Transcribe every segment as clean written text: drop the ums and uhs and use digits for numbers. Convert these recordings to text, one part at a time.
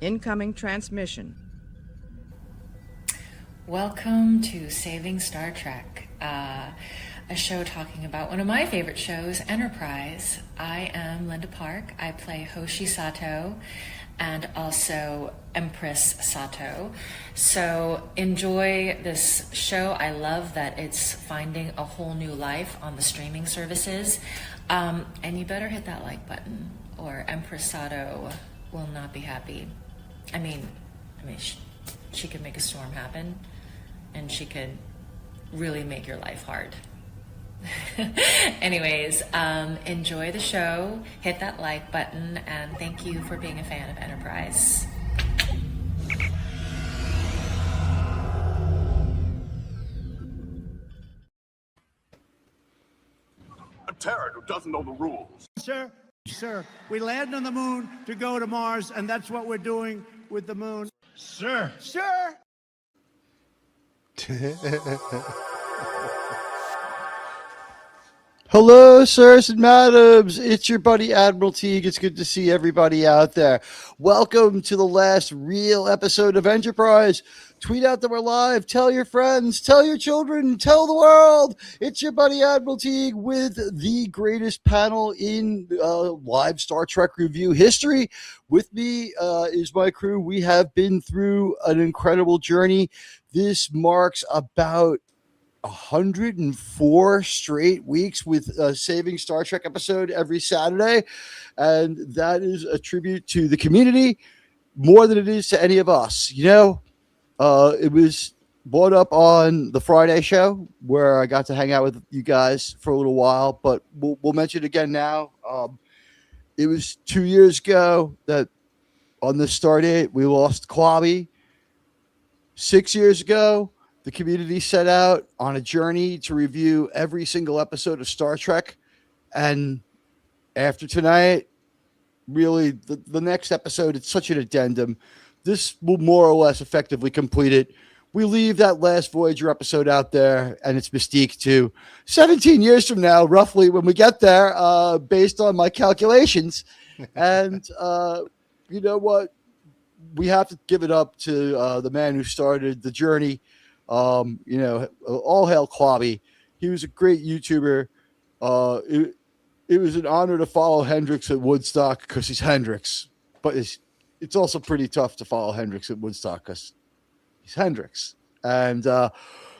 Incoming transmission. Welcome to Saving Star Trek, a show talking about one of my favorite shows, Enterprise. I am Linda Park. I play Hoshi Sato and also Empress Sato. So enjoy this show. I love that it's finding a whole new life on the streaming services. And you better hit that like button or Empress Sato will not be happy. I mean, she could make a storm happen, and she could really make your life hard. Anyways, enjoy the show, hit that like button, and thank you for being a fan of Enterprise. A Terra who doesn't know the rules. Sir, we land on the moon to go to Mars, and that's what we're doing with the moon. Sir. Hello, sirs and madams. It's your buddy Admiral Teag. It's good to see everybody out there. Welcome to the last real episode of Enterprise. Tweet out that we're live. Tell your friends. Tell your children. Tell the world. It's your buddy Admiral Teag with the greatest panel in live Star Trek review history. With me is my crew. We have been through an incredible journey. This marks about 104 straight weeks with a Saving Star Trek episode every Saturday, and that is a tribute to the community more than it is to any of us. You know, it was brought up on the Friday show where I got to hang out with you guys for a little while, but we'll mention it again now. It was 2 years ago that on the star date we lost Quabi. 6 years ago, the community set out on a journey to review every single episode of Star Trek. And after tonight, really, the next episode, it's such an addendum. This will more or less effectively complete it. We leave that last Voyager episode out there and its mystique to 17 years from now, roughly, when we get there, based on my calculations. And you know what? We have to give it up to the man who started the journey. You know, all hail Quabi. He was a great YouTuber. It was an honor to follow Hendrix at Woodstock because he's Hendrix, but it's also pretty tough to follow Hendrix at Woodstock because he's Hendrix, and no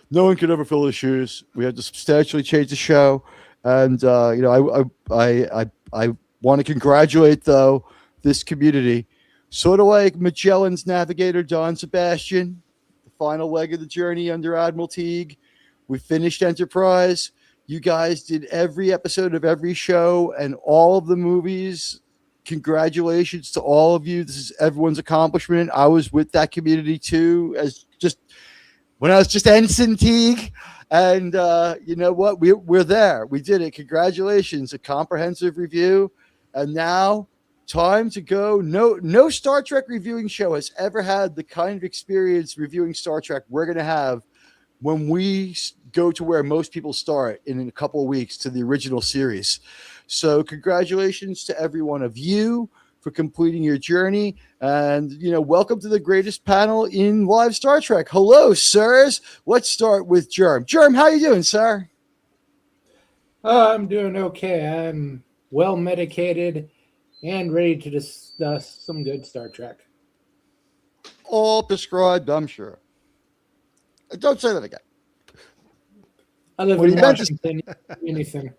one could ever fill his shoes. We had to substantially change the show, and you know, I want to congratulate though this community, sort of like Magellan's navigator Don Sebastian. Final leg of the journey under Admiral Teag. We finished Enterprise. You guys did every episode of every show and all of the movies. Congratulations to all of you. This is everyone's accomplishment. I was with that community too, as just when I was just Ensign Teag. And you know what? We're there. We did it. Congratulations. A comprehensive review. And now time to go. No Star Trek reviewing show has ever had the kind of experience reviewing Star Trek we're going to have when we go to where most people start in a couple of weeks, to the original series. So congratulations to every one of you for completing your journey. And, you know, welcome to the greatest panel in live Star Trek. Hello, sirs. Let's start with Germ. Germ, how you doing, sir? I'm doing okay. I'm well medicated and ready to discuss some good Star Trek. All prescribed, I'm sure. Don't say that again. I live in Washington. Anything.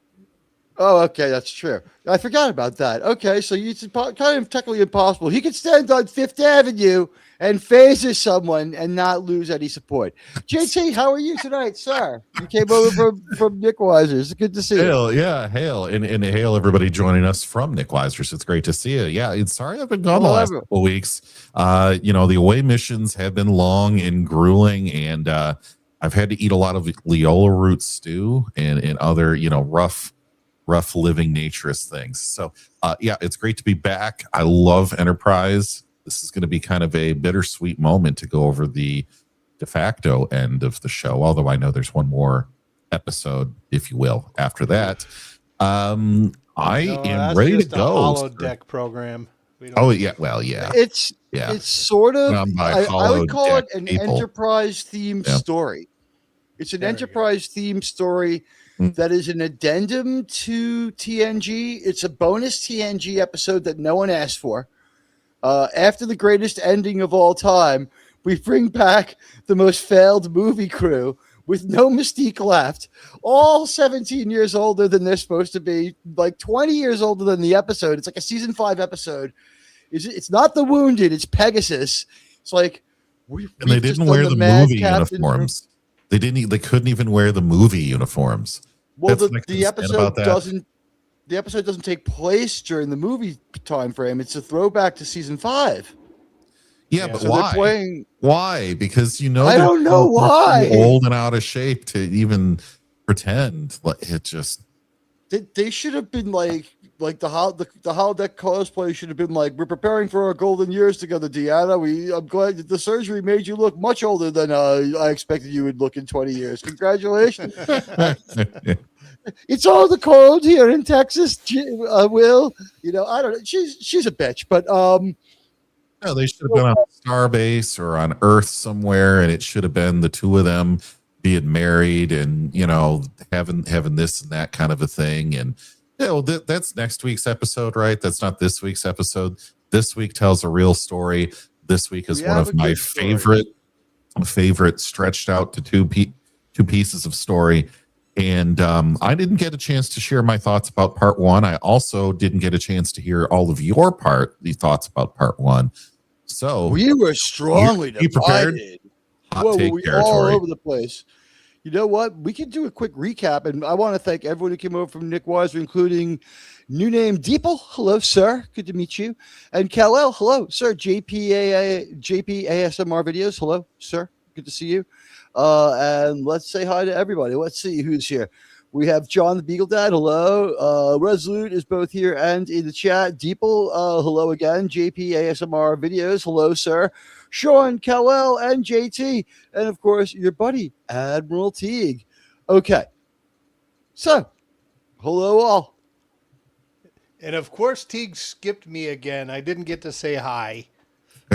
Oh, okay, that's true. I forgot about that. Okay, so it's kind of technically impossible. He could stand on Fifth Avenue and phaser someone and not lose any support. JT, how are you tonight, sir? You came over from Nick Weiser's. It's good to see you. Hail, and hail everybody joining us from Nick Weiser's. It's great to see you. Yeah, sorry I've been gone the last couple of weeks. You know, the away missions have been long and grueling, and I've had to eat a lot of Leola root stew and other, you know, rough living naturist things. So yeah, it's great to be back. I love Enterprise. This is going to be kind of a bittersweet moment to go over the de facto end of the show, although I know there's one more episode, if you will, after that. I am ready to go. Holodeck program. Oh yeah, well yeah, It's sort of I would call it an Enterprise themed story. It's an Enterprise themed story that is an addendum to TNG. It's a bonus TNG episode that no one asked for. After the greatest ending of all time, we bring back the most failed movie crew with no mystique left, all 17 years older than they're supposed to be, like 20 years older than the episode. It's like a season 5 episode. It's not the Wounded, it's Pegasus. It's like and they didn't wear the movie uniforms. They couldn't even wear the movie uniforms. Well, the episode doesn't. The episode doesn't take place during the movie time frame. It's a throwback to season 5. Yeah, but so why? Why? Because I don't know why. Old and out of shape to even pretend. It just. They should have been like the holodeck cosplay should have been like, we're preparing for our golden years together, Deanna. I'm glad that the surgery made you look much older than I expected you would look in 20 years. Congratulations. It's all the cold here in Texas, Will. I don't know. She's a bitch, but no, they should have been on Starbase or on Earth somewhere, and it should have been the two of them being married and having this and that kind of a thing. And that's next week's episode, right? That's not this week's episode. This week tells a real story. This week is one of my favorite stretched out to two pieces of story. And I didn't get a chance to share my thoughts about part 1. I also didn't get a chance to hear all of your thoughts about part 1. So we were strongly divided. Hot take territory. All over the place. You know what? We can do a quick recap, and I want to thank everyone who came over from Nick Weiser, including new name Deeple. Hello, sir. Good to meet you. And Kal-El. Hello, sir. JP ASMR videos. Hello, sir. Good to see you. And let's say hi to everybody. Let's see who's here. We have John the Beagle Dad. Hello. Resolute is both here and in the chat. Deeple, hello again. JP ASMR videos. Hello, sir. Sean, Kal-El, and JT. And of course, your buddy, Admiral Teag. Okay. So, hello all. And of course, Teag skipped me again. I didn't get to say hi.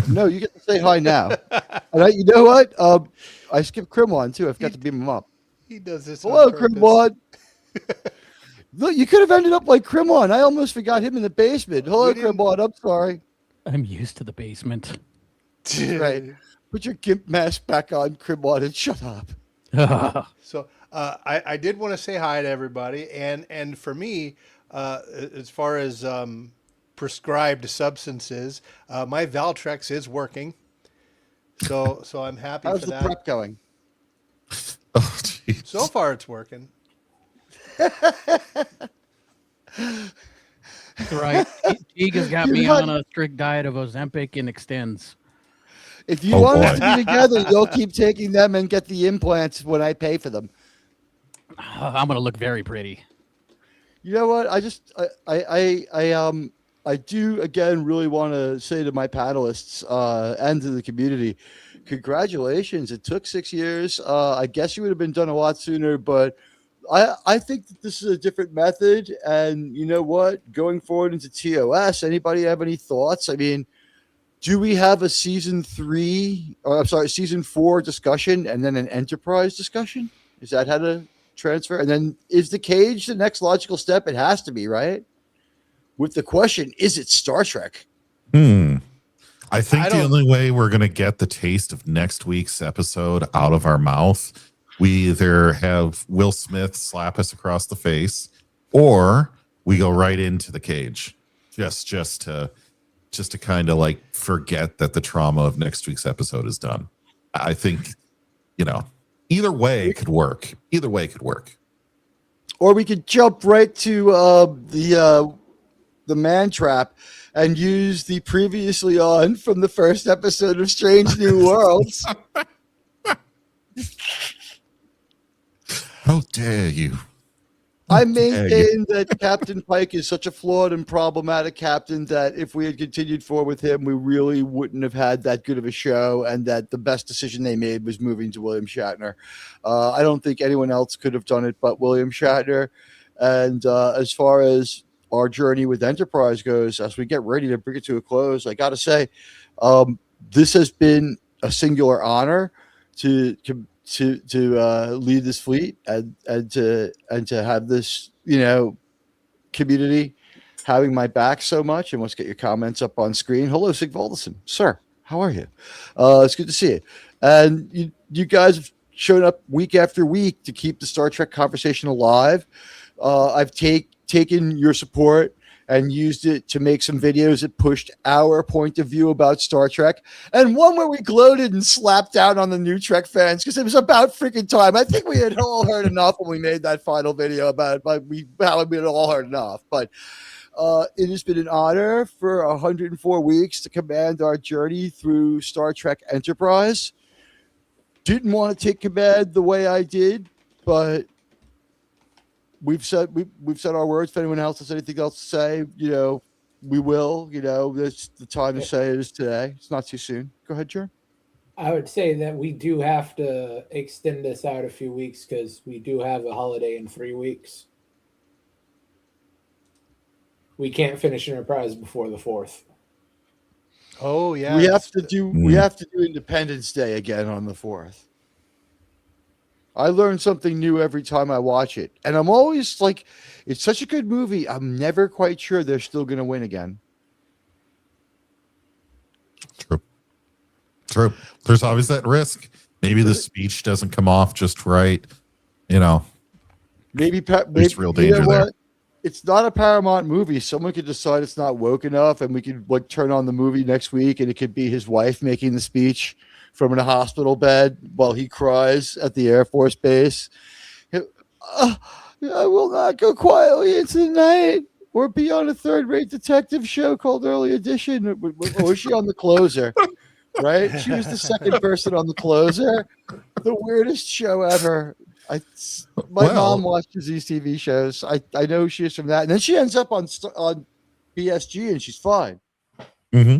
No, you get to say hi now. And you know what? I skipped Krimwan too. I forgot to beam him up. He does this. Hello, Krimwan. Look, you could have ended up like Krimwan. I almost forgot him in the basement. Hello, Krimwan. I'm sorry. I'm used to the basement. Right. Put your gimp mask back on, Krimwan, and shut up. So I did want to say hi to everybody, and for me, as far as prescribed substances, my Valtrex is working. So I'm happy How's for the that. prep going? Oh, geez. So far, it's working. Right. Teag has got me on a strict diet of Ozempic and Extends. If you want us to be together, you'll keep taking them and get the implants when I pay for them. I'm going to look very pretty. You know what? I do again really want to say to my panelists and to the community, congratulations. It took 6 years. I guess you would have been done a lot sooner, but I think that this is a different method. And you know what? Going forward into TOS, anybody have any thoughts? I mean, do we have a season 4 discussion and then an Enterprise discussion? Is that how to transfer? And then is the cage the next logical step? It has to be, right? With the question, is it Star Trek? I think the only way we're going to get the taste of next week's episode out of our mouth, we either have Will Smith slap us across the face, or we go right into the cage, just to kind of like forget that the trauma of next week's episode is done. I think, either way could work. Either way could work. Or we could jump right to the man trap and use the previously on from the first episode of Strange New Worlds. How dare you? I maintain that Captain Pike is such a flawed and problematic captain that if we had continued forward with him, we really wouldn't have had that good of a show, and that the best decision they made was moving to William Shatner. I don't think anyone else could have done it but William Shatner. And as far as our journey with Enterprise goes, as we get ready to bring it to a close, I got to say, this has been a singular honor to lead this fleet and to have this, community having my back so much. And let's get your comments up on screen. Hello, Sigvaldason, sir. How are you? It's good to see you. And you guys have shown up week after week to keep the Star Trek conversation alive. I've taken your support and used it to make some videos that pushed our point of view about Star Trek, and one where we gloated and slapped down on the new Trek fans because it was about freaking time. I think we had all heard enough when we made that final video about how we had all heard enough. But it has been an honor for 104 weeks to command our journey through Star Trek Enterprise. Didn't want to take command the way I did, but we've said our words. If anyone else has anything else to say, we will. That's the time to say it is today. It's not too soon. Go ahead, Jer. I would say that we do have to extend this out a few weeks because we do have a holiday in 3 weeks. We can't finish Enterprise before the 4th. Oh yeah, we have to do Independence Day again on the 4th. I learn something new every time I watch it, and I'm always like, it's such a good movie. I'm never quite sure they're still going to win again. True. There's always that risk. Maybe the speech doesn't come off just right. Maybe there's real danger there. It's not a Paramount movie. Someone could decide it's not woke enough, and we could turn on the movie next week, and it could be his wife making the speech from a hospital bed while he cries at the Air Force base. I will not go quietly into the night or be on a third-rate detective show called Early Edition. Or was she on The Closer? Right? She was the second person on The Closer. The weirdest show ever. My mom watches these TV shows. I know she is from that. And then she ends up on BSG, and she's fine. Mm-hmm.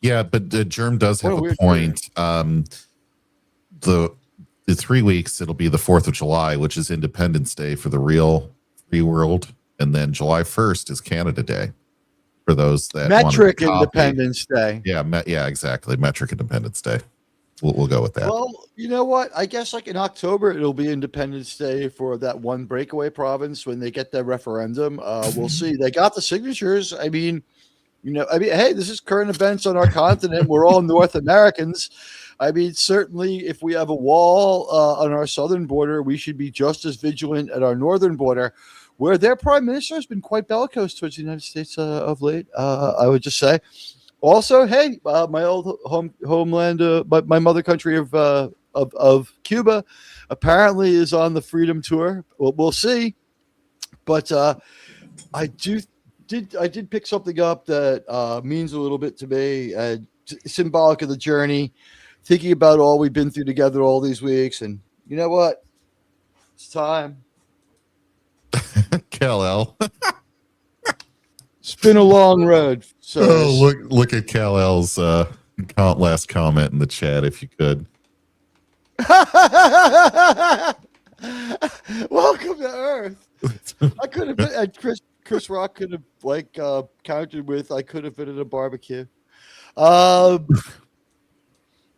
Yeah, but Germ does have a point. The 3 weeks, it'll be the 4th of July, which is Independence Day for the real free world. And then July 1st is Canada Day for those that Metric Independence Day. Yeah, exactly. Metric Independence Day. We'll go with that. Well, you know what? I guess like in October, it'll be Independence Day for that one breakaway province when they get their referendum. We'll see. They got the signatures. I mean, hey, this is current events on our continent. We're all North Americans. I mean, certainly if we have a wall on our southern border, we should be just as vigilant at our northern border, where their prime minister has been quite bellicose towards the United States of late, I would just say. Also, hey, my old homeland, my mother country of Cuba, apparently is on the Freedom Tour. We'll see. But I did pick something up that means a little bit to me, symbolic of the journey, thinking about all we've been through together all these weeks. And you know what? It's time. Kal-El. It's been a long road. So look at Kal-El's last comment in the chat, if you could. Welcome to Earth. I could have been. Chris Rock could have countered with, I could have been at a barbecue.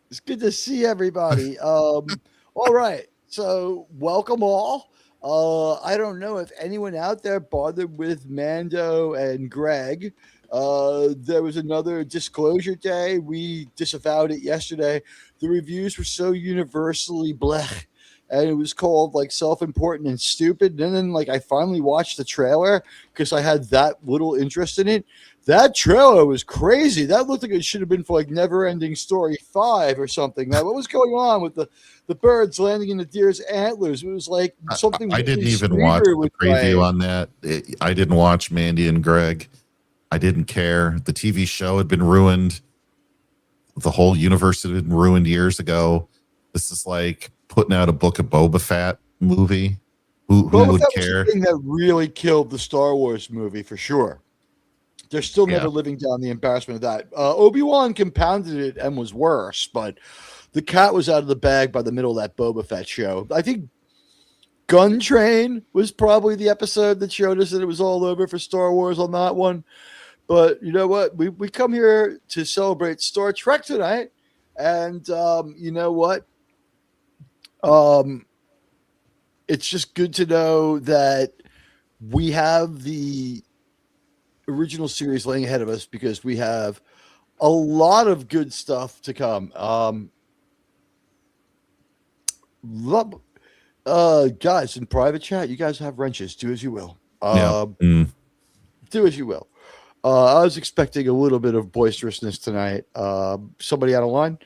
It's good to see everybody. All right. So welcome all. I don't know if anyone out there bothered with Mando and Greg. There was another disclosure day. We disavowed it yesterday. The reviews were so universally blech, and it was called self-important and stupid. And then I finally watched the trailer because I had that little interest in it. That trailer was crazy. That looked like it should have been for Never Ending Story 5 or something. What was going on with the birds landing in the deer's antlers? It was like something. I didn't even watch the preview on that. I didn't watch Mandy and Greg. I didn't care. The TV show had been ruined. The whole universe had been ruined years ago. This is like putting out a Book of Boba Fett movie. Who would care? Was the thing that really killed the Star Wars movie for sure. They're still never living down the embarrassment of that. Obi-Wan compounded it and was worse, but the cat was out of the bag by the middle of that Boba Fett show. I think Gun Train was probably the episode that showed us that it was all over for Star Wars on that one. But you know what? We come here to celebrate Star Trek tonight. And you know what? It's just good to know that we have the original series laying ahead of us because we have a lot of good stuff to come. Guys in private chat, you guys have wrenches. Do as you will. Do as you will. I was expecting a little bit of boisterousness tonight. Somebody out of line.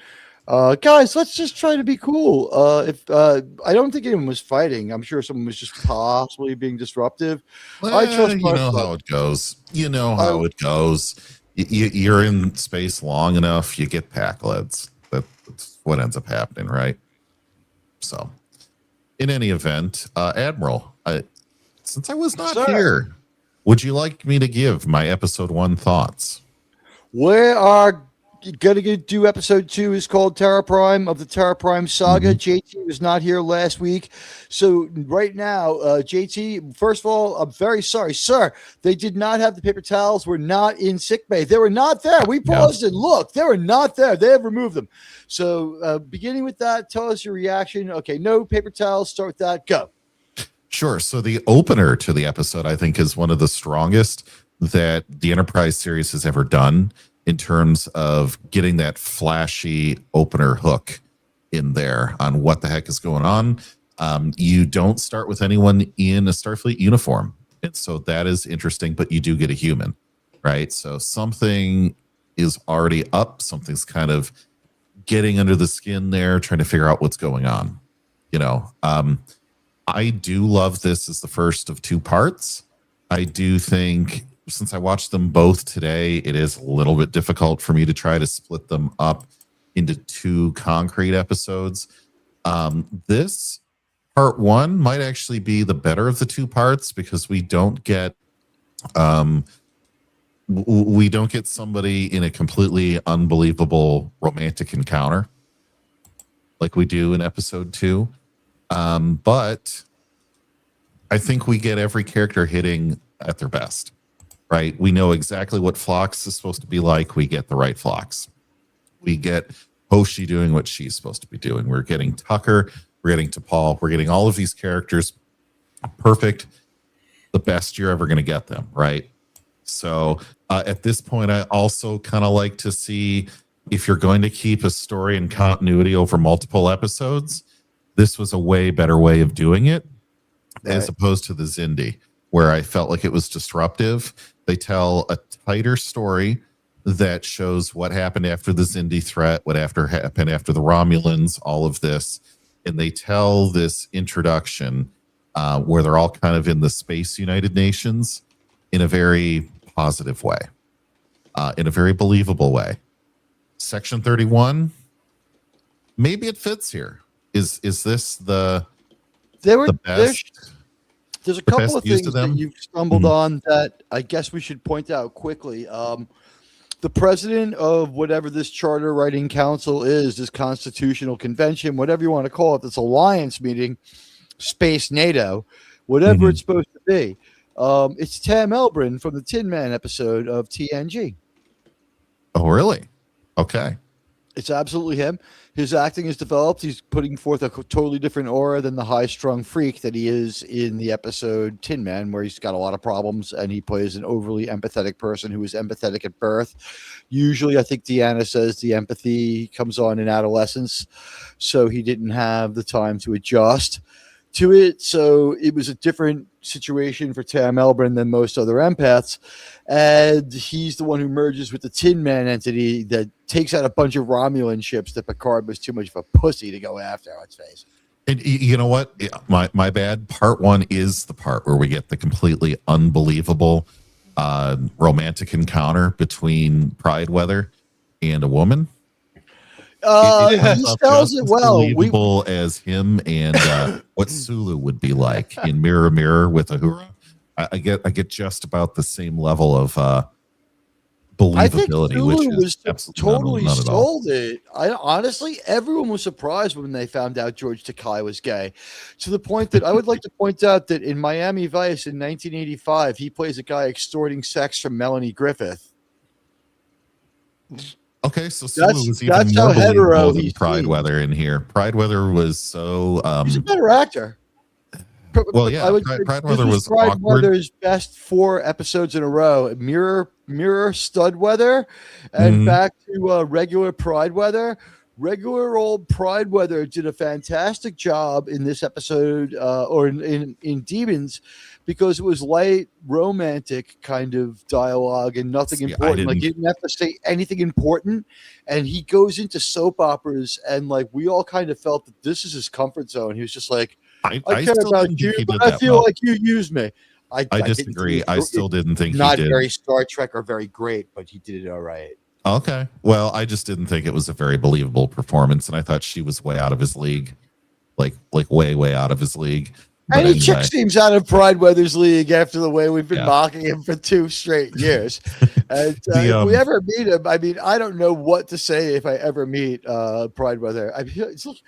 Guys, let's just try to be cool. If I don't think anyone was fighting. I'm sure someone was just possibly being disruptive. Well, I trust you know how it goes. You know how it goes. You're in space long enough, you get packleads. That's what ends up happening, right? So, in any event, Admiral, since I was not here, would you like me to give my episode 1 thoughts? We are going to do episode 2 is called Terra Prime of the Terra Prime saga. JT was not here last week. So right now, JT, first of all, I'm very sorry, sir. They did not have the paper towels. Were not in sick bay. They were not there. We paused and looked. They were not there. They have removed them. So beginning with that, tell us your reaction. Okay, no paper towels. Start with that. Go. Sure. So the opener to the episode, I think, is one of the strongest that the Enterprise series has ever done in terms of getting that flashy opener hook in there on what the heck is going on. You don't start with anyone in a Starfleet uniform. And so that is interesting, but you do get a human, right? So something is already up. Something's kind of getting under the skin there, trying to figure out what's going on. You know, I do love this as the first of 2 parts. I do think since I watched them both today, it is a little bit difficult for me to try to split them up into 2 concrete episodes. This part 1 might actually be the better of the 2 parts because we don't get somebody in a completely unbelievable romantic encounter like we do in episode 2. But I think we get every character hitting at their best, right? We know exactly what Phlox is supposed to be like. We get the right Phlox. We get Hoshi doing what she's supposed to be doing. We're getting Tucker. We're getting T'Pol. We're getting all of these characters perfect, the best you're ever going to get them, right? So at this point, I also kind of like to see if you're going to keep a story and continuity over multiple episodes, this was a way better way of doing it, as opposed to the Xindi, where I felt like it was disruptive. They tell a tighter story that shows what happened after the Xindi threat, what happened after the Romulans, all of this. And they tell this introduction where they're all kind of in the Space United Nations in a very positive way, in a very believable way. Section 31, maybe it fits here. Is this the best? There's a couple of things that you've stumbled on that I guess we should point out quickly. The president of whatever this charter writing council is, this constitutional convention, whatever you want to call it, this alliance meeting, Space NATO, whatever it's supposed to be. It's Tam Elbrin from the Tin Man episode of TNG. Oh, really? Okay. It's absolutely him. His acting is developed. He's putting forth a totally different aura than the high-strung freak that he is in the episode Tin Man, where he's got a lot of problems, and he plays an overly empathetic person who is empathetic at birth. Usually, I think Deanna says the empathy comes on in adolescence, so he didn't have the time to adjust to it. So it was a different situation for Tam Elbrin than most other empaths. And he's the one who merges with the Tin Man entity that takes out a bunch of Romulan ships that Picard was too much of a pussy to go after, let's face it. And you know what? My bad. Part 1 is the part where we get the completely unbelievable romantic encounter between Pride Weather and a woman. He tells it well. Believable as him and what Sulu would be like in Mirror Mirror with Uhura. I get just about the same level of I think believability, which Hulu is was absolutely totally not at all. sold it. I honestly, everyone was surprised when they found out George Takei was gay, to the point that I would like to point out that in Miami Vice in 1985, he plays a guy extorting sex from Melanie Griffith. Okay, so Sulu was even That's more how hetero believable than he Pride seems. Weather in here. Pride Weather was so He's a better actor. well, yeah. I would say Pride this Weather was was Pride awkward. Weather's best 4 episodes in a row. Mirror Stud Weather, and Mhm. back to regular Pride Weather. Regular old Pride Weather did a fantastic job in this episode, or in Demons, because it was light, romantic kind of dialogue and nothing See, I important. Like, didn't. you didn't have to say anything important. And he goes into soap operas, and like we all kind of felt that this is his comfort zone. He was just like, I care still about didn't you, think he but did I that feel well. like you used me. I didn't disagree. think I still didn't think he not did. very Star Trek or very great, but he did it all right. Okay. Well, I just didn't think it was a very believable performance, and I thought she was way out of his league, like way out of his league. But Any chick anyway, seems out of Pride Weather's league after the way we've been Yeah. mocking him for 2 straight years. And if we ever meet him, I mean, I don't know what to say if I ever meet Pride Weather. I mean, it's like,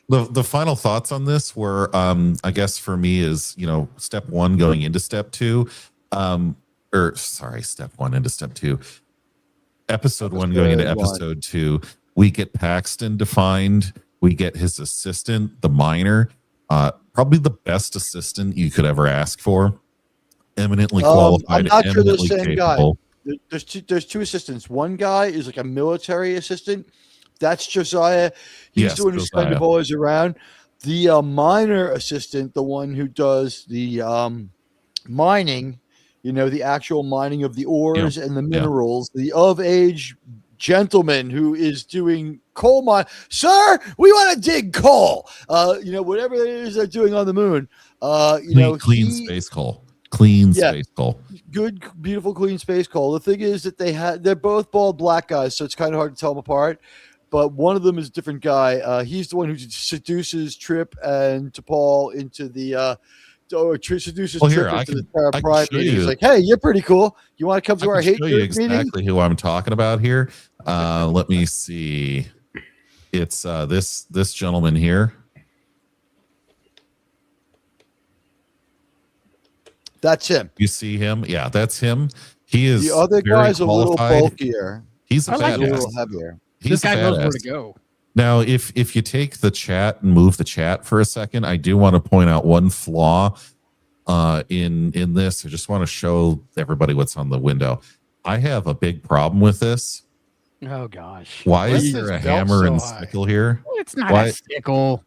the final thoughts on this were, I guess for me is, step 1 going into step 2, step 1 into step 2. Episode 1 going into episode 2, we get Paxton defined. We get his assistant, the miner, probably the best assistant you could ever ask for. Eminently qualified, I'm not sure they're the eminently same capable. guy. There's 2 assistants. One guy is like a military assistant. That's Josiah. He's Yes, the one who's kind of Josiah. always around. The miner assistant, the one who does the mining, the actual mining of the ores and the minerals, the of-age gentleman who is doing coal mine. Sir, we want to dig coal. Whatever it is they're doing on the moon. Clean space coal. Clean space coal. Good, beautiful, clean space coal. The thing is that they're both bald black guys, so it's kind of hard to tell them apart. But one of them is a different guy. He's the one who seduces Trip and T'Pol into the seduces Trip into the Terra Prime meeting. He's like, "Hey, you're pretty cool. You want to come to our hate meeting?" Exactly who I'm talking about here. Let me see. It's this gentleman here. That's him. You see him? Yeah, that's him. He is. The other guy's qualified. A little bulkier. He's a little heavier. This guy knows where to go. Now, if you take the chat and move the chat for a second, I do want to point out one flaw in this. I just want to show everybody what's on the window. I have a big problem with this. Oh gosh! Why is there a hammer and sickle here? It's not a sickle.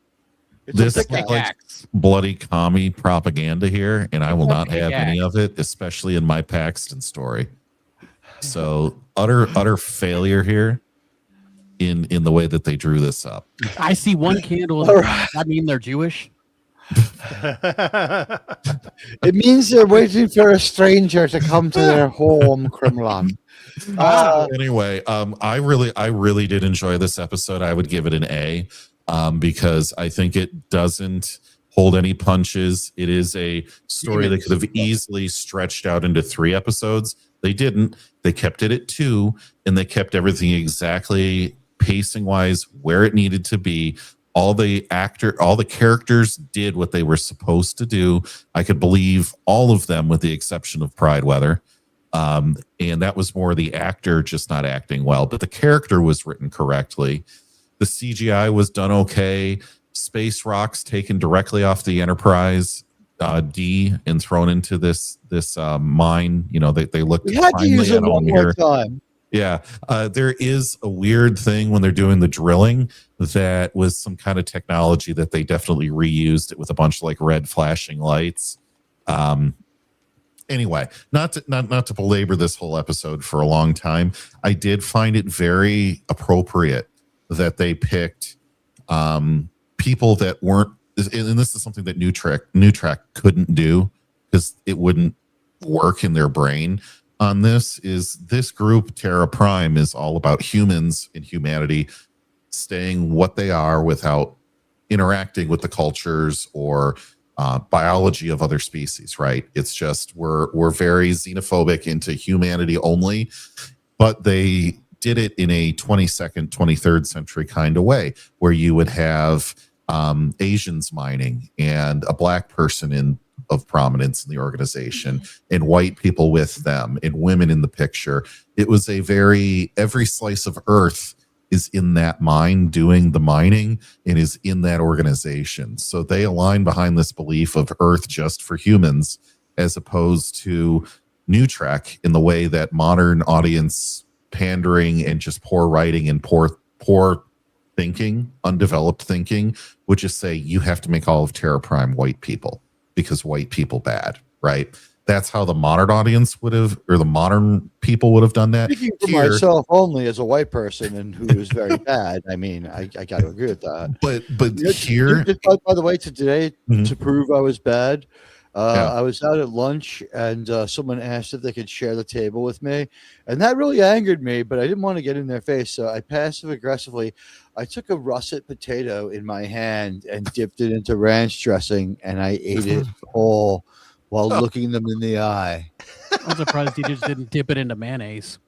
This is like bloody commie propaganda here, and I will not have any of it, especially in my Paxton story. So utter failure here in the way that they drew this up. I see one candle. I mean, they're Jewish. It means they're waiting for a stranger to come to their home, Kremlin. Anyway, I really did enjoy this episode. I would give it an A, because I think it doesn't hold any punches. It is a story that could have easily stretched out into 3 episodes. They didn't. They kept it at 2, and they kept everything exactly pacing wise where it needed to be. All the characters did what they were supposed to do. I could believe all of them with the exception of Pride Weather. And that was more the actor just not acting well, but the character was written correctly. The CGI was done okay. Space rocks taken directly off the Enterprise D and thrown into this mine. They looked. We had to use it one more time. Yeah, there is a weird thing when they're doing the drilling that was some kind of technology that they definitely reused it with a bunch of like red flashing lights. Anyway, not to belabor this whole episode for a long time, I did find it very appropriate that they picked people that weren't, and this is something that New Trek couldn't do because it wouldn't work in their brain. On this group, Terra Prime, is all about humans and humanity staying what they are without interacting with the cultures or biology of other species, right? It's just we're very xenophobic into humanity only. but they did it in a 22nd, 23rd century kind of way, where you would have Asians mining and a black person of prominence in the organization, and white people with them, and women in the picture. It was every slice of earth is in that mine doing the mining and is in that organization. So they align behind this belief of Earth just for humans, as opposed to New Trek in the way that modern audience pandering and just poor writing and poor thinking, undeveloped thinking, would just say you have to make all of Terra Prime white people because white people bad, right? That's how the modern audience would have, or the modern people would have done that. Speaking for myself only as a white person and who is very bad, I mean, I got to agree with that. But here, by the way, today, to prove I was bad, I was out at lunch and someone asked if they could share the table with me, and that really angered me. But I didn't want to get in their face, so I passive aggressively, I took a russet potato in my hand and dipped it into ranch dressing, and I ate it whole while looking them in the eye. I'm surprised he just didn't dip it into mayonnaise.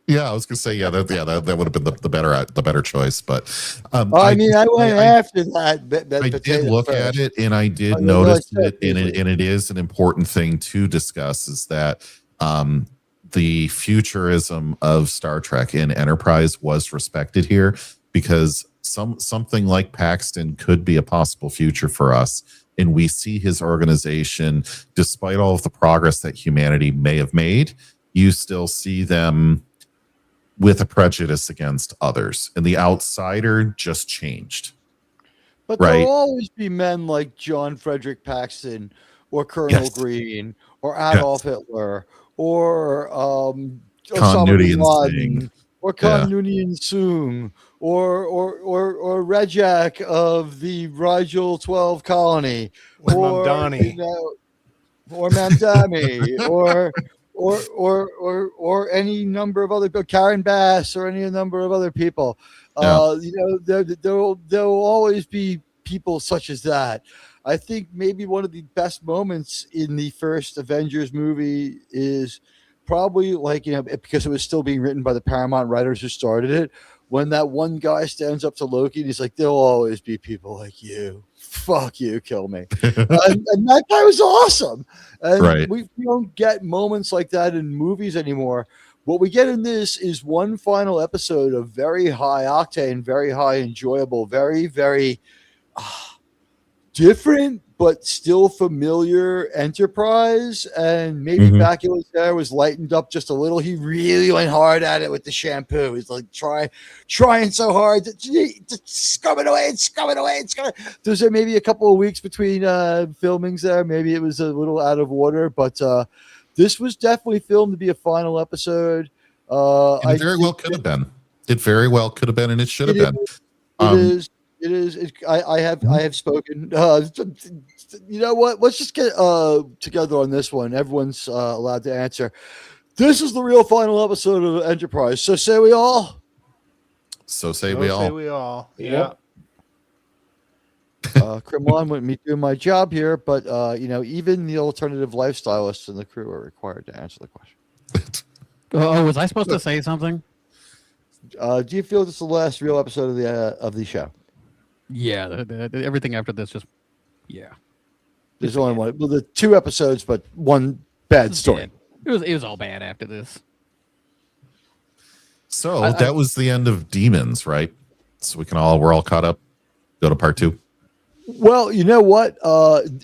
Yeah, I was gonna say, that would have been the better choice. But I went after that. I did look at it, and I did notice it, and it is an important thing to discuss. Is that the futurism of Star Trek and Enterprise was respected here, because something like Paxton could be a possible future for us. And we see his organization, despite all of the progress that humanity may have made, you still see them with a prejudice against others. And the outsider just changed. But there'll always be men like John Frederick Paxton or Colonel Green or Adolf Hitler or Khan Osama bin Laden or Khan Noonien Soong or Rejak of the Rigel 12 colony or Mamdani or Mamdani or any number of other people, Karen Bass or any number of other people. There'll always be people such as that. I think maybe one of the best moments in the first Avengers movie is probably because it was still being written by the Paramount writers who started it, when that one guy stands up to Loki and he's like, there'll always be people like you. Fuck you, kill me. and that guy was awesome. And we don't get moments like that in movies anymore. What we get in this is one final episode of very high octane, very high enjoyable, very, very different, but still familiar Enterprise. And maybe Bakula's hair was lightened up just a little. He really went hard at it with the shampoo. He's like trying so hard to scrub it away. There's maybe a couple of weeks between filmings there. Maybe it was a little out of order, but this was definitely filmed to be a final episode. It very well could have been. It very well could have been, and it should have been. It is. I have spoken. You know what? Let's just get together on this one. Everyone's allowed to answer. This is the real final episode of Enterprise. So say we all. So say we all. Say we all. Yeah. Kremlin wouldn't be doing my job here, but even the alternative lifestylists in the crew are required to answer the question. Oh, was I supposed to say something? Do you feel this is the last real episode of the show? Yeah, everything after this just There's only one. Well, the 2 episodes, but one bad story. It was all bad after this. So that was the end of Demons, right? So we're all caught up. Go to part 2. Well, you know what?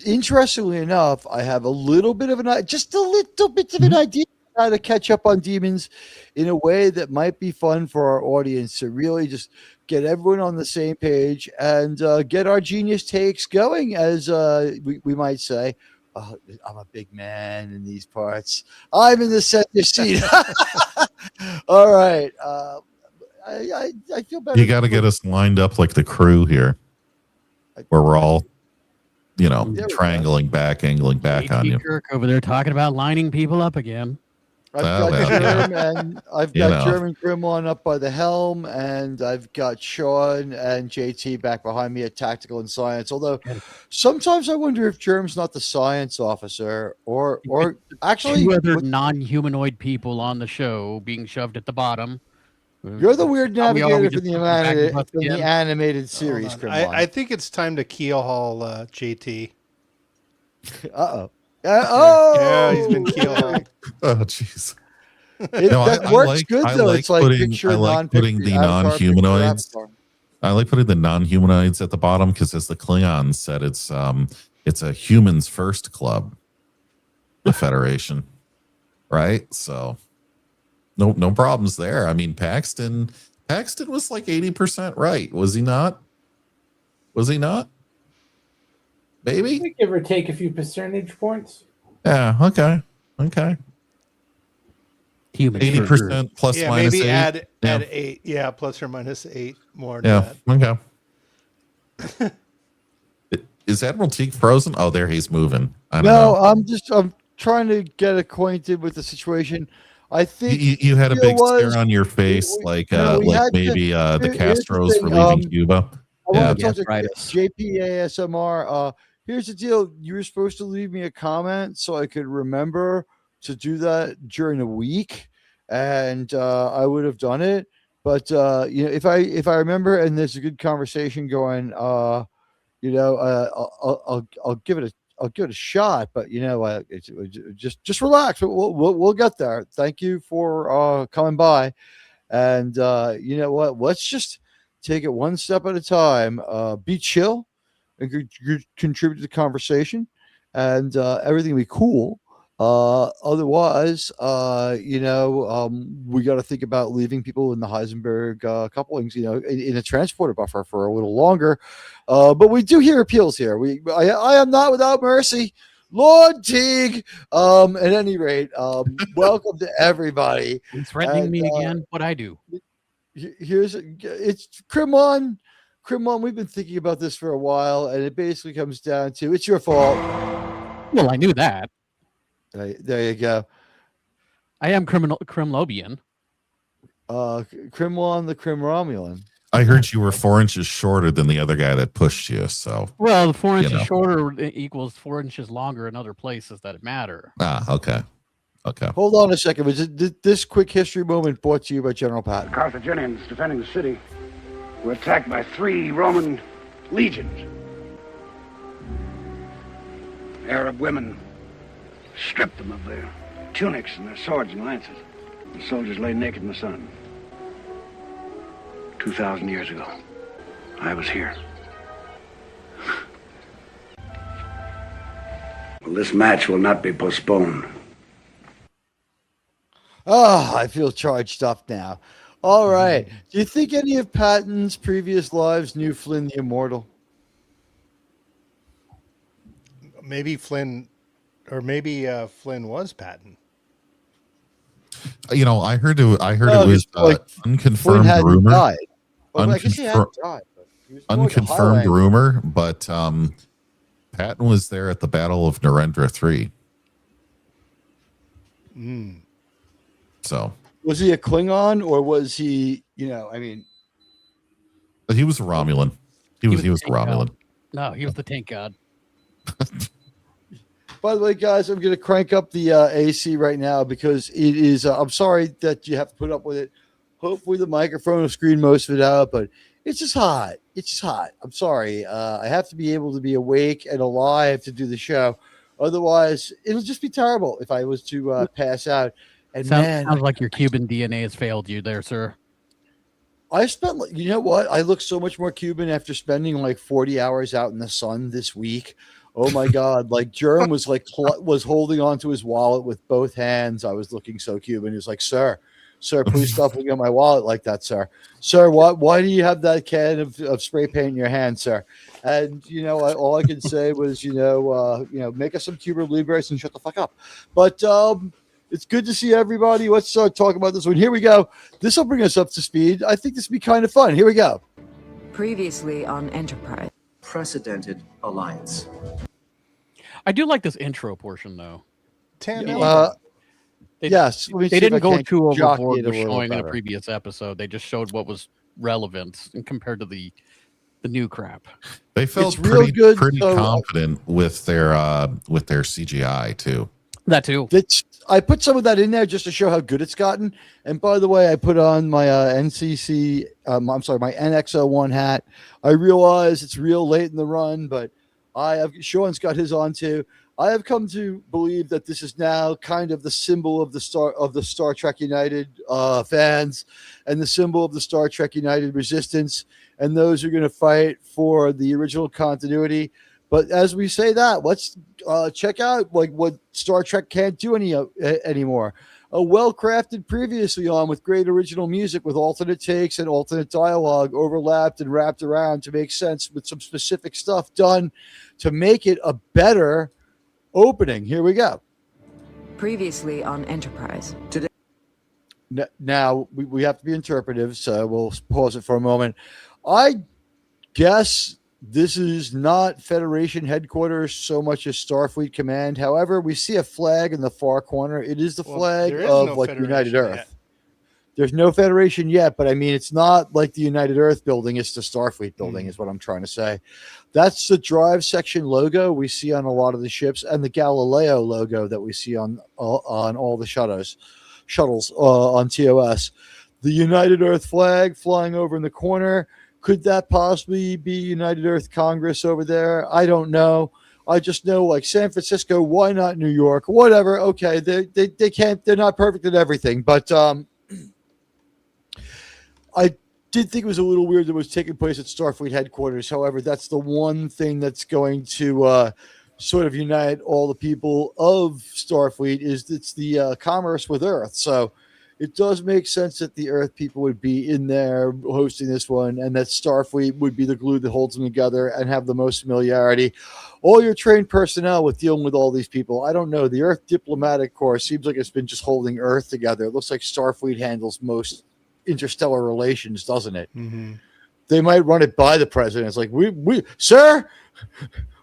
Interestingly enough, I have a little bit of an idea how to catch up on Demons in a way that might be fun for our audience to really just get everyone on the same page and get our genius takes going, as we might say. I'm a big man in these parts. I'm in the center seat. All right. I feel better. You got to get us lined up like the crew here, where we're all, triangling back, angling back on you. Kirk over there talking about lining people up again. I've Oh, got well, Germ and I've You got know. German Grimlon up by the helm, and I've got Sean and JT back behind me at tactical and science. Although sometimes I wonder if Germ's not the science officer, or actually, Two other non-humanoid people on the show being shoved at the bottom. you're the weird Are we navigator just jumping back and forth again? animated Hold series, on. Grimlon. I think it's time to keel haul JT. Uh-oh. Yeah, he's been keel hauled. Oh, jeez. That works good I though. like It's like putting picture, I like putting non-picture, the avatar, picture, non-humanoids. avatar. I like putting the non-humanoids at the bottom because, as the Klingons said, it's a humans first club, the Federation, right? So no problems there. I mean, Paxton was like 80% right, was he not? Was he not? Maybe. Give or take a few percentage points. Yeah. Okay. 80% plus Yeah, minus maybe 8. add Yeah. 8. Yeah, plus or minus 8 more than Yeah. that. Okay. Is Admiral Teague frozen? Oh, there he's moving. I don't No, know. I'm trying to get acquainted with the situation. I think You had a big stare on your face, we- like no, we had maybe the here's the Castros thing, were leaving Cuba. I want to Yeah. talk to Arthritis. JPASMR. Here's the deal. You were supposed to leave me a comment so I could remember to do that during the week, and I would have done it. But if I remember and there's a good conversation going, I'll give it a shot. But just relax. We'll get there. Thank you for coming by, and you know what? Let's just take it one step at a time. Be chill and contribute to the conversation, and everything will be cool. Otherwise, we got to think about leaving people in the Heisenberg couplings, in a transporter buffer for a little longer. But we do hear appeals here. I am not without mercy. Lord Teague. At any rate, welcome to everybody. He's threatening And, me again. What I do? It's Crimon. We've been thinking about this for a while, and it basically comes down to it's your fault. Well, I knew that. There you go. I am Crimlobian. Crimlon the Crim Romulan. I heard you were 4 inches shorter than the other guy that pushed you. So Well, the 4 inches know. shorter equals 4 inches longer in other places that matter. okay. Hold on a second. Was this quick history moment brought to you by General Patton? Carthaginians defending the city were attacked by 3 Roman legions. Arab women stripped them of their tunics and their swords and lances. The soldiers lay naked in the sun. 2,000 years ago, I was here. Well, this match will not be postponed. Oh, I feel charged up now. All right. Do you think any of Patton's previous lives knew Flynn the Immortal? Maybe Flynn, or maybe Flynn was Patton. I heard it was Flynn unconfirmed hadn't rumor. died. Well, I guess he hadn't died. But he was more like a Unconfirmed Highlander. rumor, but Patton was there at the Battle of Narendra 3. So Was he a Klingon or was he? but he was a Romulan. He was a tank god. Romulan. No, he was the tank god. By the way, guys, I'm going to crank up the AC right now because it is. I'm sorry that you have to put up with it. Hopefully, the microphone will screen most of it out, but it's just hot. I'm sorry. I have to be able to be awake and alive to do the show. Otherwise, it'll just be terrible if I was to pass out. And Sounds like your Cuban DNA has failed you there, sir. I spent, you know what? I look so much more Cuban after spending like 40 hours out in the sun this week. Oh my God. Like Jerm was was holding onto his wallet with both hands. I was looking so Cuban. He was like, sir, please stop looking at my wallet like that, sir. Sir, why do you have that can of spray paint in your hand, sir? And, all I could say was, make us some Cuban Libres and shut the fuck up. But, it's good to see everybody. Let's start talking about this one. Here we go. This will bring us up to speed. I think this will be kind of fun. Here we go. Previously on Enterprise. Precedented alliance. I do like this intro portion, though. Yes, let me They see if didn't I go can't too jockey overboard it a with little showing in a better. previous episode. They just showed what was relevant and compared to the new crap. They It's felt real good. pretty So confident with their CGI too. That too. I put some of that in there just to show how good it's gotten. And by the way, I put on my NCC, I'm sorry, my NX01 hat. I realize it's real late in the run, but Sean's got his on too. I have come to believe that this is now kind of the symbol of the Star Trek United fans, and the symbol of the Star Trek United resistance, and those who are going to fight for the original continuity. But as we say that, let's check out like what Star Trek can't do anymore. A well-crafted previously on with great original music with alternate takes and alternate dialogue overlapped and wrapped around to make sense with some specific stuff done to make it a better opening. Here we go. Previously on Enterprise. Today. Now we have to be interpretive, so we'll pause it for a moment. I guess this is not Federation headquarters so much as Starfleet Command. However, we see a flag in the far corner. It is the flag of no like United Earth. yet. There's no Federation yet, but I mean, it's not like the United Earth building. It's the Starfleet building is what I'm trying to say. That's the drive section logo we see on a lot of the ships, and the Galileo logo that we see on all the shuttles on TOS. The United Earth flag flying over in the corner. Could that possibly be United Earth Congress over there? I don't know. I just know like San Francisco. Why not New York? Whatever. Okay, they can't. They're not perfect at everything, but I did think it was a little weird that it was taking place at Starfleet headquarters. However, that's the one thing that's going to sort of unite all the people of Starfleet is it's the commerce with Earth. So it does make sense that the Earth people would be in there hosting this one, and that Starfleet would be the glue that holds them together and have the most familiarity. All your trained personnel with dealing with all these people. I don't know. The Earth Diplomatic Corps seems like it's been just holding Earth together. It looks like Starfleet handles most interstellar relations, doesn't it? Mm-hmm. They might run it by the president. It's like, sir,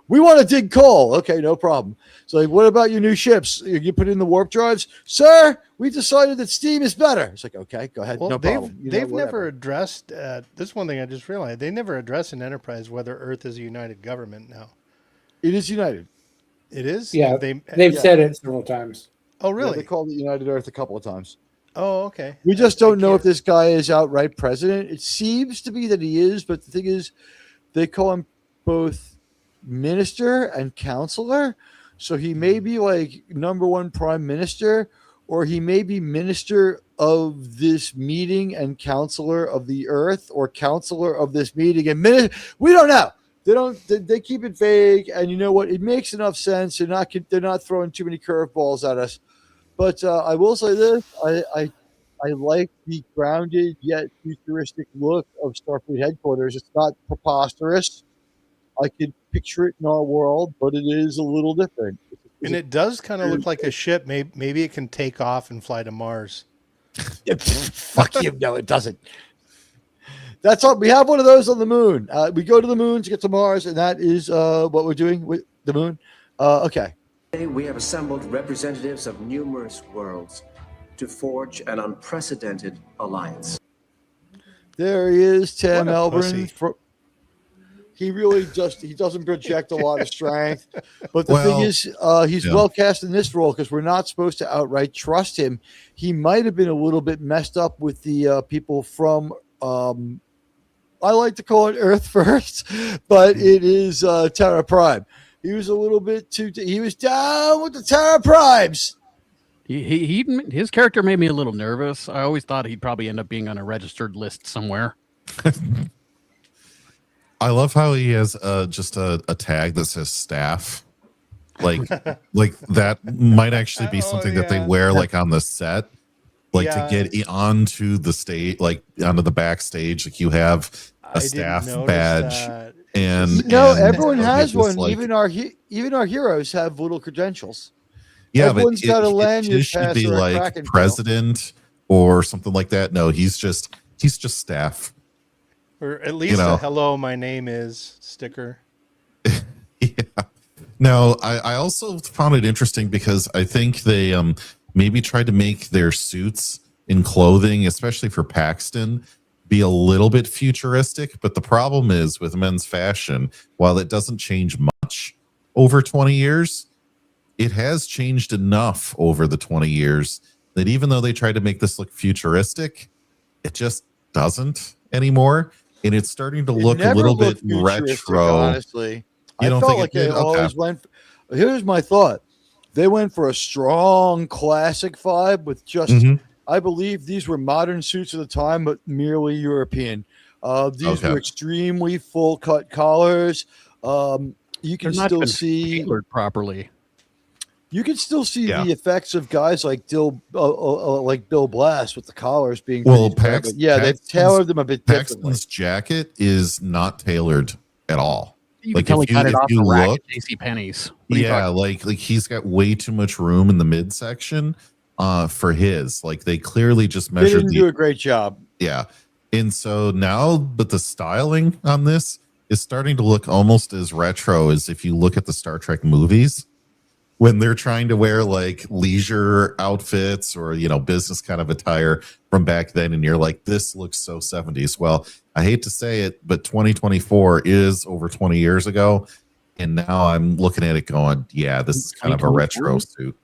we want to dig coal. Okay, no problem. It's like, what about your new ships? You put in the warp drives? Sir, we decided that steam is better. It's like, okay, go ahead. Well, no problem. They've never addressed, this is one thing I just realized, they never address in Enterprise whether Earth is a united government now. It is united. It is? Yeah, they've said it several times. Oh, really? Yeah, they called it United Earth a couple of times. Oh, okay. We just don't know if this guy is outright president. It seems to be that he is, but the thing is, they call him both minister and counselor. So he may be like number one prime minister, or he may be minister of this meeting and counselor of the Earth, or counselor of this meeting and we don't know. They keep it vague, and you know what? It makes enough sense. They're not throwing too many curveballs at us. But I will say this: I like the grounded yet futuristic look of Starfleet headquarters. It's not preposterous. I could picture it in our world, but it is a little different. And it does kind of look like a ship. Maybe it can take off and fly to Mars. Fuck you! No, it doesn't. That's all. We have one of those on the moon. We go to the moon to get to Mars, and that is what we're doing with the moon. Okay. Today we have assembled representatives of numerous worlds to forge an unprecedented alliance. There he is, Tim What a Elbrin. pussy. He really he doesn't project a lot of strength. But the thing is, he's well cast in this role because we're not supposed to outright trust him. He might have been a little bit messed up with the people from, I like to call it Earth First, but it is Terra Prime. He was a little bit he was down with the Terra Primes. His character made me a little nervous. I always thought he'd probably end up being on a registered list somewhere. I love how he has just a tag that says staff. Like that might actually be something that they wear like on the set, like to get onto the stage, like onto the backstage. Like you have a staff badge, and everyone has one. Like, even our heroes have little credentials. Yeah, everyone's got a lanyard should pass be or a like Kraken president or something like that. No, he's just staff. Or at least a hello, my name is sticker. Yeah. No, I also found it interesting because I think they maybe tried to make their suits and clothing, especially for Paxton, be a little bit futuristic. But the problem is with men's fashion, while it doesn't change much over 20 years, it has changed enough over the 20 years that even though they tried to make this look futuristic, it just doesn't anymore. And it's starting to look a little bit retro. Honestly, You don't felt think like it did? they always went. Here's my thought: they went for a strong classic vibe with just. I believe these were modern suits at the time, but merely European. These were extremely full cut collars. You can still see tailored properly. You can still see the effects of guys like Bill Blass with the collars being they've tailored them a bit differently. Paxton's jacket is not tailored at all. You can tell he cut it off the rack at JCPenney's. Like he's got way too much room in the midsection for his. Like they clearly just measured. They didn't do a great job. Yeah, and so now, but the styling on this is starting to look almost as retro as if you look at the Star Trek movies. When they're trying to wear like leisure outfits or, business kind of attire from back then. And you're like, this looks so 70s. Well, I hate to say it, but 2024 is over 20 years ago. And now I'm looking at it going, yeah, this is kind of a retro suit.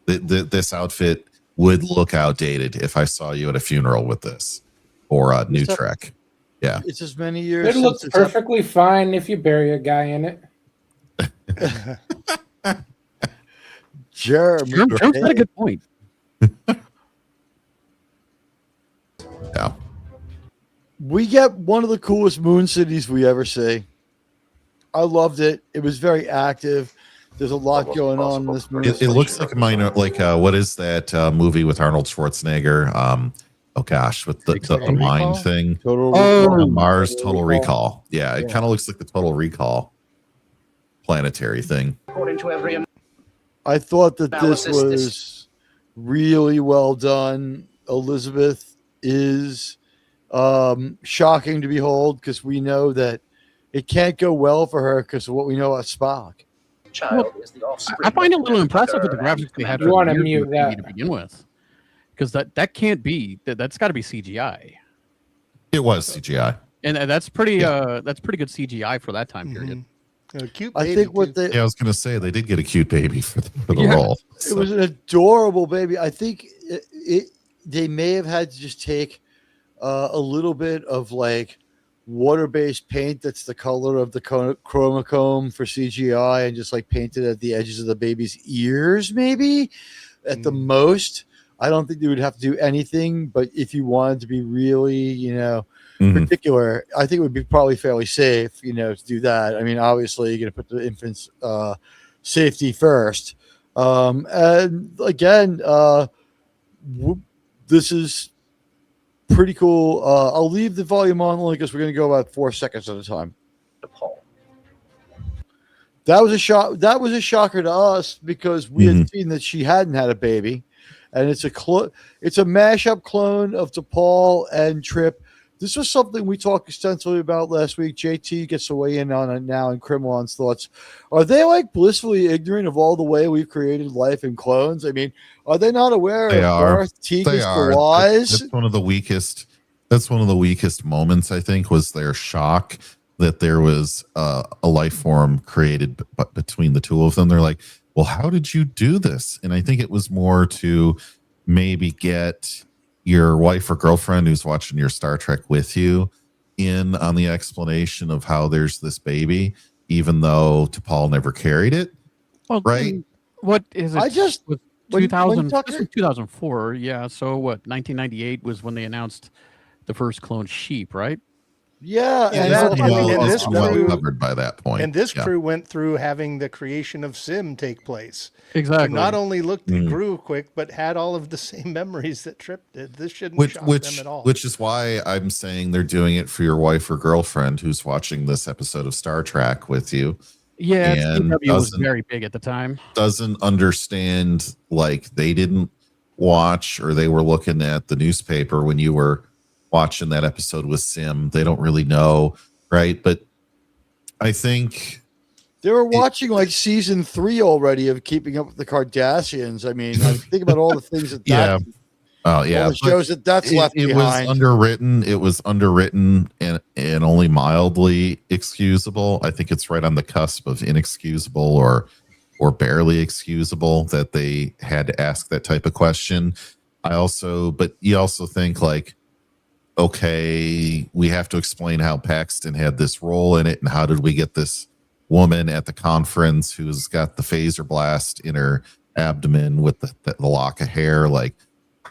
This outfit would look outdated if I saw you at a funeral with this or a new Trek. Yeah. It's as many years. It looks perfectly fine if you bury a guy in it. Jeremy's got a good point. Yeah. We get one of the coolest moon cities we ever see. I loved it. It was very active. There's a lot going on in this movie. It looks like a minor, what is that movie with Arnold Schwarzenegger? With the mind thing. Mars Total Recall. Yeah, it kind of looks like the Total Recall planetary thing. According to every I thought that this was really well done. Elizabeth is shocking to behold because we know that it can't go well for her because of what we know about Spock. I find it a little impressive with the graphics they had. You want to mute that to begin with, because that can't be that's got to be CGI. It was CGI, and that's pretty that's pretty good CGI for that time period. Cute I think what they I was going to say they did get a cute baby for the role. It was an adorable baby. I think they may have had to just take a little bit of like water-based paint that's the color of the chromachrome for CGI and just like painted at the edges of the baby's ears, maybe at the most. I don't think they would have to do anything, but if you wanted to be really, particular, I think it would be probably fairly safe, to do that. I mean, obviously you're going to put the infant's safety first. And again, this is pretty cool. I'll leave the volume on only because we're going to go about 4 seconds at a time. That was a shock. That was a shocker to us because we had seen that she hadn't had a baby, and it's a mashup clone of DePaul and Trip. This was something we talked extensively about last week. JT gets to weigh in on it now, and Crimlon's thoughts. Are they like blissfully ignorant of all the way we've created life in clones? I mean, are they not aware of Darth Teag is the wise? That's one of the weakest. That's one of the weakest moments, I think, was their shock that there was a life form created between the two of them. They're like, well, how did you do this? And I think it was more to maybe get your wife or girlfriend who's watching your Star Trek with you in on the explanation of how there's this baby, even though T'Pol never carried it. Well, right? What is it? I just 2000, 2004. Yeah. So what? 1998 was when they announced the first clone sheep, right? Yeah, this crew covered by that point. And this crew went through having the creation of Sim take place. Exactly. Who not only grew quick, but had all of the same memories that Trip did. This shouldn't shock them at all. Which is why I'm saying they're doing it for your wife or girlfriend who's watching this episode of Star Trek with you. Yeah, CW was very big at the time. Doesn't understand, like they didn't watch or they were looking at the newspaper when you were watching that episode with Sim. They don't really know, right? But I think They were watching like season 3 already of Keeping Up with the Kardashians. I mean, I think about all the things that Yeah. Oh yeah, all the shows that's left it behind. was underwritten. It was underwritten and only mildly excusable. I think it's right on the cusp of inexcusable or barely excusable that they had to ask that type of question. But you also think like, okay, we have to explain how Paxton had this role in it, and how did we get this woman at the conference who's got the phaser blast in her abdomen with the lock of hair? Like,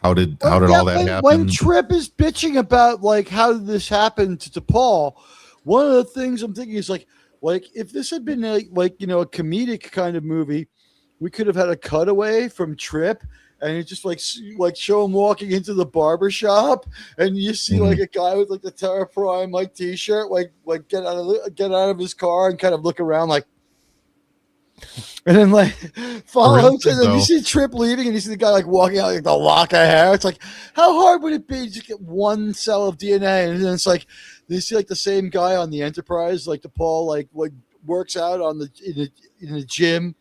how did all that happen? When Trip is bitching about like how did this happen to Paul, one of the things I'm thinking is like if this had been a comedic kind of movie, we could have had a cutaway from Trip. And you just like show him walking into the barber shop, and you see like a guy with like the Terra Prime like T-shirt, like get out of his car and kind of look around like, and then like follow him. And then you see Trip leaving, and you see the guy like walking out like the lock of hair. It's like, how hard would it be to just get one cell of DNA? And then it's like you see like the same guy on the Enterprise, like the Paul like works out in the gym.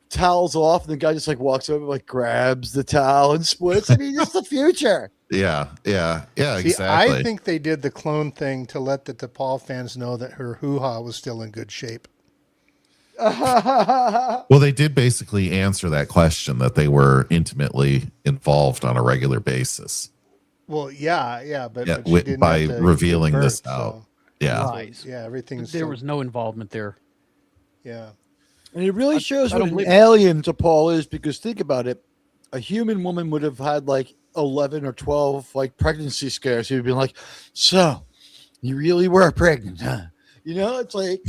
Towels off, and the guy just like walks over, like grabs the towel and splits. I mean, it's the future. Yeah, See, exactly. I think they did the clone thing to let the T'Pol fans know that her hoo-ha was still in good shape. Well, they did basically answer that question that they were intimately involved on a regular basis. Well, yeah, but she didn't by have to revealing give this birth, out. so- Yeah, Right. Yeah, everything's There still- was no involvement there. Yeah. And it really shows I what don't an believe it. alien to Paul is, because think about it. A human woman would have had like 11 or 12 like pregnancy scares. He would be like, so you really were pregnant, huh? You know, it's like,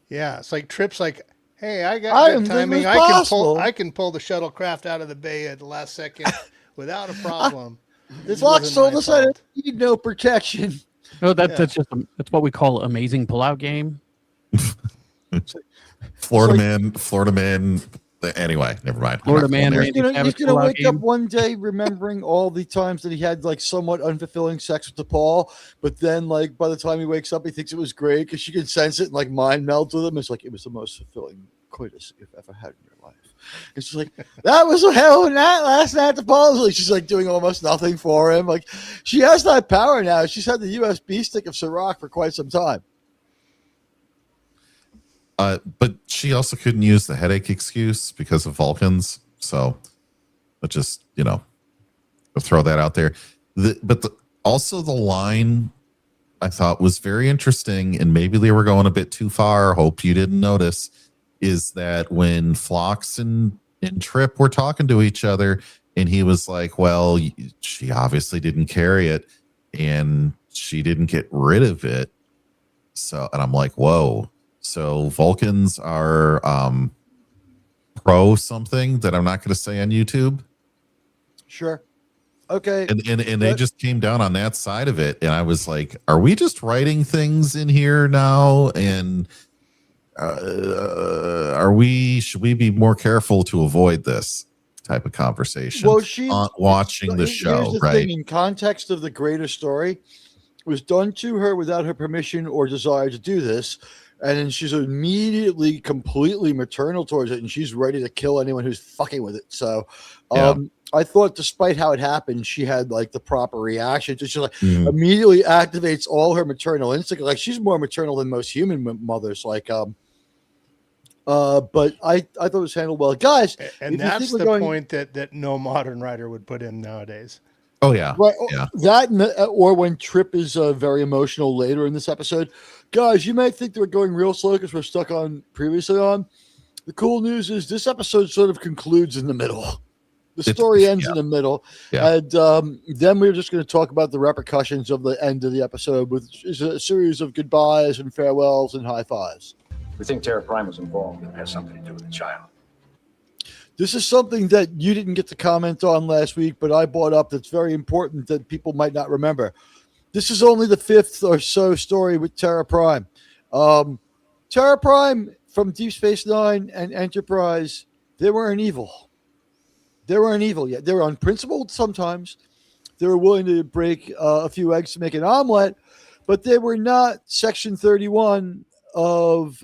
Yeah, it's like Trip's like, hey, I I got am good thinking timing. it's I possible. can pull the shuttlecraft out of the bay at the last second without a problem. This This lock wasn't told my us I fault. didn't need no protection. No, that's just that's what we call amazing pullout game. Florida man. Anyway, never mind. Florida man, There. Randy He's Savage gonna pullout wake up game. one day remembering all the times that he had like somewhat unfulfilling sex with Paul, but then like by the time he wakes up, he thinks it was great because she can sense it and like mind meld with him. It's like it was the most fulfilling coitus you've ever had in your life. And she's like, that was a hell of a night last night at Paul's. Like she's like doing almost nothing for him. Like she has that power now. She's had the USB stick of Sirach for quite some time. But she also couldn't use the headache excuse because of Vulcans. So, but just, we'll throw that out there. Also the line I thought was very interesting, and maybe they were going a bit too far. Hope you didn't notice, is that when Phlox and Trip were talking to each other, and he was like, well, she obviously didn't carry it and she didn't get rid of it. So, and I'm like, whoa. So Vulcans are pro something that I'm not going to say on YouTube. Sure. Okay. And they just came down on that side of it. And I was like, are we just writing things in here now? And should we be more careful to avoid this type of conversation? Well, she's watching the show, here's the right? thing, in context of the greater story, it was done to her without her permission or desire to do this. And then she's immediately completely maternal towards it, and she's ready to kill anyone who's fucking with it. So I thought despite how it happened, she had like the proper reaction. She like immediately activates all her maternal instinct. Like she's more maternal than most human mothers. Like but I thought it was handled well. Guys, And that's the point that no modern writer would put in nowadays. Oh yeah, right. Yeah. That or when Trip is very emotional later in this episode, guys. You might think they were going real slow because we're stuck on previously on. The cool news is this episode sort of concludes in the middle. The story ends in the middle, and then we're just going to talk about the repercussions of the end of the episode, which is a series of goodbyes and farewells and high fives. We think Terra Prime was involved. It has something to do with the child. This is something that you didn't get to comment on last week, but I brought up that's very important that people might not remember. This is only the 5th or so story with Terra Prime. Terra Prime from Deep Space Nine and Enterprise, they weren't evil. They weren't evil yet. They were unprincipled sometimes. They were willing to break a few eggs to make an omelet, but they were not Section 31 of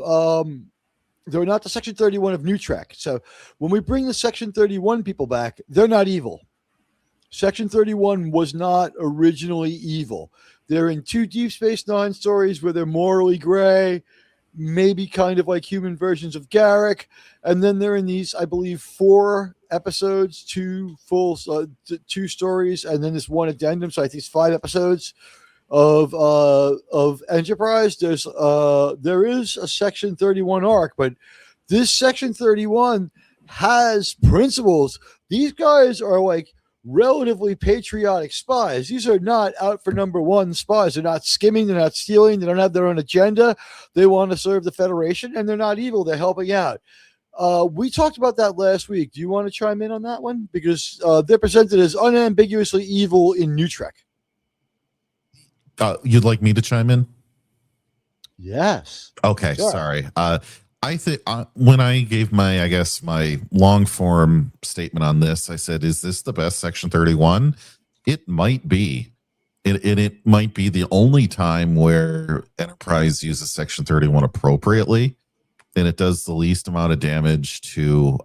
They're not the Section 31 of New Trek. So when we bring the Section 31 people back, they're not evil. Section 31 was not originally evil. They're in 2 Deep Space Nine stories where they're morally gray, maybe kind of like human versions of Garrick. And then they're in these, I believe, 4 episodes, 2 stories, and then this one addendum. So I think it's 5 episodes of Enterprise. There is a Section 31 arc, but this Section 31 has principles. These guys are like relatively patriotic spies. These are not out for number one spies. They're not skimming. They're not stealing. They don't have their own agenda. They want to serve the Federation, and they're not evil. They're helping out. We talked about that last week. Do you want to chime in on that one? Because they're presented as unambiguously evil in New Trek. You'd like me to chime in? Yes. Okay, sure. sorry. I think when I gave my long form statement on this, I said, "Is this the best Section 31?" It might be. It might be the only time where Enterprise uses Section 31 appropriately, and it does the least amount of damage to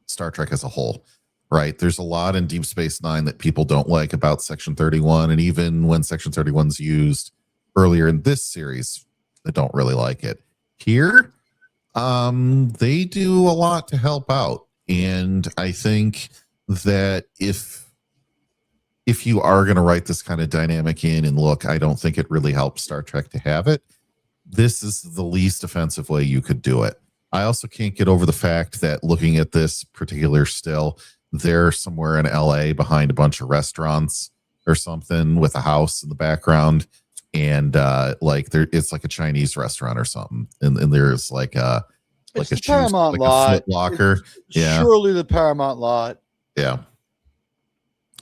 Star Trek as a whole. Right? There's a lot in Deep Space Nine that people don't like about Section 31, and even when Section 31's used earlier in this series, they don't really like it. Here, they do a lot to help out, and I think that if you are going to write this kind of dynamic in, and look, I don't think it really helps Star Trek to have it. This is the least offensive way you could do it. I also can't get over the fact that looking at this particular still, they're somewhere in LA behind a bunch of restaurants or something with a house in the background. And it's like a Chinese restaurant or something, and there's like a Paramount lot, Foot Locker. Yeah, surely the Paramount lot. Yeah.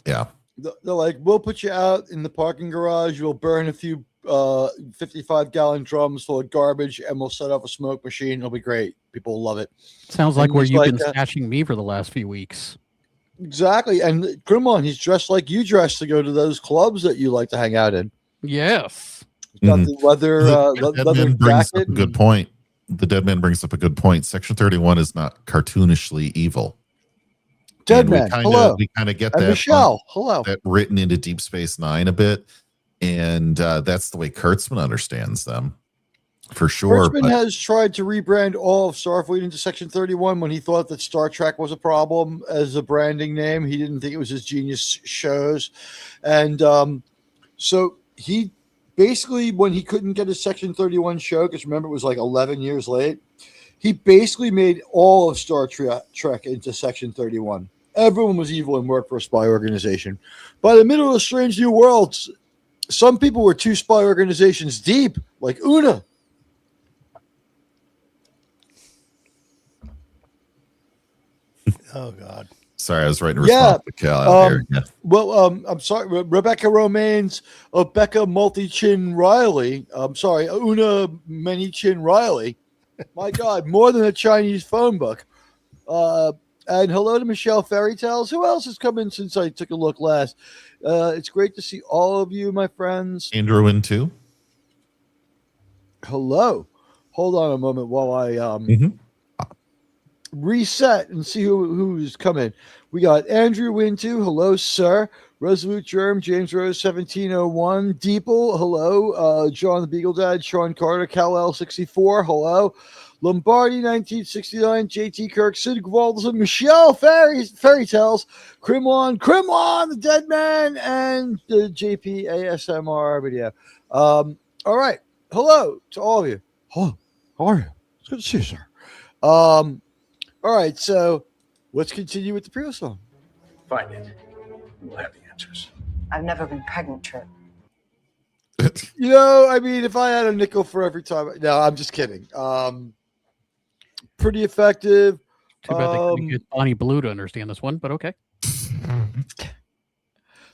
They're like, we'll put you out in the parking garage. We'll burn a few 55-gallon drums full of garbage, and we'll set up a smoke machine. It'll be great. People will love it. Sounds like where you've been stashing me for the last few weeks. Exactly, and Grimon, he's dressed like you dress to go to those clubs that you like to hang out in. Yes. Got the leather jacket. Good point. The Dead Man brings up a good point. Section 31 is not cartoonishly evil. Dead Man, hello. We kind of get and that. Michelle, hello. That written into Deep Space Nine a bit, and that's the way Kurtzman understands them, for sure. Kurtzman has tried to rebrand all of Starfleet into Section 31 when he thought that Star Trek was a problem as a branding name. He didn't think it was his genius shows, and so he basically, when he couldn't get his Section 31 show, because remember it was like 11 years late, he basically made all of Star Trek into Section 31. Everyone was evil and worked for a spy organization. By the middle of Strange New Worlds, some people were 2 spy organizations deep, like Una. Oh, God. Sorry, I was writing a response to Cal out here. Yeah. Well, I'm sorry, Rebecca Romaines of Becca Multi-Chin Riley. I'm sorry, Una Many-Chin Riley. My God, more than a Chinese phone book. And hello to Michelle Fairy Tales. Who else has come in since I took a look last? It's great to see all of you, my friends. Andrew in too. Hello. Hold on a moment while I reset and see who's coming. We got Andrew Wintu. Hello, sir. Resolute Germ, James Rose 1701, Deeple, hello. John the Beagle Dad, Sean Carter, Cal L64, hello. Lombardi 1969, JT Kirk, Sid Gwalderson, Michelle Fairy Tales, Krimlon, the Dead Man, and the JP ASMR video. All right. Hello to all of you. Hello. How are you? It's good to see you, sir. All right, so let's continue with the pre song. Find it. We'll have the answers. I've never been pregnant, Trip. You know, I mean, if I had a nickel for every time. No, I'm just kidding. Pretty effective. Too bad they couldn't get Bonnie Blue to understand this one, but okay.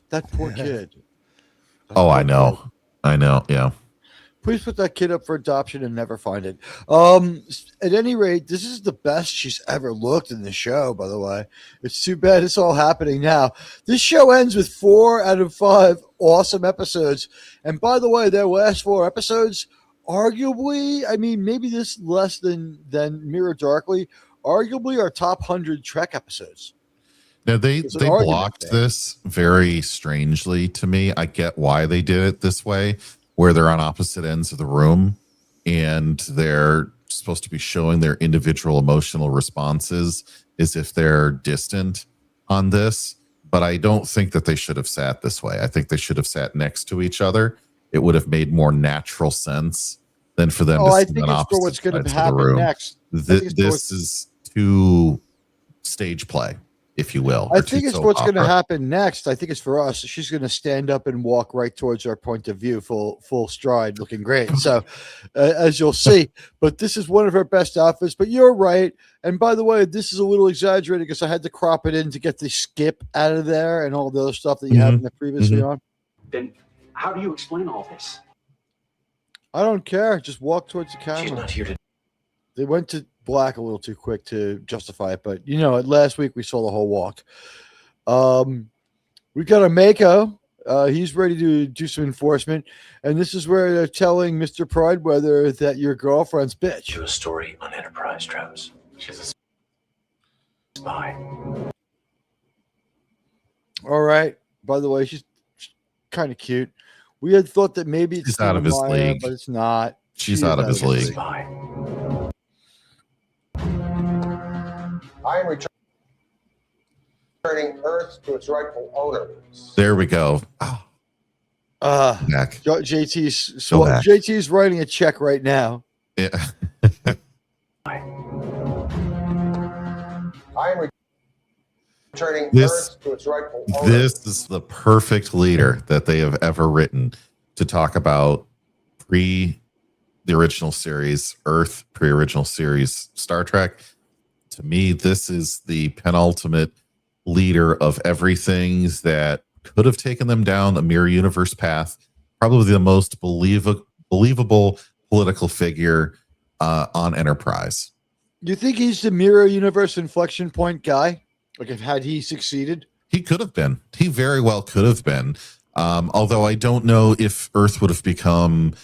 That poor kid. I know. Yeah. Please put that kid up for adoption and never find it. At any rate, this is the best she's ever looked in the show, by the way. It's too bad it's all happening now. This show ends with 4 out of 5 awesome episodes. And by the way, their last 4 episodes arguably, I mean, maybe this less than Mirror Darkly, arguably our top 100 Trek episodes. Now they blocked there. this very strangely to me. I get why they did it this way, where they're on opposite ends of the room and they're supposed to be showing their individual emotional responses as if they're distant on this. But I don't think that they should have sat this way. I think they should have sat next to each other. It would have made more natural sense than for them to I sit think on it's for opposite what's going sides to of the happen room. next. This is too stage play, if you will. I think it's what's going to happen next. I think it's for us. She's going to stand up and walk right towards our point of view, full stride, looking great. So, as you'll see, but this is one of her best outfits. But you're right. And by the way, this is a little exaggerated because I had to crop it in to get the skip out of there and all the other stuff that you have in the previously on. Then how do you explain all this? I don't care. Just walk towards the camera. She's not here to. They went to black a little too quick to justify it, but last week we saw the whole walk. We got a Mako. He's ready to do some enforcement, and this is where they're telling Mr. Prideweather that your girlfriend's bitch. Do a story on Enterprise, Travis. She's a spy. All right. By the way, she's kind of cute. We had thought that maybe it's She's out of his league, but it's not. She's out of his league. Spy. I am returning Earth to its rightful owners. There we go. Back. JT's writing a check right now. Yeah. I am returning This- Earth to its rightful owners. This is the perfect leader that they have ever written to talk about the original series, Earth, pre-original series, Star Trek. To me, this is the penultimate leader of everything that could have taken them down a mirror universe path. Probably the most believable political figure on Enterprise. You think he's the mirror universe inflection point guy? Like, had he succeeded? He could have been. He very well could have been. Although I don't know if Earth would have become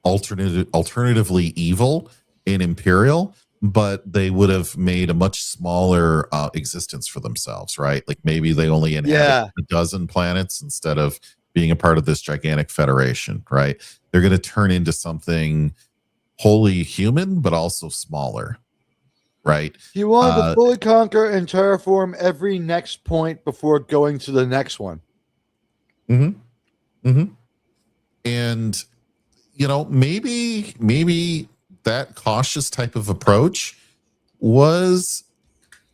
alternatively evil in Imperial, but they would have made a much smaller existence for themselves, right? Like maybe they only inhabit a dozen planets instead of being a part of this gigantic federation, right? They're going to turn into something wholly human, but also smaller, right? He wanted to fully conquer and terraform every next point before going to the next one. And maybe that cautious type of approach was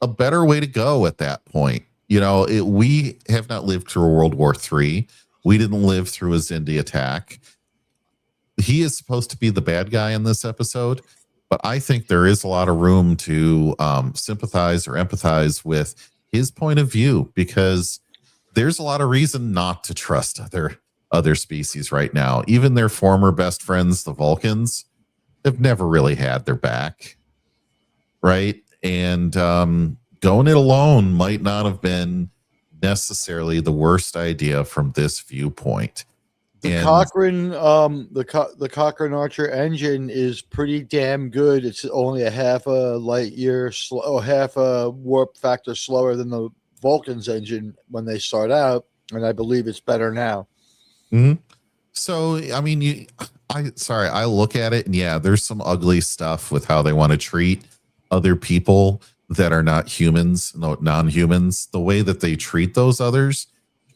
a better way to go at that point. We have not lived through a World War III. We didn't live through a Xindi attack. He is supposed to be the bad guy in this episode, but I think there is a lot of room to sympathize or empathize with his point of view, because there's a lot of reason not to trust other species right now. Even their former best friends, the Vulcans, have never really had their back, right? And going it alone might not have been necessarily the worst idea from this viewpoint. The Cochrane Archer engine is pretty damn good. It's only a half a light year half a warp factor slower than the Vulcan's engine when they start out, and I believe it's better now. So, I mean, I look at it and there's some ugly stuff with how they want to treat other people that are not humans, non-humans. The way that they treat those others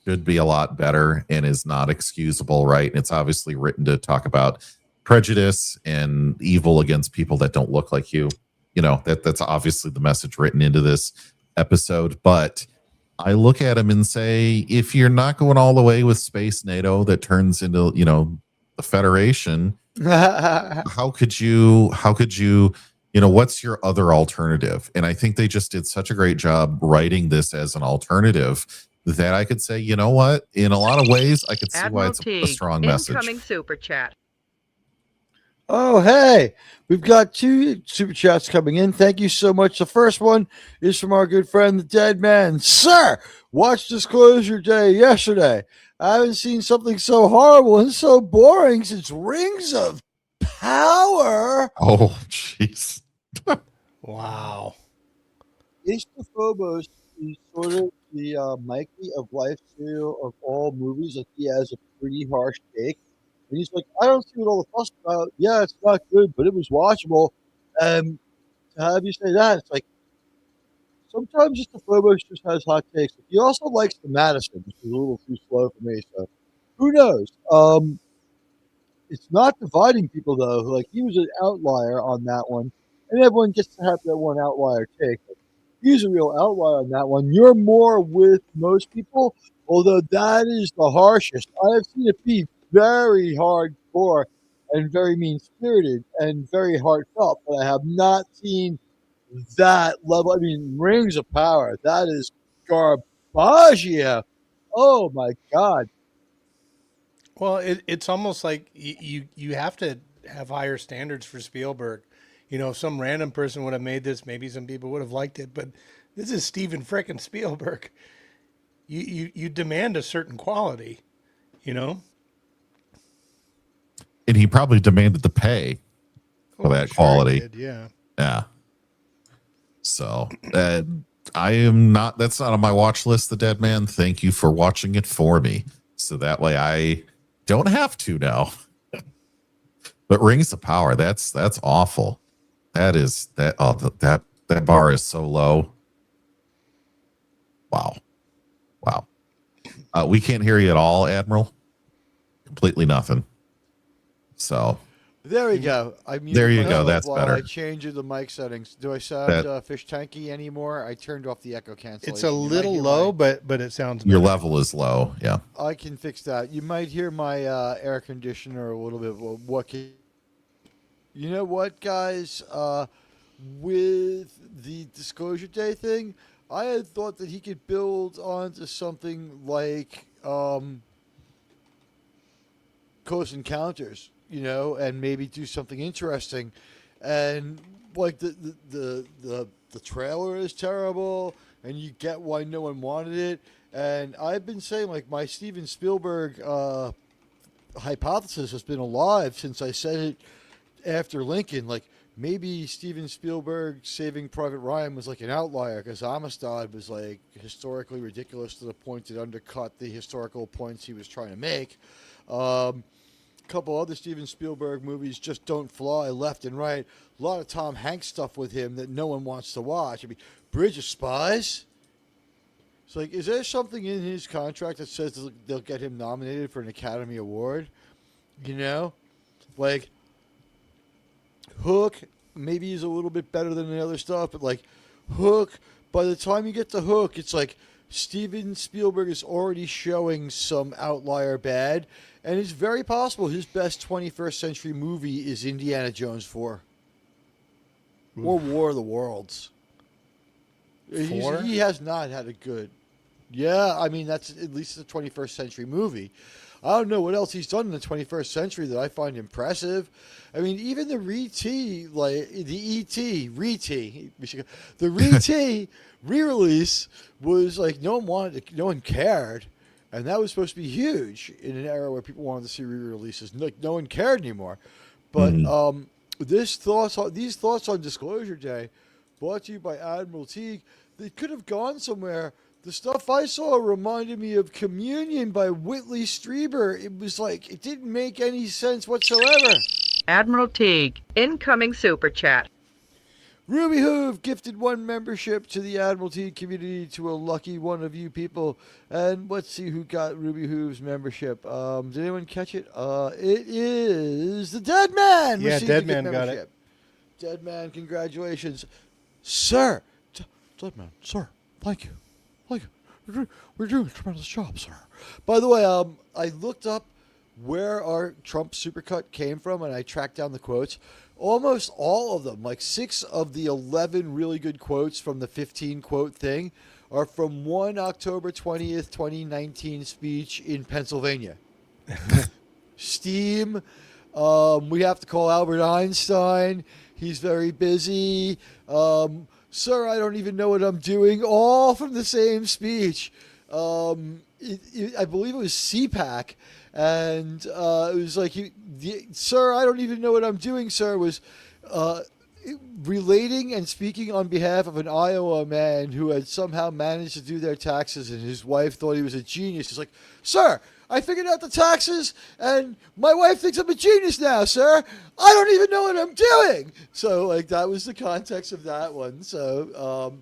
should be a lot better and is not excusable, right? And it's obviously written to talk about prejudice and evil against people that don't look like you. That's obviously the message written into this episode. But I look at him and say, if you're not going all the way with Space NATO that turns into, the Federation, how could you, what's your other alternative? And I think they just did such a great job writing this as an alternative that I could say, you know what? In a lot of ways, I could see why it's a strong message. Incoming super chat. Oh, hey, we've got 2 super chats coming in. Thank you so much. The first one is from our good friend, the Dead Man. Sir, watch Disclosure Day yesterday. I haven't seen something so horrible and so boring since Rings of power. Oh, jeez. Wow. Mr. Phobos is sort of the Mikey of life serial of all movies. Like, he has a pretty harsh take. And he's like, I don't see what all the fuss about. Yeah, it's not good, but it was watchable. To have you say that, it's like, sometimes Mr. Phobos just has hot takes. He also likes the Madison, which is a little too slow for me. So who knows? It's not dividing people though. Like, he was an outlier on that one, and everyone gets to have that one outlier take. He's a real outlier on that one. You're more with most people, although that is the harshest. I have seen it be very hardcore and very mean spirited and very heartfelt, but I have not seen that level. I mean, Rings of Power, that is garbaggio. Oh my God. Well, it's almost like you have to have higher standards for Spielberg. You know, if some random person would have made this, maybe some people would have liked it, but this is Steven frickin' Spielberg. You demand a certain quality, you know? And he probably demanded the pay for that Sure quality. did, yeah. Yeah. So I am not, that's not on my watch list, The Dead Man. Thank you for watching it for me. So that way I don't have to now. But Rings of Power, that's awful. That is that that bar is so low. Wow. Wow. We can't hear you at all, Admiral. Completely nothing. So There we go. I muted there you go. myself That's while better. I changed the mic settings. Do I sound fish tanky anymore? I turned off the echo cancellation. It's a little low, but it sounds Your better. level is low. Yeah. I can fix that. You might hear my air conditioner a little bit. You know what, guys? With the Disclosure Day thing, I had thought that he could build onto something like Close Encounters, you know, and maybe do something interesting. And like the trailer is terrible, and you get why no one wanted it. And I've been saying, like, my Steven Spielberg hypothesis has been alive since I said it after Lincoln. Like, maybe Steven Spielberg Saving Private Ryan was like an outlier because Amistad was like historically ridiculous to the point it undercut the historical points he was trying to make. A couple other Steven Spielberg movies just don't fly left and right. A lot of Tom Hanks stuff with him that no one wants to watch. I mean, Bridge of Spies. It's like, is there something in his contract that says they'll get him nominated for an Academy Award? You know? Like, Hook, maybe he's a little bit better than the other stuff, but like, Hook, by the time you get to Hook, it's like Steven Spielberg is already showing some outlier bad, and it's very possible his best 21st century movie is Indiana Jones 4. Oof. Or War of the Worlds. 4? He has not had a good... Yeah, I mean, that's at least a 21st century movie. I don't know what else he's done in the 21st century that I find impressive. I mean, even the Re-T, like the E.T., Re-T, the Re-T re-release was like no one cared, and that was supposed to be huge in an era where people wanted to see re-releases. Like no one cared anymore. But these thoughts on Disclosure Day, brought to you by Admiral Teag, they could have gone somewhere. The stuff I saw reminded me of Communion by Whitley Strieber. It was like, it didn't make any sense whatsoever. Admiral Teag, incoming super chat. Ruby Hoove gifted 1 membership to the Admiral Teag community to a lucky one of you people. And let's see who got Ruby Hoove's membership. Did anyone catch it? It is the Dead Man. Yeah, Dead Man got it. Dead Man, congratulations. Sir. Dead Man, sir, thank you. We're doing a tremendous job, sir. By the way, I looked up where our Trump supercut came from, and I tracked down the quotes. Almost all of them, like 6 of the 11 really good quotes from the 15-quote thing, are from one October 20th, 2019 speech in Pennsylvania. Steam. We have to call Albert Einstein. He's very busy. Sir, I don't even know what I'm doing. All from the same speech. I believe it was CPAC, and it was like, "Sir, I don't even know what I'm doing." Sir was relating and speaking on behalf of an Iowa man who had somehow managed to do their taxes, and his wife thought he was a genius. He's like, "Sir, I figured out the taxes, and my wife thinks I'm a genius now, sir. I don't even know what I'm doing." So, like, that was the context of that one. So,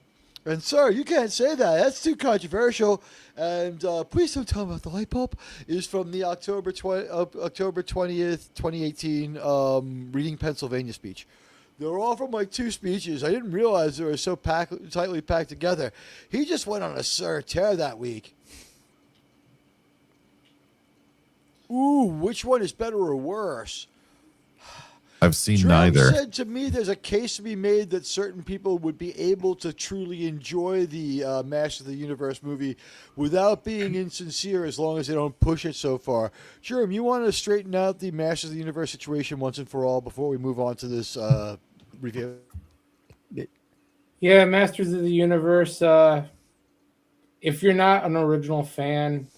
and sir, you can't say that. That's too controversial. And please don't tell me about the light bulb. Is from the October 20th, 2018 Reading Pennsylvania speech. They're all from like 2 speeches. I didn't realize they were so tightly packed together. He just went on a tear that week. Ooh, which one is better or worse? I've seen Jerome neither. said to me there's a case to be made that certain people would be able to truly enjoy the Masters of the Universe movie without being insincere as long as they don't push it so far. Jerome, you want to straighten out the Masters of the Universe situation once and for all before we move on to this review? Yeah, Masters of the Universe. If you're not an original fan,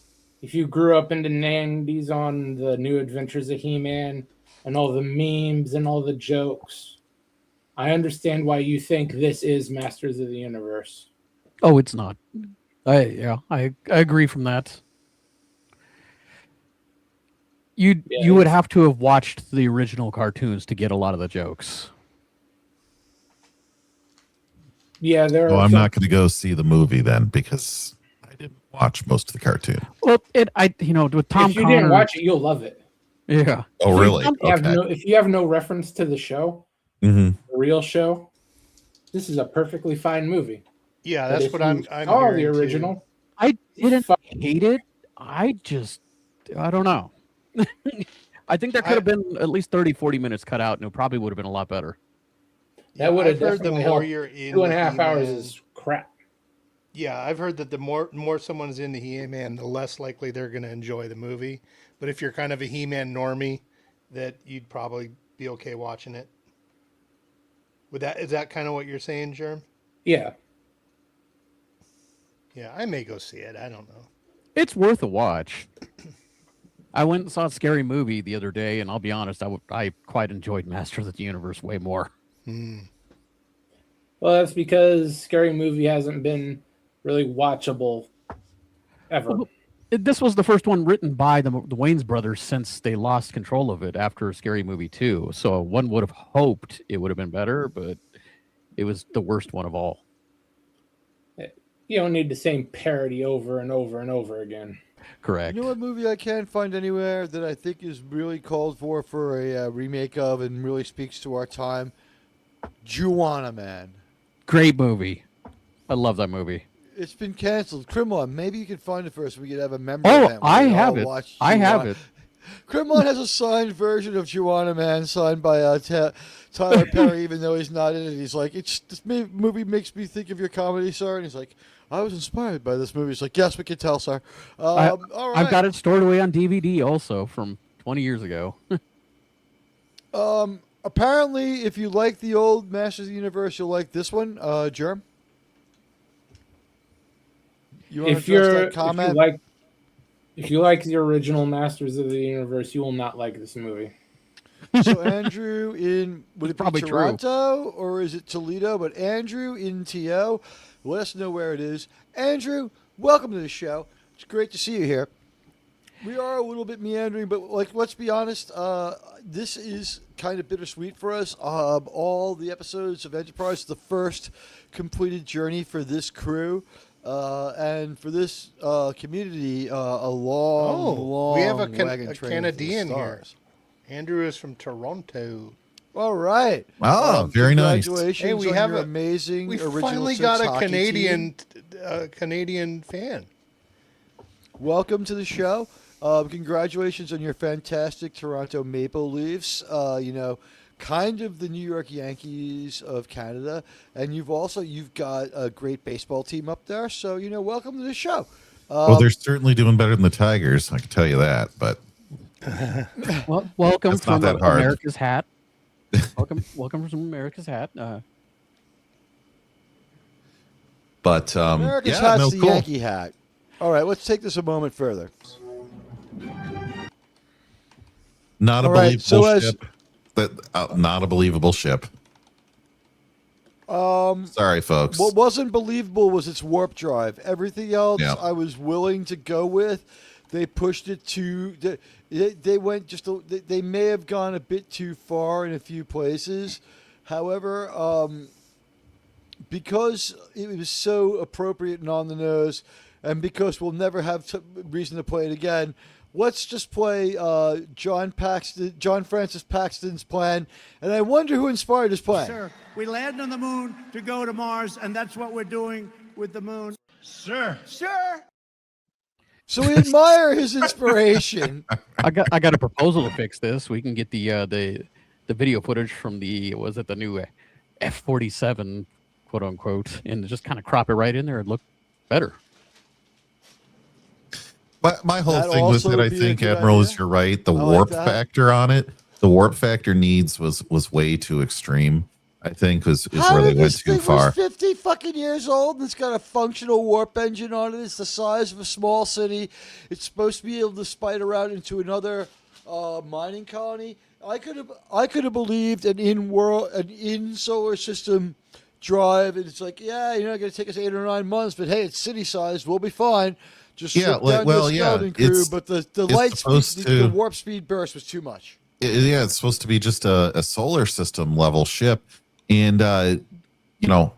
if you grew up in the 90s on the New Adventures of He-Man and all the memes and all the jokes, I understand why you think this is Masters of the Universe. Oh, it's not. I agree from that. You would have to have watched the original cartoons to get a lot of the jokes. Yeah, there. I'm not going to go see the movie then because I didn't watch most of the cartoon. Well, with Tom if you Connor, didn't watch it, you'll love it. Yeah. Oh, really? If you have no reference to the show, the real show, this is a perfectly fine movie. Yeah, But that's if what you I'm saw hearing the too. original. I didn't hate it. I don't know. I think there could have been at least 30, 40 minutes cut out, and it probably would have been a lot better. That would have I've heard the definitely more helped. you're in 2.5 the hours He-Man- is crap. Yeah, I've heard that the more someone's into He-Man, the less likely they're going to enjoy the movie. But if you're kind of a He-Man normie, that you'd probably be okay watching it. Is that kind of what you're saying, Germ? Yeah. Yeah, I may go see it. I don't know. It's worth a watch. I went and saw a Scary Movie the other day, and I'll be honest, I quite enjoyed Masters of the Universe way more. Well, that's because Scary Movie hasn't been really watchable ever. This was the first one written by the Wayans brothers since they lost control of it after Scary Movie 2. So one would have hoped it would have been better, but it was the worst one of all. You don't need the same parody over and over and over again. Correct. You know what movie I can't find anywhere that I think is really called for a remake of and really speaks to our time? Juana Man. Great movie. I love that movie. It's been canceled. Krimlon, maybe you can find it for us. We could have a member Oh, event. where I we all have it. watch I have Juana. it. Krimlon has a signed version of Juana Man signed by Tyler Perry, even though he's not in it. He's like, this movie makes me think of your comedy, sir. And he's like, I was inspired by this movie. He's like, yes, we can tell, sir. All right. I've got it stored away on DVD also from 20 years ago. Apparently, if you like the old Masters of the Universe, you'll like this one, Germ. You want If to address that comment? if you like the original Masters of the Universe, you will not like this movie. So Andrew would it be probably Toronto or is it Toledo? But Andrew in TO, let us know where it is. Andrew, welcome to the show. It's great to see you here. We are a little bit meandering, but let's be honest. This is kind of bittersweet for us. All the episodes of Enterprise, the first completed journey for this crew. And for this community, a long we have a wagon train Canadian for the here. stars. Andrew is from Toronto. All right. Oh, very nice. Congratulations Hey, we on have your a- amazing We original finally Six got a hockey team. Canadian fan. Welcome to the show. Congratulations on your fantastic Toronto Maple Leafs. Kind of the New York Yankees of Canada, and you've got a great baseball team up there. So welcome to the show. Well, they're certainly doing better than the Tigers. I can tell you that. But Well, welcome That's not from that hard. America's Hat. Welcome from America's Hat. But America's yeah, hat's no, the cool. Yankee hat. All right, let's take this a moment further. Not a All right, believable so ship. Not a believable ship. Sorry, folks. What wasn't believable was its warp drive. Everything else Yeah. I was willing to go with. They pushed it to. They went just. They may have gone a bit too far in a few places. However, because it was so appropriate and on the nose, and because we'll never have reason to play it again, let's just play John Francis Paxton's plan. And I wonder who inspired his plan. Sir, we land on the moon to go to Mars, and that's what we're doing with the moon. Sir. Sir. So we admire his inspiration. I got a proposal to fix this. We can get the video footage from the new F-47, quote unquote, and just kind of crop it right in there and look better. But my whole thing with it, I think, Admiral, is you're right. The I like warp that. factor on it, the warp factor needs was way too extreme. I think is How where they did went this too thing far. was 50 fucking years old and it's got a functional warp engine on it? It's the size of a small city. It's supposed to be able to spider out into another mining colony. I could have believed an in solar system drive, and it's like, yeah, you're not going to take us 8 or 9 months, but hey, it's city sized. We'll be fine. Just Yeah, slip down to a skeleton crew. it's- But the it's light speed, supposed the to- warp speed burst was too much. Yeah, it's supposed to be just a solar system level ship, and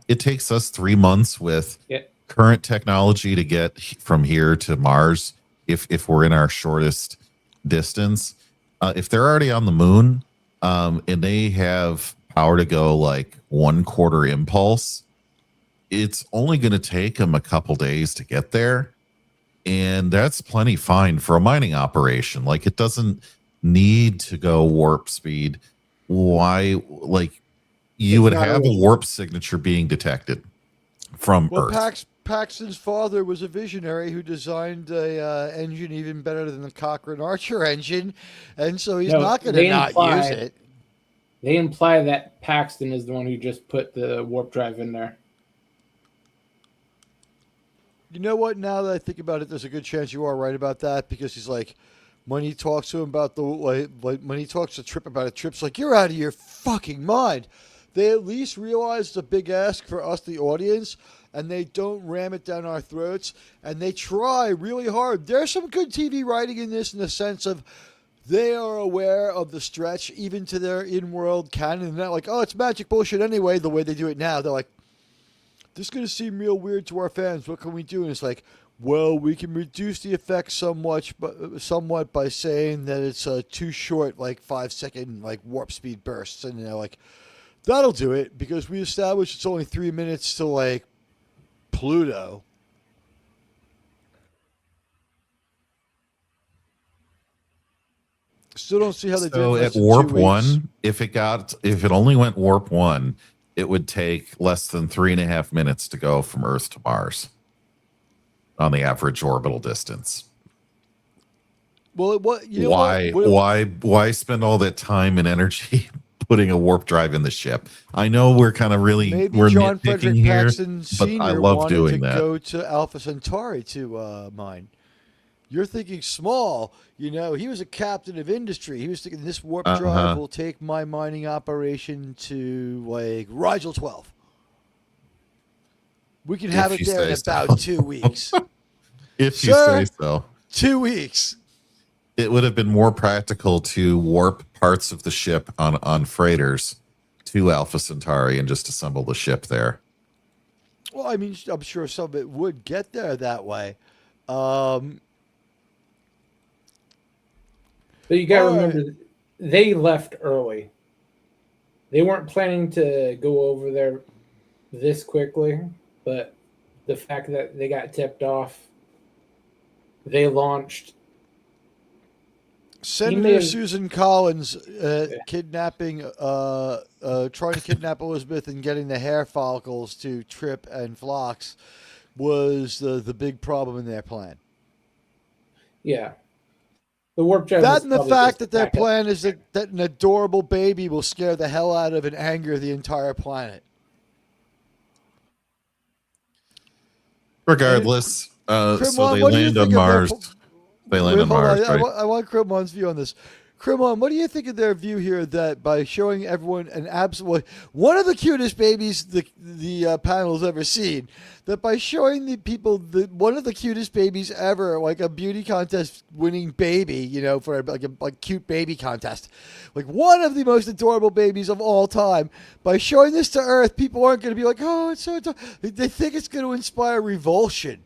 it takes us 3 months with current technology to get from here to Mars if we're in our shortest distance. If they're already on the moon, and they have power to go like 1/4 impulse, it's only going to take them a couple days to get there, and that's plenty fine for a mining operation. Like, it doesn't need to go warp speed. Why? Like, you would have a warp signature being detected from Well, Earth. Paxton's father was a visionary who designed a engine even better than the Cochrane Archer engine, and so he's not going to not use it. They imply that Paxton is the one who just put the warp drive in there. You know what? Now that I think about it, there's a good chance you are right about that, because he's like, when he talks to him about when he talks to Trip about it, Trip's like, you're out of your fucking mind. They at least realize it's a big ask for us, the audience, and they don't ram it down our throats, and they try really hard. There's some good TV writing in this, in the sense of they are aware of the stretch, even to their in-world canon. They're not like, oh, it's magic bullshit anyway, the way they do it now. They're like, this is going to seem real weird to our fans. What can we do? And it's like, well, we can reduce the effect somewhat by saying that it's too short, like 5-second warp speed bursts. And they're like, that'll do it, because we established it's only 3 minutes to like Pluto. Still don't see how they did So it. at warp 1, if it only went warp 1, it would take less than 3.5 minutes to go from Earth to Mars on the average orbital distance. Well, why spend all that time and energy putting a warp drive in the ship? I know we're kind of we're John nitpicking Frederick here, Paxton but Sr. I love wanted doing to that. go to Alpha Centauri to mine. You're thinking small. You know, he was a captain of industry. He was thinking this warp drive will take my mining operation to like Rigel 12. We can have it there in about 2 weeks. If you say so. 2 weeks. It would have been more practical to warp parts of the ship on freighters to Alpha Centauri and just assemble the ship there. Well, I mean, I'm sure some of it would get there that way. But you got to remember, they left early. They weren't planning to go over there this quickly, but the fact that they got tipped off, they launched. Senator Susan Collins kidnapping, trying to kidnap Elizabeth and getting the hair follicles to Trip and Phlox was the big problem in their plan. Yeah. The warp drive. That and the fact that their plan is that an adorable baby will scare the hell out of and anger the entire planet. Regardless, So they what do you land on think of their Mars. They land on hold Mars, on. right? I want Krimon's view on this. Krimon, what do you think of their view here that by showing everyone an absolute one of the cutest babies the panel's ever seen, that by showing the people one of the cutest babies ever, like a beauty contest winning baby, you know, for like a cute baby contest, like one of the most adorable babies of all time, by showing this to Earth, people aren't going to be like, oh, it's so adorable. They think it's going to inspire revulsion.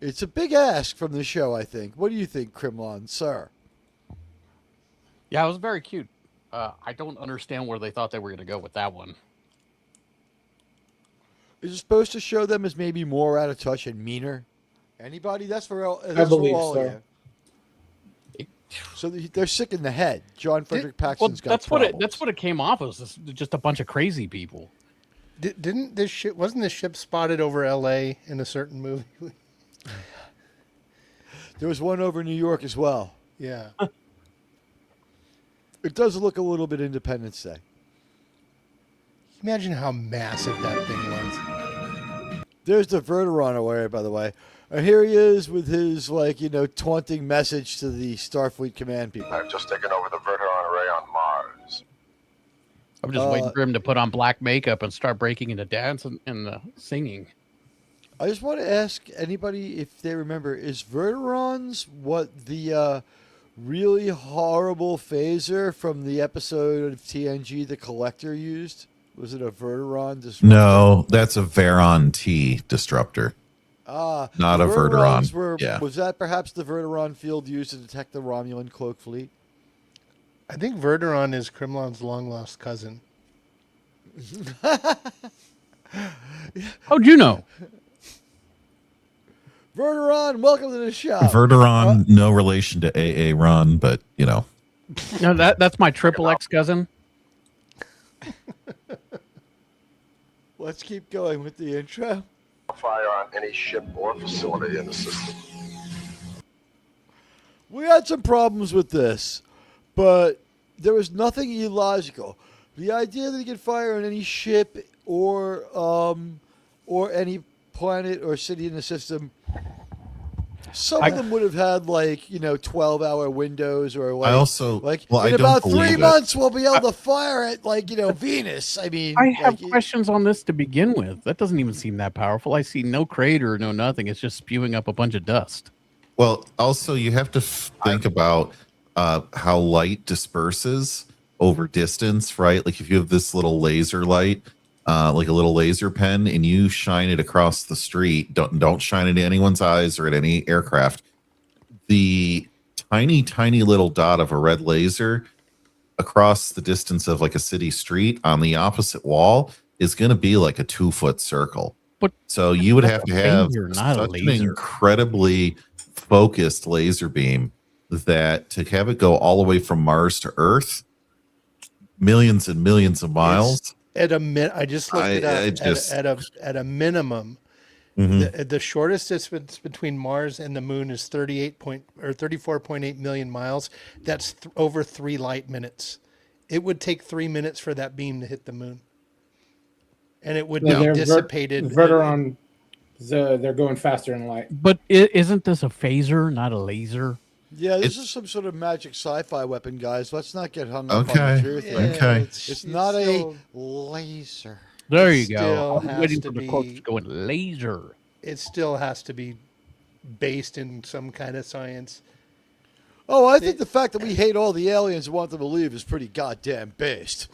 It's a big ask from the show, I think. What do you think, Krimon, sir? Yeah, it was very cute. I don't understand where they thought they were going to go with that one. Is it supposed to show them as maybe more out of touch and meaner? Anybody? That's for all. I believe all so. Of you. So they're sick in the head. John Frederick Paxton's got that's problems. that's what it came off as. Just a bunch of crazy people. Didn't this ship? Wasn't this ship spotted over L.A. in a certain movie? There was one over New York as well. Yeah. It does look a little bit Independence Day. Imagine how massive that thing was. There's the Verteron away, by the way. Here he is with his, taunting message to the Starfleet command people. I've just taken over the Verteron array on Mars. I'm just waiting for him to put on black makeup and start breaking into dance and singing. I just want to ask anybody if they remember, is Verterons what the really horrible phaser from the episode of TNG The Collector used? Was it a Verteron disruptor? No, that's a Veron T disruptor. Not a Verteron. Was that perhaps the Verteron field used to detect the Romulan cloak fleet? I think Verteron is Krimlon's long-lost cousin. How'd you know? Verteron, welcome to the show. Verteron, no relation to AA Ron, but, you know. No, that's my triple X cousin. Let's keep going with the intro. Fire on any ship or facility in the system. We had some problems with this, but there was nothing illogical. The idea that you could fire on any ship or any planet or city in the system, some of them would have had 12-hour windows or in about 3 months we'll be able to fire at Venus. I mean, I have questions on this to begin with. That doesn't even seem that powerful. I see no crater, no nothing. It's just spewing up a bunch of dust. Well, also you have to think about how light disperses over distance, right? Like if you have this little laser light, like a little laser pen, and you shine it across the street, don't shine it in anyone's eyes or at any aircraft. The tiny little dot of a red laser across the distance of like a city street on the opposite wall is going to be like a 2-foot circle. But so you would have to have not such a an laser. incredibly focused laser beam that to have it go all the way from Mars to Earth, millions and millions of miles. I just looked it up. At a minimum, the shortest distance between Mars and the Moon is 34.8 million miles. That's over 3 light minutes. It would take 3 minutes for that beam to hit the Moon, and it would be dissipated. Verteron, they're going faster in light. But isn't this a phaser, not a laser? Yeah, this is some sort of magic sci-fi weapon, guys. Let's not get hung up on the truth. Okay. It's not a laser. There you go. I'm waiting for the quote to go in laser. It still has to be based in some kind of science. Oh, I think the fact that we hate all the aliens and want them to leave is pretty goddamn based.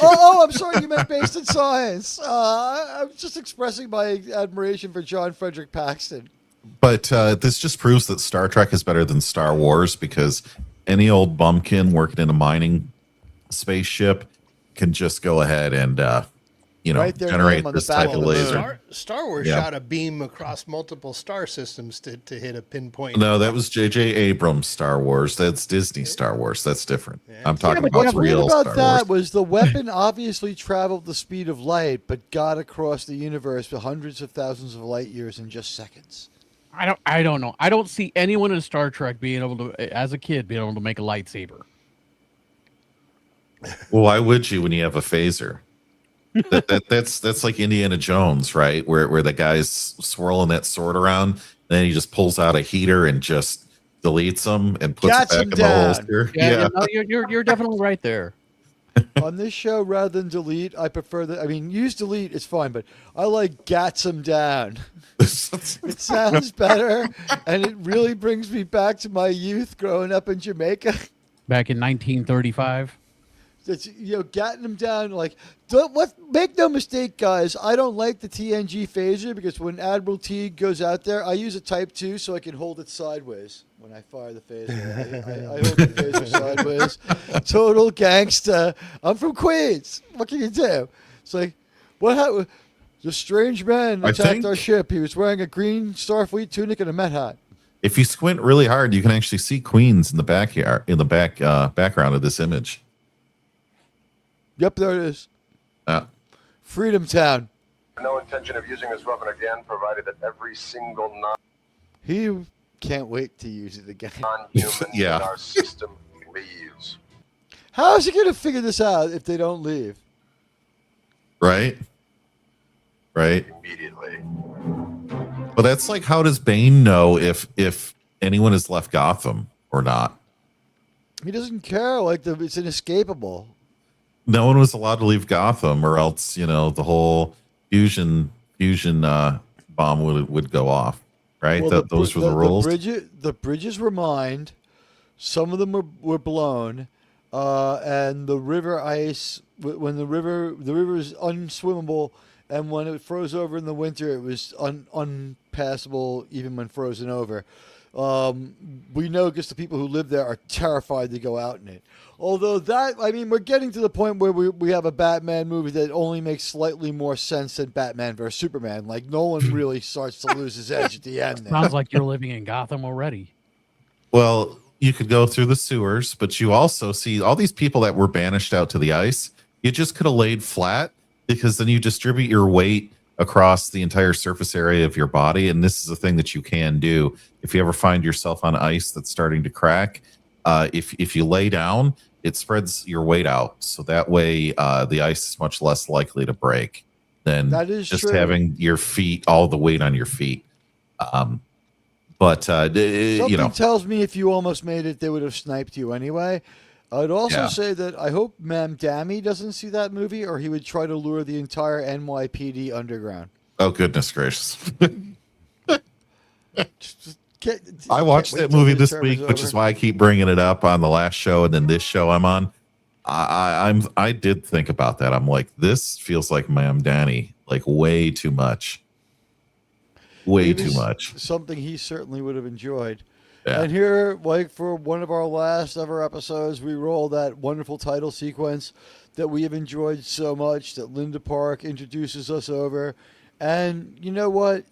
I'm sorry, you meant based in science. I'm just expressing my admiration for John Frederick Paxton. But this just proves that Star Trek is better than Star Wars, because any old bumpkin working in a mining spaceship can just go ahead and generate this type of laser. Star Wars shot a beam across multiple star systems to hit a pinpoint. No, that was J.J. Abrams' Star Wars. That's Disney Star Wars. That's different. I'm talking about real Star Wars. That was the weapon obviously traveled the speed of light, but got across the universe for hundreds of thousands of light years in just seconds. I don't know. I don't see anyone in Star Trek being able to, as a kid, being able to make a lightsaber. Well, why would you when you have a phaser? That's like Indiana Jones, right? Where the guy's swirling that sword around, and then he just pulls out a heater and just deletes them and puts Gats it him back in the down. holster. Yeah, no, you're definitely right there. On this show, rather than delete, I prefer that. I mean, use delete, it's fine, but I like gats him down. It sounds better, and it really brings me back to my youth growing up in Jamaica. Back in 1935. It's, gatting them down. Like, make no mistake, guys. I don't like the TNG phaser because when Admiral Teag goes out there, I use a Type 2 so I can hold it sideways when I fire the phaser. I hold the phaser sideways. Total gangsta. I'm from Queens. What can you do? It's like, what happened? The strange man attacked our ship. He was wearing a green Starfleet tunic and a Met hat. If you squint really hard, you can actually see Queens in the background of this image. Yep, there it is. Freedom Town. No intention of using this weapon again, provided that every single He can't wait to use it again. non-human in our system can be used. How is he going to figure this out if they don't leave? Right. Immediately. But that's like, how does Bane know if anyone has left Gotham or not? He doesn't care. Like, it's inescapable. No one was allowed to leave Gotham, or else the whole fusion bomb would go off. Right. Well, those were the rules. The bridges were mined. Some of them were blown, and the river ice. When the river is unswimmable, and when it froze over in the winter, it was unpassable even when frozen over. We know because the people who live there are terrified to go out in it. Although we're getting to the point where we have a Batman movie that only makes slightly more sense than Batman versus Superman. Like, Nolan really starts to lose his edge at the end there. Sounds like you're living in Gotham already. Well, you could go through the sewers, but you also see all these people that were banished out to the ice. You just could have laid flat, because then you distribute your weight across the entire surface area of your body. And this is a thing that you can do. If you ever find yourself on ice that's starting to crack, if you lay down, it spreads your weight out. So that way the ice is much less likely to break than that is just true. having your feet, all the weight on your feet. Something tells me if you almost made it, they would have sniped you anyway. I'd also say that I hope Ma'am Dammy doesn't see that movie, or he would try to lure the entire NYPD underground. Oh, goodness gracious. I watched that movie this week, which is why I keep bringing it up on the last show and then this show I'm on. I did think about that. I'm like, this feels like Ma'am Danny, like way too much. Way too much. Something he certainly would have enjoyed. Yeah. And here, like for one of our last ever episodes, we roll that wonderful title sequence that we have enjoyed so much that Linda Park introduces us over. And you know what?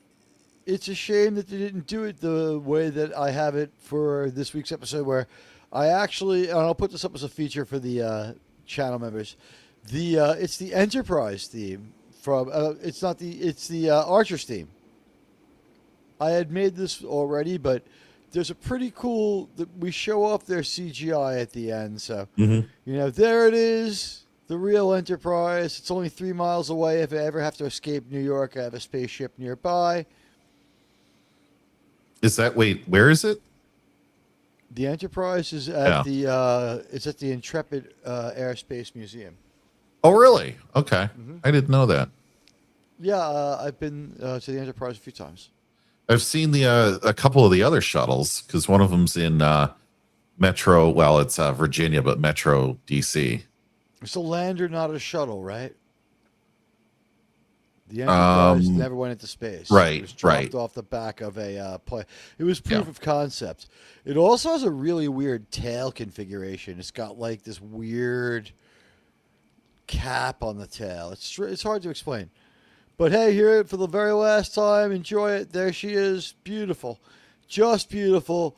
It's a shame that they didn't do it the way that I have it for this week's episode, where I actually, and I'll put this up as a feature for the channel members. It's the Enterprise theme from it's the Archer's theme. I had made this already, but there's a pretty cool we show off their CGI at the end. So there it is, the real Enterprise. It's only 3 miles away. If I ever have to escape New York, I have a spaceship nearby. Where is it? The Enterprise is at it's at the Intrepid Airspace Museum. Oh, really? Okay. I didn't know that. Yeah, I've been to the Enterprise a few times. I've seen a couple of the other shuttles, because one of them's in Metro. Well, it's Virginia, but Metro DC. It's a lander, not a shuttle, right? The Enterprise never went into space. Right, it was dropped off the back of a plane. It was proof of concept. It also has a really weird tail configuration. It's got like this weird cap on the tail. It's hard to explain. But hey, hear it for the very last time. Enjoy it. There she is. Beautiful. Just beautiful.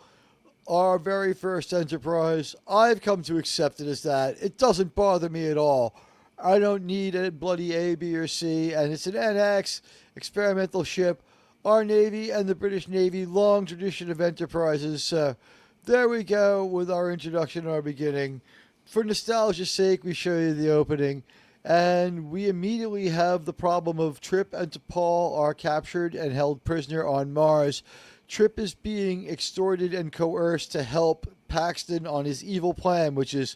Our very first Enterprise. I've come to accept it as that. It doesn't bother me at all. I don't need a bloody A, B, or C. And it's an NX experimental ship. Our Navy and the British Navy, long tradition of Enterprises. So there we go with our introduction, our beginning. For nostalgia's sake, we show you the opening. And we immediately have the problem of Trip and T'Pol are captured and held prisoner on Mars. Trip is being extorted and coerced to help Paxton on his evil plan, which is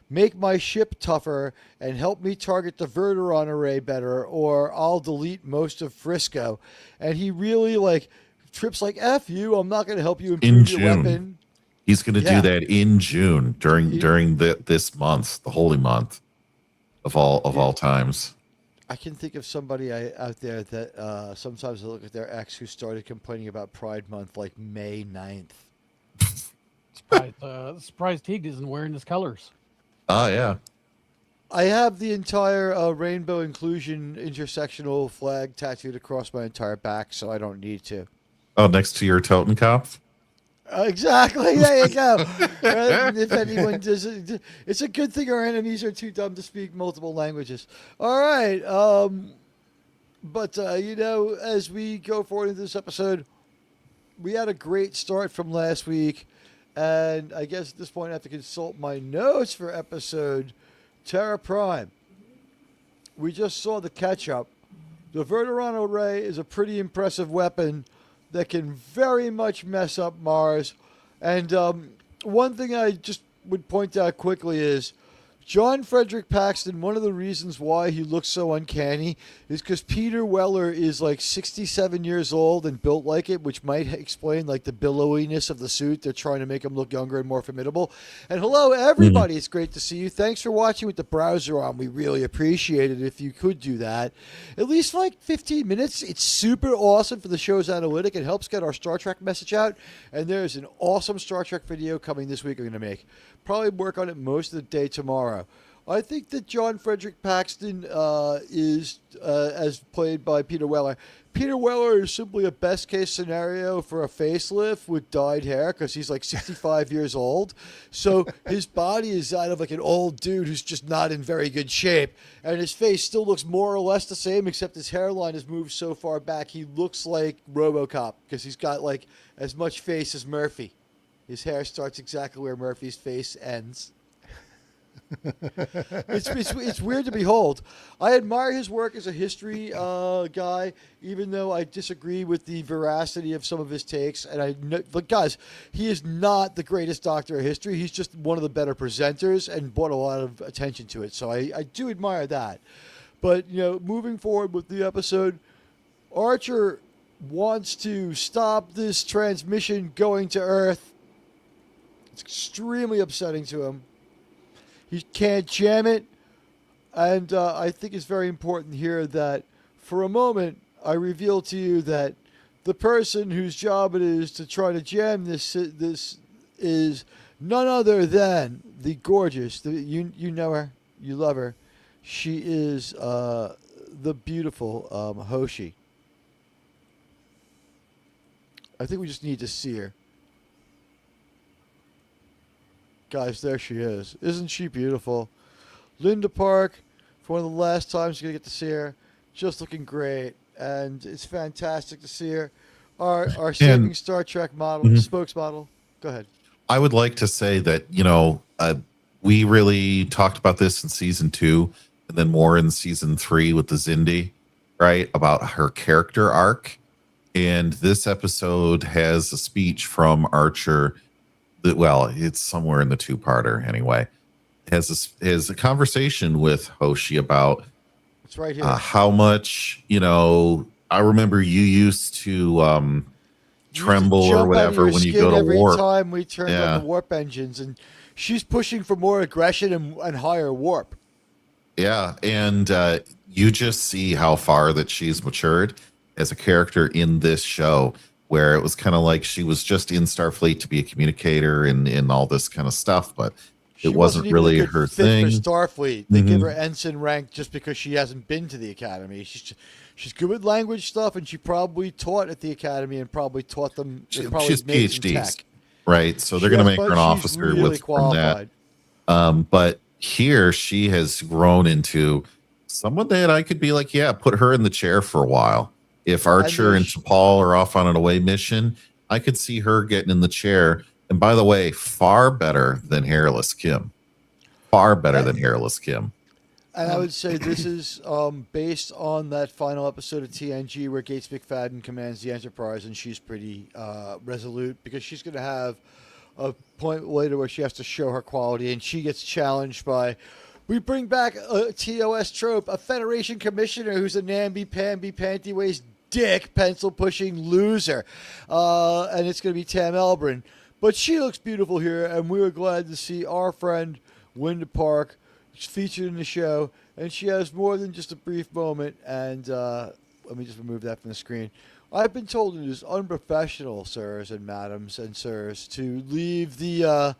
make my ship tougher and help me target the Verteron array better, or I'll delete most of Frisco. And he really Trip's like, F you, I'm not going to help you improve your weapon. He's going to do that in June during this month, the holy month of all times. I can think of somebody out there that sometimes I look at their ex who started complaining about Pride Month like May 9th. Surprised Teag isn't wearing his colors. Oh, yeah. I have the entire rainbow inclusion intersectional flag tattooed across my entire back, so I don't need to. Oh, next to your Totenkopf? Exactly. There you go. If anyone does it, it's a good thing our enemies are too dumb to speak multiple languages. All right. But as we go forward into this episode, we had a great start from last week. And I guess at this point I have to consult my notes for episode Terra Prime. We just saw the catch-up. The Verteron array is a pretty impressive weapon that can very much mess up Mars. And one thing I just would point out quickly is John Frederick Paxton, one of the reasons why he looks so uncanny is because Peter Weller is like 67 years old and built like it, which might explain like the billowiness of the suit. They're trying to make him look younger and more formidable. And hello, everybody. It's great to see you. Thanks for watching with the browser on. We really appreciate it if you could do that. At least for like 15 minutes. It's super awesome for the show's analytic. It helps get our Star Trek message out. And there's an awesome Star Trek video coming this week I'm going to make. Probably work on it most of the day tomorrow. I think that John Frederick Paxton is, as played by Peter Weller. Peter Weller is simply a best-case scenario for a facelift with dyed hair because he's like 65 years old. So his body is that of like an old dude who's just not in very good shape. And his face still looks more or less the same, except his hairline has moved so far back. He looks like RoboCop because he's got like as much face as Murphy. His hair starts exactly where Murphy's face ends. It's weird to behold. I admire his work as a history guy, even though I disagree with the veracity of some of his takes. And but guys, he is not the greatest doctor of history. He's just one of the better presenters and brought a lot of attention to it. So I do admire that. But moving forward with the episode, Archer wants to stop this transmission going to Earth. It's extremely upsetting to him. He can't jam it. And I think it's very important here that for a moment, I reveal to you that the person whose job it is to try to jam this is none other than the gorgeous, you know her, you love her. She is the beautiful Hoshi. I think we just need to see her. Guys, there she is. Isn't she beautiful? Linda Park, for one of the last times you're going to get to see her, just looking great. And it's fantastic to see her. Our saving Star Trek model, spokesmodel. Go ahead. I would like to say that, we really talked about this in season 2 and then more in season 3 with the Zindi, right? About her character arc. And this episode has a speech from Archer. It's somewhere in the 2-parter anyway. Has a conversation with Hoshi about it's right here. How much, I remember you used to tremble or whatever when you go to warp. Every time we turn on the warp engines, and she's pushing for more aggression and higher warp. Yeah, and you just see how far that she's matured as a character in this show, where it was kind of like she was just in Starfleet to be a communicator and all this kind of stuff, but it wasn't really her thing. For Starfleet, they give her ensign rank just because she hasn't been to the academy. She's good with language stuff, and she probably taught at the academy and probably taught them. She's PhDs, right? So they're going to make her an officer really from that. But here she has grown into someone that I could be like, put her in the chair for a while. If Archer and T'Pol are off on an away mission, I could see her getting in the chair. And by the way, far better than Hairless Kim. Far better than Hairless Kim. And I would say this is based on that final episode of TNG where Gates McFadden commands the Enterprise, and she's pretty resolute because she's going to have a point later where she has to show her quality, and she gets challenged by, we bring back a TOS trope, a Federation commissioner who's a namby-pamby, panty-waist dick, pencil-pushing loser. And it's going to be Tam Elbrin. But she looks beautiful here, and we were glad to see our friend Linda Park featured in the show, and she has more than just a brief moment. And let me just remove that from the screen. I've been told it is unprofessional, sirs and madams and sirs, to leave the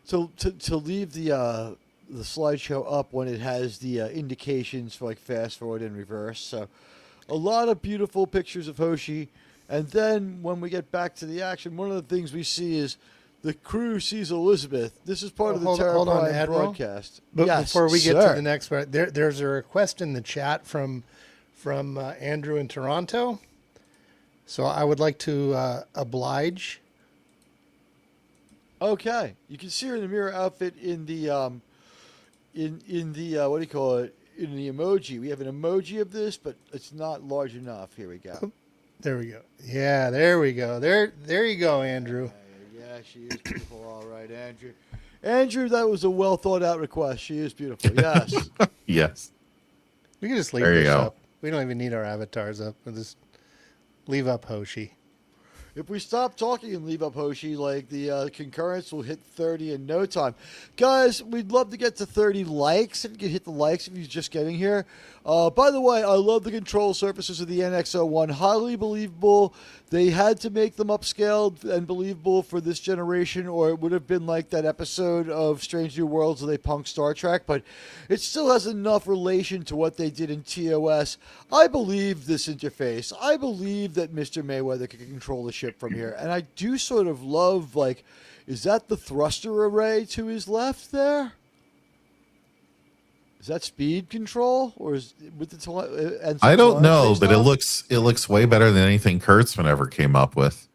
to leave the slideshow up when it has the indications for like fast forward and reverse. So a lot of beautiful pictures of Hoshi, and then when we get back to the action, one of the things we see is the crew sees Elizabeth. This is part of the Terra Prime broadcast. But yes, before we get sir. to the next part, there's a request in the chat from Andrew in Toronto. So I would like to oblige. Okay, you can see her in the mirror outfit in the in the what do you call it? In the emoji. We have an emoji of this, but it's not large enough. Here we go. There we go. Yeah, there we go. There you go, Andrew. Yeah, she is beautiful. All right, Andrew. Andrew, that was a well thought out request. She is beautiful. Yes. Yes. We can just leave There you this go. up. We don't even need our avatars up. We'll just leave up Hoshi. If we stop talking and leave up Hoshi, like the concurrence will hit 30 in no time. Guys, we'd love to get to 30 likes. If you can hit the likes if you're just getting here. By the way, I love the control surfaces of the NX-01. Highly believable. They had to make them upscaled and believable for this generation, or it would have been like that episode of Strange New Worlds where they punked Star Trek, but it still has enough relation to what they did in TOS. I believe this interface. I believe that Mr. Mayweather can control the ship from here, and I do sort of love, like, is that the thruster array to his left there? Is that speed control, or is with the I don't know, but it looks way better than anything Kurtzman ever came up with.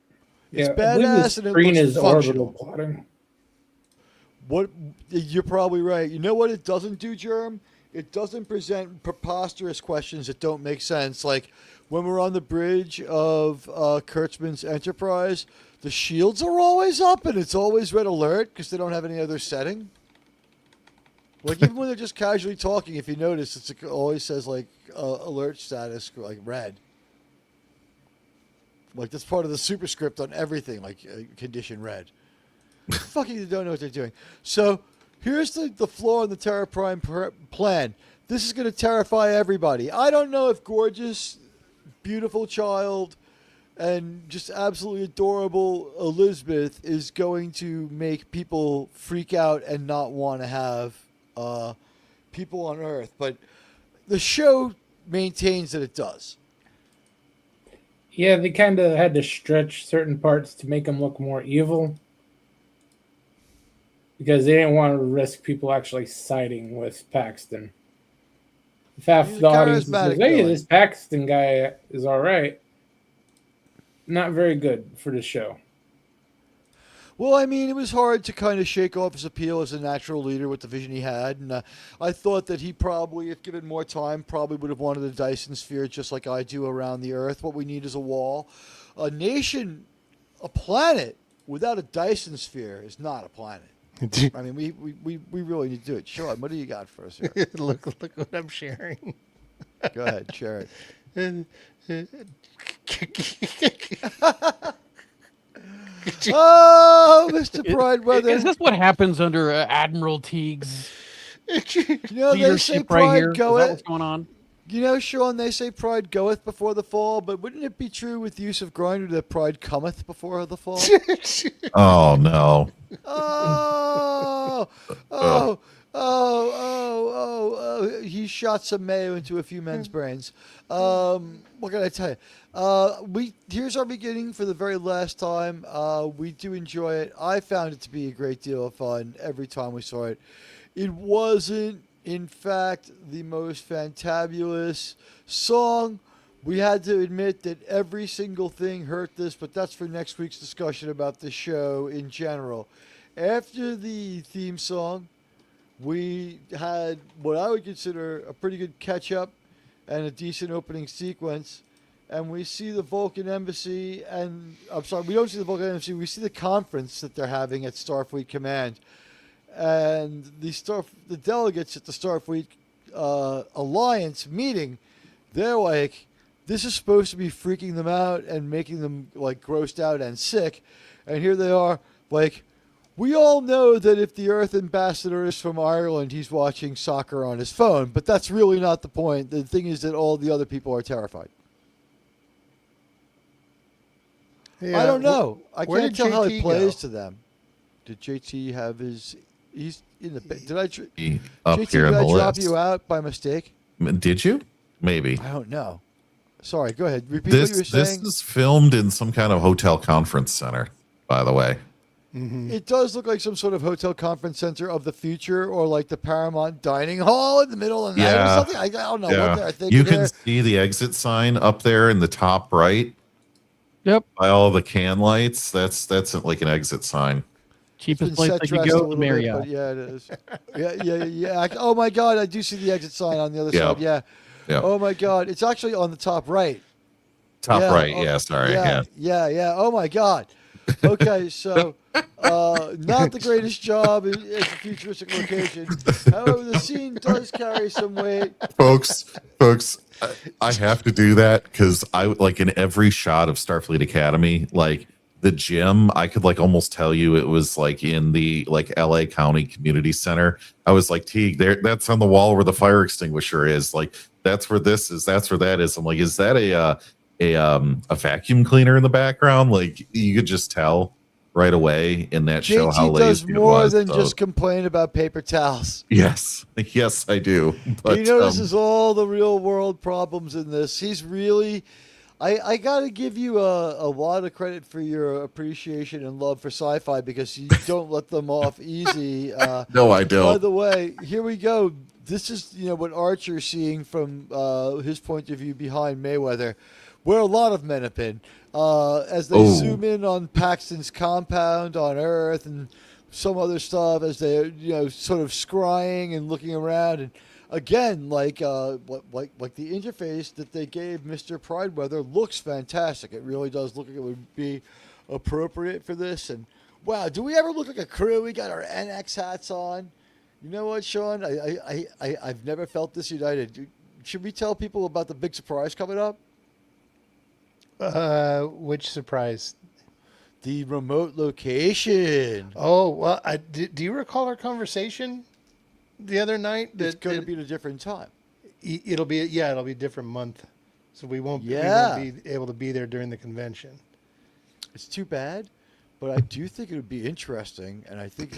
It's Yeah, badass and it screen looks is orbital functional. plotting. What you're probably right. You know what it doesn't do, Jerm? It doesn't present preposterous questions that don't make sense. Like when we're on the bridge of Kurtzman's Enterprise, the shields are always up and it's always red alert because they don't have any other setting. Like even when they're just casually talking, if you notice, it always says like alert status, like red. Like that's part of the superscript on everything, like condition red. Fucking you don't know what they're doing. So here's the flaw in the Terra Prime plan. This is going to terrify everybody. I don't know if gorgeous, beautiful child and just absolutely adorable Elizabeth is going to make people freak out and not want to have people on Earth. But the show maintains that it does. Yeah, they kind of had to stretch certain parts to make them look more evil because they didn't want to risk people actually siding with Paxton. If half He's the a audience says, charismatic hey, villain. this Paxton guy is all right, not very good for the show. Well, I mean, it was hard to kind of shake off his appeal as a natural leader with the vision he had. And I thought that he probably, if given more time, probably would have wanted a Dyson sphere just like I do around the Earth. What we need is a wall. A nation, a planet without a Dyson sphere is not a planet. I mean, we really need to do it. Sean, what do you got for us here? look what I'm sharing. Go ahead, share it. Oh, Mr. Pride Weather. Is this what happens under Admiral Teague's You know, they say leadership pride right here? Is that goeth. what's going on? You know, Sean, they say pride goeth before the fall, but wouldn't it be true with the use of grinder that pride cometh before the fall? Oh no. He shot some mayo into a few men's brains. What can I tell you? Here's our beginning for the very last time. We do enjoy it. I found it to be a great deal of fun every time we saw it. It wasn't, in fact, the most fantabulous song. We had to admit that every single thing hurt this, but that's for next week's discussion about the show in general. After the theme song, we had what I would consider a pretty good catch up and a decent opening sequence. And we see the Vulcan embassy, and I'm sorry, we don't see the Vulcan embassy. We see the conference that they're having at Starfleet Command, and the delegates at the Starfleet Alliance meeting. They're like, this is supposed to be freaking them out and making them like grossed out and sick, and here they are like, we all know that if the Earth ambassador is from Ireland, he's watching soccer on his phone, but that's really not the point. The thing is that all the other people are terrified. Yeah, I don't know. I where can't did tell how JT it plays go? to them. Did JT have his? He's in the. Did I? Up JT, here in did I the drop list. you out by mistake? Did you? Maybe. I don't know. Sorry. Go ahead. Repeat what you were This saying. is filmed in some kind of hotel conference center, by the way. It does look like some sort of hotel conference center of the future, or like the Paramount dining hall in the middle of the night or something. I don't know what they're thinking. You can see the exit sign up there in the top right. Yep. By all the can lights. That's like an exit sign. Cheapest place that you go, the Marriott. But yeah, it is. Yeah. Oh my God, I do see the exit sign on the other side. Yeah. Oh my God, it's actually on the top right. Top right. Yeah. Sorry. Yeah. Oh my God. Okay, so not the greatest job at the futuristic location. However, the scene does carry some weight. folks, I have to do that because I like in every shot of Starfleet Academy, like the gym, I could like almost tell you it was like in the like LA County Community Center. I was like, Teag, there, that's on the wall where the fire extinguisher is. Like that's where this is. That's where that is. I'm like, is that a vacuum cleaner in the background? Like you could just tell right away in that show how JT lazy does it more was. than So, just complain about paper towels. yes, I do. But He notices all the real world problems in this. He's really, I got to give you a lot of credit for your appreciation and love for sci-fi because you don't let them off easy. No, I don't. By the way, here we go. This is what Archer's seeing from his point of view behind Mayweather, where a lot of men have been. As they zoom in on Paxton's compound on Earth and some other stuff, as they're sort of scrying and looking around, and again, like the interface that they gave Mr. Prideweather looks fantastic. It really does look like it would be appropriate for this. And wow, do we ever look like a crew? We got our NX hats on. You know what, Sean? I've never felt this united. Should we tell people about the big surprise coming up? Which surprise? The remote location. Oh, well, do you recall our conversation the other night? It's going to be at a different time. It'll be a different month. So we won't be able to be there during the convention. It's too bad, but I do think it would be interesting, and I think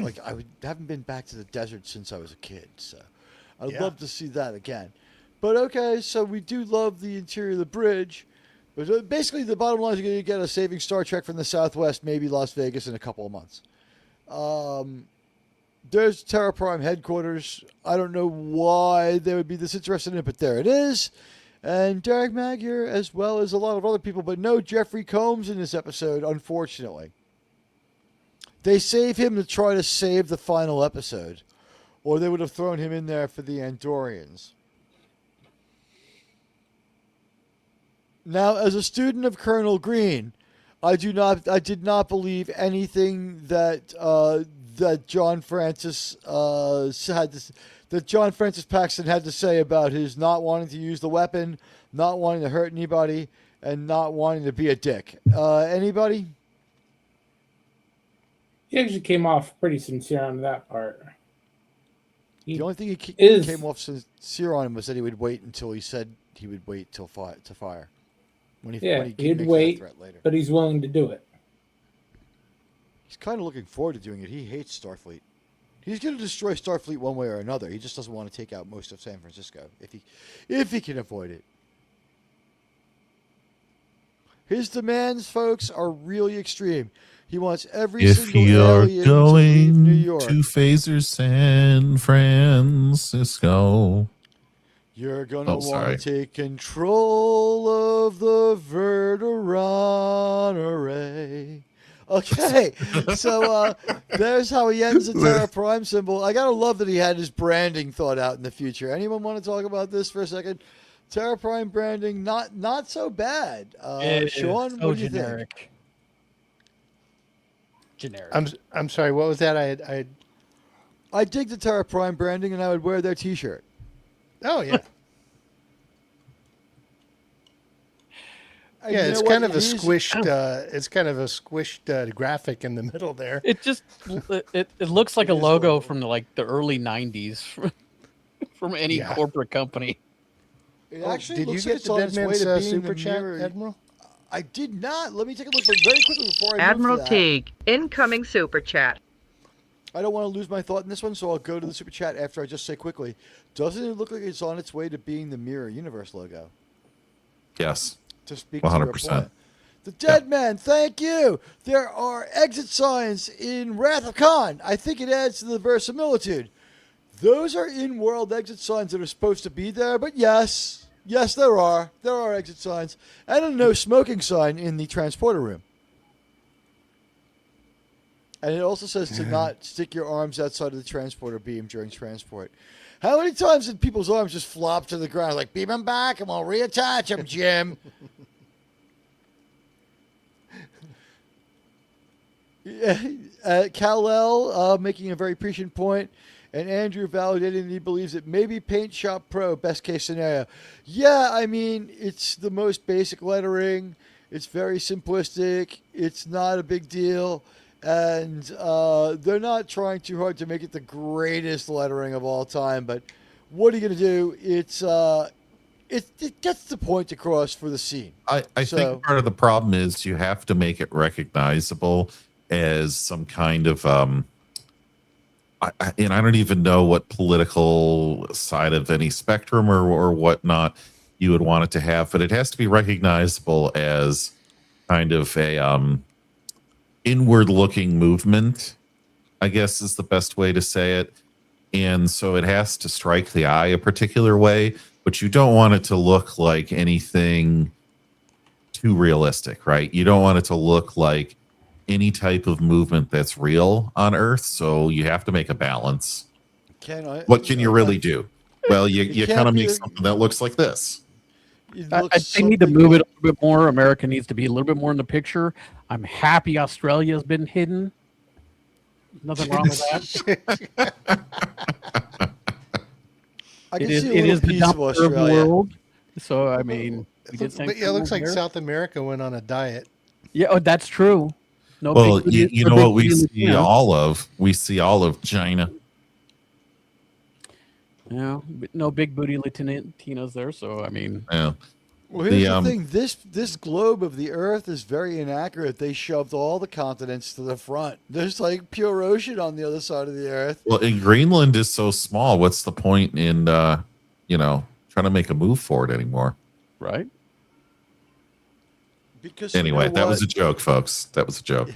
haven't been back to the desert since I was a kid, so I'd love to see that again. But okay, so we do love the interior of the bridge. But basically, the bottom line is you're going to get a Saving Star Trek from the Southwest, maybe Las Vegas in a couple of months. There's Terra Prime headquarters. I don't know why they would be this interested in it, but there it is. And Derek Magyar, as well as a lot of other people, but no Jeffrey Combs in this episode, unfortunately. They save him to try to save the final episode, or they would have thrown him in there for the Andorians. Now, as a student of Colonel Green, I did not believe anything that that John Francis Paxton had to say about his not wanting to use the weapon, not wanting to hurt anybody, and not wanting to be a dick. Anybody? He actually came off pretty sincere on that part. The only thing he came off sincere on was that he would wait until he said he would wait till to fire. When he'd wait, but he's willing to do it. He's kind of looking forward to doing it. He hates Starfleet. He's going to destroy Starfleet one way or another. He just doesn't want to take out most of San Francisco if he can avoid it. His demands, folks, are really extreme. He wants every single alien to leave New York. To Phaser San Francisco. You're going to want to take control of the Verderon array. Okay, so there's how he ends the Terra Prime symbol. I gotta love that he had his branding thought out in the future. Anyone want to talk about this for a second? Terra Prime branding, not so bad. Sean, so what do you think? generic. Generic. I'm sorry. What was that? I dig the Terra Prime branding, and I would wear their T-shirt. Oh yeah. And Yeah, you it's know kind what? of a He's- squished. It's kind of a squished graphic in the middle there. It just it looks like a logo from the early '90s from any corporate company. It Oh, actually did you looks get like it's the on Dead its way Man's to being the super chat, mirror. Admiral? I did not. Let me take a look, but very quickly before I Admiral move to that, Teag, incoming super chat. I don't want to lose my thought in this one, so I'll go to the super chat after I just say quickly. Doesn't it look like it's on its way to being the Mirror Universe logo? Yes. To speak to your 100%. point. The Dead Man, thank you. There are exit signs in Wrath of Khan. I think it adds to the verisimilitude. Those are in-world exit signs that are supposed to be there, but yes, there are. There are exit signs. And a no smoking sign in the transporter room. And it also says to not stick your arms outside of the transporter beam during transport. How many times did people's arms just flop to the ground like, beam them back and we'll reattach them, Jim? Kal-El making a very prescient point, and Andrew validating that he believes it may be Paint Shop Pro, best case scenario. Yeah, I mean, it's the most basic lettering. It's very simplistic. It's not a big deal. And they're not trying too hard to make it the greatest lettering of all time. But what are you going to do? It gets the point across for the scene. I think part of the problem is you have to make it recognizable as some kind of and I don't even know what political side of any spectrum or whatnot you would want it to have, but it has to be recognizable as kind of a inward looking movement, I guess is the best way to say it. And so it has to strike the eye a particular way, but you don't want it to look like anything too realistic, right? You don't want it to look like any type of movement that's real on Earth. So you have to make a balance. What can you really do? Well, you kind of make something that looks like this. They need to move it a little bit more. America needs to be a little bit more in the picture. I'm happy Australia's been hidden. Nothing wrong with that. It is the dumpster of the world. So, I mean, but yeah, it looks like South America went on a diet. Yeah, oh, that's true. No, well, you know what we see all of? We see all of China. Yeah, no big booty Latinas there. So, I mean, yeah. Well, here's the thing. This globe of the Earth is very inaccurate. They shoved all the continents to the front. There's like pure ocean on the other side of the Earth. Well, and Greenland is so small. What's the point in, trying to make a move for it anymore? Right. Because anyway, that was a joke, folks. That was a joke.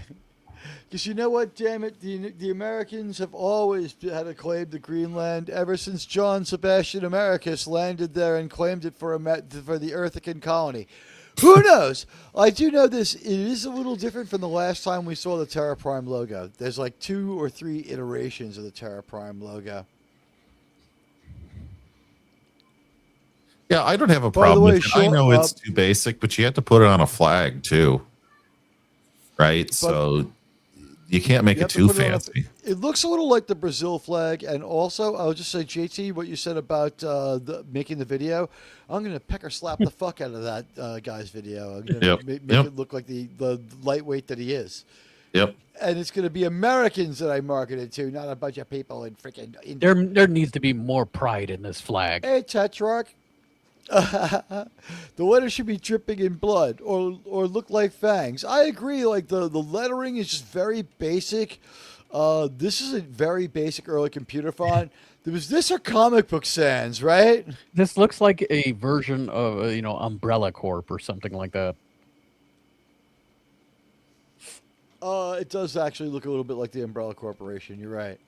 Because you know what, damn it, the Americans have always had a claim to Greenland ever since John Sebastian Americus landed there and claimed it for the Earthican colony. Who knows? I do know this. It is a little different from the last time we saw the Terra Prime logo. There's like 2 or 3 iterations of the Terra Prime logo. Yeah, I don't have a problem with it. I know it's too basic, but you have to put it on a flag too, right? So you can't make it too fancy. It looks a little like the Brazil flag, and also I'll just say, JT, what you said about making the video, I'm going to pecker slap the fuck out of that guy's video. I'm going to make it look like the lightweight that he is. Yep. And it's going to be Americans that I market it to, not a bunch of people in freaking. There needs to be more pride in this flag. Hey, Tetrarch. The letter should be dripping in blood or look like fangs. I agree. Like the lettering is just very basic. This is a very basic early computer font. There was this or Comic Book Sans, right? This looks like a version of Umbrella Corp or something like that. It does actually look a little bit like the Umbrella Corporation. You're right.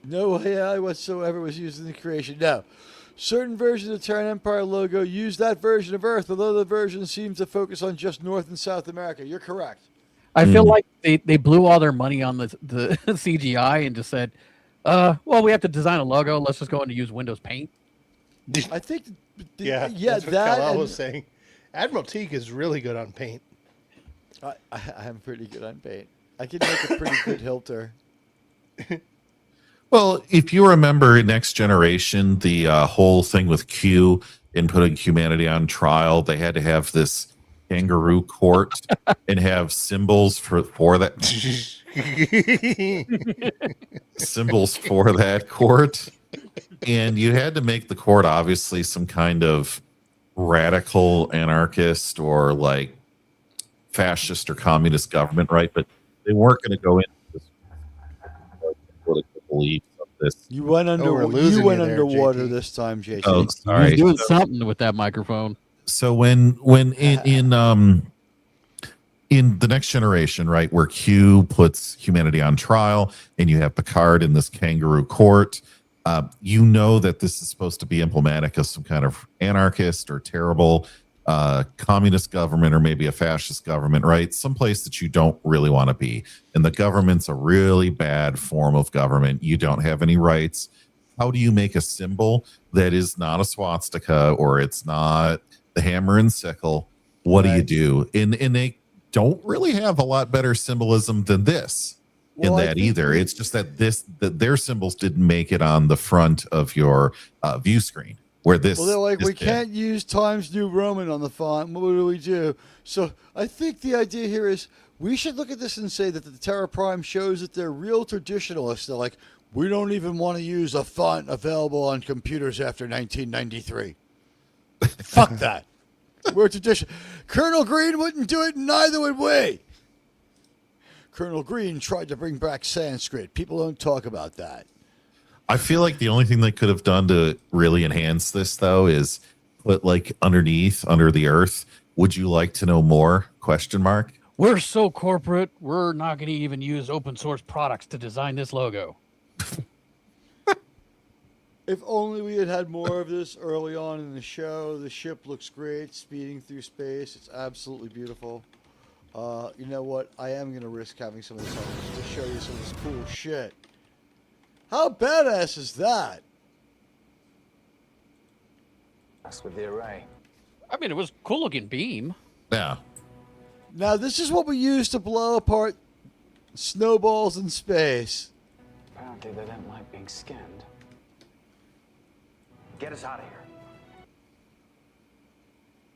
No AI whatsoever was used in the creation. No. Certain versions of the Terran Empire logo use that version of Earth, although the version seems to focus on just North and South America. You're correct. I feel like they blew all their money on the CGI and just said, well, we have to design a logo. Let's just go in and use Windows Paint. I think, Yeah, that's what that Kal-El was saying. Admiral Teag is really good on paint. I'm pretty good on paint. I can make a pretty good hilter. Well, if you remember Next Generation, the whole thing with Q in putting humanity on trial, they had to have this kangaroo court and have symbols for that symbols for that court, and you had to make the court obviously some kind of radical anarchist or like fascist or communist government, right? But they weren't going to go into this political beliefs of this. You went underwater JT. This time, JT. Oh, sorry. He's doing something with that microphone. So when in the Next Generation, right, where Q puts humanity on trial, and you have Picard in this kangaroo court, you know that this is supposed to be emblematic of some kind of anarchist or terrible communist government, or maybe a fascist government, right? Someplace that you don't really want to be. And the government's a really bad form of government. You don't have any rights. How do you make a symbol that is not a swastika, or it's not the hammer and sickle? What do you do? And they don't really have a lot better symbolism than this either. It's just that their symbols didn't make it on the front of your view screen. Where this, they're like, we can't use Times New Roman on the font. What do we do? So I think the idea here is we should look at this and say that the Terra Prime shows that they're real traditionalists. They're like, we don't even want to use a font available on computers after 1993. Fuck that. We're tradition. Colonel Green wouldn't do it, and neither would we. Colonel Green tried to bring back Sanskrit. People don't talk about that. I feel like the only thing they could have done to really enhance this, though, is put like under the earth. Would you like to know more? ? We're so corporate. We're not going to even use open source products to design this logo. If only we had more of this early on in the show. The ship looks great, speeding through space. It's absolutely beautiful. You know what? I am going to risk having some of this on just to show you some of this cool shit. How badass is that? With the array. I mean, it was a cool looking beam. Yeah. Now, this is what we use to blow apart snowballs in space. Apparently, they don't like being scanned. Get us out of here.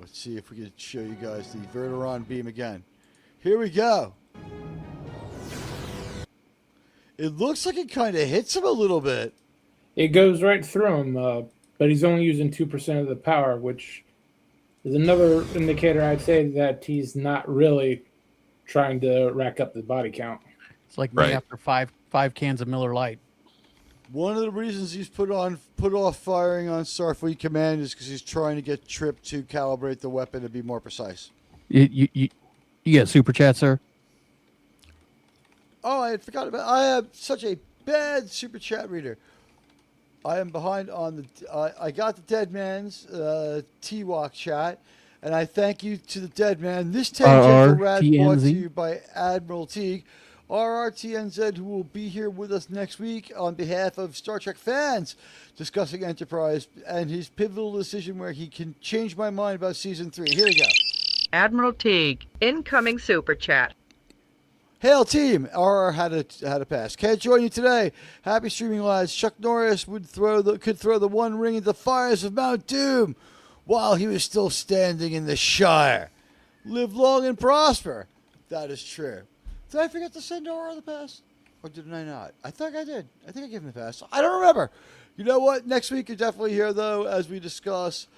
Let's see if we can show you guys the Verteron beam again. Here we go. It looks like it kind of hits him a little bit. It goes right through him, but he's only using 2% of the power, which is another indicator, I'd say, that he's not really trying to rack up the body count. It's like me after five cans of Miller Lite. One of the reasons he's put off firing on Starfleet Command is because he's trying to get Trip to calibrate the weapon to be more precise. You get super chat, sir? Oh, I had forgot about. I am such a bad super chat reader. I am behind on the. I got the Dead Man's T-Walk chat, and I thank you to the Dead Man. This tangential rad brought to you by Admiral Teag, RRTNZ, who will be here with us next week on behalf of Star Trek fans, discussing Enterprise and his pivotal decision where he can change my mind about season 3. Here we go. Admiral Teag, incoming super chat. Hail team! RR had a pass. Can't join you today. Happy streaming, lads. Chuck Norris could throw the one ring into the fires of Mount Doom while he was still standing in the Shire. Live long and prosper. That is true. Did I forget to send RR the pass? Or did I not? I think I did. I think I gave him the pass. I don't remember. You know what? Next week you're definitely here, though, as we discuss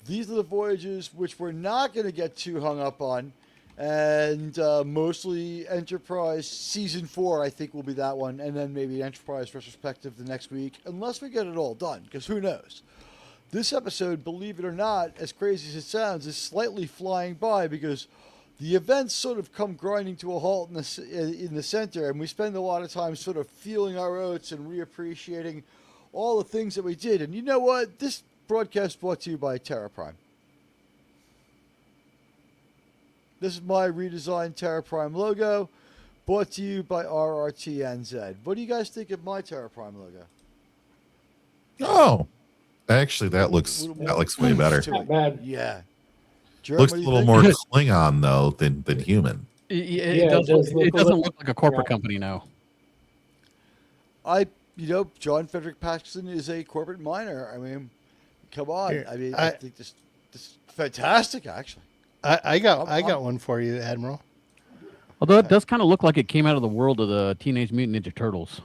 these are the voyages which we're not going to get too hung up on. And mostly Enterprise Season 4, I think, will be that one. And then maybe Enterprise retrospective the next week, unless we get it all done, because who knows? This episode, believe it or not, as crazy as it sounds, is slightly flying by because the events sort of come grinding to a halt in the center, and we spend a lot of time sort of feeling our oats and reappreciating all the things that we did. And you know what? This broadcast brought to you by Terra Prime. This is my redesigned Terra Prime logo, brought to you by RRTNZ. What do you guys think of my Terra Prime logo? Oh, actually, that looks way better. Not bad. Yeah. Looks a little more Klingon though than human. It doesn't look like a corporate company now. John Frederick Paxton is a corporate miner. I mean, come on. I think this is fantastic, actually. I got one for you, Admiral. Although it does kind of look like it came out of the world of the Teenage Mutant Ninja Turtles.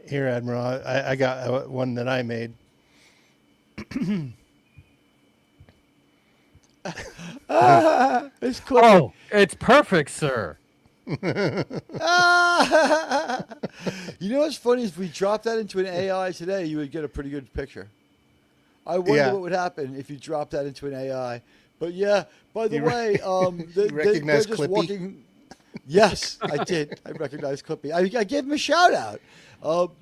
Here, Admiral, I got one that I made. It's cool. Oh, it's perfect, sir. You know what's funny is if we dropped that into an AI today, you would get a pretty good picture. I wonder what would happen if you dropped that into an AI. But yeah, by the way, recognize they're just Clippy? Walking. Yes, I did. I recognize Clippy. I gave him a shout out.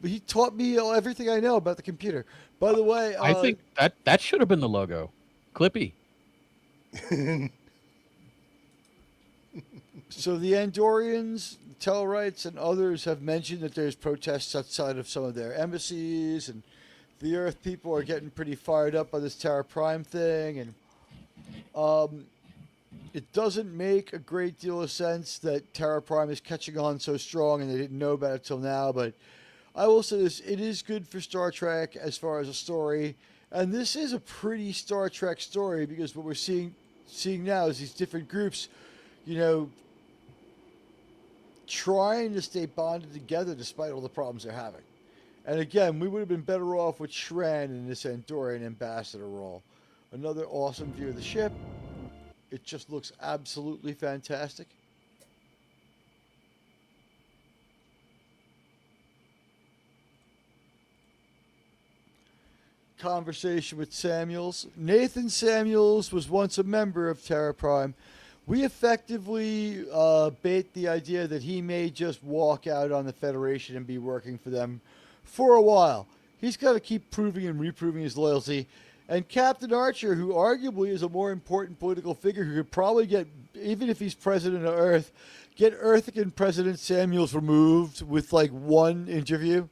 He taught me everything I know about the computer. By the way, I think that should have been the logo, Clippy. So the Andorians, Tellarites, and others have mentioned that there's protests outside of some of their embassies, and the Earth people are getting pretty fired up by this Terra Prime thing, and it doesn't make a great deal of sense that Terra Prime is catching on so strong and they didn't know about it till now, but I will say this, it is good for Star Trek as far as a story, and this is a pretty Star Trek story because what we're seeing now is these different groups, trying to stay bonded together despite all the problems they're having. And again, we would have been better off with Shran in this Andorian ambassador role. Another awesome view of the ship. It just looks absolutely fantastic. Conversation with Samuels. Nathan Samuels was once a member of Terra Prime. We effectively bait the idea that he may just walk out on the Federation and be working for them for a while. He's got to keep proving and reproving his loyalty. And Captain Archer, who arguably is a more important political figure who could probably get, even if he's president of Earth, get Earthican President Samuels removed with like one interview.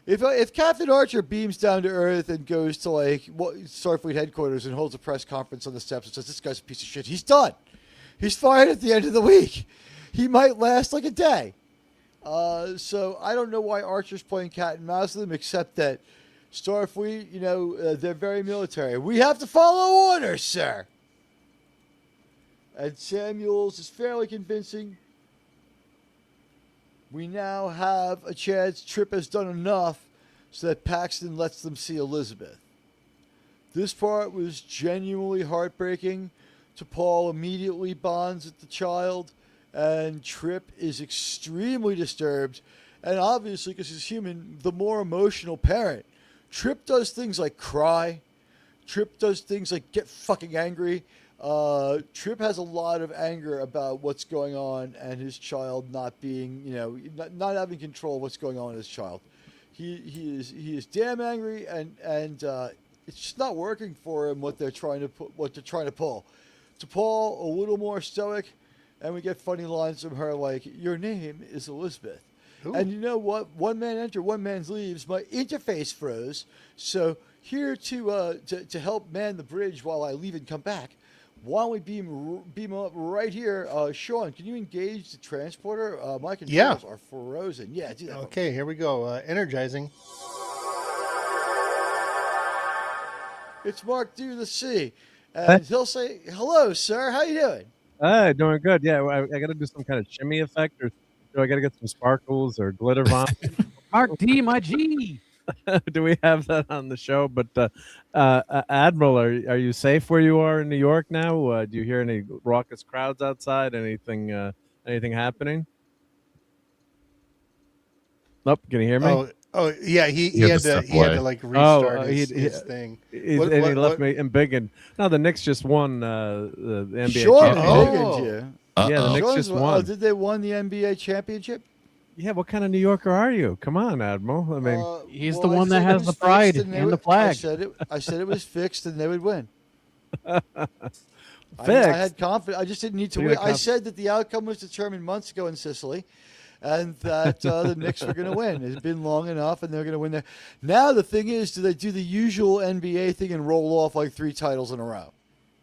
If Captain Archer beams down to Earth and goes to Starfleet headquarters and holds a press conference on the steps and says, this guy's a piece of shit, he's done. He's fired at the end of the week. He might last like a day. So I don't know why Archer's playing cat and mouse with them, except that Starfleet, they're very military. We have to follow orders, sir. And Samuels is fairly convincing. We now have a chance. Trip has done enough so that Paxton lets them see Elizabeth. This part was genuinely heartbreaking. T'Pol immediately bonds with the child, and Trip is extremely disturbed. And obviously, because he's human, the more emotional parent. Trip does things like cry. Trip does things like get fucking angry. Trip has a lot of anger about what's going on and his child not being, not having control of what's going on with his child. He is damn angry, and it's just not working for him what they're trying to pull. T'Pol a little more stoic, and we get funny lines from her like, "Your name is Elizabeth." Ooh. And you know what? One man enter, one man leaves. My interface froze, so here to help man the bridge while I leave and come back. Why don't we beam up right here? Sean, can you engage the transporter? My controls are frozen. Yeah, do that. Okay, here we go. Energizing. It's Mark D to the C. And he'll say, hello, sir. How you doing? Doing good. Yeah, I got to do some kind of shimmy effect, or do I got to get some sparkles or glitter bomb? Mark D, my G. Do we have that on the show? But Admiral, are you safe where you are in New York now? Do you hear any raucous crowds outside? Anything happening? Nope. Can you hear me? Oh yeah, he had to like restart his thing. He left me embiggened. No, the Knicks just won the NBA Sean championship. embiggened you. Yeah, the Knicks just won. Did they won the NBA championship? Yeah, what kind of New Yorker are you? Come on, Admiral. I mean, He's well, the I one that said it has was the fixed pride and they and the would- flag. I said it was fixed and they would win. I Fixed? had confidence. I just didn't need to You win. got I said that the outcome was determined months ago in Sicily, and that the Knicks were going to win. It's been long enough, and they're going to win there. Now the thing is, do they do the usual NBA thing and roll off like 3 titles in a row?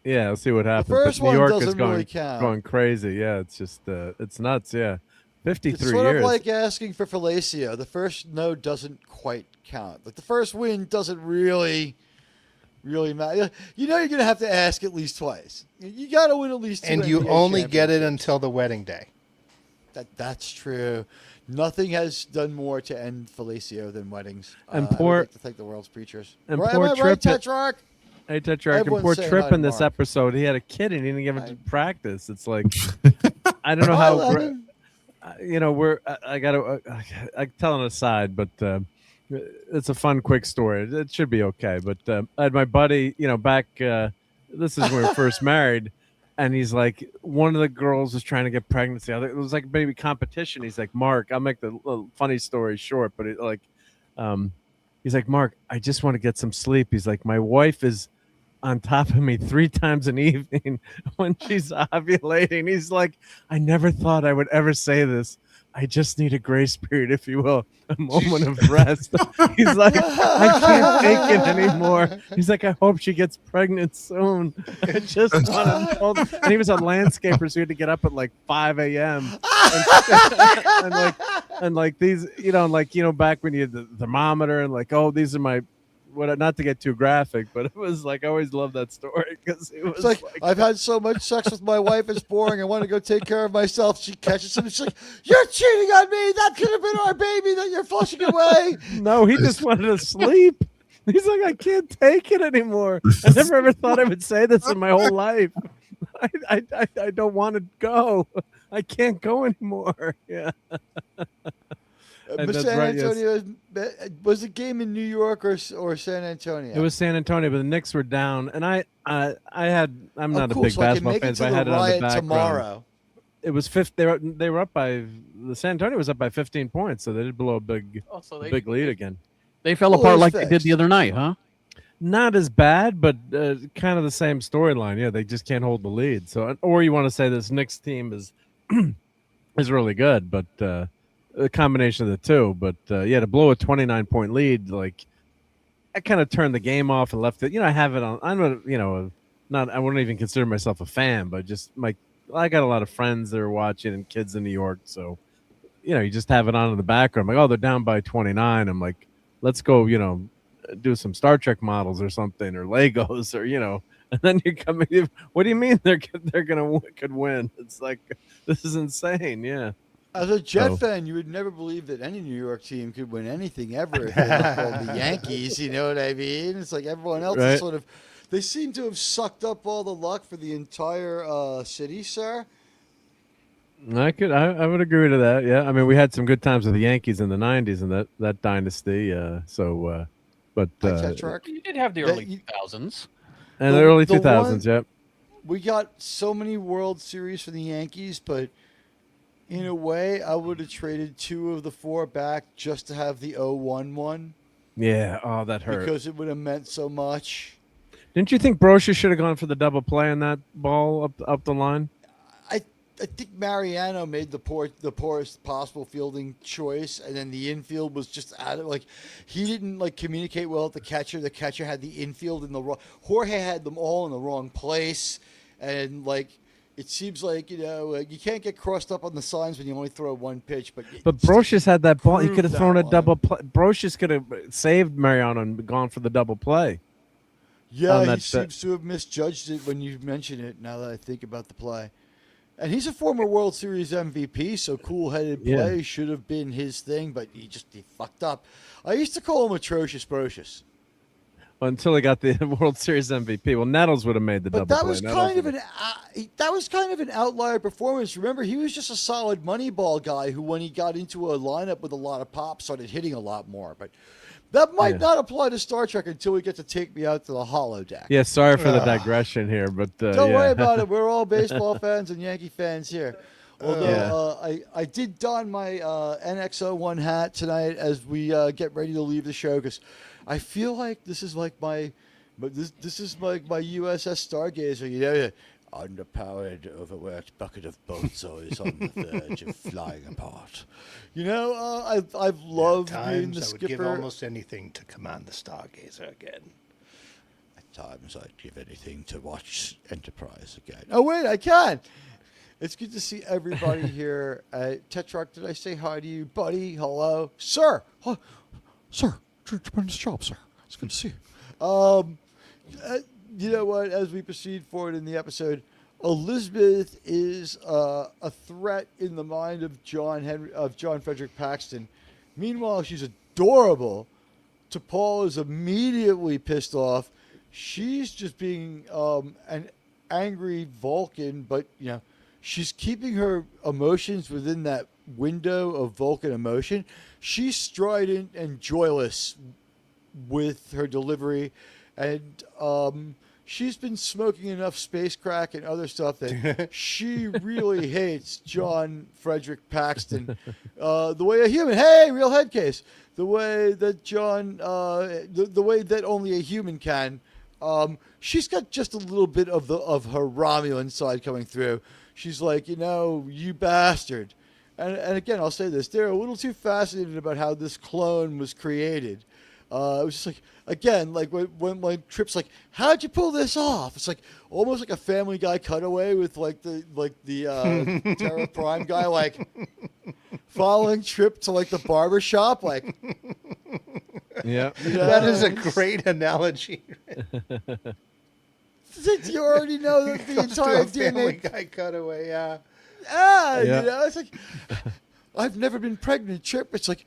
yeah, let's see what happens. first But New one York doesn't is going really count. going crazy. Yeah, it's just it's nuts. Yeah, 53 It's sort years. of like asking for fellatio. The first no doesn't quite count. Like the first win doesn't really matter. You know you're going to have to ask at least twice. You got to win at least 2 And you NBA only get it championships. until the wedding day. That's true. Nothing has done more to end fellatio than weddings. And I would poor- like to thank the world's preachers. and Right, poor am I right, Tripp- Tetrarch? Hey, Tetrarch, and Everyone's poor saying Tripp hi to in this Mark. episode, he had a kid and he didn't give him to practice. It's like, I don't know Hi, how, Lennon. I got to, I tell an aside, but it's a fun, quick story. It should be okay. But I had my buddy, back, this is when we were first married, and he's like, one of the girls was trying to get pregnant. The other, it was like a baby competition. He's like, Mark, I'll make the little funny story short, but he's like, Mark, I just want to get some sleep. He's like, my wife is on top of me 3 times an evening when she's ovulating. He's like, I never thought I would ever say this. I just need a grace period, if you will, a moment of rest. He's like, I can't take it anymore. He's like, I hope she gets pregnant soon. I just want to hold. And he was a landscaper, so he had to get up at like 5 a.m. and like these, back when you had the thermometer and like, oh, these are my. Not to get too graphic, but it was like I always loved that story because it was It's like, I've had so much sex with my wife, it's boring. I want to go take care of myself. She catches him. She's like, you're cheating on me. That could have been our baby that you're flushing away. No, he just wanted to sleep. He's like, I can't take it anymore. I never ever thought I would say this in my whole life. I don't want to go. I can't go anymore. Yeah. And that's San right, yes. Antonio was the game in New York or San Antonio? It was San Antonio, but the Knicks were down, and I'm not a cool, big so I can basketball make fan, it so to I the had it on the riot background. tomorrow. It was they were up by the San Antonio was up by 15 points, so they did blow a big big lead again. They fell apart like they did the other night, huh? Not as bad, but kind of the same storyline. Yeah, they just can't hold the lead. So, or you want to say this Knicks team is is really good, but a combination of the two. But yeah, to blow a 29-point lead, like I kind of turned the game off and left it. I have it on. I'm not. I wouldn't even consider myself a fan, but just I got a lot of friends that are watching and kids in New York, so you just have it on in the background. I'm like, oh, they're down by 29. I'm like, let's go, do some Star Trek models or something, or Legos, or and then you come in. What do you mean they're could win? It's like, this is insane. Yeah. As a Jet fan, you would never believe that any New York team could win anything ever if they were called the Yankees. You know what I mean? It's like everyone else is sort of. They seem to have sucked up all the luck for the entire city, sir. I would agree to that. Yeah, I mean, we had some good times with the Yankees in the '90s and that dynasty. But you did have the early 2000s and the early 2000s. Yep. We got so many World Series for the Yankees, but in a way, I would have traded 2 of the 4 back just to have the 0-1 one. Yeah. Oh, that hurt. Because it would have meant so much. Didn't you think Brosha should have gone for the double play on that ball up the line? I think Mariano made the poorest possible fielding choice, and then the infield was just out of he didn't communicate well with the catcher. The catcher had the infield in the wrong. Jorge had them all in the wrong place, and it seems like you can't get crossed up on the signs when you only throw 1 pitch. But Brocious had that ball. He could have that thrown a one. double play. Brocious could have saved Mariano and gone for the double play. Yeah, he seems to have misjudged it when you mention it. Now that I think about the play. And he's a former World Series MVP, so cool-headed play should have been his thing, but he fucked up. I used to call him atrocious brocious. Until he got the World Series MVP. Well, Nettles would have made the double But that play. was kind of an outlier performance. Remember, he was just a solid Moneyball guy who, when he got into a lineup with a lot of pop, started hitting a lot more. But that might not apply to Star Trek until we get to Take Me Out to the Holodeck. Yeah, sorry for the digression here, but don't worry about it. We're all baseball fans and Yankee fans here. Although I did don my NX01 hat tonight as we get ready to leave the show because I feel like this is like my USS Stargazer, you know, underpowered, overworked bucket of bolts on the verge of flying apart. You know, I've loved being the I would skipper. give almost anything to command the Stargazer again. At times, I'd give anything to watch Enterprise again. Oh wait, I can. It's good to see everybody here. Tetrarch, did I say hi to you, buddy? Hello, sir. Sir, tremendous job, sir. It's good to see you. You know what? As we proceed forward in the episode, Elizabeth is a threat in the mind of John Frederick Paxton. Meanwhile, she's adorable. T'Pol is immediately pissed off. She's just being an angry Vulcan, but you know, she's keeping her emotions within that window of Vulcan emotion. She's strident and joyless with her delivery, and she's been smoking enough space crack and other stuff that she really hates John Frederick Paxton. The way a human, hey, real head case. The way that John, the way that only a human can. She's got just a little bit of her Romulan side coming through. She's like, you know, you bastard. And again, I'll say this: they're a little too fascinated about how this clone was created. It was just like, again, like when Trip's like, how'd you pull this off? It's like almost like a Family Guy cutaway with like the Terra Prime guy like following Trip to like the barber shop, like. Yeah, that is a great analogy. You already know that the entire Family DNA Guy cutaway, yeah. You know, it's like I've never been pregnant, Trip. It's like,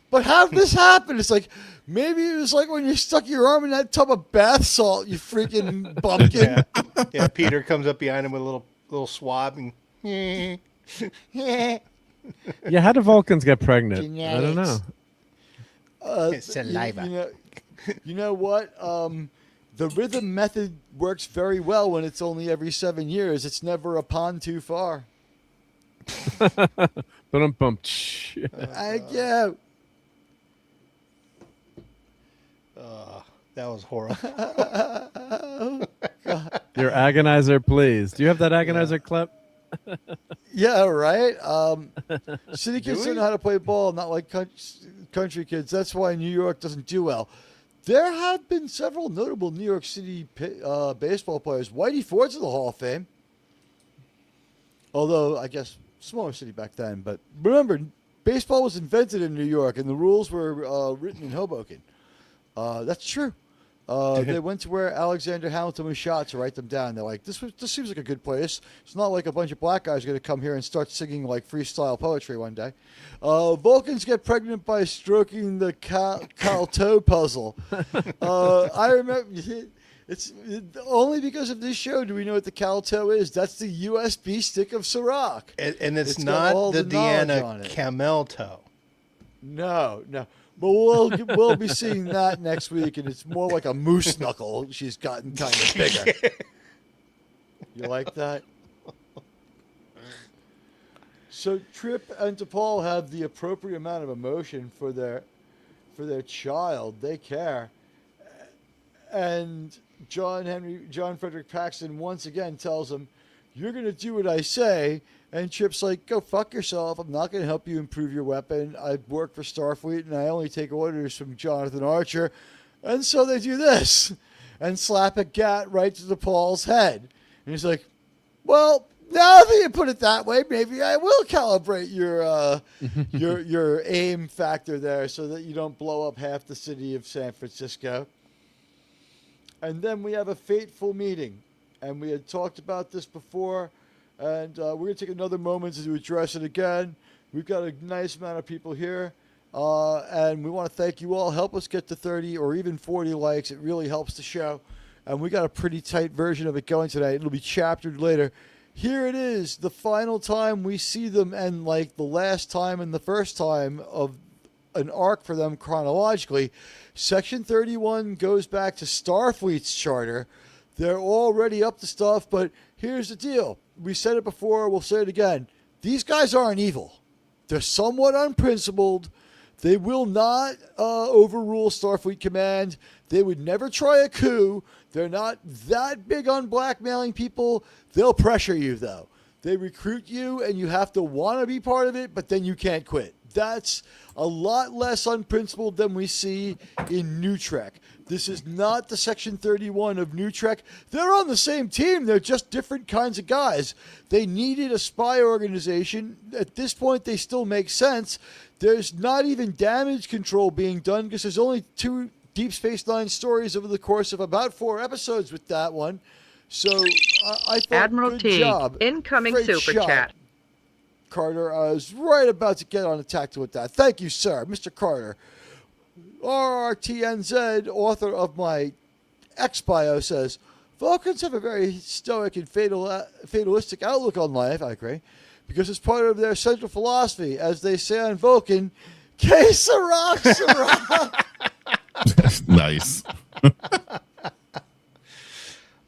but how did this happen? It's like maybe it was like when you stuck your arm in that tub of bath salt, you freaking bumpkin. Yeah, Peter comes up behind him with a little swab and. Yeah, how do Vulcans get pregnant? I don't know. Saliva. You know what? The rhythm method works very well when it's only every 7 years. It's never a pond too far. But I'm pumped. Yeah. That was horrible. Your agonizer, please. Do you have that agonizer clip? Yeah, right. City kids don't know how to play ball, not like country kids. That's why New York doesn't do well. There have been several notable New York City baseball players. Whitey Ford's in the Hall of Fame. Although, I guess, smaller city back then. But remember, baseball was invented in New York, and the rules were written in Hoboken. That's true. They went to where Alexander Hamilton was shot to write them down. They're like, this seems like a good place. It's not like a bunch of black guys are going to come here and start singing like freestyle poetry one day. Vulcans get pregnant by stroking the Calto puzzle. I remember it's only because of this show do we know what the Calto is. That's the USB stick of Serac. And it's not the Deanna Camelto. No. But we'll be seeing that next week, and it's more like a moose knuckle. She's gotten kind of bigger. You like that? So Trip and T'Pol have the appropriate amount of emotion for their child. They care. And John Frederick Paxton once again tells him, "You're going to do what I say." And Trip's like, "Go fuck yourself. I'm not going to help you improve your weapon. I work for Starfleet, and I only take orders from Jonathan Archer." And so they do this and slap a gat right to T'Pol's head. And he's like, "Well, now that you put it that way, maybe I will calibrate your aim factor there so that you don't blow up half the city of San Francisco." And then we have a fateful meeting. And we had talked about this before. And we're going to take another moment to address it again. We've got a nice amount of people here. And we want to thank you all. Help us get to 30 or even 40 likes. It really helps the show. And we got a pretty tight version of it going tonight. It'll be chaptered later. Here it is, the final time we see them, and like the last time and the first time of an arc for them chronologically. Section 31 goes back to Starfleet's charter. They're already up to stuff, but here's the deal. we said it before, we'll say it again. These guys aren't evil. They're somewhat unprincipled. They will not overrule Starfleet Command. They would never try a coup. They're not that big on blackmailing people. They'll pressure you, though. They recruit you, and you have to want to be part of it, but then you can't quit. That's a lot less unprincipled than we see in New Trek. This is not the Section 31 of New Trek. They're on the same team. They're just different kinds of guys. They needed a spy organization. At this point, they still make sense. There's not even damage control being done because there's only 2 Deep Space Nine stories over the course of about 4 episodes with that one. So I thought, Admiral good Teag, job. incoming Great super shot, chat. Carter. I was right about to get on attack with that. Thank you, sir. Mr. Carter. RRTNZ, author of my X-Bio, says, Vulcans have a very stoic and fatalistic outlook on life, I agree, because it's part of their central philosophy. As they say on Vulcan, Que sera, sera. Nice.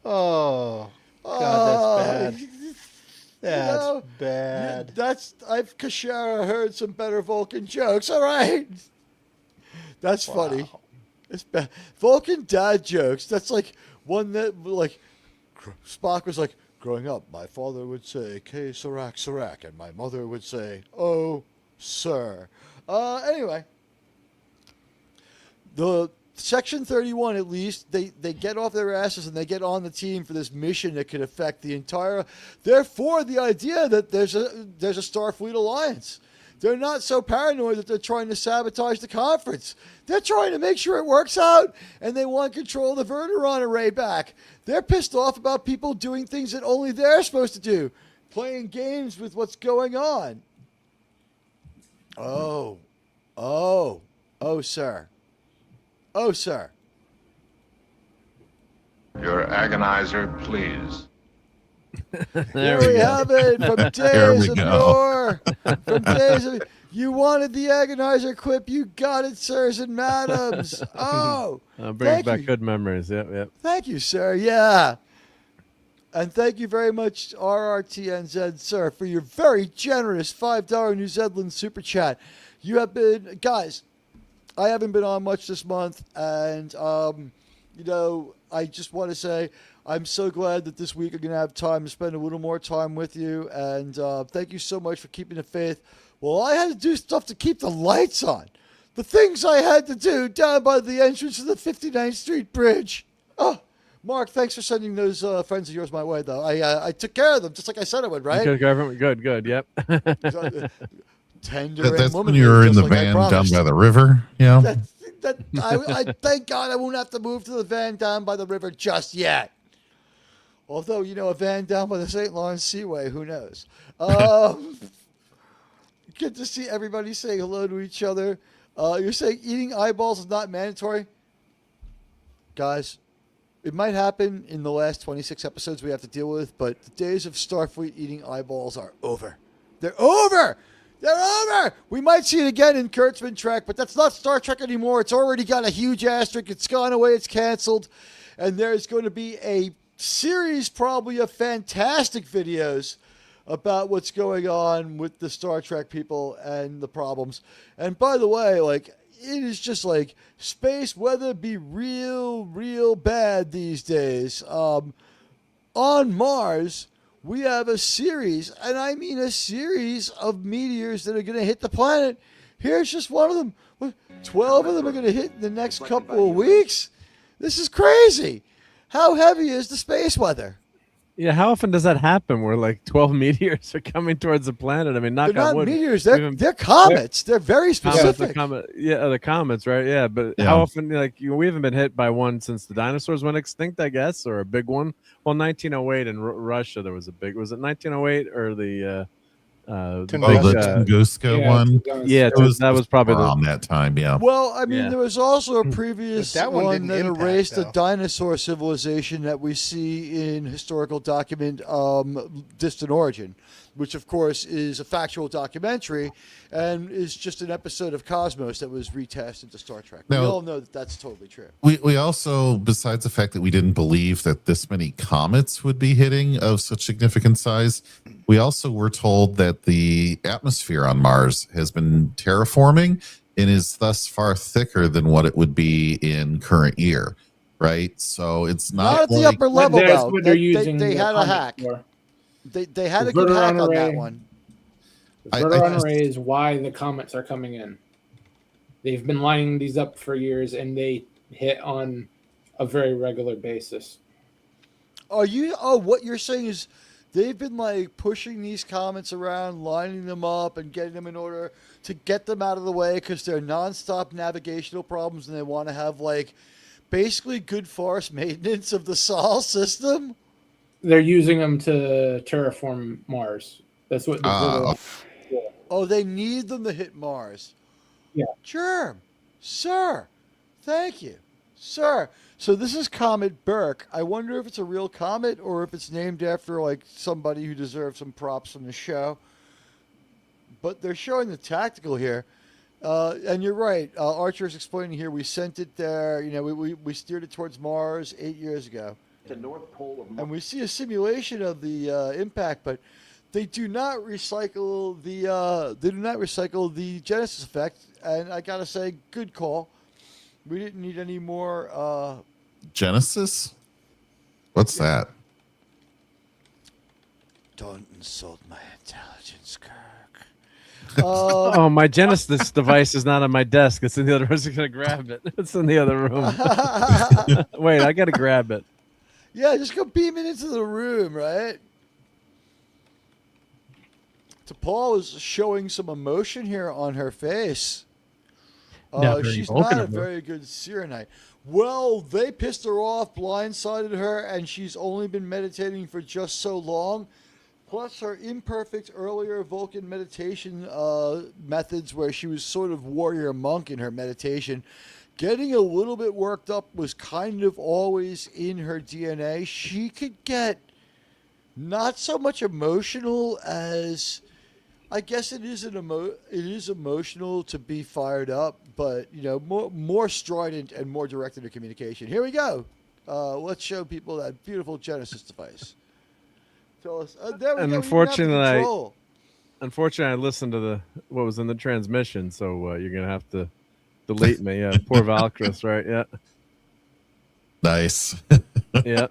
Oh, God, that's bad. That's bad. I've Kashara heard some better Vulcan jokes. All right. That's funny. It's bad. Vulcan dad jokes. That's like one that, like, Spock was like, growing up, my father would say, Que Serac, Serac, and my mother would say, oh, sir. Anyway, the Section 31, at least, they get off their asses and they get on the team for this mission that could affect the entire. Therefore, the idea that there's a Starfleet alliance. They're not so paranoid that they're trying to sabotage the conference. They're trying to make sure it works out, and they want control of the Verderon array back. They're pissed off about people doing things that only they're supposed to do, playing games with what's going on. Oh, sir. Oh, sir. Your agonizer, please. There we have it from days of yore. From days of you wanted the agonizer quip, you got it, sirs and madams. Oh, brings back good memories. Yep. Thank you, sir. Yeah, and thank you very much, RRTNZ, sir, for your very generous $5 New Zealand super chat. You have been, guys. I haven't been on much this month, and I just want to say I'm so glad that this week I'm going to have time to spend a little more time with you, and thank you so much for keeping the faith. Well, I had to do stuff to keep the lights on. The things I had to do down by the entrance of the 59th Street Bridge. Oh, Mark, thanks for sending those friends of yours my way, though. I took care of them, just like I said I would, right? Good, yep. Tender That's and when you were in the van down by the river. Yeah. I thank God I won't have to move to the van down by the river just yet. Although, a van down by the St. Lawrence Seaway, who knows? Good to see everybody saying hello to each other. You're saying eating eyeballs is not mandatory? Guys, it might happen in the last 26 episodes we have to deal with, but the days of Starfleet eating eyeballs are over. They're over! They're over! We might see it again in Kurtzman Trek, but that's not Star Trek anymore. It's already got a huge asterisk. It's gone away. It's canceled. And there's going to be a series probably of fantastic videos about what's going on with the Star Trek people and the problems. And by the way, it is just like space weather be real bad these days. On Mars, we have a series, and I mean a series of meteors that are going to hit the planet. Here's just one of them. 12 of them are going to hit in the next couple of weeks. This is crazy. How heavy is the space weather? Yeah, how often does that happen where 12 meteors are coming towards the planet? I mean, they're not meteors. They're comets. They're very specific. The comets, right? Yeah, but how often, we haven't been hit by one since the dinosaurs went extinct, I guess, or a big one. Well, 1908 in Russia, there was a big, was it 1908 or the Tunguska one? Yeah, that was probably around that time, yeah. Well, I mean, there was also a previous that one that erased the dinosaur civilization that we see in historical document Distant Origin. which of course is a factual documentary and is just an episode of Cosmos that was recast into Star Trek. We all know that that's totally true. We also, besides the fact that we didn't believe that this many comets would be hitting of such significant size, we also were told that the atmosphere on Mars has been terraforming and is thus far thicker than what it would be in current year, right? So it's not at the upper level, That's though. what they're using They the had a comet hack. for. They had The a good hack Verteron on that array. one. The Verteron array is why the comets are coming in. They've been lining these up for years, and they hit on a very regular basis. What you're saying is they've been like pushing these comets around, lining them up, and getting them in order to get them out of the way because they're nonstop navigational problems, and they want to have like basically good forest maintenance of the Sol system. They're using them to terraform Mars. That's what the Verteron. Oh, they need them to hit Mars. Yeah. Sure. Sir. Thank you. Sir. So this is Comet Burke. I wonder if it's a real comet or if it's named after like somebody who deserves some props from the show. But they're showing the tactical here. And you're right. Archer's explaining here, we sent it there. You know, we steered it towards Mars 8 years ago. The North Pole of And we see a simulation of the impact, but they do not recycle the Genesis effect. And I gotta say, good call. We didn't need any more. Genesis? What's that? Don't insult my intelligence, Kirk. Oh, my Genesis device is not on my desk. It's in the other room. I was going to grab it. It's in the other room. Wait, I got to grab it. Yeah, just go beam it into the room, right? T'Pol is showing some emotion here on her face. She's not a very good Serenite. Well, they pissed her off, blindsided her, and she's only been meditating for just so long. Plus her imperfect earlier Vulcan meditation methods where she was sort of warrior monk in her meditation. Getting a little bit worked up was kind of always in her DNA. She could get not so much emotional as... I guess it is emotional to be fired up, but you know, more strident and more directed in communication. Here we go. Let's show people that beautiful Genesis device. Tell us. There we And go. unfortunately, I listened to what was in the transmission, so you're gonna have to delete me. Yeah, poor Valkyris, right? Yeah. Nice. Yeah.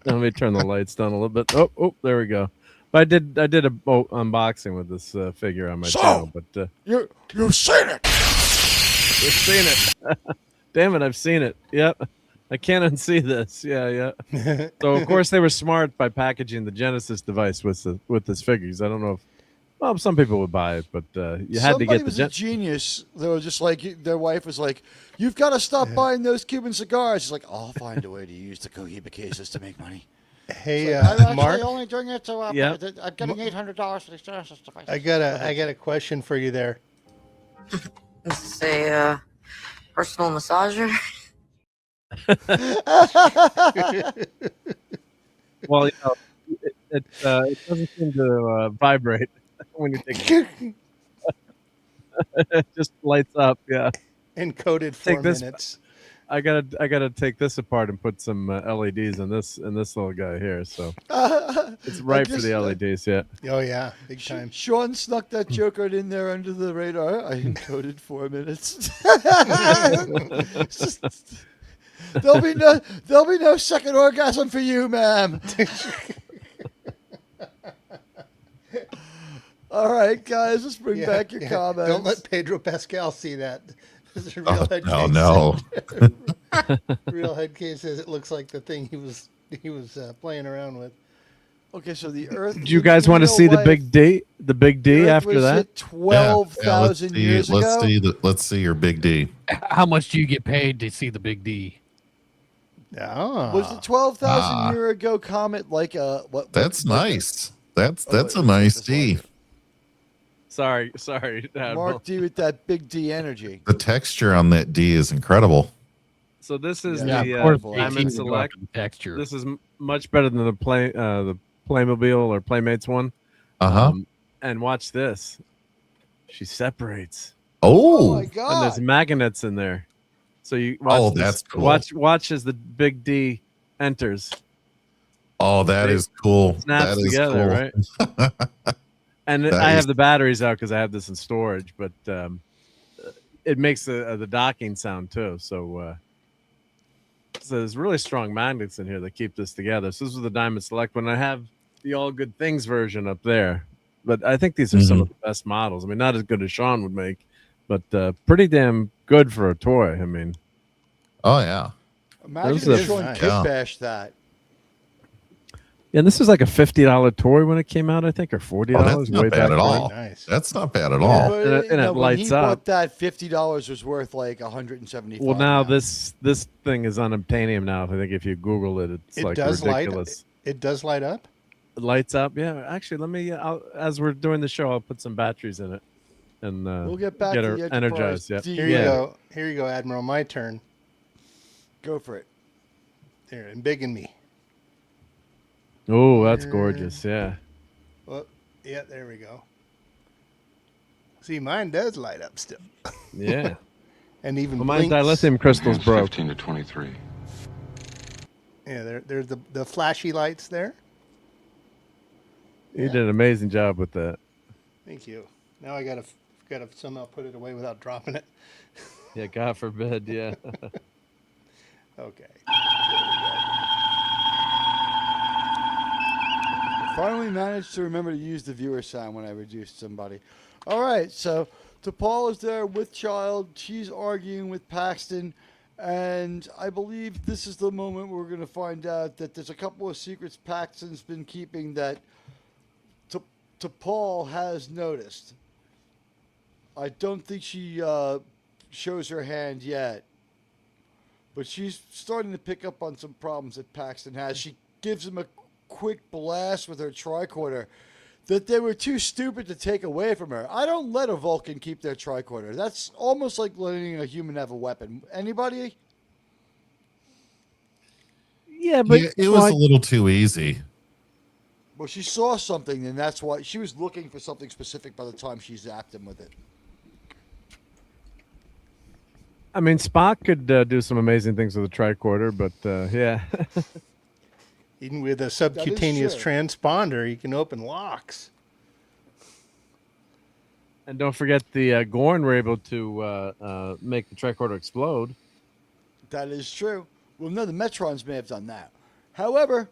Let me turn the lights down a little bit. Oh, there we go. But I did a unboxing with this figure on my channel. But you've seen it. You've seen it. Damn it, I've seen it. Yep. I can't unsee this. Yeah. So of course they were smart by packaging the Genesis device with this figure. I don't know if some people would buy it, but you had to get the a genius. They were just like their wife was like, "You've got to stop buying those Cuban cigars." She's like, "I'll find a way to use the Cohiba cases to make money." Hey, I'm Mark. actually only doing it to. I'm getting $800 for these Genesis devices. I got a question for you there. Is this a personal massager? Well, you know, it doesn't seem to vibrate when you take it. It just lights up. Yeah. Encoded 4 minutes. I gotta take this apart and put some LEDs in this little guy here. So it's right for the LEDs. Yeah. Oh yeah, big time. Sean snuck that joke right in there under the radar. I encoded 4 minutes. There'll be no second orgasm for you, ma'am. All right, guys, let's bring back your comments. Don't let Pedro Pascal see that. This is a real head case. No. Real head case says it looks like the thing he was playing around with. Okay, so the Earth. Do you guys want to see the big D? The big D after that? 12,000 years ago. Let's see your big D. How much do you get paid to see the big D? Was the 12,000 year ago comet like a what? That's nice. That's a nice D. Sorry. Mark D with that big D energy. The texture on that D is incredible. So this is the Diamond Select texture. This is much better than the Playmobil or Playmates one. Uh-huh. And watch this. She separates. Oh my And God. there's magnets in there. So you watch Oh, this, that's cool. Watch as the big D enters. Oh, that is cool. Snaps That is together, cool. right? And That I is- have the batteries out because I have this in storage, but it makes the docking sound too. So there's really strong magnets in here that keep this together. So this is the Diamond Select one. I have the All Good Things version up there, but I think these are some of the best models. I mean, not as good as Sean would make, but pretty damn good for a toy. I mean, oh yeah. Imagine if Sean kick bashed that. Yeah, this was like a $50 toy when it came out, I think, or $40 Oh, that's not way bad back at then. all. Nice. That's not bad at all. But, And it when lights he up. bought that, $50 was worth like $175. Well, now this thing is unobtainium now. I think if you Google it, it's It like does ridiculous. It does light up. It lights up. Yeah, actually, let me. As we're doing the show, I'll put some batteries in it, and we'll get back to her the energized. Yeah. Here you go. Here you go, Admiral. My turn. Go for it. There, and big in me. Oh, that's gorgeous. Yeah. Well, yeah, there we go. See, mine does light up still. Yeah. And even Well, mine blinks. dilithium crystals broke. 15 to 23. Yeah, there's the flashy lights there. You did an amazing job with that. Thank you. Now I gotta somehow put it away without dropping it. Yeah, God forbid. Yeah. Okay. Finally managed to remember to use the viewer sound when I reduced somebody. All right, so T'Pol is there with Child. She's arguing with Paxton. And I believe this is the moment we're going to find out that there's a couple of secrets Paxton's been keeping that T'Pol has noticed. I don't think she shows her hand yet. But she's starting to pick up on some problems that Paxton has. She gives him a quick blast with her tricorder that they were too stupid to take away from her. I don't let a Vulcan keep their tricorder. That's almost like letting a human have a weapon. Anybody? Yeah, but Yeah, it was a little too easy. Well, she saw something, and that's why she was looking for something specific by the time she zapped him with it. I mean, Spock could do some amazing things with a tricorder, but yeah. Even with a subcutaneous true. transponder, you can open locks. And don't forget the Gorn were able to make the tricorder explode. That is true. Well, no, the Metrons may have done that. However,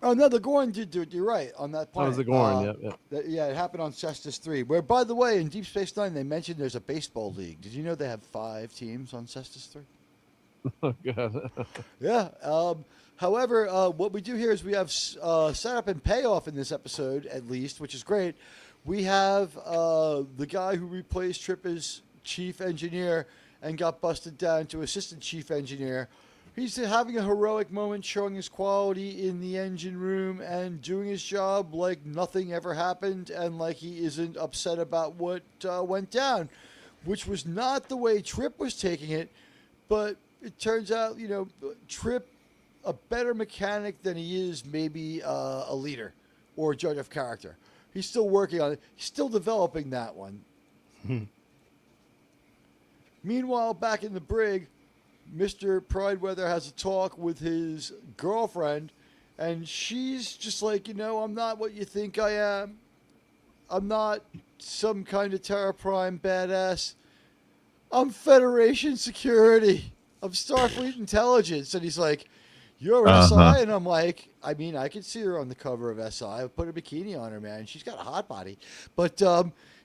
oh no, the Gorn did do it. You're right on that That planet. was the Gorn, yeah. Yeah, it happened on Cestus 3. Where, by the way, in Deep Space Nine, they mentioned there's a baseball league. Did you know they have 5 teams on Cestus 3? Oh, God. Yeah. However, what we do here is we have setup and payoff in this episode, at least, which is great. We have the guy who replaced Trip as chief engineer and got busted down to assistant chief engineer. He's having a heroic moment, showing his quality in the engine room and doing his job like nothing ever happened and like he isn't upset about what went down, which was not the way Trip was taking it. But it turns out, Trip, a better mechanic than he is maybe a leader or a judge of character. He's still working on it. He's still developing that one. Meanwhile, back in the brig, Mr. Prideweather has a talk with his girlfriend, and she's just like, I'm not what you think I am. I'm not some kind of Terra Prime badass. I'm Federation security. I'm Starfleet intelligence. And he's like, you're SI? And I'm like, I mean, I could see her on the cover of SI. I put a bikini on her, man. She's got a hot body. But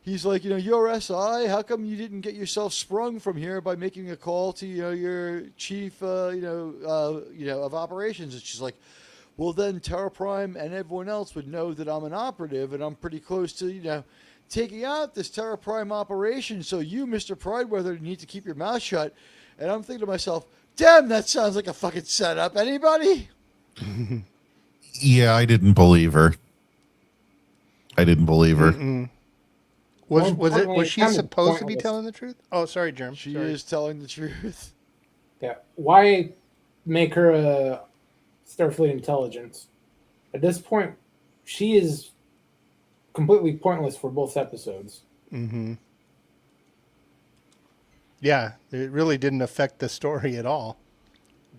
he's like, you're SI. How come you didn't get yourself sprung from here by making a call to, your chief, of operations? And she's like, well, then Terra Prime and everyone else would know that I'm an operative and I'm pretty close to, taking out this Terra Prime operation. So you, Mr. Prideweather, need to keep your mouth shut. And I'm thinking to myself, damn, that sounds like a fucking setup. Anybody? Yeah, I didn't believe her. Was she supposed to be telling the truth? Oh, sorry, Germ. She is telling the truth. Yeah. Why make her a Starfleet intelligence? At this point, she is completely pointless for both episodes. Mm-hmm. Yeah, it really didn't affect the story at all.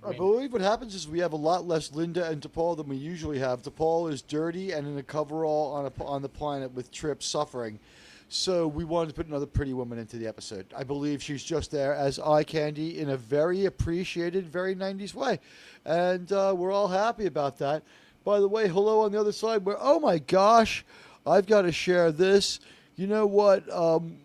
I believe what happens is we have a lot less Linda and T'Pol than we usually have. T'Pol is dirty and in a coverall on the planet with Trip suffering. So we wanted to put another pretty woman into the episode. I believe she's just there as eye candy in a very appreciated, very 90s way. And we're all happy about that. By the way, hello on the other side where, oh my gosh, I've got to share this. You know what?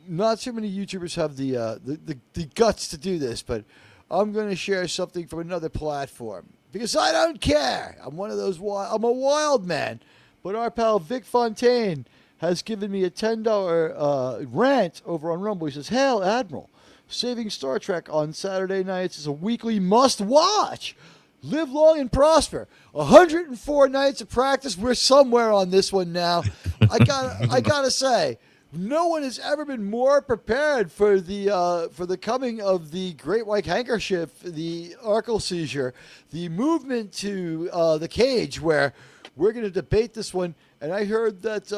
Not too many YouTubers have the guts to do this, but I'm going to share something from another platform because I don't care. I'm one of those I'm a wild man. But our pal Vic Fontaine has given me a $10 rant over on Rumble. He says, "Hail, Admiral. Saving Star Trek on Saturday nights is a weekly must-watch. Live long and prosper. 104 nights of practice. We're somewhere on this one now. I gotta say, no one has ever been more prepared for the coming of the Great White Handkerchief, the Arkle seizure, the movement to the cage, where we're going to debate this one. And I heard that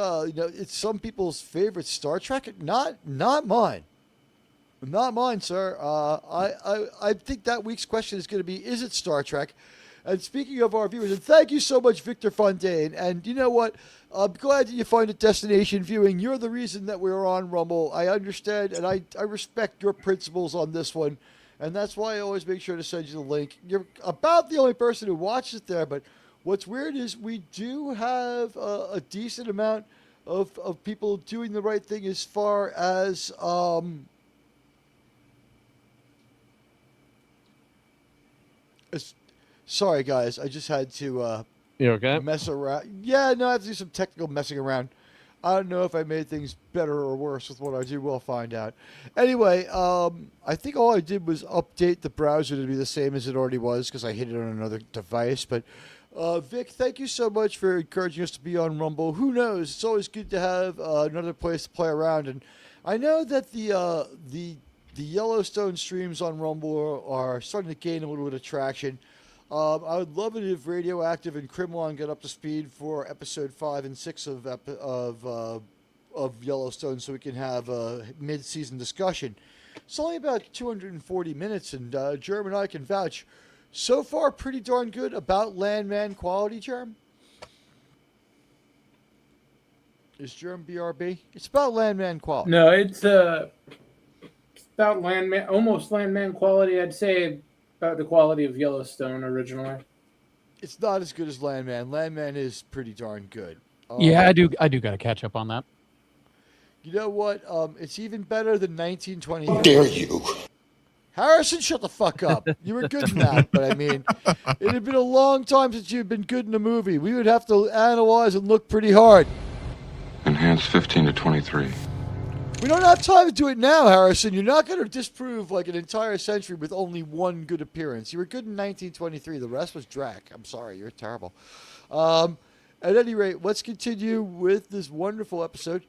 it's some people's favorite Star Trek. Not mine. Not mine, sir. I think that week's question is going to be, is it Star Trek? And speaking of our viewers, and thank you so much, Victor Fontaine. And you know what? I'm glad that you find it destination viewing. You're the reason that we're on Rumble. I understand, and I respect your principles on this one. And that's why I always make sure to send you the link. You're about the only person who watches it there. But what's weird is we do have a decent amount of people doing the right thing as far as... Sorry, guys. I just had to you okay? Mess around. Yeah, no, I have to do some technical messing around. I don't know if I made things better or worse with what I do. We'll find out. Anyway, I think all I did was update the browser to be the same as it already was because I hit it on another device. But Vic, thank you so much for encouraging us to be on Rumble. Who knows? It's always good to have another place to play around. And I know that the Yellowstone streams on Rumble are starting to gain a little bit of traction. I would love it if Radioactive and Crimlon get up to speed for episode 5 and 6 of Yellowstone, so we can have a mid-season discussion. It's only about 240 minutes, and Germ and I can vouch. So far, pretty darn good. About Landman quality, Germ? Is Germ BRB? It's about Landman quality. No, it's about Landman, almost Landman quality. I'd say about the quality of Yellowstone originally. It's not as good as Landman. Landman is pretty darn good. Yeah, I do got to catch up on that. You know what? It's even better than 1920. How dare you? Harrison, shut the fuck up. You were good in that, but I mean, it had been a long time since you'd been good in a movie. We would have to analyze and look pretty hard. Enhanced 15 to 23. We don't have time to do it now, Harrison. You're not going to disprove like an entire century with only one good appearance. You were good in 1923. The rest was Drac. I'm sorry. You're terrible. At any rate, let's continue with this wonderful episode.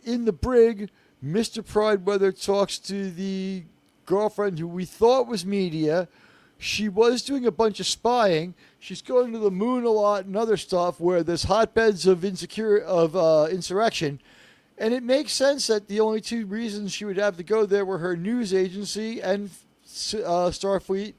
In the brig, Mr. Prideweather talks to the girlfriend who we thought was media. She was doing a bunch of spying. She's going to the moon a lot and other stuff where there's hotbeds of insurrection. And it makes sense that the only two reasons she would have to go there were her news agency and Starfleet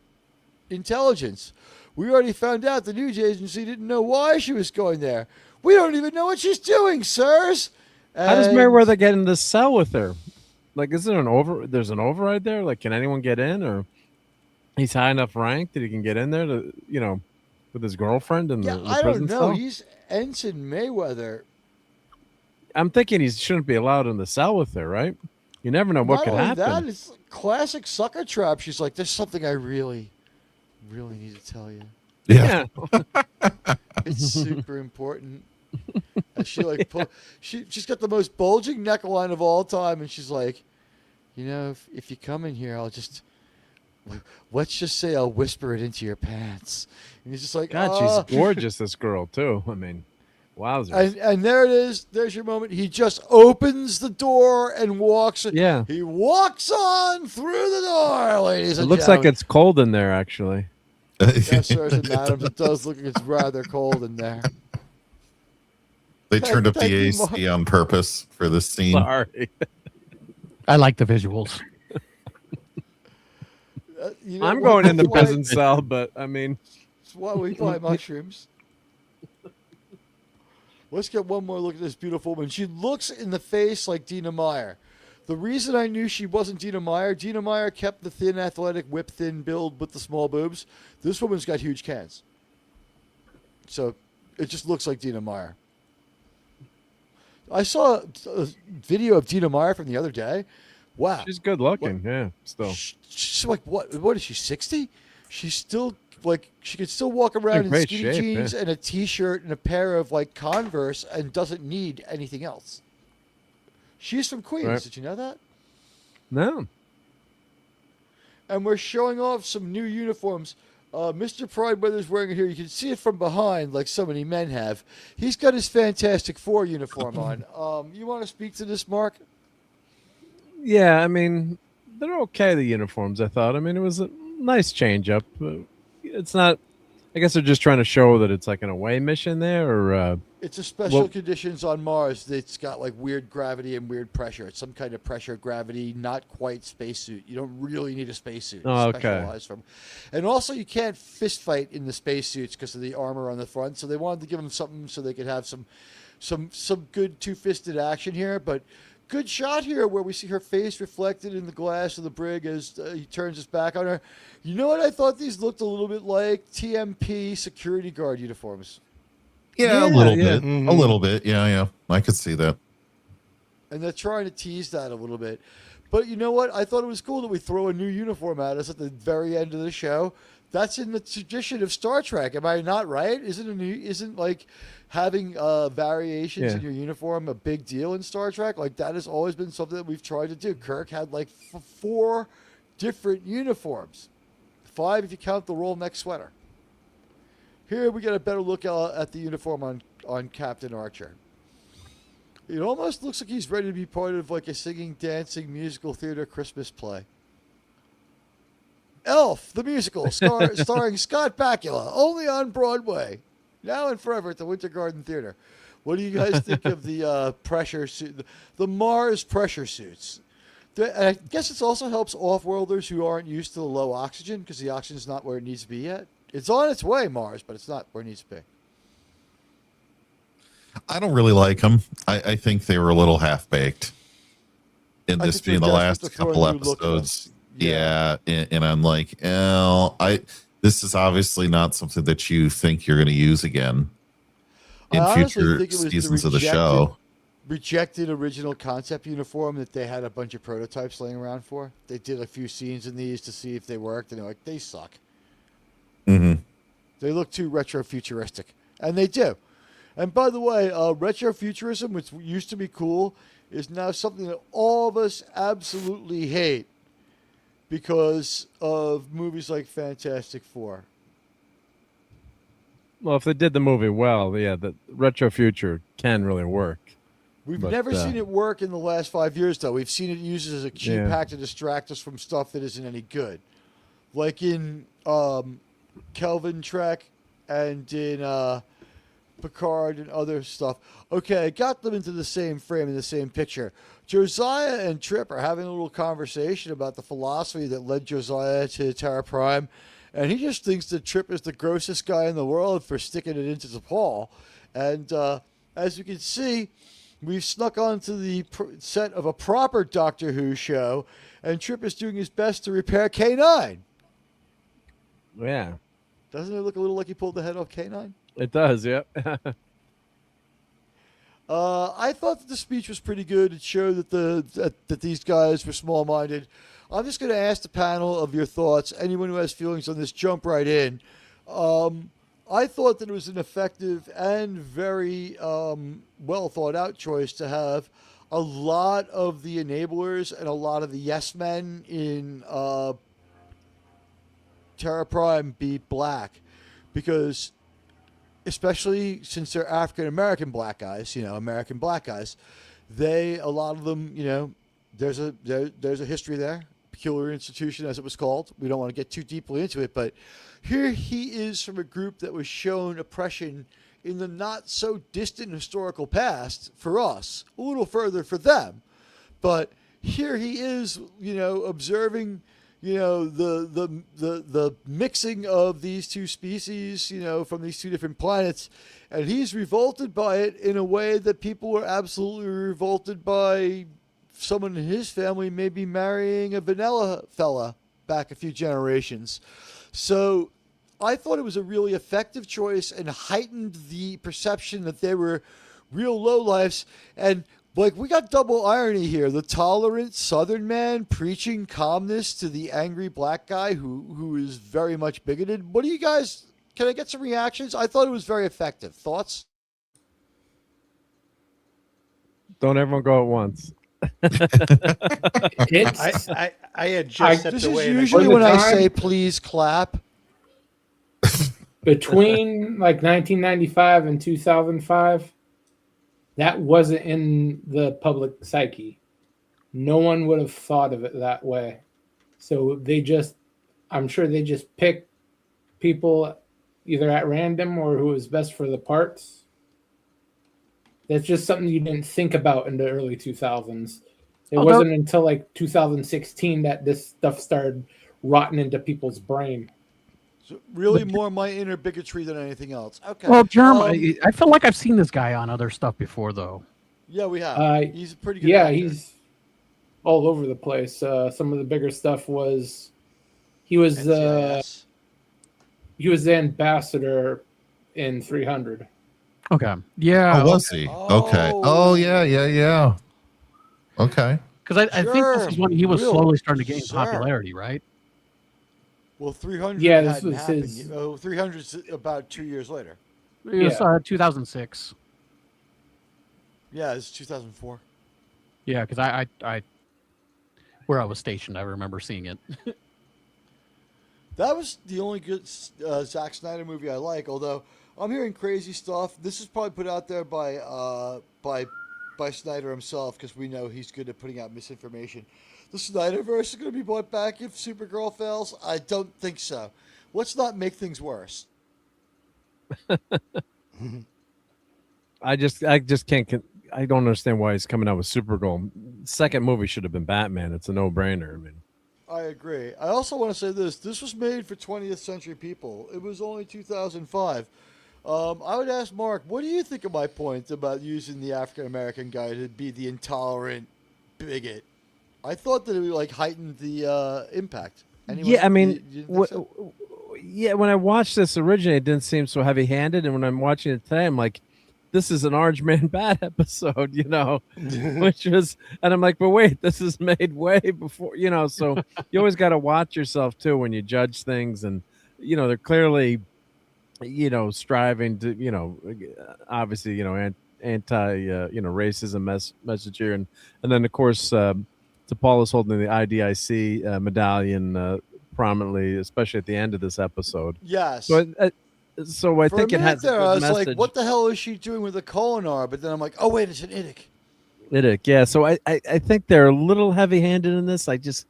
intelligence. We already found out the news agency didn't know why she was going there. We don't even know what she's doing, sirs. How does Meriwether get in the cell with her? Like, is there there's an override there? Like, can anyone get in, or he's high enough rank that he can get in there to, with his girlfriend in the I prison don't know. cell? He's Ensign Mayweather. I'm thinking he shouldn't be allowed in the cell with her, right? You never know what could happen. That is classic sucker trap. She's like, "There's something I really, really need to tell you." Yeah. It's super important. And she she's got the most bulging neckline of all time, and she's like, if you come in here, let's just say I'll whisper it into your pants. And he's just like, God, she's gorgeous, this girl too. I mean, wowzers. And there it is. There's your moment. He just opens the door and walks. Yeah. He walks on through the door, ladies and It looks like it's cold in there, actually. Yes, sirs and madams. It does look like it's rather cold in there. They turned up Thank the you, AC on purpose for this scene. Sorry. I like the visuals. You know I'm what? going in the That's why- peasant cell, but I mean, That's why we buy mushrooms. Let's get one more look at this beautiful woman. She looks in the face like Dina Meyer. The reason I knew she wasn't Dina Meyer kept the thin, athletic, whip-thin build with the small boobs. This woman's got huge cans. So it just looks like Dina Meyer. I saw a video of Dina Meyer from the other day. Wow. she's good looking. Yeah, still. She's like, what is she, 60? She's still, like, she could still walk around in great skinny shape, jeans yeah. and a T-shirt and a pair of, like, Converse and doesn't need anything else. She's from Queens. Right. Did you know that? No. And we're showing off some new uniforms. Mr. Prideweather's wearing it here. You can see it from behind, like so many men have. He's got his Fantastic Four uniform on. You want to speak to this, Mark? Yeah, I mean, they're okay, the uniforms, I thought. I mean, it was a nice change up. It's not, I guess they're just trying to show that it's like an away mission there, or. It's a special Well- conditions on Mars that's got like weird gravity and weird pressure. It's some kind of pressure gravity, not quite spacesuit. You don't really need a spacesuit. Oh, okay. Specialized from. And also, you can't fist fight in the spacesuits because of the armor on the front. So they wanted to give them something so they could have some good two-fisted action here. But good shot here where we see her face reflected in the glass of the brig as he turns his back on her. You know what? I thought these looked a little bit like TMP security guard uniforms. Yeah, a little bit. A little bit. Yeah. I could see that. And they're trying to tease that a little bit. But you know what? I thought it was cool that we throw a new uniform at us at the very end of the show. That's in the tradition of Star Trek. Am I not right? Isn't like having variations in your uniform a big deal in Star Trek? Like that has always been something that we've tried to do. Kirk had like 4 different uniforms. 5 if you count the roll neck sweater. Here we get a better look at the uniform on Captain Archer. It almost looks like he's ready to be part of like a singing, dancing, musical theater Christmas play. Elf, the musical, starring Scott Bakula, only on Broadway. Now and forever at the Winter Garden Theater. What do you guys think of the pressure suit, the Mars pressure suits? I guess it also helps off-worlders who aren't used to the low oxygen because the oxygen's not where it needs to be yet. It's on its way, Mars, but it's not where it needs to be. I don't really like them. I think they were a little half-baked in this being the last couple episodes. Yeah, and I'm like, this is obviously not something that you think you're going to use again in future seasons of the show. Rejected original concept uniform that they had a bunch of prototypes laying around for. They did a few scenes in these to see if they worked, and they're like, they suck. Mm-hmm. They look too retro-futuristic, and they do. And by the way, retro-futurism, which used to be cool, is now something that all of us absolutely hate because of movies like Fantastic Four. Well, if they did the movie well, yeah, the retro future can really work. We've never seen it work in the last 5 years, though. We've seen it used as a cue pack to distract us from stuff that isn't any good. Like in Kelvin Trek and in Picard and other stuff. Okay, I got them into the same frame, in the same picture. Josiah and Trip are having a little conversation about the philosophy that led Josiah to Terra Prime, and he just thinks that Trip is the grossest guy in the world for sticking it into T'Pol. And as you can see, we've snuck onto the set of a proper Doctor Who show, and Trip is doing his best to repair K9. Yeah. Doesn't it look a little like he pulled the head off K9? It does, yeah. I thought that the speech was pretty good. It showed that that these guys were small-minded. I'm just going to ask the panel of your thoughts. Anyone who has feelings on this, jump right in. I thought that it was an effective and very well thought out choice to have a lot of the enablers and a lot of the yes men in Terra Prime be black, because especially since they're African American black guys, American black guys, a lot of them, there's a history there, peculiar institution as it was called. We don't want to get too deeply into it, but here he is from a group that was shown oppression in the not so distant historical past for us, a little further for them. But here he is, observing, the mixing of these two species, from these two different planets, and he's revolted by it in a way that people were absolutely revolted by someone in his family maybe marrying a vanilla fella back a few generations. So I thought it was a really effective choice and heightened the perception that they were real lowlifes. And like, we got double irony here. The tolerant Southern man preaching calmness to the angry black guy who is very much bigoted. What do you guys, can I get some reactions? I thought it was very effective. Thoughts? Don't everyone go at once. I had just set This the is way. usually when I say please clap. Between like 1995 and 2005, that wasn't in the public psyche. No one would have thought of it that way. So I'm sure they just picked people either at random or who was best for the parts. That's just something you didn't think about in the early 2000s. It wasn't until like 2016 that this stuff started rotting into people's brain. So really more my inner bigotry than anything else. Okay. Well, Jeremy, I feel like I've seen this guy on other stuff before, though. Yeah, we have. He's a pretty good Yeah, actor. he's all over the place. Some of the bigger stuff was he was the ambassador in 300. Okay. Yeah. Oh, was he? Okay. Oh, yeah. Okay. Because I think this is when he was slowly starting to gain popularity, right? Well, 300 Yeah, this hadn't was happened. his- 300's about 2 years later. It was 2006. Yeah, it's 2004. Yeah, because I where I was stationed, I remember seeing it. That was the only good Zack Snyder movie I like. Although I'm hearing crazy stuff. This is probably put out there by Snyder himself, because we know he's good at putting out misinformation. The Snyderverse is going to be brought back if Supergirl fails. I don't think so. Let's not make things worse. I just can't. I don't understand why he's coming out with Supergirl. Second movie should have been Batman. It's a no-brainer. I mean, I agree. I also want to say this. This was made for 20th century people. It was only 2005. I would ask Mark, what do you think of my point about using the African-American guy to be the intolerant bigot? I thought that it would heighten the impact. Anyone, yeah, I mean, you didn't think so? yeah. When I watched this originally, it didn't seem so heavy-handed, and when I'm watching it today, I'm like, this is an Orange Man Bad episode, which was, and I'm like, but wait, this is made way before, so you always got to watch yourself too when you judge things, and they're clearly, striving to, obviously, anti, racism message here, and then of course, Paul is holding the IDIC medallion prominently, especially at the end of this episode. Yes. So I think it has. I was like, what the hell is she doing with a Kolinar? But then I'm like, oh wait, it's an Idic. Idic, yeah. So I think they're a little heavy-handed in this. I just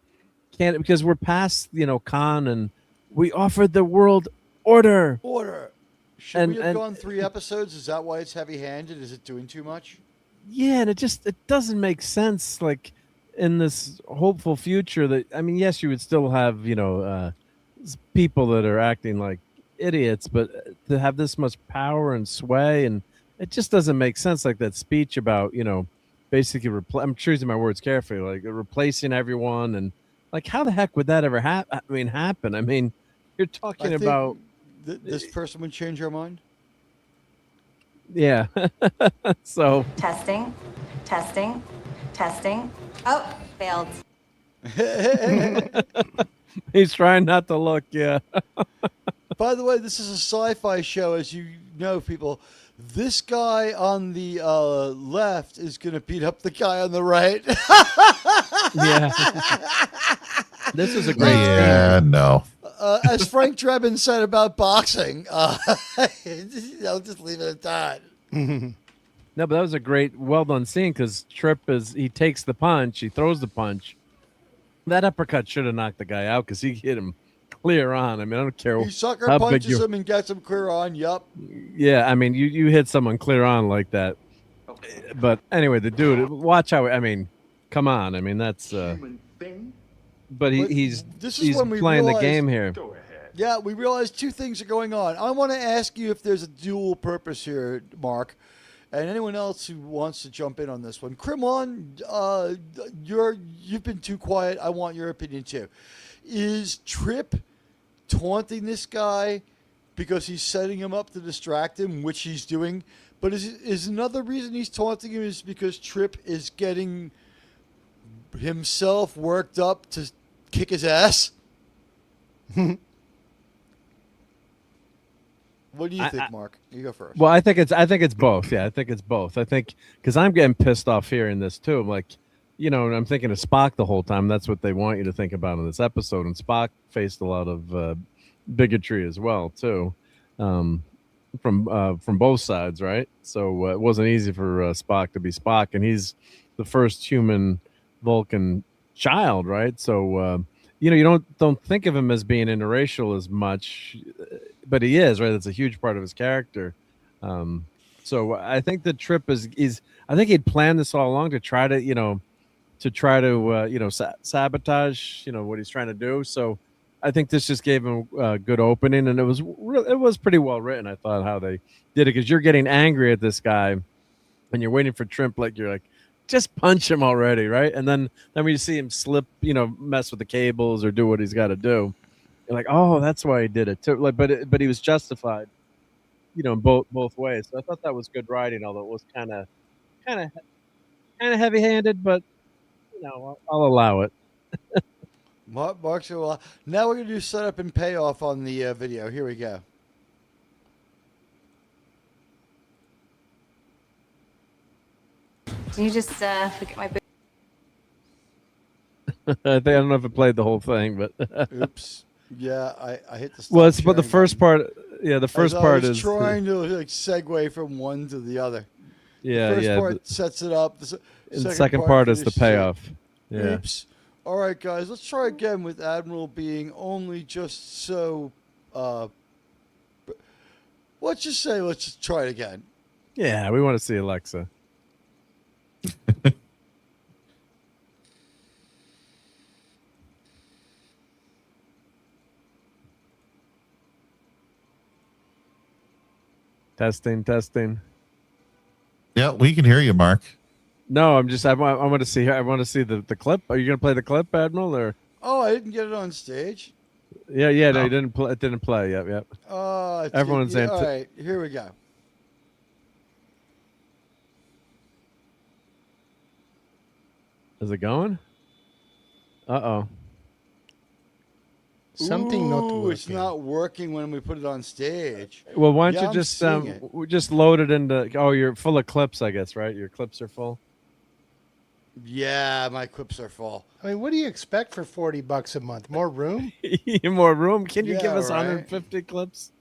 can't, because we're past Khan, and we offered the world order. Should we have gone 3 episodes? Is that why it's heavy-handed? Is it doing too much? Yeah, and it doesn't make sense. Like, in this hopeful future, that, I mean, yes, you would still have people that are acting like idiots, but to have this much power and sway, and it just doesn't make sense. Like that speech about basically I'm choosing my words carefully, like replacing everyone, and like, how the heck would that ever happen? I mean, you're talking about this person would change her mind. Yeah. So Testing. Oh, failed. He's trying not to look. Yeah. By the way, this is a sci-fi show, as you know, people. This guy on the left is going to beat up the guy on the right. Yeah. This is a great no. As Frank Drebin said about boxing, I'll just leave it at that. No, but that was a great, well done scene, because Tripp he takes the punch, he throws the punch. That uppercut should have knocked the guy out, because he hit him clear on. I mean, I don't care He sucker how big punches you. him and gets him clear on. Yup. Yeah, I mean, you hit someone clear on like that. But anyway, the dude, watch how. I mean, come on. I mean, that's. But he's this is when we playing the realized- game here. Yeah, we realized two things are going on. I want to ask you if there's a dual purpose here, Mark, and anyone else who wants to jump in on this one. Krimon, you've been too quiet. I want your opinion too. Is Trip taunting this guy because he's setting him up to distract him, which he's doing? But is another reason he's taunting him is because Trip is getting himself worked up to kick his ass? What do you think, Mark? You go first. Well, I think it's both. Yeah, I think it's both. I think because I'm getting pissed off hearing this too. I'm like, and I'm thinking of Spock the whole time. That's what they want you to think about in this episode. And Spock faced a lot of bigotry as well too, from both sides, right? So it wasn't easy for Spock to be Spock, and he's the first human Vulcan child, right? So you don't think of him as being interracial as much, but he is, right? That's a huge part of his character. So I think the Trip is I think he'd planned this all along to try to sabotage what he's trying to do. So I think this just gave him a good opening, and it was pretty well written. I thought how they did it, because you're getting angry at this guy and you're waiting for Trip, like you're like, just punch him already, right? And then when you see him slip, mess with the cables or do what he's got to do, you're like, oh, that's why he did it too. Like, but he was justified, in both ways. So I thought that was good writing, although it was kind of heavy-handed, but I'll allow it. Mark, so now we're gonna do setup and payoff on the video. Here we go. Can you just look at my book? I don't know if it played the whole thing, but oops. Yeah, I hit the. Well, but the first part, the first part is trying to segue from one to the other. Yeah, the first part sets it up. The second part is the payoff. Yeah. Oops. All right, guys, let's try again with Admiral being only just so. Let's just try it again. Yeah, we want to see Alexa. Testing. Yeah, we can hear you, Mark. No, I want to see the clip. Are you going to play the clip, Admiral, or? Oh, I didn't get it on stage. Yeah, no, you didn't play. It didn't play. Yep. Everyone's in. All right, here we go. Is it going? Uh-oh. Something not working. It's not working when we put it on stage. Well, why don't you just load it into? Oh, you're full of clips, I guess, right? Your clips are full. Yeah, my clips are full. I mean, what do you expect for $40 a month? More room? More room? Can you give us 150 clips?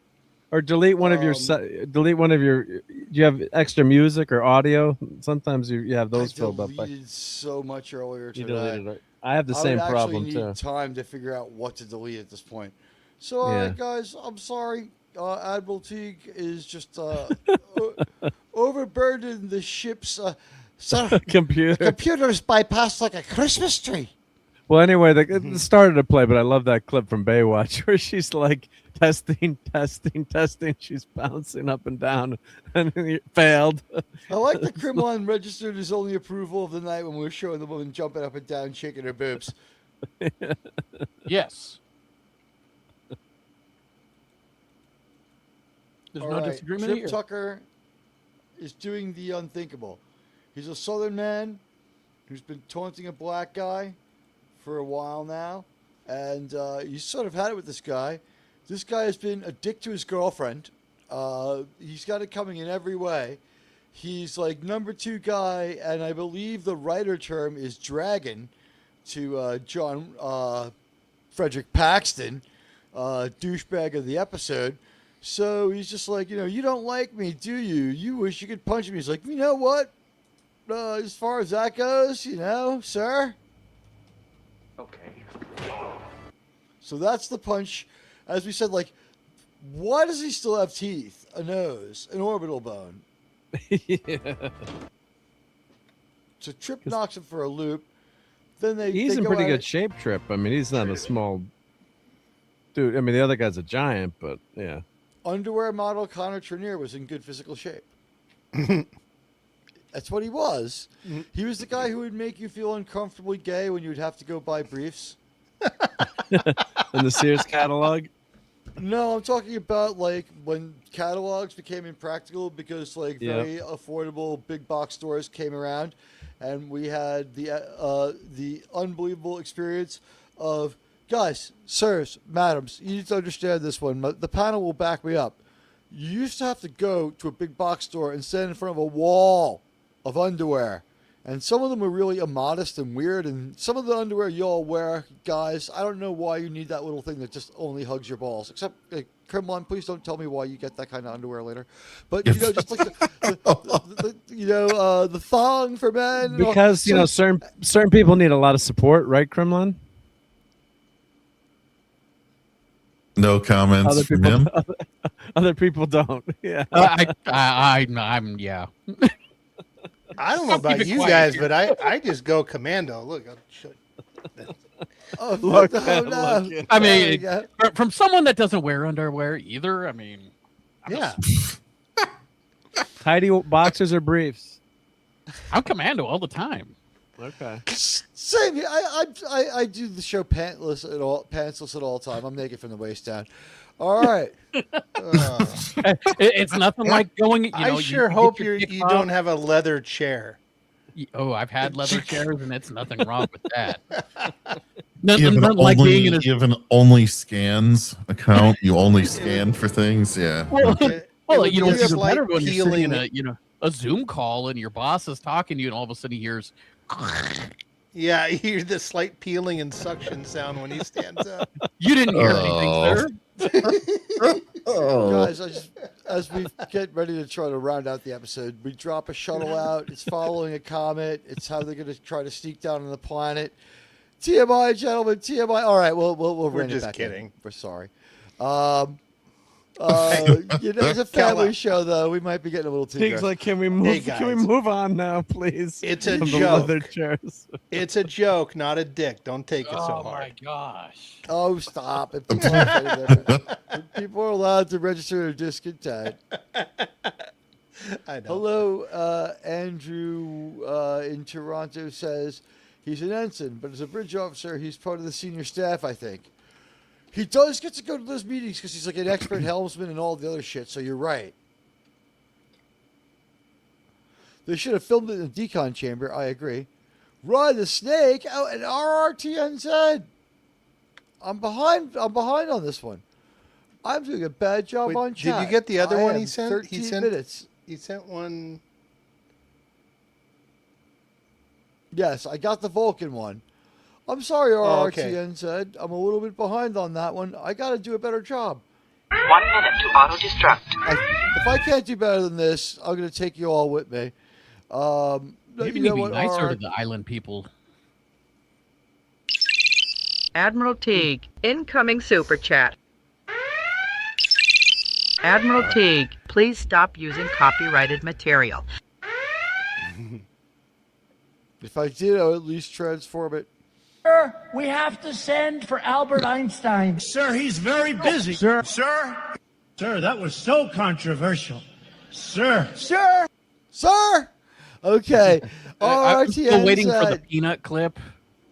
Or delete one of your. Do you have extra music or audio? Sometimes you have those filled up. I deleted so much earlier today. You deleted it. I have the same problem too. I need time to figure out what to delete at this point. So, all right, guys, I'm sorry. Admiral Teag is just overburdened the ship's computer. The computer's bypassed like a Christmas tree. Well, anyway, it started to play, but I love that clip from Baywatch where she's like testing. She's bouncing up and down, and it failed. I like the Krimon registered his only approval of the night when we were showing the woman jumping up and down, shaking her boobs. Yes. There's All no right, disagreement Trip here. Tucker is doing the unthinkable. He's a Southern man who's been taunting a black guy for a while now, and he's sort of had it with this guy. This guy has been a dick to his girlfriend. He's got it coming in every way. He's like number 2 guy, and I believe the writer term is dragon to John Frederick Paxton, douchebag of the episode. So he's just like, you don't like me, do you? You wish you could punch me. He's like, you know what? As far as that goes, sir. Okay. So that's the punch. As we said, like, why does he still have teeth, a nose, an orbital bone? Yeah. So Trip knocks him for a loop. Then He's they in go pretty at good it. shape, Trip. I mean, he's not a small dude. I mean, the other guy's a giant, but yeah. Underwear model Connor Trenier was in good physical shape. That's what he was. He was the guy who would make you feel uncomfortably gay when you would have to go buy briefs. In the Sears catalog? No, I'm talking about like when catalogs became impractical because like very affordable big box stores came around, and we had the unbelievable experience of guys, sirs, madams. You need to understand this one. The panel will back me up. You used to have to go to a big box store and stand in front of a wall of underwear. And some of them were really immodest and weird. And some of the underwear you all wear, guys, I don't know why you need that little thing that just only hugs your balls. Except, Kremlin, please don't tell me why you get that kind of underwear later. But, you know, just like the thong for men. Because, you know, certain people need a lot of support, right, Kremlin? No comments from him. Other people don't. Yeah. I'm yeah. I don't know about you guys, but I just go commando. Look, I'll show you. Look, I mean, from someone that doesn't wear underwear either. I mean, yeah. Tidy boxers or briefs? I'm commando all the time. Okay. Same here. I do the show pantsless at all time. I'm naked from the waist down. All right. It's nothing like going. You know, I sure hope you don't have a leather chair. Oh, I've had leather chairs, and it's nothing wrong with that. You have an only scans account. You only scan for things. Yeah. Well, you know, it's even like better when you're sitting peeling in a Zoom call and your boss is talking to you, and all of a sudden he hears. Yeah, you hear the slight peeling and suction sound when he stands up. You didn't hear anything, sir. Guys, as we get ready to try to round out the episode, we drop a shuttle out. It's following a comet. It's how they're going to try to sneak down on the planet. TMI, gentlemen, TMI. All right, we'll We're rein it just back kidding. in. We're sorry. You know, it's a family show, though. We might be getting a little too. Teag's like, can we move? Hey, can we guys. move on now, please? It's a From the joke. leather chairs. It's a joke, not a dick. Don't take it so Oh hard. my gosh! Oh, stop! If people are allowed to register their discontent. I know. Hello, Andrew in Toronto says he's an ensign, but as a bridge officer, he's part of the senior staff, I think. He does get to go to those meetings because he's like an expert helmsman and all the other shit, so you're right. They should have filmed it in the decon chamber, I agree. Ride the snake out at RRTNZ. I'm behind on this one. I'm doing a bad job Wait, on chat. did you get the other I one am he sent? 13 minutes. He sent one. Yes, I got the Vulcan one. I'm sorry, okay. RRTN said. I'm a little bit behind on that one. I got to do a better job. 1 minute to auto-destruct. If I can't do better than this, I'm going to take you all with me. Maybe you need to be nicer to the island people. Admiral Teag, incoming super chat. Admiral Teag, please stop using copyrighted material. If I did, I would at least transform it. Sir, we have to send for Albert Einstein. Sir, he's very busy. Sir, that was so controversial. Sir. Okay. I'm still RRTN waiting for the said, peanut clip.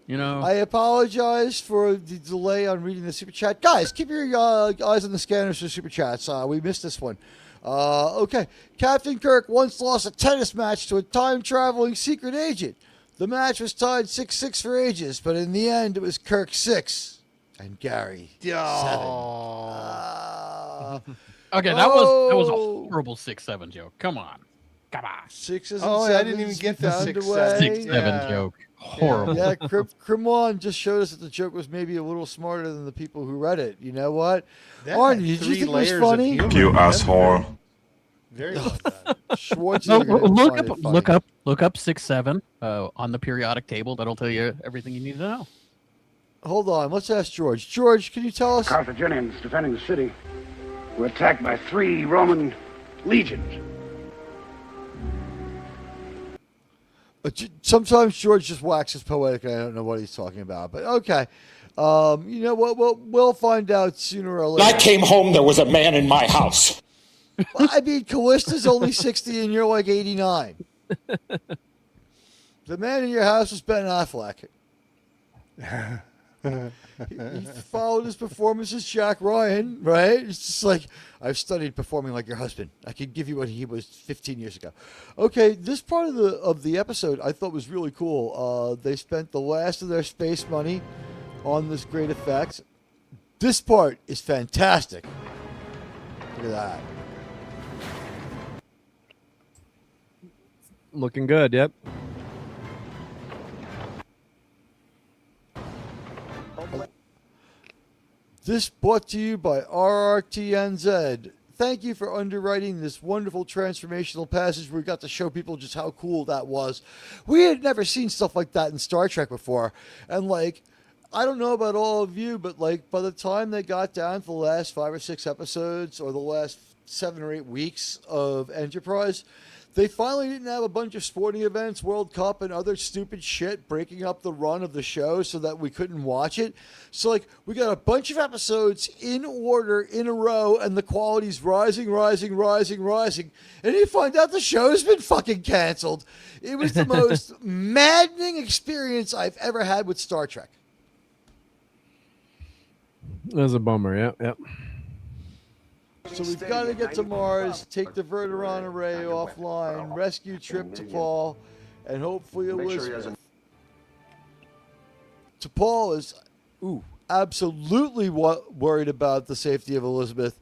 You know, I apologize for the delay on reading the super chat. Guys, keep your eyes on the scanners for super chats. We missed this one. Okay. Captain Kirk once lost a tennis match to a time-traveling secret agent. The match was tied 6-6 for ages, but in the end, it was Kirk 6 and Gary 7. okay, that was a horrible 6-7 joke. Come on. 6s and Oh, 7s I didn't even get the found 6-7. a way. 6-7 joke. Horrible. Yeah, Krimwan just showed us that the joke was maybe a little smarter than the people who read it. You know what? That Arnie, had did you 3 think it was layers of funny? humor. You asshole. Very well done. Schwarzenegger Look up 6-7 on the periodic table. That'll tell you everything you need to know. Hold on. Let's ask George. George, can you tell us? Carthaginians defending the city were attacked by 3 Roman legions. Sometimes George just waxes poetic, and I don't know what he's talking about. But okay. You know what? We'll find out sooner or later. When I came home, there was a man in my house. Well, I mean, Callista's only 60 and you're like 89. The man in your house was Ben Affleck. He followed his performance as Jack Ryan, right? It's just like, I've studied performing like your husband. I could give you what he was 15 years ago. Okay, this part of the episode I thought was really cool. They spent the last of their space money on this great effects. This part is fantastic. Look at that. Looking good, yep. This brought to you by RRTNZ. Thank you for underwriting this wonderful transformational passage where we got to show people just how cool that was. We had never seen stuff like that in Star Trek before. And like, I don't know about all of you, but like by the time they got down to the last 5 or 6 episodes or the last 7 or 8 weeks of Enterprise, they finally didn't have a bunch of sporting events, World Cup, and other stupid shit breaking up the run of the show so that we couldn't watch it. So, like, we got a bunch of episodes in order, in a row, and the quality's rising. And you find out the show's been fucking canceled. It was the most maddening experience I've ever had with Star Trek. That was a bummer, yep. So we've got to get to Mars, take the Verteron array offline, rescue Trip to Paul, and hopefully Elizabeth. T'Pol is absolutely worried about the safety of Elizabeth.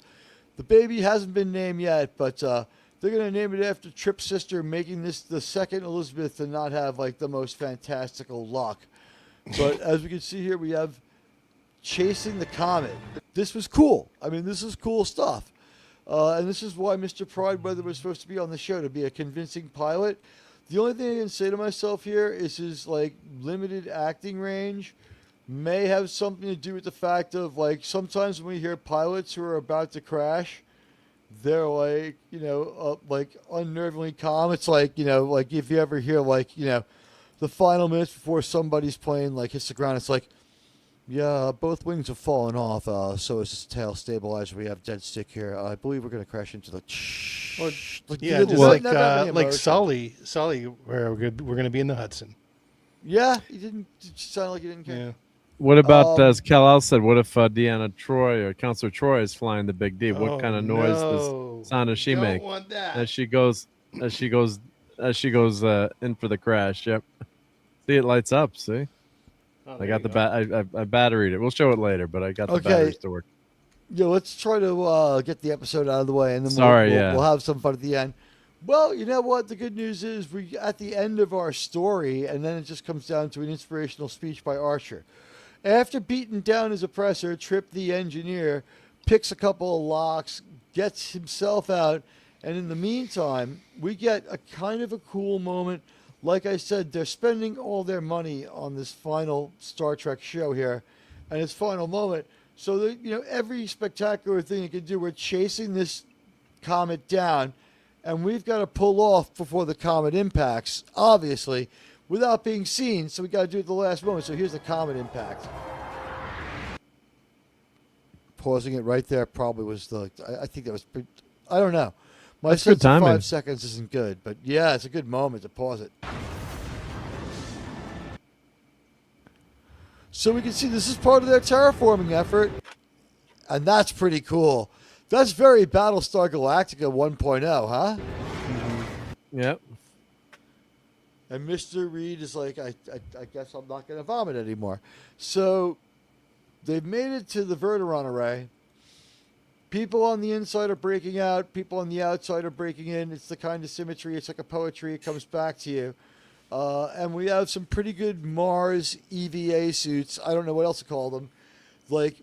The baby hasn't been named yet, but they're going to name it after Trip's sister, making this the second Elizabeth to not have like the most fantastical luck. But as we can see here, we have chasing the comet. This was cool. I mean, this is cool stuff. And this is why Mr. Prideweather was supposed to be on the show, to be a convincing pilot. The only thing I can say to myself here is his like limited acting range may have something to do with the fact of like sometimes when we hear pilots who are about to crash, they're like, like unnervingly calm. It's like, like if you ever hear like, the final minutes before somebody's plane like hits the ground, it's like, yeah, both wings have fallen off, so is this tail stabilizer. We have dead stick here. I believe we're going to crash into the... like Sully, where we're going to be in the Hudson. Yeah, he didn't sound like he didn't care. Yeah. What about, as Kal-El said, what if Deanna Troi or Counselor Troy is flying the Big D? What kind of noise does sound does she Don't make want that. as she goes in for the crash? Yep. See, it lights up. See. Oh, I got the I batteried it. We'll show it later, but I got the batteries to work. Yeah, let's try to get the episode out of the way, and then we'll have some fun at the end. Well, you know what? The good news is we at the end of our story, and then it just comes down to an inspirational speech by Archer. After beating down his oppressor, Trip the engineer picks a couple of locks, gets himself out, and in the meantime, we get a kind of a cool moment. Like I said, they're spending all their money on this final Star Trek show here, and its final moment. So that, every spectacular thing you can do, we're chasing this comet down, and we've got to pull off before the comet impacts, obviously, without being seen. So we got to do it at the last moment. So here's the comet impact. Pausing it right there probably was I think that was. I don't know. My sense of 5 seconds isn't good, but yeah, it's a good moment to pause it. So we can see this is part of their terraforming effort, and that's pretty cool. That's very Battlestar Galactica 1.0, huh? Mm-hmm. Yep. And Mr. Reed is like, I guess I'm not going to vomit anymore. So they've made it to the Verteron array. People on the inside are breaking out. People on the outside are breaking in. It's the kind of symmetry. It's like a poetry. It comes back to you. And we have some pretty good Mars EVA suits. I don't know what else to call them. Like,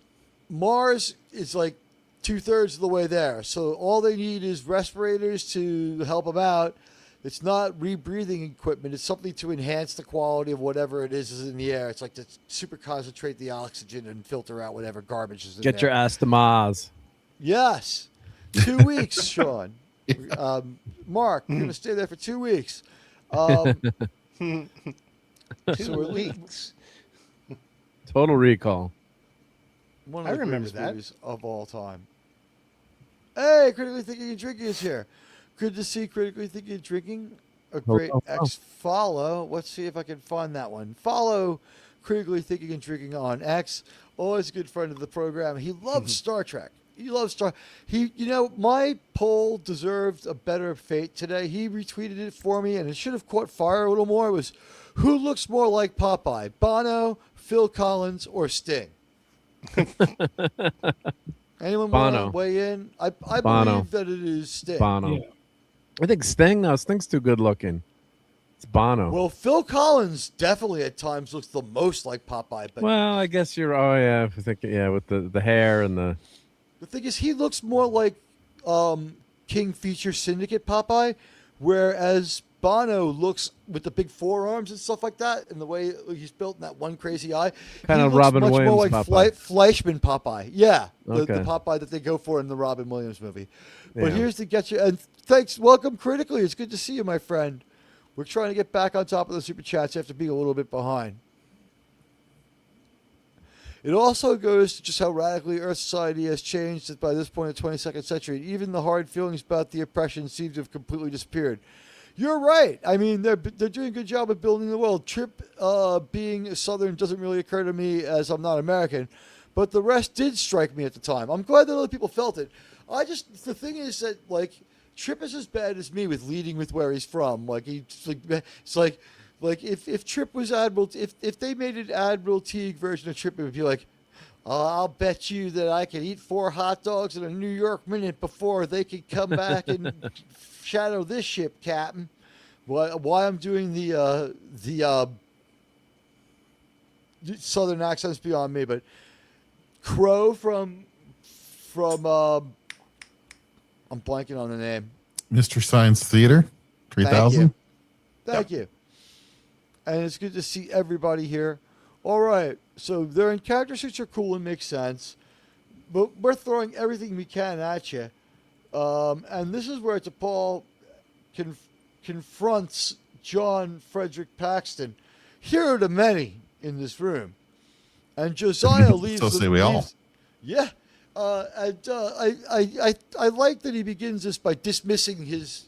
Mars is like 2/3 of the way there. So all they need is respirators to help them out. It's not rebreathing equipment. It's something to enhance the quality of whatever it is in the air. It's like to super concentrate the oxygen and filter out whatever garbage is in Get there. your ass to Mars. Yes. 2 weeks, Sean. Mark, you're going to stay there for 2 weeks. 2 weeks. Total Recall. One I of the remember greatest that. movies of all time. Hey, Critically Thinking and Drinking is here. Good to see Critically Thinking and Drinking. A great X follow. Let's see if I can find that one. Follow Critically Thinking and Drinking on X. Always a good friend of the program. He loves Star Trek. He loves my poll deserved a better fate today. He retweeted it for me, and it should have caught fire a little more. It was, who looks more like Popeye, Bono, Phil Collins, or Sting? Anyone want to weigh in? I believe that it is Sting. Bono. I think Sting. No, Sting's too good looking. It's Bono. Well, Phil Collins definitely at times looks the most like Popeye. But well, I guess you're. Oh yeah, I think with the hair and the. The thing is, he looks more like King Feature Syndicate Popeye, whereas Bono looks with the big forearms and stuff like that, and the way he's built in that one crazy eye. Kind he of looks Robin much Williams more like Popeye. Fleischman Popeye. Yeah, the Okay. Popeye that they go for in the Robin Williams movie. But Yeah. here's to get you. And thanks, welcome critically. It's good to see you, my friend. We're trying to get back on top of the super chats after being a little bit behind. It also goes to just how radically Earth society has changed that by this point in the 22nd century. Even the hard feelings about the oppression seem to have completely disappeared. You're right. I mean, they're doing a good job of building the world. Trip being Southern doesn't really occur to me as I'm not American, but the rest did strike me at the time. I'm glad that other people felt it. The thing is that, like, Trip is as bad as me with leading with where he's from. Like, it's like if Trip was Admiral, if they made an Admiral Teague version of Trip, it would be like, I'll bet you that I could eat 4 hot dogs in a New York minute before they could come back and shadow this ship, Captain. Why I'm doing the Southern accents beyond me, but Crow from I'm blanking on the name. Mr. Science Theater, 3000. Thank you. And it's good to see everybody here. All right. So their encounter suits are cool and make sense, but we're throwing everything we can at you. And this is where T'Pol confronts John Frederick Paxton, hero to many in this room. And Josiah leaves. So say we all. Yeah. I like that he begins this by dismissing his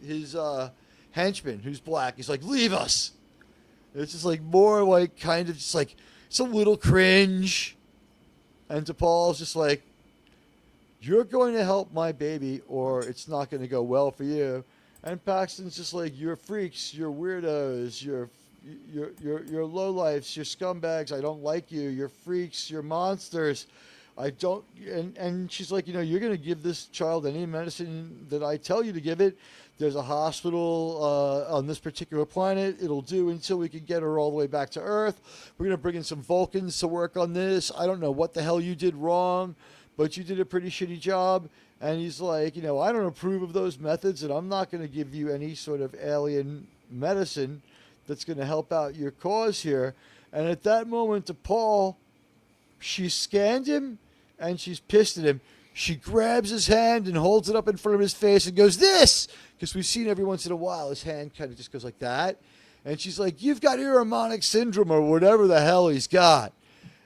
henchman who's black. He's like, leave us. It's just like more like kind of just like it's a little cringe. And T'Pol's just like, you're going to help my baby or it's not going to go well for you. And Paxton's just like, you're freaks, you're weirdos, you're lowlifes, you're scumbags, I don't like you, you're freaks, you're monsters. I don't, and she's like, you're going to give this child any medicine that I tell you to give it. There's a hospital on this particular planet. It'll do until we can get her all the way back to Earth. We're going to bring in some Vulcans to work on this. I don't know what the hell you did wrong, but you did a pretty shitty job. And he's like, I don't approve of those methods, and I'm not going to give you any sort of alien medicine that's going to help out your cause here. And at that moment, T'Pol, she scanned him, and she's pissed at him. She grabs his hand and holds it up in front of his face and goes, this! Because we've seen every once in a while his hand kind of just goes like that. And she's like, you've got Iromonic syndrome or whatever the hell he's got.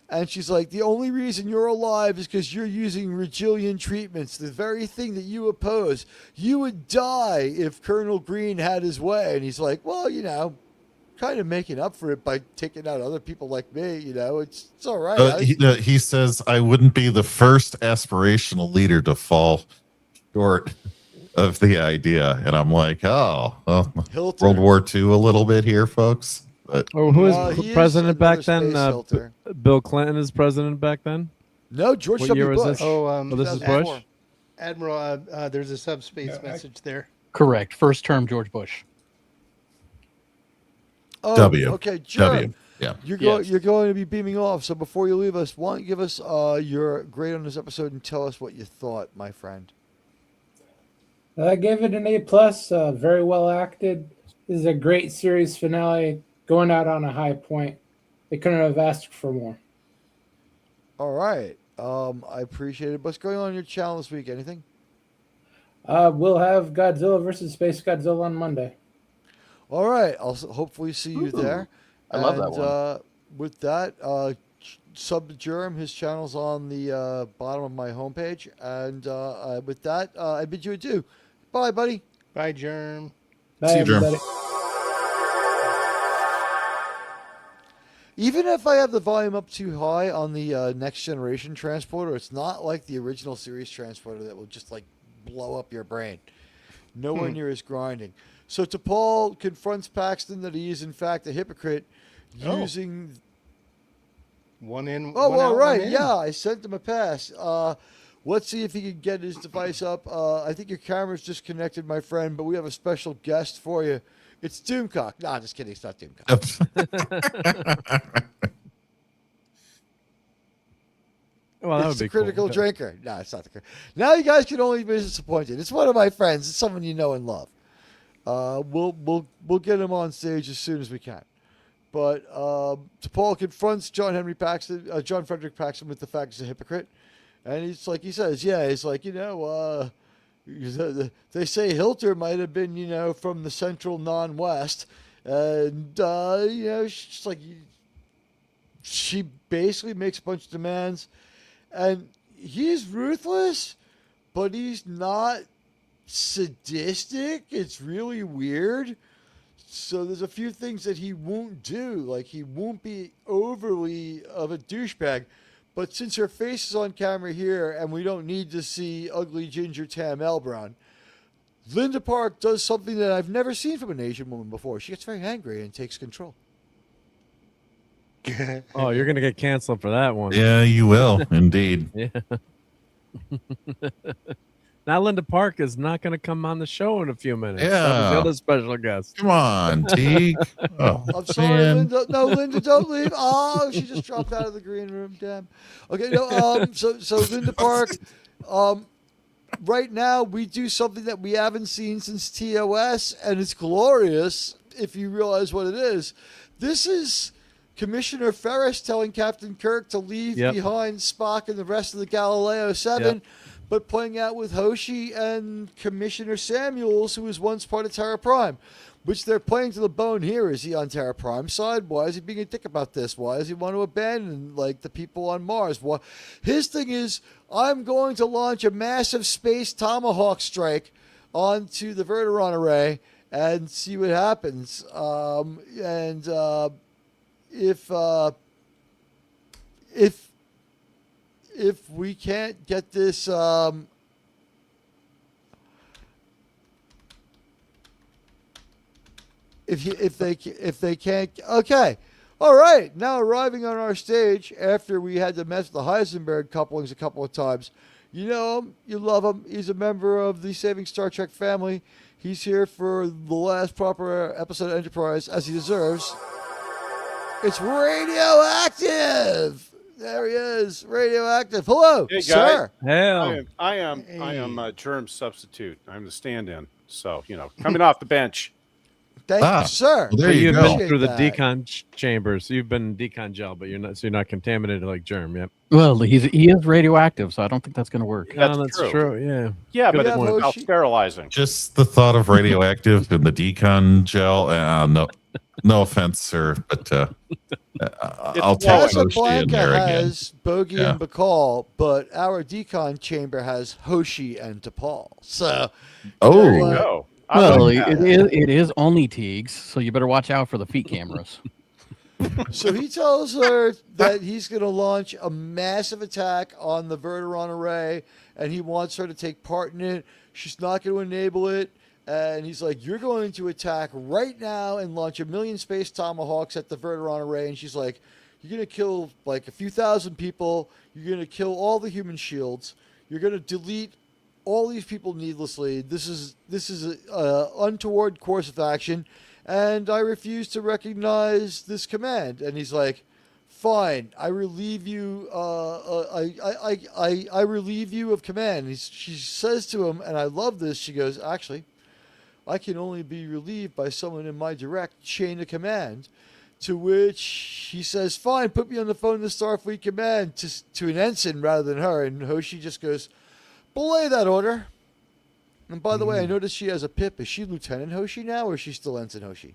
And she's like, the only reason you're alive is because you're using Regilian treatments, the very thing that you oppose. You would die if Colonel Green had his way. And he's like, well, kind of making up for it by taking out other people like me. It's all right. He says, I wouldn't be the first aspirational leader to fall short of the idea. And I'm like, World War II a little bit here, folks. But who was president back then? Bill Clinton is president back then? No, George What W. year was Bush. this? This is Bush? Admiral, there's a subspace message there. Correct. First term George Bush. Oh, W. Okay, Jared, Yeah. You're going to be beaming off. So before you leave us, why don't you give us your grade on this episode and tell us what you thought, my friend? I gave it an A+. Very well acted. This is a great series finale, going out on a high point. They couldn't have asked for more. All right. I appreciate it. What's going on your channel this week? Anything? We'll have Godzilla versus Space Godzilla on Monday. All right. I'll hopefully see you there. I love that one. With that, sub to Germ. His channel's on the bottom of my homepage. And with that, I bid you adieu. Bye, buddy. Bye, Germ. Bye, See you, Germ. everybody. Even if I have the volume up too high on the next generation transporter, it's not like the original series transporter that will just like blow up your brain. Nowhere near as grinding. So T'Pol confronts Paxton that he is in fact a hypocrite using one in. Oh, one well, out, right. one in. Yeah, I sent him a pass. Let's see if he can get his device up. I think your camera's disconnected, my friend, but we have a special guest for you. It's Doomcock. No, just kidding. It's not Doomcock. Well, that It's would the be critical cool. drinker. No, it's not the critical. Now you guys can only be disappointed. It's one of my friends. It's someone you know and love. We'll get him on stage as soon as we can. But T'Pol confronts John Frederick Paxton with the fact he's a hypocrite, and he's like, he says, yeah, he's like, they say Hilter might have been, from the central non-west, and she's like, she basically makes a bunch of demands, and he's ruthless, but he's not sadistic. It's really weird. So there's a few things that he won't do. Like, he won't be overly of a douchebag. But since her face is on camera here and we don't need to see ugly ginger Tam Elbron, Linda Park does something that I've never seen from an Asian woman before. She gets very angry and takes control. Oh, you're going to get canceled for that one. Yeah, you will, indeed. Yeah. Now Linda Park is not going to come on the show in a few minutes. Yeah. That was the other special guest. Come on, Teag. Oh, I'm sorry, man. Linda. No, Linda, don't leave. Oh, she just dropped out of the green room. Damn. Okay, no. So Linda Park. Right now, we do something that we haven't seen since TOS, and it's glorious if you realize what it is. This is Commissioner Ferris telling Captain Kirk to leave behind Spock and the rest of the Galileo 7, but playing out with Hoshi and Commissioner Samuels, who was once part of Terra Prime, which they're playing to the bone here. Is he on Terra Prime's side? Why is he being a dick about this? Why does he want to abandon, the people on Mars? Why? His thing is, I'm going to launch a massive space tomahawk strike onto the Verteron array and see what happens. If we can't get this, if they can't, okay, all right. Now arriving on our stage after we had to mess with the Heisenberg couplings a couple of times. You know him, you love him. He's a member of the Saving Star Trek family. He's here for the last proper episode of Enterprise, as he deserves. It's Radioactive. There he is, Radioactive. Hello, hey, guys. sir. Hell. I am Germ's substitute. I'm the stand-in. So, coming off the bench. Thank you, sir. Well, there you You've go. been through the Appreciate decon chambers. You've been decon gel, but you're not contaminated like germ. Yep. Well, he is radioactive, so I don't think that's going to work. That's true. Yeah. Yeah, Good but point. it's about sterilizing. Just the thought of radioactive and the decon gel. No offense, sir, but I'll take Hoshi in Casablanca there again. has Bogey and Bacall, but our decon chamber has Hoshi and T'Pol. So, Oh. No. Well, it is only Teagues, so you better watch out for the feet cameras. So he tells her that he's going to launch a massive attack on the Verteron array, and he wants her to take part in it. She's not going to enable it. And he's like, you're going to attack right now and launch 1 million space tomahawks at the Verteron array. And she's like, you're going to kill like a few thousand people. You're going to kill all the human shields. You're going to delete all these people needlessly. This is an untoward course of action. And I refuse to recognize this command. And he's like, fine, I relieve you. I relieve you of command. She says to him, and I love this. She goes, actually, I can only be relieved by someone in my direct chain of command. To which he says, fine, put me on the phone to Starfleet Command to an ensign rather than her. And Hoshi just goes, belay that order. And by the way, I noticed she has a pip. Is she Lieutenant Hoshi now, or is she still Ensign Hoshi?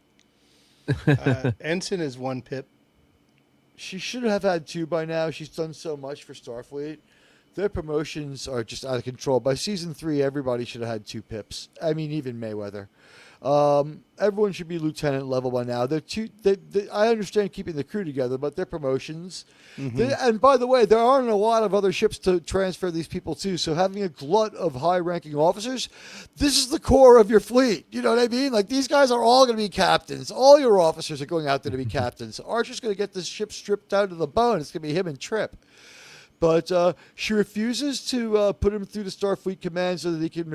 Ensign is 1 pip. She should have had 2 by now. She's done so much for Starfleet. Their promotions are just out of control. By season 3, everybody should have had 2 pips. I mean, even Mayweather. Everyone should be lieutenant level by now. I understand keeping the crew together, but their promotions. And by the way, there aren't a lot of other ships to transfer these people to. So having a glut of high-ranking officers, this is the core of your fleet. You know what I mean? Like, these guys are all going to be captains. All your officers are going out there to be captains. Archer's going to get this ship stripped down to the bone. It's going to be him and Trip. But she refuses to put him through the Starfleet Command so that he can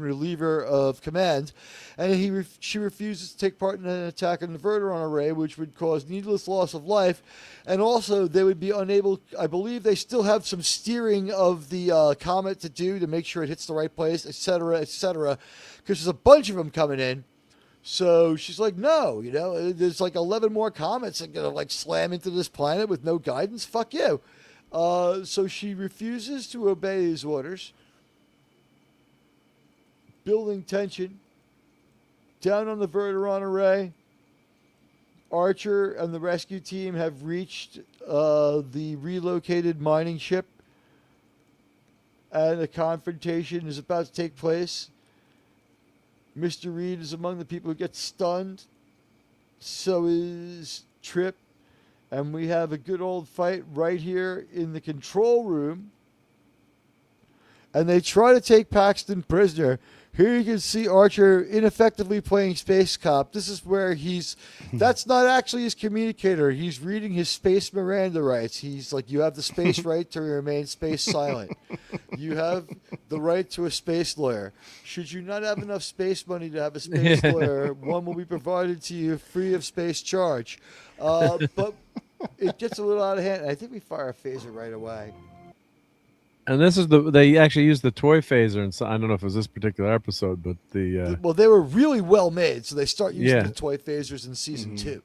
relieve her of command, and she refuses to take part in an attack on the Verteron array, which would cause needless loss of life, and also they would be unable. I believe they still have some steering of the comet to do to make sure it hits the right place, etc., etc., because there's a bunch of them coming in. So she's like, no, there's like 11 more comets that are going to like slam into this planet with no guidance. Fuck you. So she refuses to obey his orders, building tension down on the Verteron array. Archer and the rescue team have reached the relocated mining ship, and a confrontation is about to take place. Mr. Reed is among the people who get stunned. So is Trip. And we have a good old fight right here in the control room. And they try to take Paxton prisoner. Here you can see Archer ineffectively playing space cop. This is where that's not actually his communicator. He's reading his space Miranda rights. He's like, you have the space right to remain space silent. You have the right to a space lawyer. Should you not have enough space money to have a space lawyer, one will be provided to you free of space charge. But it gets a little out of hand. I think we fire a phaser right away. And this is they actually used the toy phaser, and so I don't know if it was this particular episode, but well, they were really well made, so they start using the toy phasers in season 2.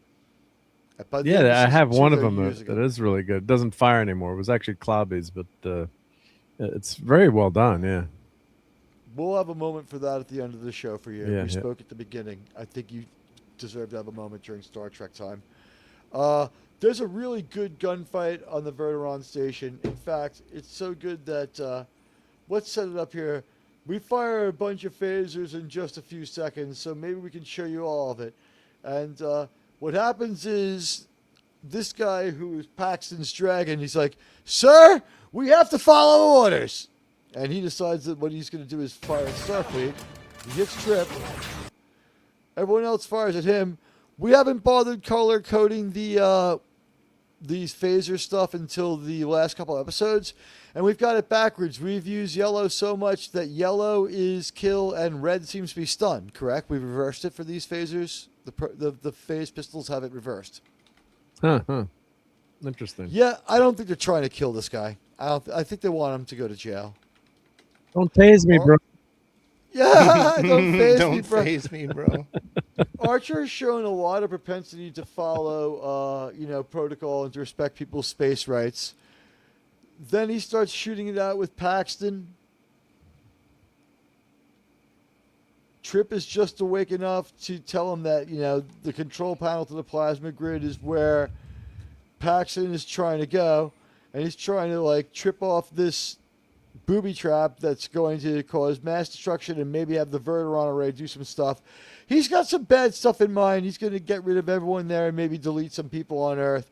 I have one of them that is really good. It doesn't fire anymore. It was actually Clobby's, but it's very well done. Yeah, we'll have a moment for that at the end of the show for you. Yeah, we spoke at the beginning. I think you deserve to have a moment during Star Trek time. There's a really good gunfight on the Verteron station. In fact, it's so good that, let's set it up here. We fire a bunch of phasers in just a few seconds, so maybe we can show you all of it. And what happens is this guy who is Paxton's dragon, he's like, sir, we have to follow orders. And he decides that what he's going to do is fire at Starfleet. He gets tripped. Everyone else fires at him. We haven't bothered color coding these phaser stuff until the last couple episodes, and we've got it backwards. We've used yellow so much that yellow is kill and red seems to be stun. Correct? We've reversed it for these phasers. The phase pistols have it reversed. Huh. Interesting. Yeah, I don't think they're trying to kill this guy. I think they want him to go to jail. Don't tase me, bro. Yeah, don't phase me, bro. Archer has shown a lot of propensity to follow, protocol and to respect people's space rights. Then he starts shooting it out with Paxton. Trip is just awake enough to tell him that, the control panel to the plasma grid is where Paxton is trying to go. And he's trying to, trip off this booby trap that's going to cause mass destruction and maybe have the Verteron array do some stuff. He's got some bad stuff in mind. He's going to get rid of everyone there and maybe delete some people on Earth.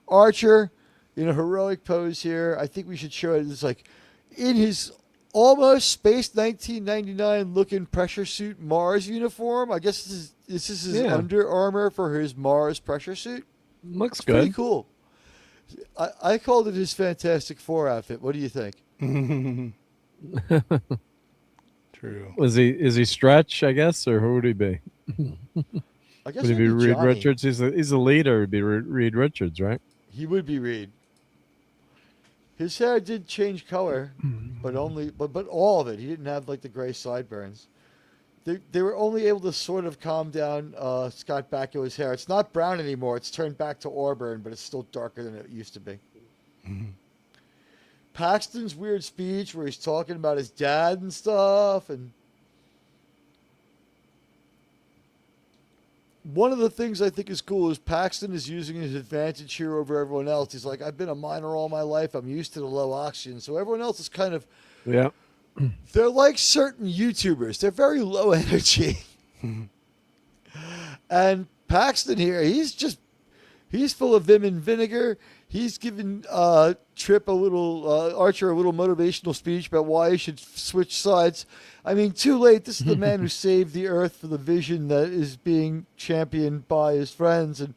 Archer, in a heroic pose here, I think we should show it. It's like in his almost Space 1999 looking pressure suit Mars uniform. I guess this is his Under Armour for his Mars pressure suit. Looks it's good. Pretty cool. I called it his Fantastic Four outfit. What do you think? True. Is he Stretch, I guess, or who would he be? I guess would he be Reed Johnny. Richards? He's the leader. Would be Reed Richards, right? He would be Reed. His hair did change color, but all of it. He didn't have the gray sideburns. They were only able to sort of calm down Scott Bakula's hair. It's not brown anymore. It's turned back to auburn, but it's still darker than it used to be. Paxton's weird speech where he's talking about his dad and stuff, and one of the things I think is cool is Paxton is using his advantage here over everyone else. He's like, I've been a miner all my life. I'm used to the low oxygen. So everyone else is kind of, Yeah. they're like certain YouTubers. They're very low energy. And Paxton here, he's full of vim and vinegar. He's giving Trip Archer a little motivational speech about why he should switch sides. I mean, too late. This is the man who saved the Earth for the vision that is being championed by his friends. And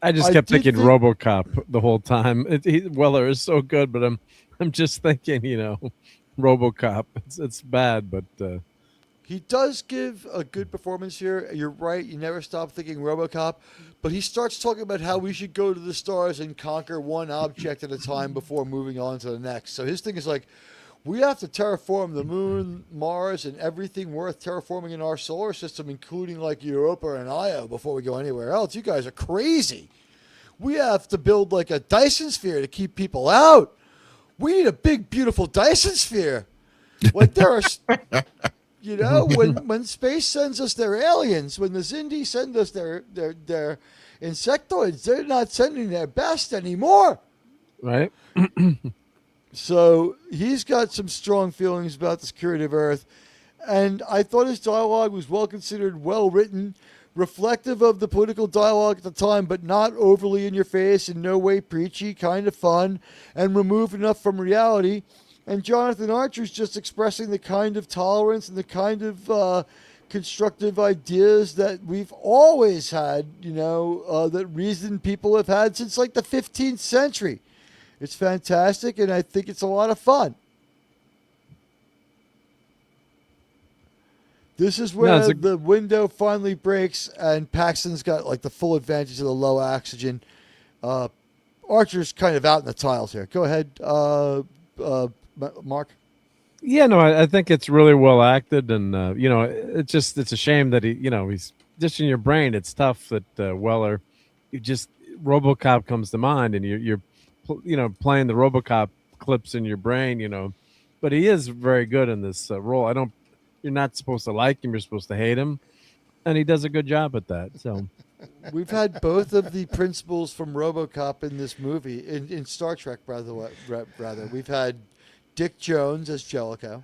I just kept thinking RoboCop the whole time. Weller is so good, but I'm just thinking, RoboCop. It's bad, but he does give a good performance here. You're right. You never stop thinking RoboCop. But he starts talking about how we should go to the stars and conquer one object at a time before moving on to the next. So his thing is like, we have to terraform the moon, Mars, and everything worth terraforming in our solar system, including like Europa and Io, before we go anywhere else. You guys are crazy. We have to build like a Dyson sphere to keep people out. We need a big, beautiful Dyson sphere. Like there are... when space sends us their aliens, when the Xindi send us their insectoids, they're not sending their best anymore. Right. So he's got some strong feelings about the security of Earth. And I thought his dialogue was well considered, well written, reflective of the political dialogue at the time, but not overly in your face, in no way preachy, kind of fun, and removed enough from reality. And Jonathan Archer's just expressing the kind of tolerance and the kind of constructive ideas that we've always had, that reasoned people have had since like the 15th century. It's fantastic, and I think it's a lot of fun. This is where the window finally breaks, and Paxton's got like the full advantage of the low oxygen. Archer's kind of out in the tiles here. Go ahead, Mark. Yeah, no, I think it's really well acted, and it's a shame that he's just in your brain. It's tough that Weller, RoboCop comes to mind, and you're playing the RoboCop clips in your brain, but he is very good in this role. You're not supposed to like him; you're supposed to hate him, and he does a good job at that. So. We've had both of the principals from RoboCop in this movie, in Star Trek, rather. We've had Dick Jones as Jellicoe,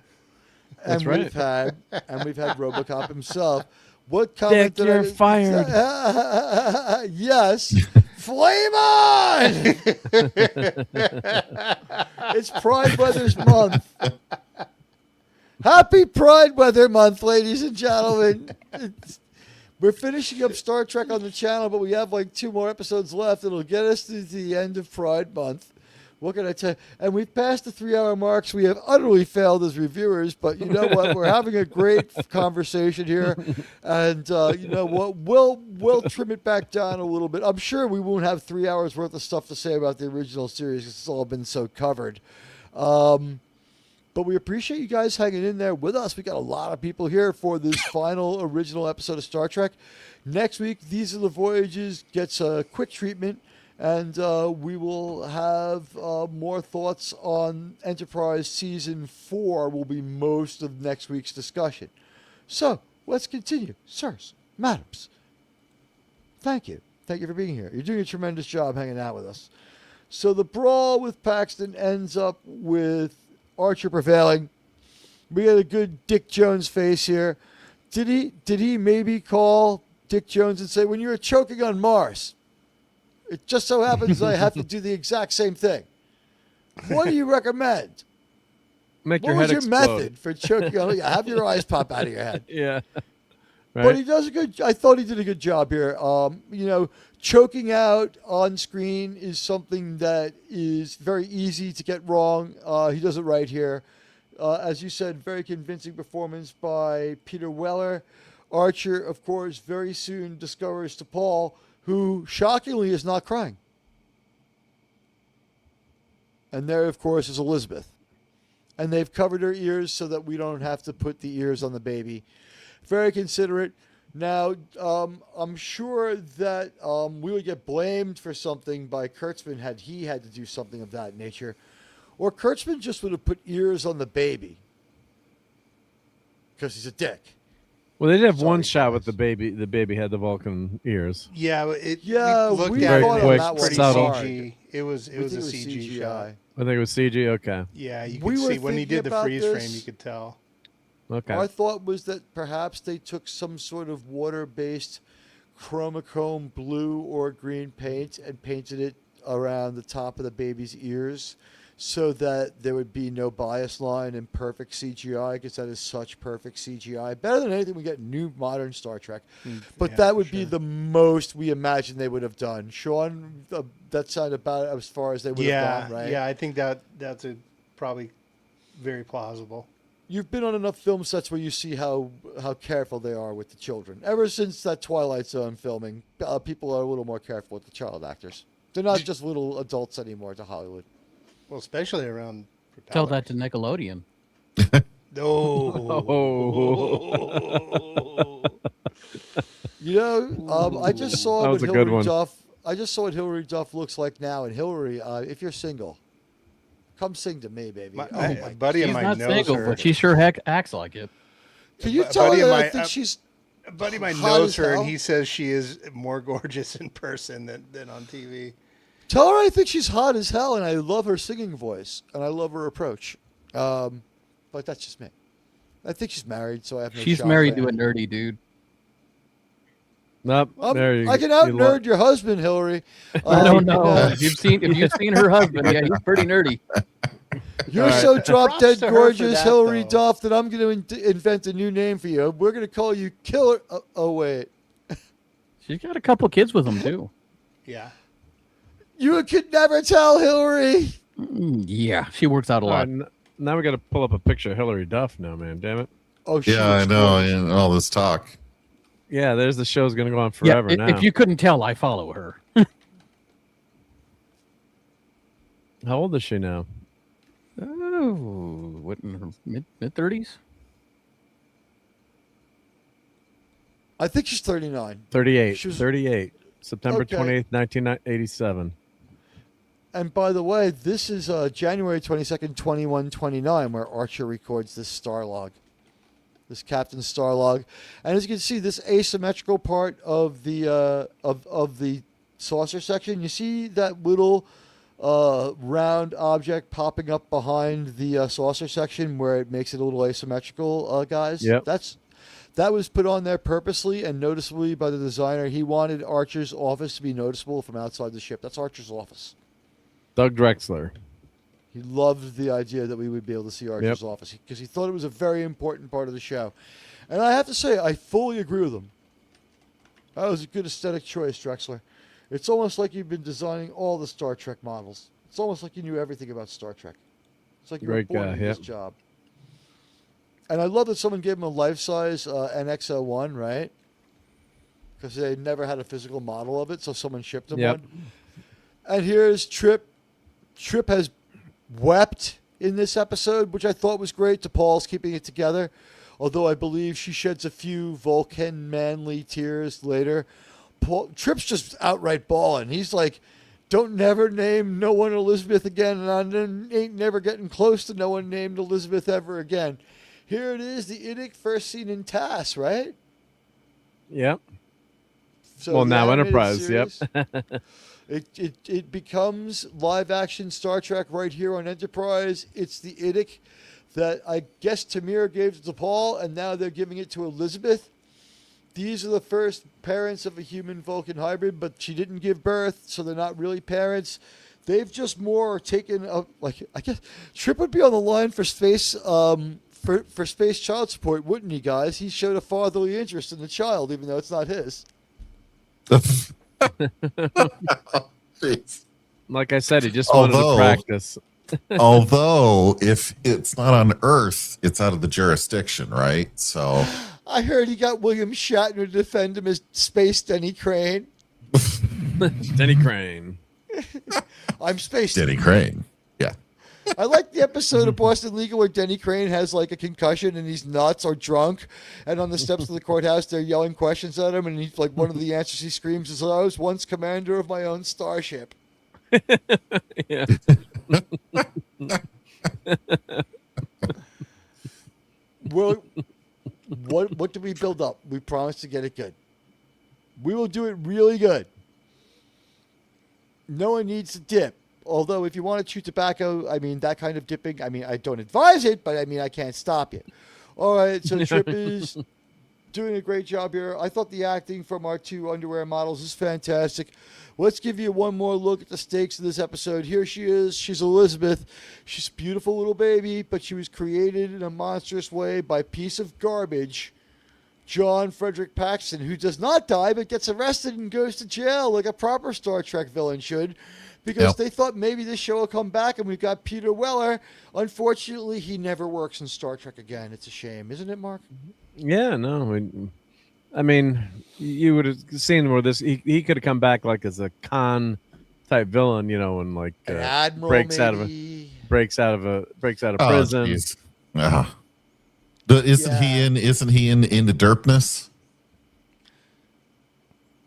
and we've had RoboCop himself. What comment Dick, you're fired. Yes, flame on! It's Pride Weather's month. Happy Pride Weather month, ladies and gentlemen. We're finishing up Star Trek on the channel, but we have like 2 more episodes left. It'll get us to the end of Pride Month. What can I tell you? And we've passed the 3-hour marks. We have utterly failed as reviewers, but you know what? We're having a great conversation here. And you know what? We'll trim it back down a little bit. I'm sure we won't have 3 hours worth of stuff to say about the original series because it's all been so covered. But we appreciate you guys hanging in there with us. We got a lot of people here for this final original episode of Star Trek. Next week, These Are the Voyages gets a quick treatment, and we will have more thoughts on Enterprise Season 4 will be most of next week's discussion. So, let's continue. Sirs, madams, thank you. Thank you for being here. You're doing a tremendous job hanging out with us. So the brawl with Paxton ends up with Archer prevailing. We got a good Dick Jones face here. Did he maybe call Dick Jones and say, when you were choking on Mars, it just so happens I have to do the exact same thing. What do you recommend? Make what your was head your explode. method for choking on? Yeah, have your eyes pop out of your head. Yeah. Right. But he does I thought he did a good job here. Choking out on screen is something that is very easy to get wrong. He does it right here. As you said, very convincing performance by Peter Weller. Archer, of course, very soon discovers T'Pol, who shockingly is not crying. And there, of course, is Elizabeth. and they've covered her ears so that we don't have to put the ears on the baby. Very considerate. Now, I'm sure that we would get blamed for something by Kurtzman had he had to do something of that nature. Or Kurtzman just would have put ears on the baby because he's a dick. Well, they did have one shot with the baby. The baby had the Vulcan ears. Yeah, we looked we at thought it. on It that was one pretty subtle. CG. It was a CG shot. I think it was CG. Okay. Yeah, you We could were see when he thinking did the about freeze this. frame, you could tell. Okay. Our thought was that perhaps they took some sort of water-based chromachrome blue or green paint and painted it around the top of the baby's ears so that there would be no bias line and perfect CGI, because that is such perfect CGI. Better than anything we get in new modern Star Trek. But that would be the most we imagine they would have done. Sean, that sounded about as far as they would have gone, right? Yeah, I think that's probably very plausible. You've been on enough film sets where you see how careful they are with the children. Ever since that Twilight Zone filming, people are a little more careful with the child actors. They're not just little adults anymore to Hollywood. Well, especially around Tell that to Nickelodeon. You know, I just saw That what was a good Hilary one. Duff. I just saw what Hilary Duff looks like now. And Hillary, if you're single, come sing to me, baby. A buddy of She's mine not knows single, her. but she sure heck acts like it. Can you A tell buddy her of that I mine- think she's A buddy of mine hot knows as her, hell? and he says she is more gorgeous in person than on TV. Tell her I think she's hot as hell, and I love her singing voice, and I love her approach. But that's just me. I think she's married, so I have no She's shot married there. to a nerdy dude. Nope. There you I can you out lo- nerd your husband, Hillary. I don't know. uh, If you've seen her husband, yeah, he's pretty nerdy. You're All right. so drop Props dead to her for gorgeous, that, Hillary though. Duff, that I'm going to invent a new name for you. We're going to call you Killer. Oh, wait. She's got a couple kids with him too. Yeah. You could never tell, Hillary. Yeah, she works out a All lot. right, now we got to pull up a picture of Hillary Duff now, man. Damn it. Oh, Yeah, I know. And all this talk. Yeah, there's the show's going to go on Yeah, forever now. if you couldn't tell, I follow her. How old is she now? Oh, what in her mid 30s? I think she's 39. 38. She was- 38. September Okay. 28th, 1987. And by the way, this is January 22nd, 2129, where Archer records this star log, this Captain Star log. And as you can see, this asymmetrical part of the of the saucer section, you see that little round object popping up behind the saucer section where it makes it a little asymmetrical, guys? Yep. That was put on there purposely and noticeably by the designer. He wanted Archer's office to be noticeable from outside the ship. That's Archer's office. Doug Drexler. He loved the idea that we would be able to see Archer's office because he thought it was a very important part of the show. And I have to say, I fully agree with him. That was a good aesthetic choice, Drexler. It's almost like you've been designing all the Star Trek models. It's almost like you knew everything about Star Trek. It's like you Great were born guy, in this yep. job. And I love that someone gave him a life-size NX-01, right? Because they never had a physical model of it, so someone shipped him Yep. one. And here's Trip. Trip has wept in this episode, which I thought was great. T'Pol's keeping it together, although I believe she sheds a few Vulcan manly tears later. Trip's just outright bawling. He's like, don't never name no one Elizabeth again, and I ain't never getting close to no one named Elizabeth ever again. Here it is, the Idic first seen in TASS, right? Yep. So Well, the now animated Enterprise, yep. series, it becomes live action Star Trek right here on Enterprise. It's the Idic that I guess Tamir gave to Paul, and now they're giving it to Elizabeth. These are the first parents of a human Vulcan hybrid, but she didn't give birth, so they're not really parents. They've just more taken I guess Trip would be on the line for space for space child support, wouldn't he, guys? He showed a fatherly interest in the child, even though it's not his. Like I said, he just wanted to practice. Although, if it's not on Earth, it's out of the jurisdiction, right? So, I heard he got William Shatner to defend him as Space Denny Crane. Denny Crane. I'm Space Denny Crane. Yeah. I like the episode of Boston Legal where Denny Crane has like a concussion and he's nuts or drunk, and on the steps of the courthouse they're yelling questions at him, and he's like, one of the answers he screams is, "I was once commander of my own starship." Yeah. Well, what do we build up? We promised to get it good. We will do it really good. No one needs to dip. Although, if you want to chew tobacco, I mean, that kind of dipping, I mean, I don't advise it, but I mean, I can't stop you. All right, so Trip is doing a great job here. I thought the acting from our two underwear models is fantastic. Let's give you one more look at the stakes of this episode. Here she is. She's Elizabeth. She's a beautiful little baby, but she was created in a monstrous way by a piece of garbage, John Frederick Paxton, who does not die but gets arrested and goes to jail like a proper Star Trek villain should, because they thought maybe this show will come back, and we've got Peter Weller. Unfortunately, he never works in Star Trek again. It's a shame, isn't it, Mark? Yeah, no. I mean, you would have seen where this he could have come back like as a Khan type villain, you know, and like An admiral, breaks out maybe. of prison. Geez. Isn't he in Into Derpness?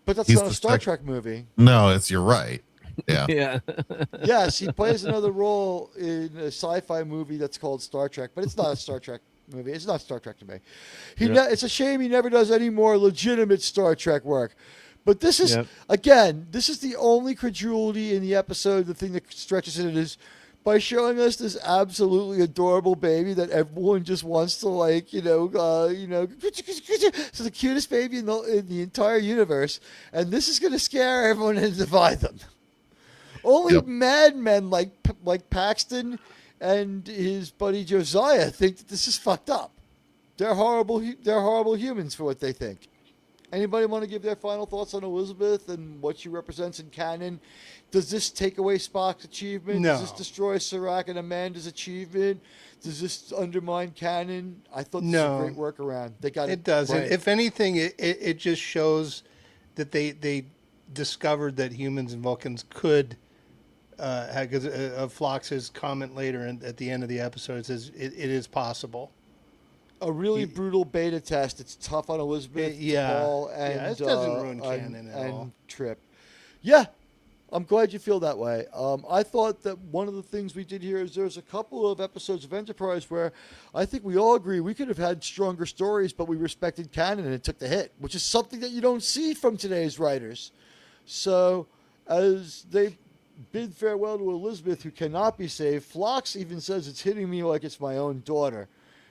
But that's He's not a the Star Trek movie. No, you're right. Yeah. Yeah. Yes, he plays another role in a sci-fi movie that's called Star Trek, but it's not a Star Trek movie. It's not Star Trek to me. It's a shame he never does any more legitimate Star Trek work. But this is, again, this is the only credulity in the episode. The thing that stretches it is by showing us this absolutely adorable baby that everyone just wants to so the cutest baby in the entire universe, and this is going to scare everyone and divide them. Only madmen like Paxton and his buddy Josiah think that this is fucked up. They're horrible. They're horrible humans for what they think. Anybody want to give their final thoughts on Elizabeth and what she represents in canon? Does this take away Spock's achievement? No. Does this destroy Serac and Amanda's achievement? Does this undermine canon? I thought this was a great workaround. They got it. It doesn't. Right. If anything, it just shows that they discovered that humans and Vulcans could. Because Phlox's comment later at the end of the episode says it is possible. A really brutal beta test. It's tough on Elizabeth, Paul, and it doesn't ruin canon at all. Trip. Yeah, I'm glad you feel that way. I thought that one of the things we did here is there's a couple of episodes of Enterprise where I think we all agree we could have had stronger stories, but we respected canon and it took the hit, which is something that you don't see from today's writers. So as they bid farewell to Elizabeth, who cannot be saved, Phlox even says it's hitting me like it's my own daughter.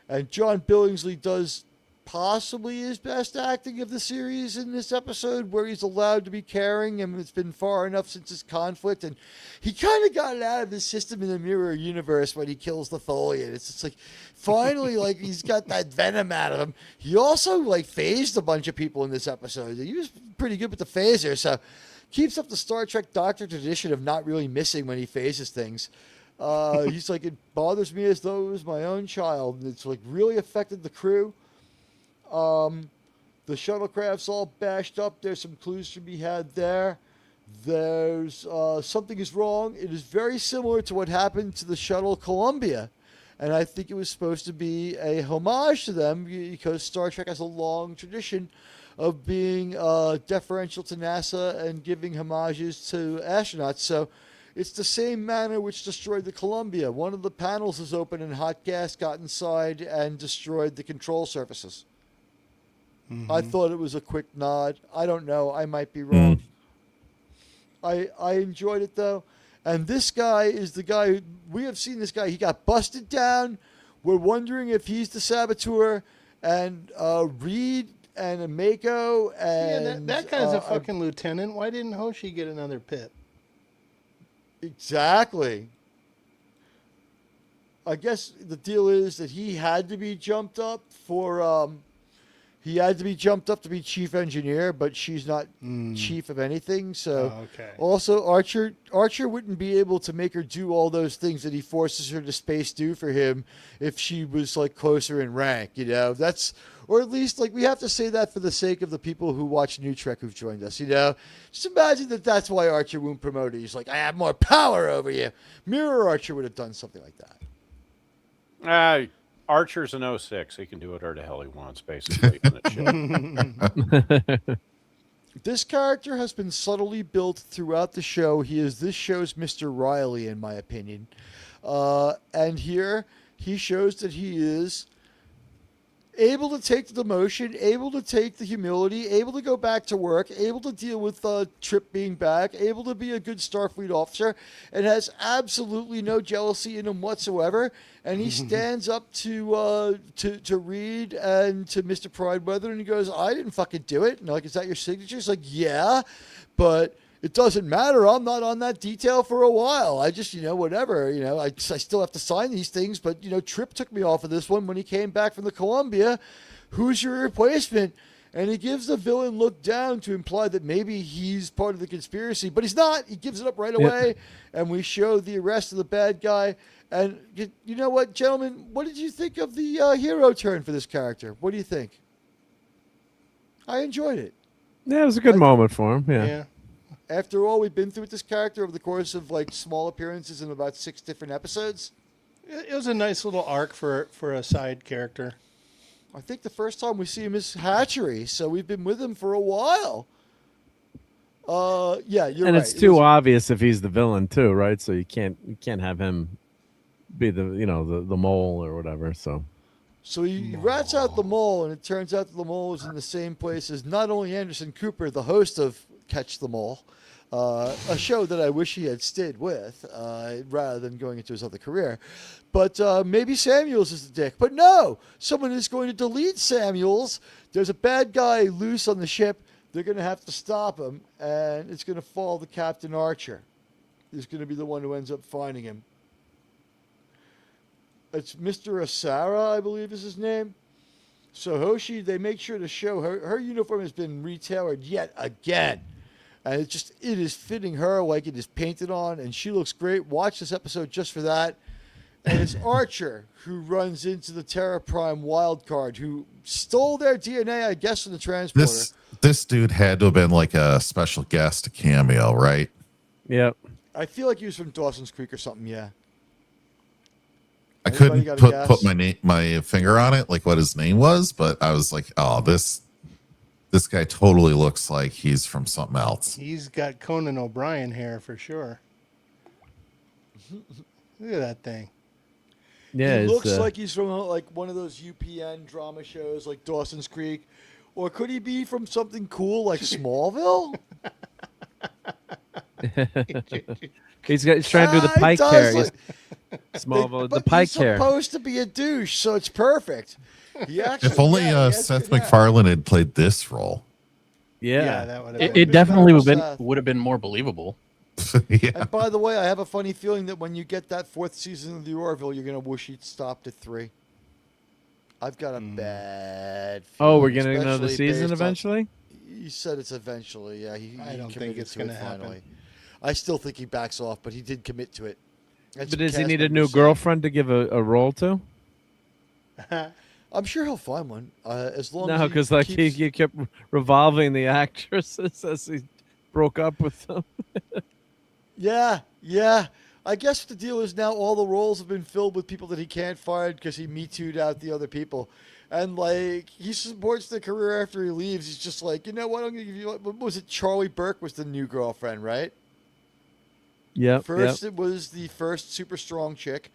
And John Billingsley does possibly his best acting of the series in this episode, where he's allowed to be caring, and it's been far enough since his conflict, and he kind of got it out of his system in the mirror universe when he kills the Tholian. It's just like finally, like he's got that venom out of him. He also like phased a bunch of people in this episode. He was pretty good with the phaser, so keeps up the Star Trek Doctor tradition of not really missing when he phases things. He's like, it bothers me as though it was my own child. And it's like really affected the crew. The shuttlecraft's all bashed up. There's some clues to be had there. There's something is wrong. It is very similar to what happened to the shuttle Columbia. And I think it was supposed to be a homage to them because Star Trek has a long tradition of being deferential to NASA and giving homages to astronauts. So it's the same manner which destroyed the Columbia. One of the panels is open and hot gas got inside and destroyed the control surfaces. Mm-hmm. I thought it was a quick nod. I don't know. I might be wrong. I enjoyed it, though. And this guy is the guy, we have seen this guy. He got busted down. We're wondering if he's the saboteur. And Reed and Mako and that guy's a fucking lieutenant. Why didn't Hoshi get another pip? Exactly. I guess the deal is that he had to be jumped up for he had to be jumped up to be chief engineer, but she's not chief of anything. So also Archer wouldn't be able to make her do all those things that he forces her to space do for him if she was like closer in rank, you know. That's Or at least, like, we have to say that for the sake of the people who watch New Trek who've joined us, you know? Just imagine that that's why Archer won't promote it. He's like, I have more power over you. Mirror Archer would have done something like that. Archer's an 06. He can do whatever the hell he wants, basically. In that show. This character has been subtly built throughout the show. He is this show's Mr. Riley, in my opinion. And here, he shows that he is able to take the demotion, able to take the humility, able to go back to work, able to deal with Trip being back, able to be a good Starfleet officer, and has absolutely no jealousy in him whatsoever. And he stands up to Reed and to Mr. Prideweather, and he goes, I didn't fucking do it. And like, is that your signature? He's like, yeah, but it doesn't matter. I'm not on that detail for a while. I just, whatever, I still have to sign these things. But, Trip took me off of this one when he came back from the Columbia. Who's your replacement? And he gives the villain look down to imply that maybe he's part of the conspiracy. But he's not. He gives it up right away. And we show the arrest of the bad guy. And you know what, gentlemen? What did you think of the hero turn for this character? What do you think? I enjoyed it. Yeah, it was a good moment for him. Yeah. After all we've been through with this character over the course of like small appearances in about 6 different episodes. It was a nice little arc for a side character. I think the first time we see him is Hatchery, so we've been with him for a while. Yeah, you're right. And it's too obvious if he's the villain too, right? So you can't have him be the the mole or whatever. So he rats out the mole, and it turns out that the mole is in the same place as not only Anderson Cooper, the host of Catch the Mole, a show that I wish he had stayed with rather than going into his other career. But maybe Samuels is the dick. But no, someone is going to delete Samuels. There's a bad guy loose on the ship. They're going to have to stop him, and it's going to fall to Captain Archer. He's going to be the one who ends up finding him. It's Mr. Asara, I believe is his name. So Hoshi, they make sure to show her uniform has been retailored yet again. And it is fitting her like it is painted on, and she looks great. Watch this episode just for that. And it's Archer who runs into the Terra Prime wildcard, who stole their DNA, I guess, from the transporter. This dude had to have been like a special guest cameo, right? Yep. I feel like he was from Dawson's Creek or something, yeah. I couldn't put my finger on it, like what his name was, but I was like, oh, this guy totally looks like he's from something else. He's got Conan O'Brien hair for sure. Look at that thing. Yeah, he looks like he's from like one of those UPN drama shows like Dawson's Creek. Or could he be from something cool like Smallville? He's trying to do the Pike hair. Smallville, the Pike hair. He's supposed to be a douche, so it's perfect. He actually, if only Seth MacFarlane had played this role. Yeah, that would have it definitely would have been more believable. Yeah. And by the way, I have a funny feeling that when you get that 4th season of the Orville, you're going to wish he'd stopped at 3. I've got a bad feeling. Oh, we're getting another season eventually? He said it's eventually, yeah. I don't think it's going to happen. I still think he backs off, but he did commit to it. But does he need a new girlfriend to give a role to? I'm sure he'll find one. As long no, because like he kept revolving the actresses as he broke up with them. Yeah. I guess the deal is now all the roles have been filled with people that he can't find because he Me Too'd out the other people. And, like, he supports the career after he leaves. He's just like, you know what? I'm going to give you, what was it? Charlie Burke was the new girlfriend, right? Yeah. First, it was the first super strong chick.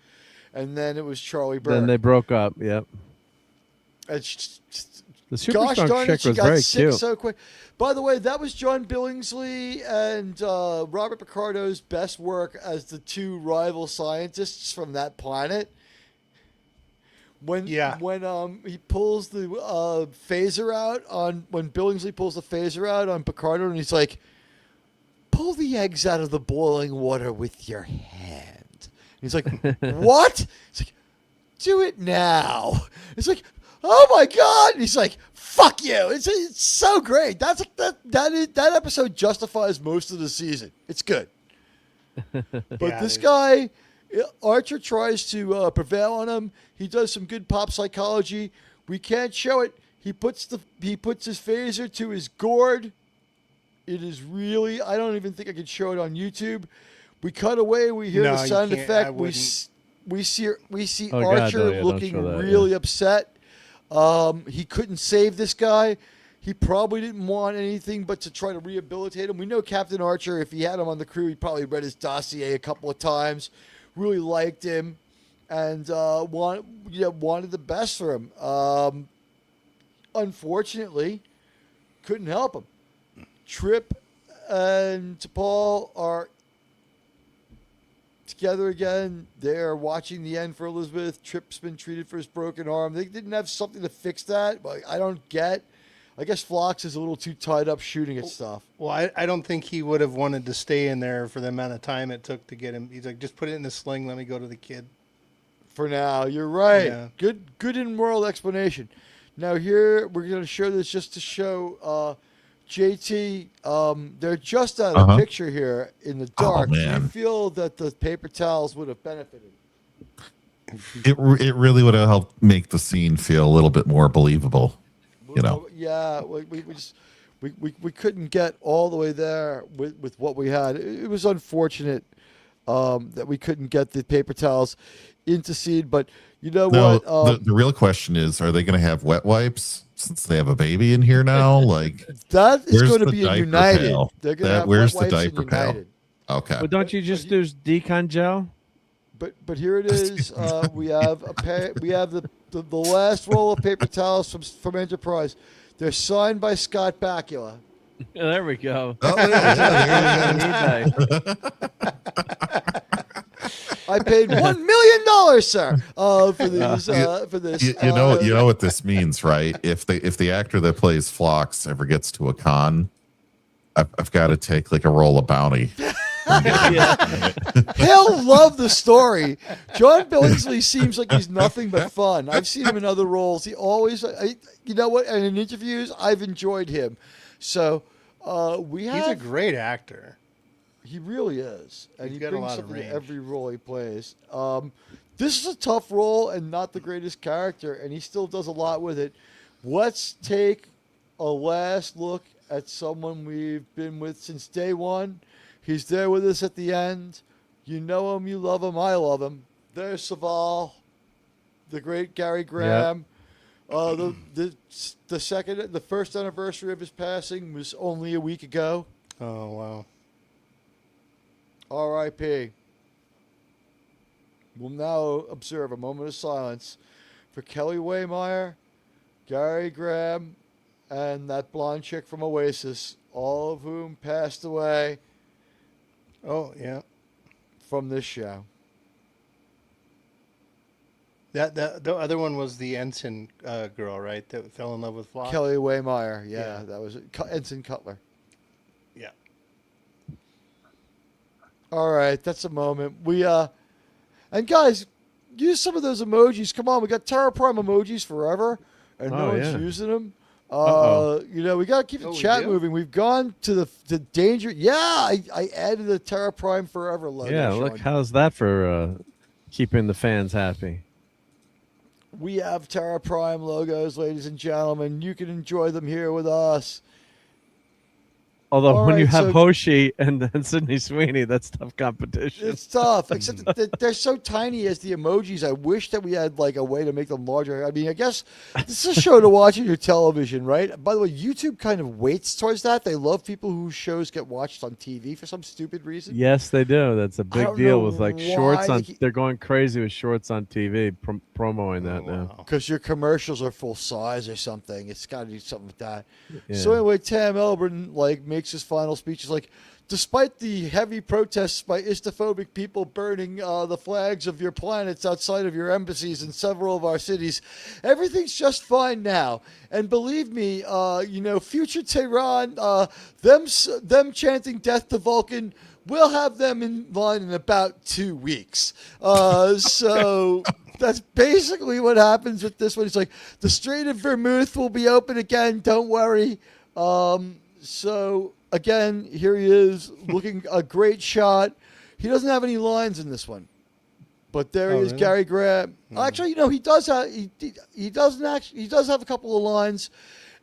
And then it was Charlie Burke. Then they broke up, yep. And the super strong chick was very cute. So quick. By the way, that was John Billingsley and Robert Picardo's best work as the 2 rival scientists from that planet. When he pulls the phaser out when Billingsley pulls the phaser out on Picardo, and he's like, pull the eggs out of the boiling water with your hand. And he's like, what? He's like, do it now. It's like, oh my God. And he's like, fuck you. It's so great. That episode justifies most of the season. It's good. But this guy, Archer tries to prevail on him. He does some good pop psychology. We can't show it. He puts his phaser to his gourd. It is really, I don't even think I could show it on YouTube. We cut away, we hear the sound effect. We see Oh, God, Archer no, yeah, don't looking show that, really upset. He couldn't save this guy. He probably didn't want anything but to try to rehabilitate him. We know Captain Archer, if he had him on the crew, he probably read his dossier a couple of times, really liked him, and wanted the best for him. Unfortunately, couldn't help him. Trip and T'Pol are together again. They're watching the end for Elizabeth. Trip's been treated for his broken arm. They didn't have something to fix that, but I don't get. I guess Phlox is a little too tied up shooting at stuff. Well, I don't think he would have wanted to stay in there for the amount of time it took to get him. He's like, just put it in the sling. Let me go to the kid. For now, you're right. Yeah. Good in-world explanation. Now here, we're going to show this just to show JT. They're just out of picture here in the dark. Do you feel that the paper towels would have benefited? It really would have helped make the scene feel a little bit more believable. You know. Yeah, we couldn't get all the way there with what we had. It was unfortunate that we couldn't get the paper towels into scene, but you know what? The real question is, are they going to have wet wipes since they have a baby in here now? Like that is going to be a United. Pail? They're going to have where's wet the wipes diaper in pail? United. Okay. But don't you just use decon gel? But here it is. We have the last roll of paper towels from Enterprise. They're signed by Scott Bakula. There we go. Oh, there you go. I paid $1 million, sir, for these. For this, you know what this means, right? If the actor that plays Phlox ever gets to a con, I've got to take like a roll of Bounty. He'll love the story. John Billingsley seems like he's nothing but fun. I've seen him in other roles. He always, you know what? And in interviews, I've enjoyed him. So he's a great actor. He really is, and He's he got a brings lot of something to range. every role he plays. This is a tough role and not the greatest character, and he still does a lot with it. Let's take a last look at someone we've been with since day one. He's there with us at the end. You know him, you love him, I love him. There's Saval, the great Gary Graham. Yep. The first anniversary of his passing was only a week ago. Oh wow. R.I.P. We'll now observe a moment of silence for Kelly Waymeyer, Gary Graham, and that blonde chick from Oasis, all of whom passed away. Oh, yeah. From this show. The other one was the ensign girl, right? That fell in love with Phlox. Kelly Waymeyer. Yeah, that was it. Ensign Cutler. Yeah. All right, that's a moment. And guys, use some of those emojis. Come on, we got Terra Prime emojis forever, and no one's using them. We got to keep the chat moving. We've gone to the danger. Yeah, I added the Terra Prime Forever logo. Yeah, look, how's that for keeping the fans happy? We have Terra Prime logos, ladies and gentlemen. You can enjoy them here with us. Although when you have Hoshi and then Sydney Sweeney, that's tough competition. It's tough, except that they're so tiny as the emojis. I wish that we had like a way to make them larger. I mean, I guess this is a show to watch on your television, right? By the way, YouTube kind of waits towards that. They love people whose shows get watched on TV for some stupid reason. Yes, they do. That's a big deal with like shorts on. They're going crazy with shorts on TV, promoting that now. Because your commercials are full size or something. It's got to do something with that. Yeah. So anyway, Tam Elburn makes his final speech. Is like, despite the heavy protests by Istophobic people burning the flags of your planets outside of your embassies in several of our cities, everything's just fine now. And believe me, future Tehran, them chanting death to Vulcan, we'll have them in line in about 2 weeks. So that's basically what happens with this one. It's like, the Strait of Vermouth will be open again. Don't worry. So again, here he is looking a great shot. He doesn't have any lines in this one. But there Oh, he is, really? Gary Graham. Actually, you know, he does have he doesn't actually he does have a couple of lines,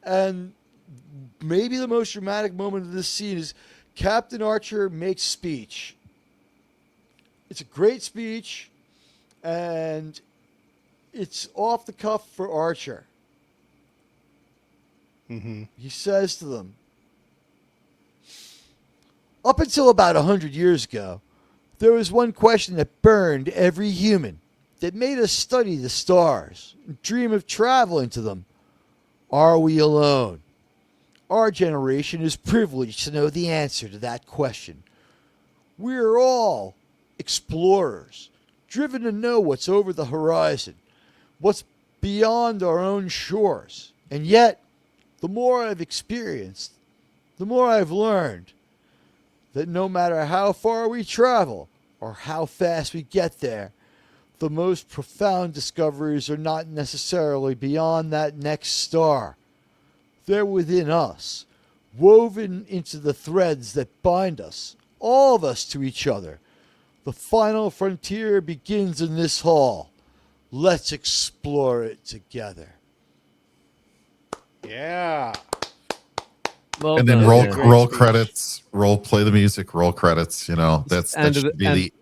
and maybe the most dramatic moment of this scene is Captain Archer makes speech. It's a great speech, and it's off the cuff for Archer. Mm-hmm. He says to them, up until about 100 years ago, there was one question that burned every human, that made us study the stars, dream of traveling to them. Are we alone? Our generation is privileged to know the answer to that question. We're all explorers, driven to know what's over the horizon, what's beyond our own shores. And yet, the more I've experienced, the more I've learned that no matter how far we travel or how fast we get there, the most profound discoveries are not necessarily beyond that next star. They're within us, woven into the threads that bind us, all of us, to each other. The final frontier begins in this hall. Let's explore it together. Yeah. Well And then done, roll yeah. roll credits, play the music, roll credits. You know, that End of should the- be end- the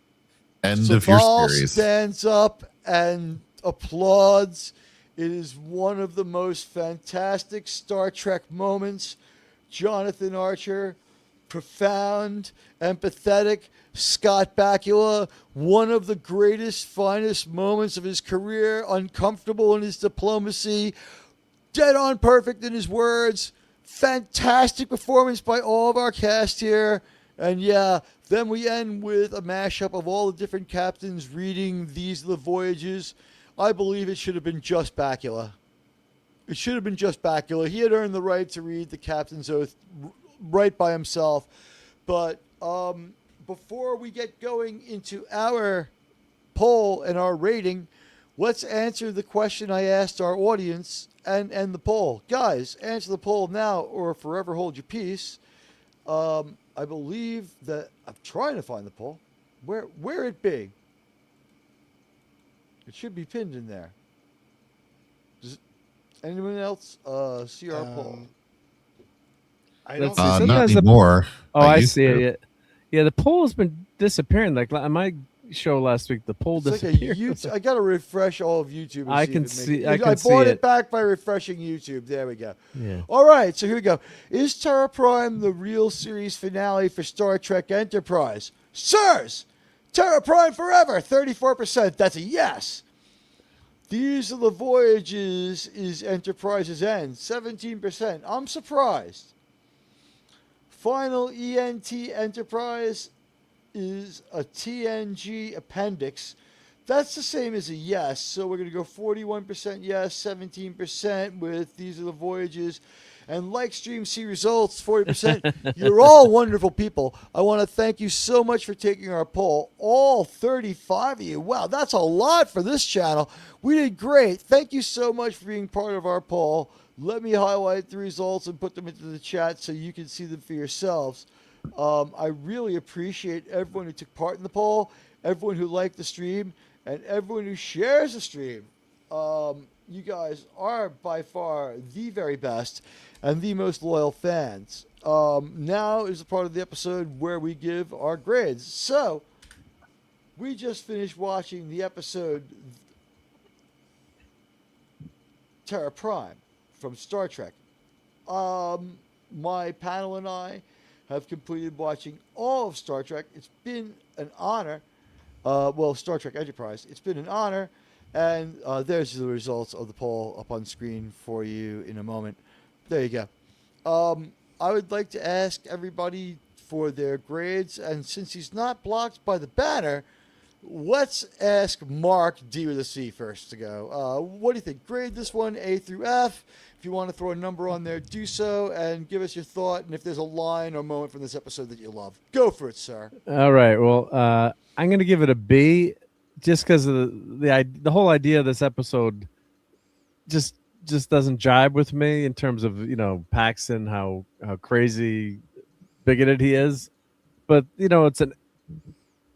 end of your Saval series. stands up and applauds. It is one of the most fantastic Star Trek moments. Jonathan Archer, profound, empathetic. Scott Bakula, one of the greatest, finest moments of his career, uncomfortable in his diplomacy, dead on perfect in his words. Fantastic performance by all of our cast here. And yeah, then we end with a mashup of all the different captains reading These Are the Voyages. I believe it should have been just Bakula. It should have been just Bakula. He had earned the right to read the Captain's Oath right by himself. But before we get going into our poll and our rating, let's answer the question I asked our audience and end the poll. Guys, answer the poll now or forever hold your peace. I believe that I'm trying to find the poll. Where it be? It should be pinned in there. Does anyone else see our poll? I Let's don't see. see Sometimes Not anymore. Oh, I used see to. it. Yeah, the poll has been disappearing. Like on my show last week, the poll It's like a disappeared. YouTube. I got to refresh all of YouTube. And I see can if it see- makes I it. can I see bought it. it back by refreshing YouTube. There we go. Yeah. All right, so here we go. Is Terra Prime the real series finale for Star Trek Enterprise? Sirs, Terra Prime forever. 34%. That's a yes. These Are the Voyages is Enterprise's end. 17%. I'm surprised. Final ENT Enterprise is a TNG appendix. That's the same as a yes. So we're going to go 41% yes, 17% with These Are the Voyages. And like stream, see results, 40%. You're all wonderful people. I want to thank you so much for taking our poll. All 35 of you. Wow, that's a lot for this channel. We did great. Thank you so much for being part of our poll. Let me highlight the results and put them into the chat so you can see them for yourselves. I really appreciate everyone who took part in the poll, everyone who liked the stream, and everyone who shares the stream. You guys are by far the very best and the most loyal fans. Now is the part of the episode where we give our grades. So, we just finished watching the episode Terra Prime from Star Trek. My panel and I have completed watching all of Star Trek. It's been an honor. Star Trek Enterprise. It's been an honor. And there's the results of the poll up on screen for you in a moment. There you go. I would like to ask everybody for their grades. And since he's not blocked by the banner, let's ask Mark D with a C first to go. What do you think? Grade this one A through F. If you want to throw a number on there, do so and give us your thought. And if there's a line or moment from this episode that you love, go for it, sir. All right. Well, I'm going to give it a B, just because of the whole idea of this episode. Just doesn't jibe with me in terms of Paxton, how crazy bigoted he is. But it's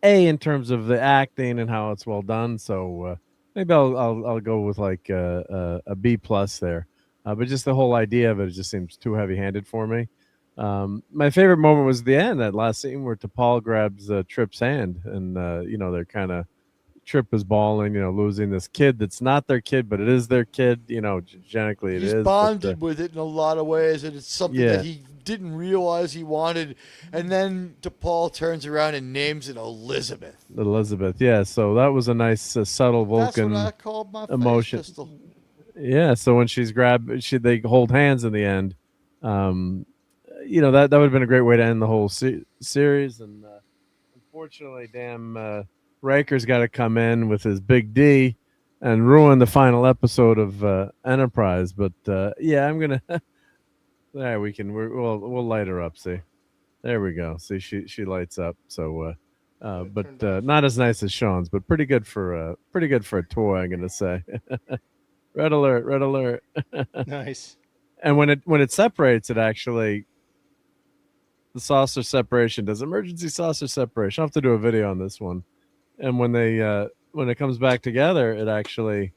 in terms of the acting and how it's well done. So maybe I'll go with like a B plus there. But just the whole idea of it just seems too heavy handed for me. My favorite moment was the end, that last scene where T'Pol grabs Trip's hand, and they're kind of Trip is bawling, losing this kid that's not their kid, but it is their kid. Genetically it He's is. bonded with it in a lot of ways, and it's something that he didn't realize he wanted. And then DePaul turns around and names it Elizabeth. Elizabeth, yeah. So that was a nice, subtle Vulcan That's what I called my emotion. face pistol. Yeah. So when she's they hold hands in the end. That would have been a great way to end the whole series. And unfortunately, damn, Riker's got to come in with his big D and ruin the final episode of Enterprise. But I'm gonna. There we'll light her up. See, there we go. See, she lights up. So, but not as nice as Sean's, but pretty good for a toy. I'm gonna say. Red alert! Red alert! Nice. And when it separates, it actually. The saucer separation does emergency saucer separation. I'll have to do a video on this one. And when it comes back together, it actually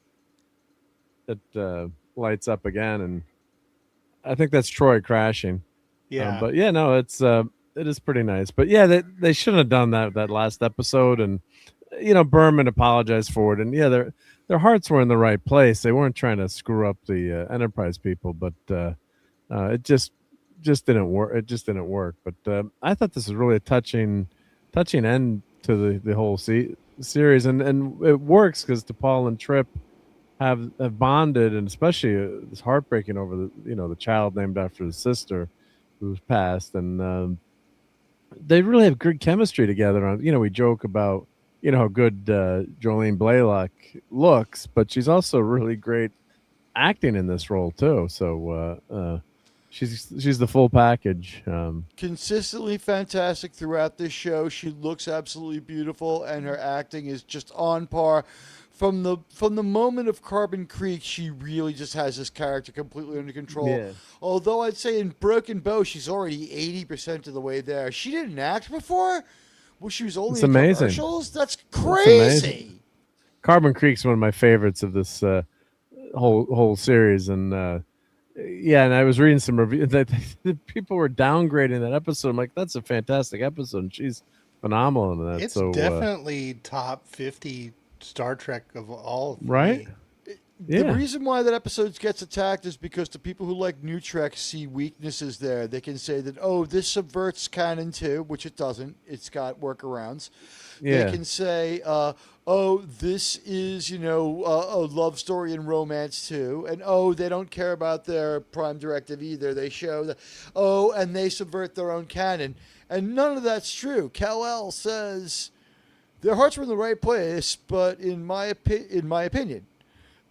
lights up again, and I think that's Troy crashing. Yeah. But yeah, no, it is pretty nice. But yeah, they shouldn't have done that last episode, and Berman apologized for it, and yeah, their hearts were in the right place. They weren't trying to screw up the Enterprise people, but it just didn't work. It just didn't work. But I thought this was really a touching end to the whole series, and it works because T'Pol and Trip have bonded, and especially it's heartbreaking over the child named after the sister who's passed, and they really have good chemistry together. We joke about how good Jolene Blaylock looks, but she's also really great acting in this role too. So she's the full package. Consistently fantastic throughout this show. She looks absolutely beautiful, and her acting is just on par. From the moment of Carbon Creek, she really just has this character completely under control. Yeah. Although I'd say in Broken Bow, she's already 80% of the way there. She didn't act before? Well, she was only It's in amazing. commercials? That's It's crazy. amazing. Carbon Creek's one of my favorites of this whole series, and and I was reading some reviews that people were downgrading that episode. I'm like, that's a fantastic episode, and she's phenomenal in that. It's so definitely top 50 Star Trek of all. right? The reason why that episode gets attacked is because the people who like New Trek see weaknesses there. They can say that, oh, this subverts canon too, which it doesn't. It's got workarounds. Yeah. They can say, oh, this is, a love story and romance too. And, oh, they don't care about their prime directive either. They show that, and they subvert their own canon. And none of that's true. Kal-El says their hearts were in the right place, but in my opinion,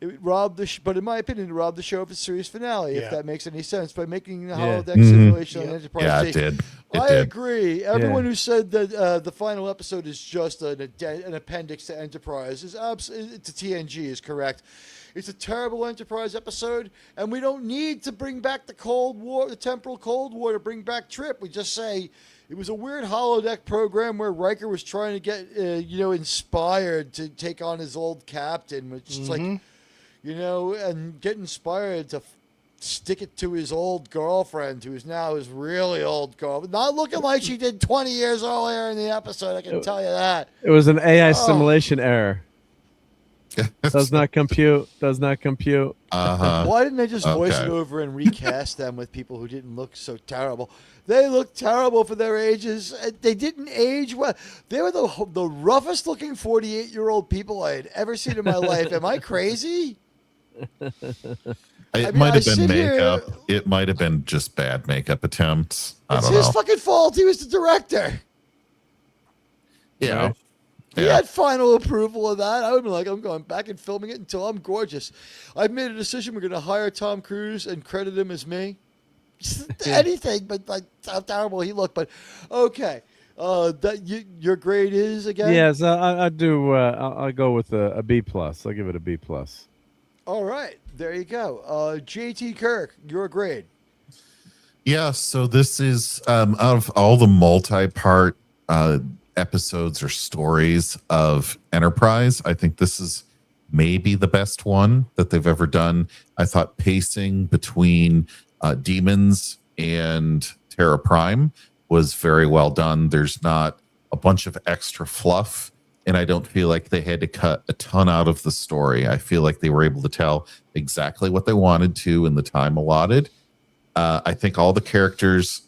it robbed the show of its series finale, if that makes any sense, by making the holodeck simulation on Enterprise. Yeah, it did. I agree. Everyone who said that the final episode is just an appendix to Enterprise to TNG is correct. It's a terrible Enterprise episode, and we don't need to bring back the Cold War, the temporal Cold War, to bring back Trip. We just say it was a weird holodeck program where Riker was trying to get inspired to take on his old captain, which is like. And get inspired to stick it to his old girlfriend, who is now his really old girlfriend. Not looking like she did 20 years earlier in the episode, I can tell you that. It was an AI simulation error. Does not compute. Why didn't they just voice it over and recast them with people who didn't look so terrible? They look terrible for their ages. They didn't age well. They were the roughest looking 48-year-old people I had ever seen in my life. Am I crazy? It might have been makeup. It might have been just bad makeup attempts. I don't know. It's his fucking fault. He was the director. Yeah. He had final approval of that. I would be like, I'm going back and filming it until I'm gorgeous. I've made a decision. We're going to hire Tom Cruise and credit him as me. Anything but like how terrible he looked. But okay. Your grade is again? Yes, I do. I'll go with a B plus. I'll give it a B plus. All right, there you go. JT Kirk, your grade. Yeah, so this is out of all the multi-part episodes or stories of Enterprise, I think this is maybe the best one that they've ever done. I thought pacing between Demons and Terra Prime was very well done. There's not a bunch of extra fluff, and I don't feel like they had to cut a ton out of the story. I feel like they were able to tell exactly what they wanted to in the time allotted. I think all the characters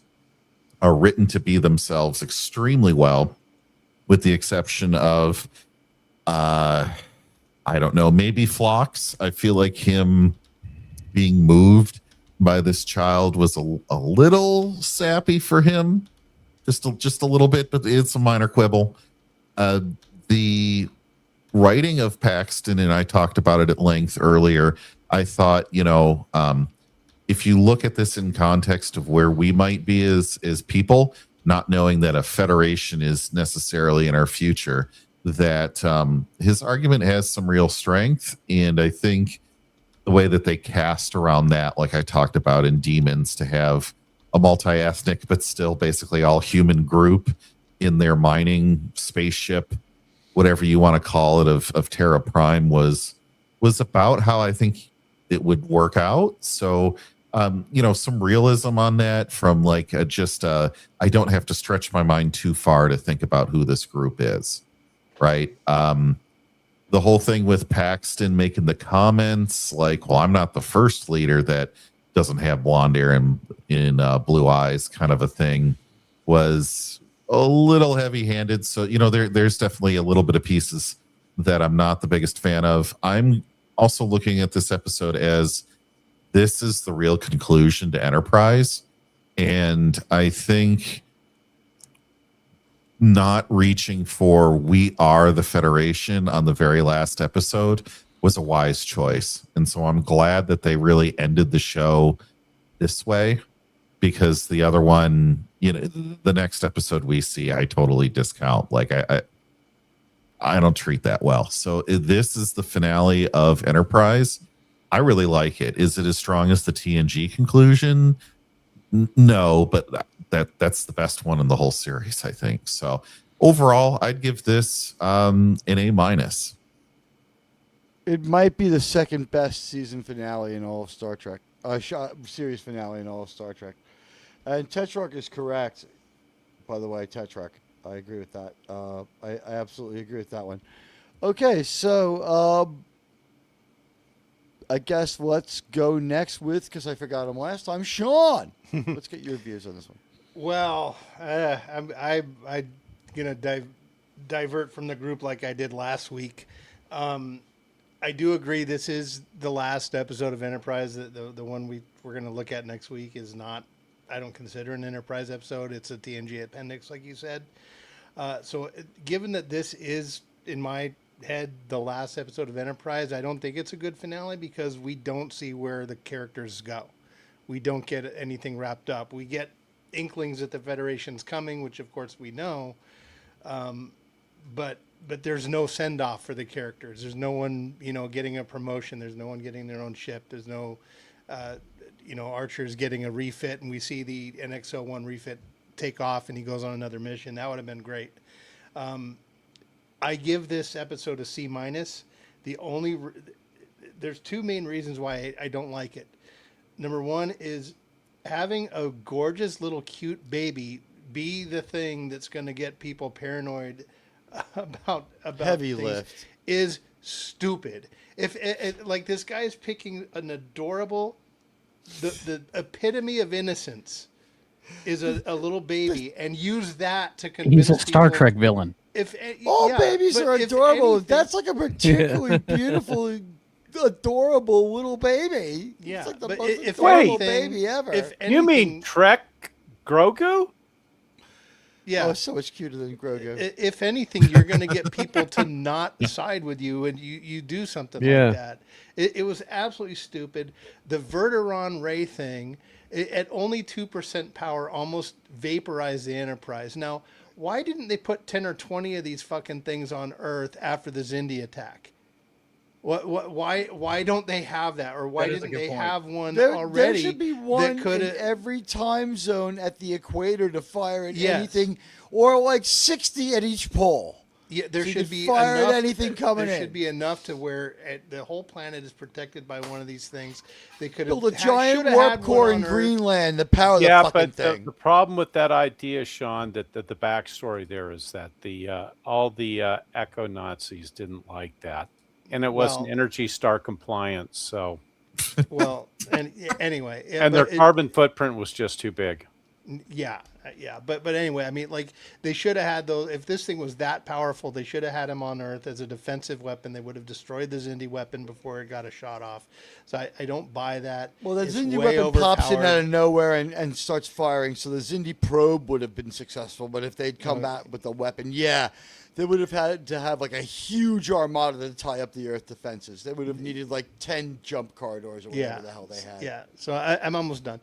are written to be themselves extremely well, with the exception of, I don't know, maybe Phlox. I feel like him being moved by this child was a little sappy for him, just a little bit, but it's a minor quibble. The writing of Paxton, and I talked about it at length earlier, I thought, if you look at this in context of where we might be as people, not knowing that a federation is necessarily in our future, that his argument has some real strength. And I think the way that they cast around that, like I talked about in Demons, to have a multi-ethnic but still basically all human group in their mining spaceship, whatever you want to call it, of Terra Prime was about how I think it would work out. So some realism on that from like I don't have to stretch my mind too far to think about who this group is, right? The whole thing with Paxton making the comments like, well, I'm not the first leader that doesn't have blonde hair and in blue eyes, kind of a thing, was a little heavy-handed. So there's definitely a little bit of pieces that I'm not the biggest fan of. I'm also looking at this episode as this is the real conclusion to Enterprise. And I think not reaching for "we are the Federation" on the very last episode was a wise choice. And so I'm glad that they really ended the show this way, because the other one, the next episode we see, I totally discount. Like I don't treat that well. So this is the finale of Enterprise. I really like it. Is it as strong as the TNG conclusion? No, but that's the best one in the whole series, I think. So overall, I'd give this an A-. It might be the second best season finale in all of Star Trek. Series finale in all of Star Trek. And Tetrarch is correct. By the way, Tetrarch. I agree with that. I absolutely agree with that one. Okay, so I guess let's go next with, because I forgot him last time, Sean. Let's get your views on this one. Well, I'm gonna divert from the group like I did last week. I do agree this is the last episode of Enterprise. The one we're gonna look at next week is not. I don't consider an Enterprise episode. It's a TNG appendix, like you said. So given that this is, in my head, the last episode of Enterprise, I don't think it's a good finale, because we don't see where the characters go. We don't get anything wrapped up. We get inklings that the Federation's coming, which of course we know. But there's no send off for the characters. There's no one, getting a promotion. There's no one getting their own ship. There's no, Archer's getting a refit, and we see the NX-01 refit take off and he goes on another mission. That would have been great. I give this episode a C-. There's two main reasons why I don't like it. Number one is having a gorgeous little cute baby be the thing that's going to get people paranoid about heavy things lift is stupid. If like this guy is picking an adorable, the epitome of innocence is a little baby, and use that to convince He's a Star people, Trek villain. All babies are adorable. That's like a particularly beautiful, adorable little baby. Yeah, it's like the but most if adorable anything- baby ever. if You mean Trek Grogu? Yeah. Oh, so much cuter than Grogu. If anything, you're going to get people to not side with you, and you do something like that. It was absolutely stupid. The Verteron Ray thing, at only 2% power, almost vaporized the Enterprise. Now, why didn't they put 10 or 20 of these fucking things on Earth after the Xindi attack? Why don't they have that, or why That is a didn't good they point. have one There already? should be one that could in every time zone at the equator to fire at Yes. anything, or like 60 at each pole. Yeah, there So you should could be fire enough. at anything coming there in. should be enough to where the whole planet is protected by one of these things. They could Build have a giant should have warp had core one in on Earth. Greenland to power Yeah, the fucking but thing. the problem with that idea, Sean, that the backstory there is that all the eco Nazis didn't like that, and it wasn't Well- Energy Star compliant. So, Well, and anyway, yeah, and their but carbon footprint was just too big. Yeah, but anyway, I mean, like they should have had those. If this thing was that powerful, they should have had him on Earth as a defensive weapon. They would have destroyed the Xindi weapon before it got a shot off. So I don't buy that. Well, the It's Xindi way weapon pops in overpowered. out of nowhere and starts firing, so the Xindi probe would have been successful. But if they'd come back with the weapon, yeah, they would have had to have like a huge armada to tie up the Earth defenses. They would have needed like 10 jump corridors or whatever the hell they had. Yeah, so I'm almost done.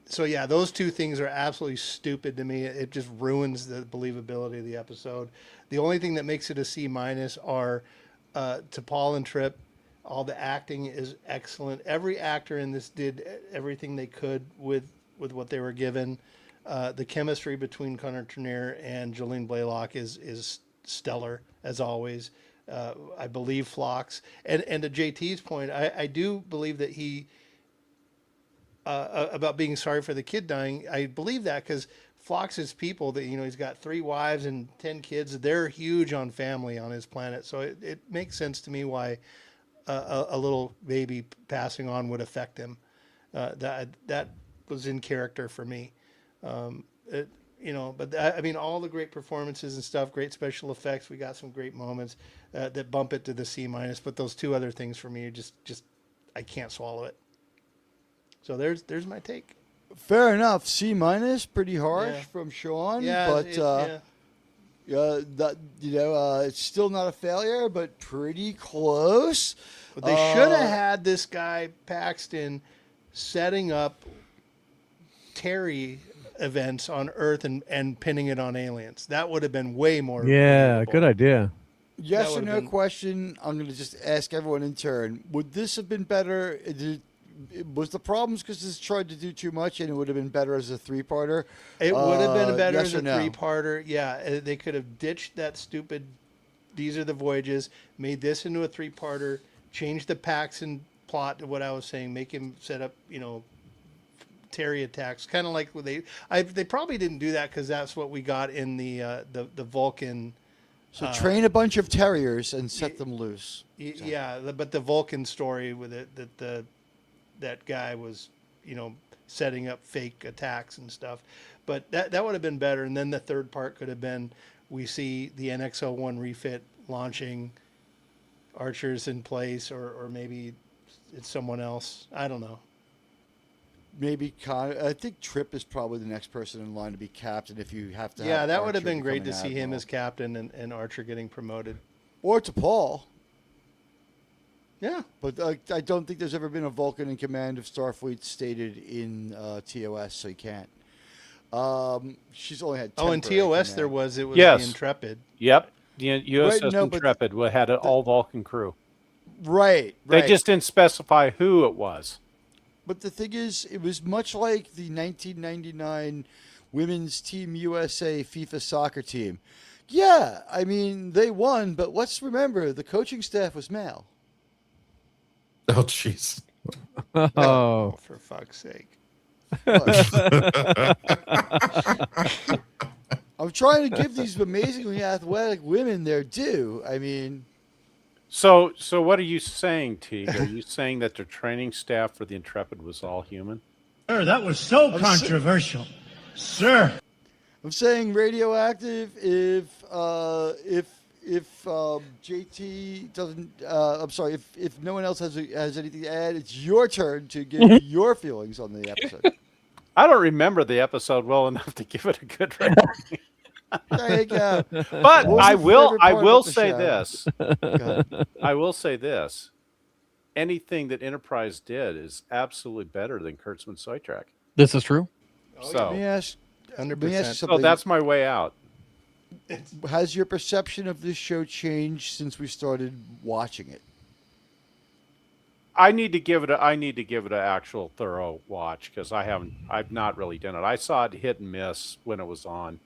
So yeah, those two things are absolutely stupid to me. It just ruins the believability of the episode. The only thing that makes it a C- are T'Pol and Trip. All the acting is excellent. Every actor in this did everything they could with what they were given. The chemistry between Connor Trinneer and Jolene Blaylock is stellar as always. I believe Phlox, and to JT's point, I do believe that he. About being sorry for the kid dying, I believe that because Phlox's people, that he's got 3 wives and 10 kids. They're huge on family on his planet, so it makes sense to me why a little baby passing on would affect him. That was in character for me. But I mean, all the great performances and stuff, great special effects. We got some great moments that bump it to the C-. But those two other things for me are just I can't swallow it. So there's my take. Fair enough. C-, pretty harsh Yeah. from Sean. Yeah, but it's still not a failure, but pretty close. But they should have had this guy Paxton setting up Terry events on Earth and pinning it on aliens. That would have been way more. Yeah, believable. good idea. Yes That or would've no been- question. I'm going to just ask everyone in turn. Would this have been better? Was the problems because this tried to do too much and it would have been better as a 3-parter? It would have been better yes as a or no? 3-parter. Yeah, they could have ditched that stupid. These are the voyages. Made this into a 3-parter. Changed the Paxton plot to what I was saying. Make him set up, Terry attacks. Kind of like they probably didn't do that because that's what we got in the Vulcan. So train a bunch of terriers and set them loose. Yeah, but the Vulcan story with it that guy was, setting up fake attacks and stuff. But that would have been better. And then the third part could have been we see the NX-01 refit launching, Archer's in place, or maybe it's someone else. I don't know. Maybe I think Trip is probably the next person in line to be captain if you have to. Yeah, have that would have Archer been great become to an see him admiral. as captain and Archer getting promoted. Or to Paul. Yeah, but I don't think there's ever been a Vulcan in command of Starfleet stated in TOS, so you can't. She's only had. Oh, in temporary TOS command. there was the Yes. Intrepid. Yep, the USS Right, no, but Intrepid had an all Vulcan crew. Right. They just didn't specify who it was. But the thing is, it was much like the 1999 Women's Team USA FIFA soccer team. Yeah, I mean, they won, but let's remember the coaching staff was male. Oh, jeez. Oh, for fuck's sake. I'm trying to give these amazingly athletic women their due. I mean, So what are you saying, Teag? Are you saying that the training staff for the Intrepid was all human? Sir, that was so controversial. Sir. I'm saying radioactive if JT doesn't, I'm sorry, if no one else has anything to add, it's your turn to give your feelings on the episode. I don't remember the episode well enough to give it a good rating. There you go. But What was I your will favorite part about the say show? this. Go ahead. I will say this. Anything that Enterprise did is absolutely better than Kurtzman Sidetrack. This is true. So, Let me ask you 100%. so something. that's my way out. has your perception of this show changed since we started watching it? I need to give it an actual thorough watch because I've not really done it. I saw it hit and miss when it was on.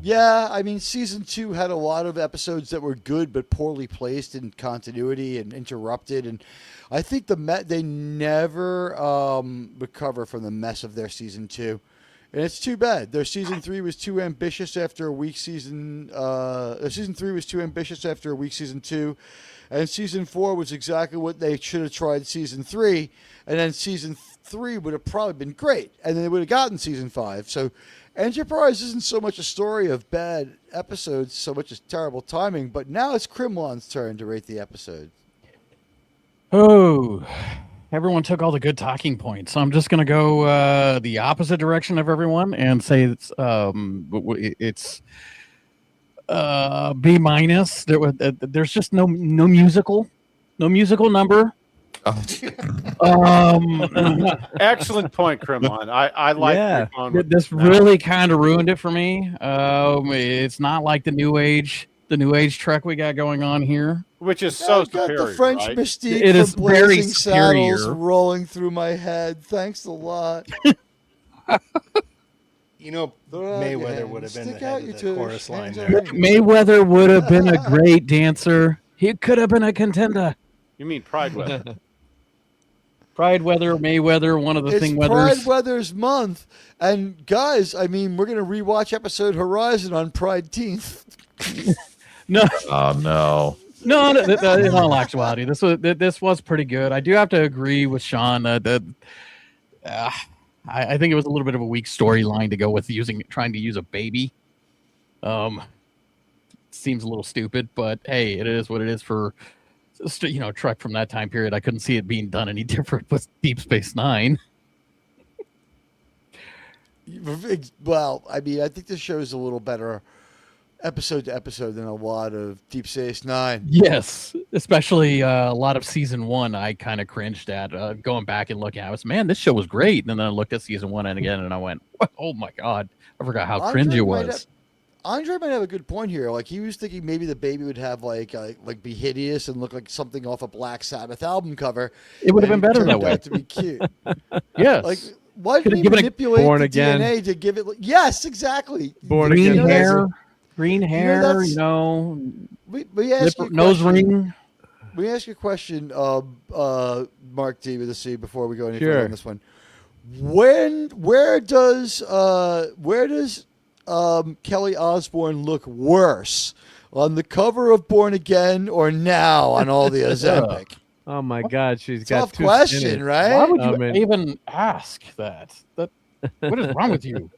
Yeah, I mean, season 2 had a lot of episodes that were good but poorly placed in continuity and interrupted, and I think they never recover from the mess of their season 2, and it's too bad. Their season 3 was too ambitious after a weak season. Season 3 was too ambitious after a weak season 2, and season 4 was exactly what they should have tried season 3, and then season 3 would have probably been great, and then they would have gotten season 5. So Enterprise isn't so much a story of bad episodes, so much as terrible timing, but now it's Krimlon's turn to rate the episode. Oh, everyone took all the good talking points. So I'm just going to go the opposite direction of everyone and say it's B minus. There's just no musical number. Excellent point, Kremlin. I like where you're going with this this now. really kind of ruined it for me. It's not like the new age Trek we got going on here, which is so I've got superior. the French right? mystique It is from very Blazing superior. Saddles rolling through my head. Thanks a lot. You know, Mayweather would have been the Stick out head your of the tush. chorus line Hands there. up. Mayweather would have been a great dancer. He could have been a contender. You mean Pride Weather? Pride Weather, Mayweather, one of the It's thing Pride weathers. Weather's month, and guys, I mean, we're gonna rewatch episode Horizon on Pride 10th. No, Oh no. no, in all actuality, this was pretty good. I do have to agree with Sean that I think it was a little bit of a weak storyline to go with trying to use a baby. Seems a little stupid, but hey, it is what it is for Trek from that time period. I couldn't see it being done any different with Deep Space Nine. Well, I mean, I think this show is a little better episode to episode than a lot of Deep Space Nine. Yes, especially a lot of season 1. I kind of cringed at going back and looking. I was, man, this show was great, and then I looked at season 1 and again, and I went, oh my god, I forgot how cringe it was. Andre might have a good point here. Like, he was thinking maybe the baby would have like be hideous and look like something off a Black Sabbath album cover. It would have been better turned that way. out to be cute. Yes. Like, why didn't Could've he given it manipulate Born the Again. DNA to give it? Yes, exactly. Born green Again. hair, green hair. that's- We ask you a nose question. ring. We ask you a question, Mark D with a C, before we go any Sure. further on this one. Where does Kelly Osbourne look worse, on the cover of Born Again or now on all the Ozempic? Oh my God, she's got Tough too question, skinny. right? Why would you I mean- even ask that? What is wrong with you?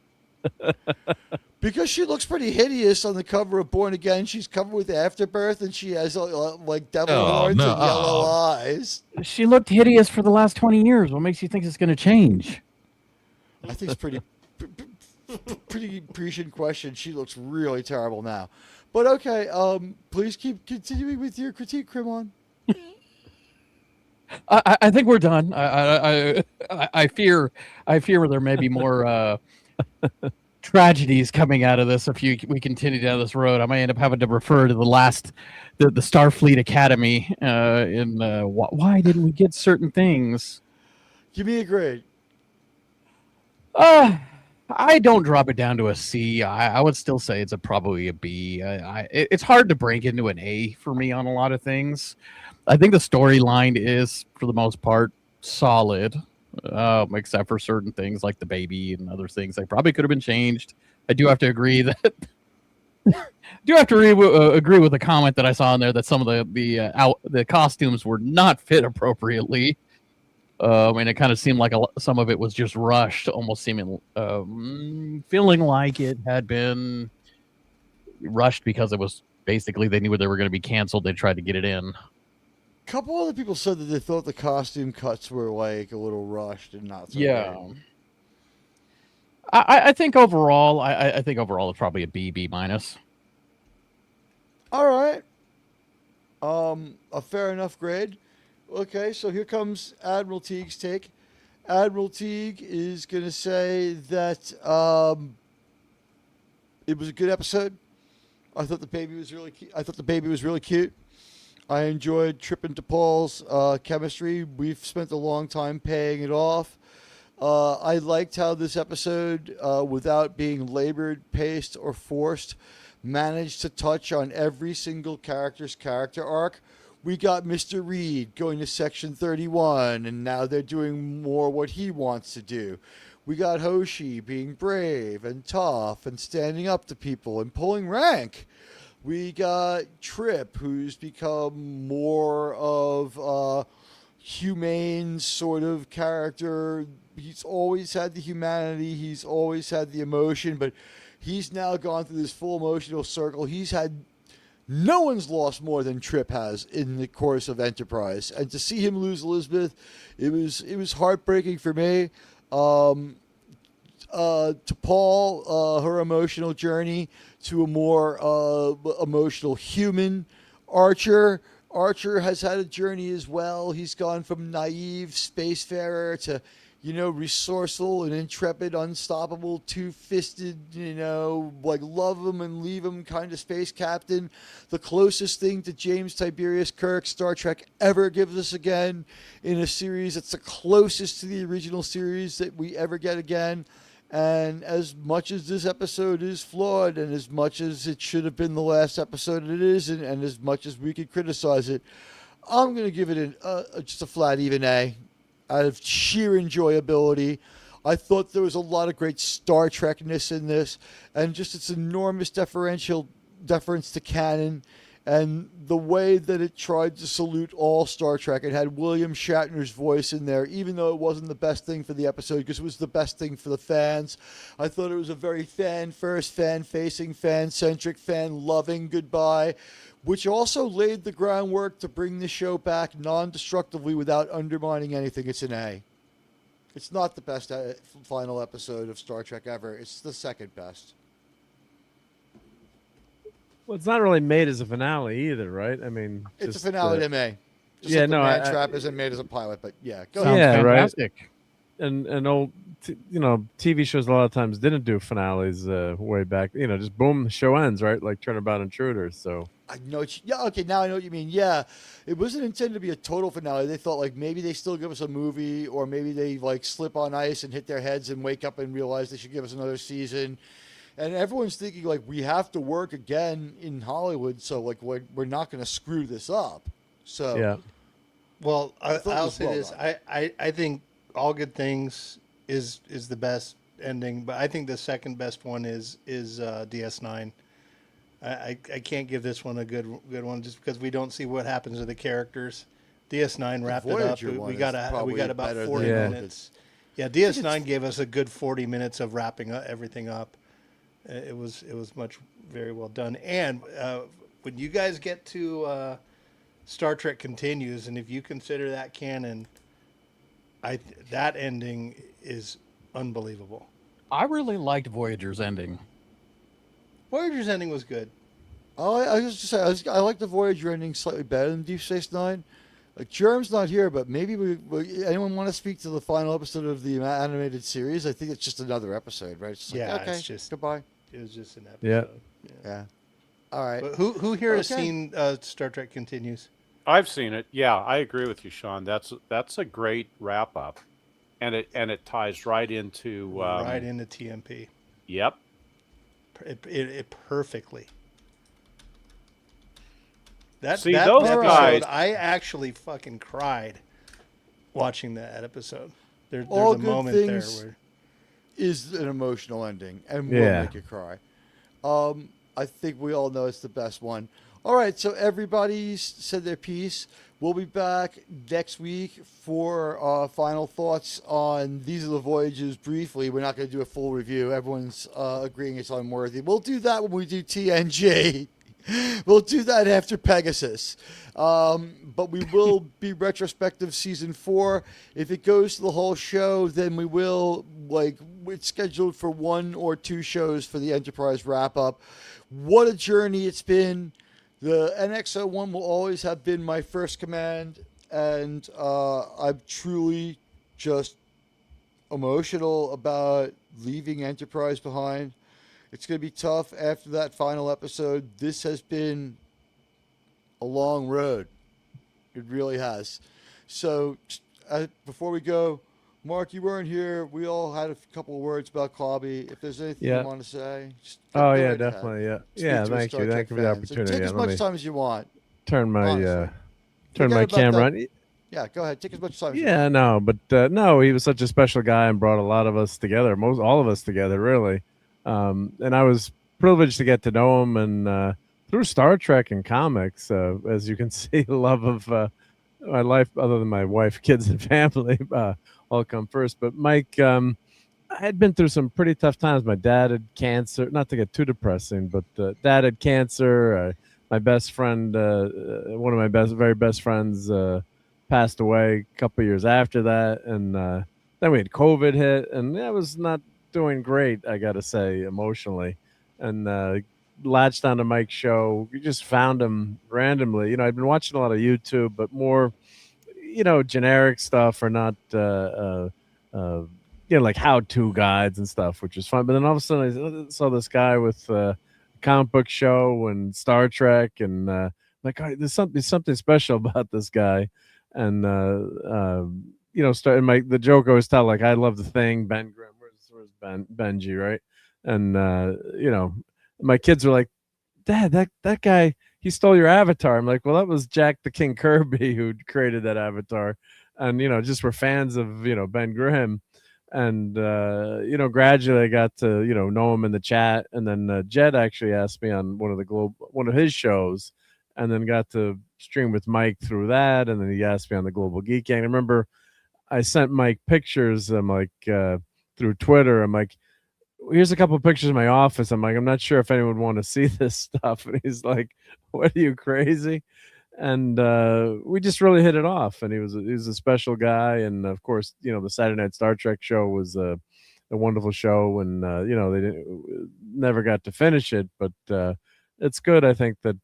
Because she looks pretty hideous on the cover of Born Again. She's covered with afterbirth, and she has like devil horns and yellow eyes. She looked hideous for the last 20 years. What makes you think it's going to change? I think it's pretty prescient question. She looks really terrible now. But okay, please keep continuing with your critique, Krimon. I think we're done. I fear there may be more tragedies coming out of this if we continue down this road. I may end up having to refer to the Starfleet Academy in why didn't we get certain things? Give me a grade. I don't drop it down to a C. I would still say it's probably a B. It's hard to break into an A for me on a lot of things. I think the storyline is, for the most part, solid, except for certain things like the baby and other things that probably could have been changed. I do have to agree that agree with the comment that I saw in there that some of the costumes were not fit appropriately. And it kind of seemed like some of it was just rushed, almost feeling like it had been rushed because it was basically they knew they were going to be canceled. They tried to get it in. A couple other people said that they thought the costume cuts were like a little rushed and not so Yeah. great. I think overall, I think overall it's probably a B minus. All right. A fair enough grade. Okay, so here comes Admiral Teague's take. Admiral Teague is going to say that It was a good episode. I thought the baby was really cute. I enjoyed Trip and DePaul's chemistry. We've spent a long time paying it off. I liked how this episode, without being labored, paced, or forced, managed to touch on every single character's character arc. We got Mr. Reed going to Section 31, and now they're doing more what he wants to do. We got Hoshi being brave and tough and standing up to people and pulling rank. We got Trip, who's become more of a humane sort of character. He's always had the humanity. He's always had the emotion, but he's now gone through this full emotional circle. No one's lost more than Trip has in the course of Enterprise. And to see him lose Elizabeth, it was heartbreaking for me. To Paul, her emotional journey to a more emotional human. Archer has had a journey as well. He's gone from naive spacefarer to, resourceful and intrepid, unstoppable, two-fisted, love him and leave him kind of space captain. The closest thing to James Tiberius Kirk Star Trek ever gives us again in a series that's the closest to the original series that we ever get again. And as much as this episode is flawed, and as much as it should have been the last episode it isn't, and as much as we could criticize it, I'm going to give it just a flat even A out of sheer enjoyability. I thought there was a lot of great Star Trek-ness in this, and just its enormous deference to canon, and the way that it tried to salute all Star Trek. It had William Shatner's voice in there, even though it wasn't the best thing for the episode, because it was the best thing for the fans. I thought it was a very fan-first, fan-facing, fan-centric, fan-loving goodbye, which also laid the groundwork to bring the show back non-destructively without undermining anything. It's an A. It's not the best final episode of Star Trek ever. It's the second best. Well, it's not really made as a finale either, right? I mean, it's a finale to me. Just yeah, like no, the Man Trap isn't made as a pilot, but yeah, go Sounds ahead. fantastic. Right. And old, TV shows a lot of times didn't do finales way back. Just boom, the show ends, right? Like Turnabout Intruders. So I know. Okay, now I know what you mean. Yeah, it wasn't intended to be a total finale. They thought maybe they still give us a movie, or maybe they slip on ice and hit their heads and wake up and realize they should give us another season. And everyone's thinking we have to work again in Hollywood, so we're not going to screw this up. So yeah. Well, I'll say well this: done. I think All Good Things is the best ending, but I think the second best one is DS9. I can't give this one a good one just because we don't see what happens to the characters. DS9 wrapped it up. Voyager We one got is about better 40 than- minutes. Yeah, DS9 gave us a good 40 minutes of wrapping everything up. It was very well done. And when you guys get to Star Trek Continues, and if you consider that canon, that ending is unbelievable. I really liked Voyager's ending. Voyager's ending was good. Oh, I was just saying, I like the Voyager ending slightly better than Deep Space Nine. Germ's not here, but maybe anyone want to speak to the final episode of the animated series? I think it's just another episode, right? It's okay, it's just goodbye. It was just an episode. Yeah. All right. But who here has Okay. seen Star Trek Continues? I've seen it. Yeah, I agree with you, Sean. That's a great wrap up, and it ties right into Right into TMP. Yep. It perfectly. That See, that those episode, guys- I actually fucking cried watching that episode. There's All a Good moment there Things where is an emotional ending and will Yeah. make you cry. I think we all know it's the best one. All right, so everybody's said their piece. We'll be back next week for final thoughts on These Are the Voyages briefly. We're not going to do a full review. Everyone's agreeing it's unworthy. We'll do that when we do TNG. We'll do that after Pegasus. But we will be retrospective season 4. If it goes to the whole show, then we will, it's scheduled for 1 or 2 shows for the Enterprise wrap-up. What a journey it's been. The NX-01 will always have been my first command, and I'm truly just emotional about leaving Enterprise behind. It's going to be tough after that final episode. This has been a long road. It really has. So before we go, Mark, you weren't here. We all had a couple of words about Clobby. If there's anything Yeah. you want to say, just Oh go yeah, right ahead. definitely. Yeah. Speak Yeah. to a Thank Star you. Trek Thank you for the fan. So opportunity. take Yeah, as let much me time as you want. turn my Honestly. turn Forget my about camera that. on. Yeah, go ahead. Take as much time as you Yeah, want. no, but no, he was such a special guy and brought a lot of us together, most all of us together, really. And I was privileged to get to know him, and through Star Trek and comics, as you can see, the love of my life, other than my wife, kids, and family, all come first. But Mike, I had been through some pretty tough times. My dad had cancer. Not to get too depressing, but dad had cancer. My best friend, one of my very best friends, passed away a couple of years after that, and then we had COVID hit, and I was not doing great, I got to say, emotionally. And latched onto Mike's show. We just found him randomly. I'd been watching a lot of YouTube, but more, generic stuff, or not. Like how-to guides and stuff, which was fun. But then all of a sudden, I saw this guy with a comic book show and Star Trek, and like, oh, there's something special about this guy. And starting the joke I always tell, like, I love the Thing, Ben Grimm. Where's Benji, right? And my kids were like, Dad, that guy, he stole your avatar. I'm like, well, that was Jack the King Kirby who created that avatar, and just were fans of Ben Grimm. And gradually I got to know him in the chat, and then Jed actually asked me on one of his shows, and then got to stream with Mike through that, and then he asked me on the Global Geek Gang. I remember I sent Mike pictures. I'm like, through Twitter, I'm like, here's a couple of pictures of my office. I'm like, I'm not sure if anyone would want to see this stuff. And he's like, what, are you crazy? And we just really hit it off. And he was a special guy. And of course, the Saturday Night Star Trek show was a wonderful show. And they never got to finish it, but it's good. I think that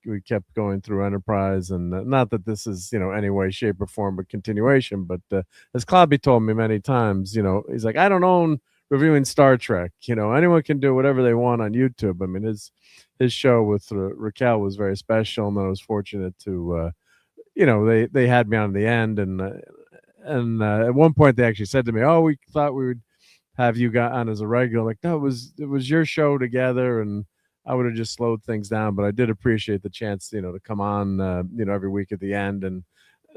we kept going through Enterprise, and not that this is any way, shape, or form a continuation. But as Clobby told me many times, he's like, I don't own reviewing Star Trek. Anyone can do whatever they want on YouTube. I mean, his show with Raquel was very special, and I was fortunate to they had me on the end, and at one point they actually said to me, oh, we thought we would have you got on as a regular. Like, no, it was your show together, and I would have just slowed things down. But I did appreciate the chance to come on every week at the end. And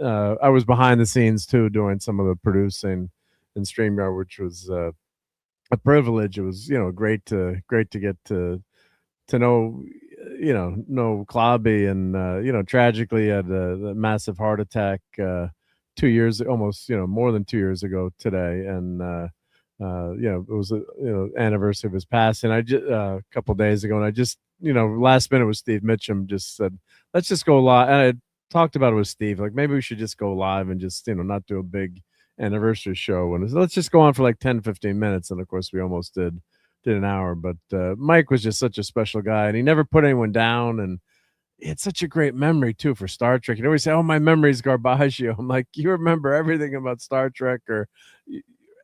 I was behind the scenes too, doing some of the producing in StreamYard, which was a privilege. It was great to get to know know Clobby, and tragically he had a massive heart attack 2 years, almost more than 2 years ago today. And it was anniversary of his passing. I just a couple of days ago, and I just last minute with Steve Mitchum just said, let's just go live. And I talked about it with Steve, like, maybe we should just go live and just not do a big anniversary show, and let's just go on for like 10-15 minutes. And of course we almost did an hour. But Mike was just such a special guy, and he never put anyone down, and he had such a great memory too for Star Trek. He'd always say, oh, my memery's Garbaggio. I'm like, you remember everything about Star Trek or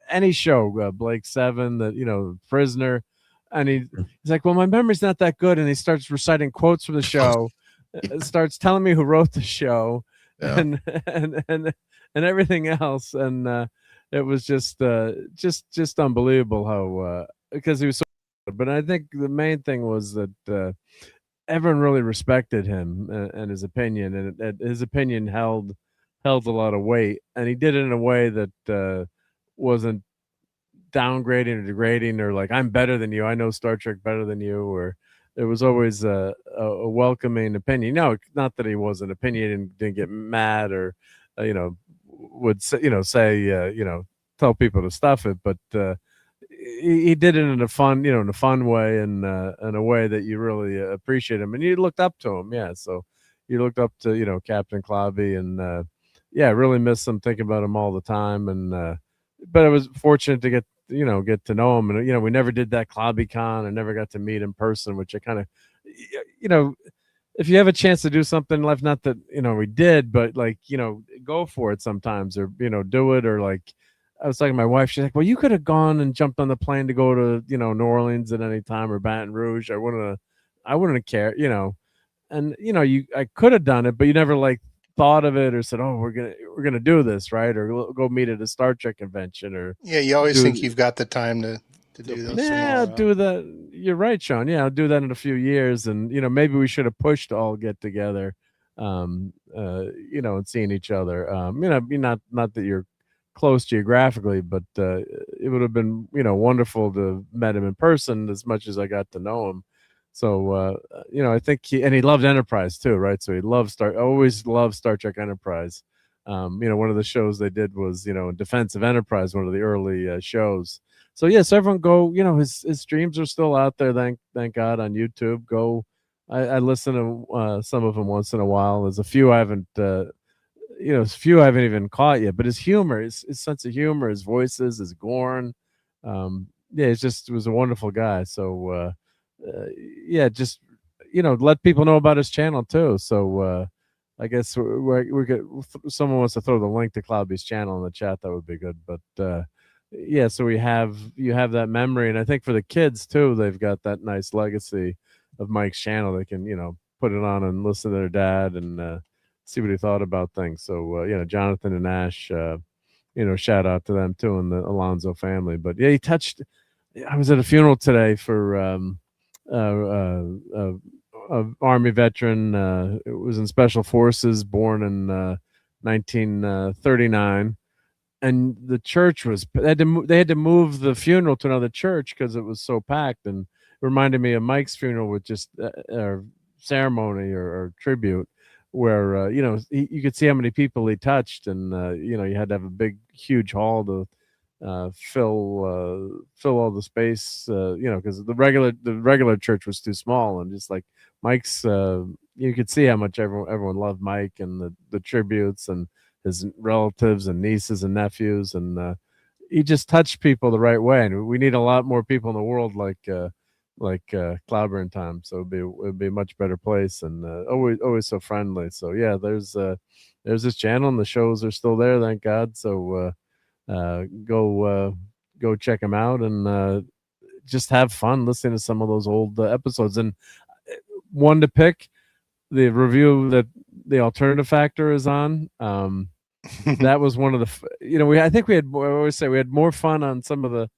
any show, Blake Seven, that Prisoner. And he's like, well, my memory's not that good. And he starts reciting quotes from the show, starts telling me who wrote the show, Yeah. and everything else. And it was just unbelievable how because he was so good. But I think the main thing was that everyone really respected him and his opinion, and his opinion held a lot of weight. And he did it in a way that wasn't downgrading or degrading, or like, I'm better than you, I know Star Trek better than you. Or it was always a welcoming opinion. No, not that he wasn't opinionated and didn't get mad, or would say, tell people to stuff it, but he did it in a fun way, and in a way that you really appreciate him, and you looked up to him. Yeah, so you looked up to Captain Clobby, and yeah, really miss him, thinking about him all the time. And but I was fortunate to get to know him, and we never did that Clobby Con. I never got to meet in person, which I kind of if you have a chance to do something in life, not that we did, but like go for it sometimes, or do it, or like I was talking to my wife. She's like, "Well, you could have gone and jumped on the plane to go to New Orleans at any time or Baton Rouge. I wouldn't have cared, And I could have done it, but you never like thought of it or said, "Oh, we're gonna do this, right?" Or go meet at a Star Trek convention or Yeah, you always do think you've got the time to do those yeah, things. I'll do that. You're right, Sean. Yeah, I'll do that in a few years, and maybe we should have pushed to all get together, and seeing each other. Not that you're close geographically, but it would have been wonderful to have met him in person as much as I got to know him. So I think he loved Enterprise too, right? So he always loved Star Trek Enterprise. One of the shows they did was Defense of Enterprise, one of the early shows. So yes, everyone go. His streams are still out there. Thank God on YouTube. Go. I listen to some of them once in a while. There's a few I haven't. Even caught yet. But his humor, his sense of humor, his voices, his Gorn. Yeah, it was a wonderful guy. So yeah, just let people know about his channel too. So I guess we could. Someone wants to throw the link to Cloudby's channel in the chat. That would be good. But yeah, so you have that memory, and I think for the kids too, they've got that nice legacy of Mike's channel. They can put it on and listen to their dad and see what he thought about things. So Jonathan and Ash, shout out to them too and the Alonso family. But yeah, he touched. I was at a funeral today for a Army veteran. It was in Special Forces, born in 1939. And the church was they had to move the funeral to another church because it was so packed, and it reminded me of Mike's funeral with just ceremony or tribute where you could see how many people he touched, and you had to have a big huge hall to fill all the space, because the regular church was too small, and just like Mike's, you could see how much everyone loved Mike and the tributes and his relatives and nieces and nephews, and he just touched people the right way. And we need a lot more people in the world like Cloudburn Time. So it'd be a much better place, and always so friendly. So yeah, there's this channel, and the shows are still there, thank God. So go check them out and just have fun listening to some of those old episodes. And one to pick, the review that the Alternative Factor is on. That was one of the I think we had more fun on some of the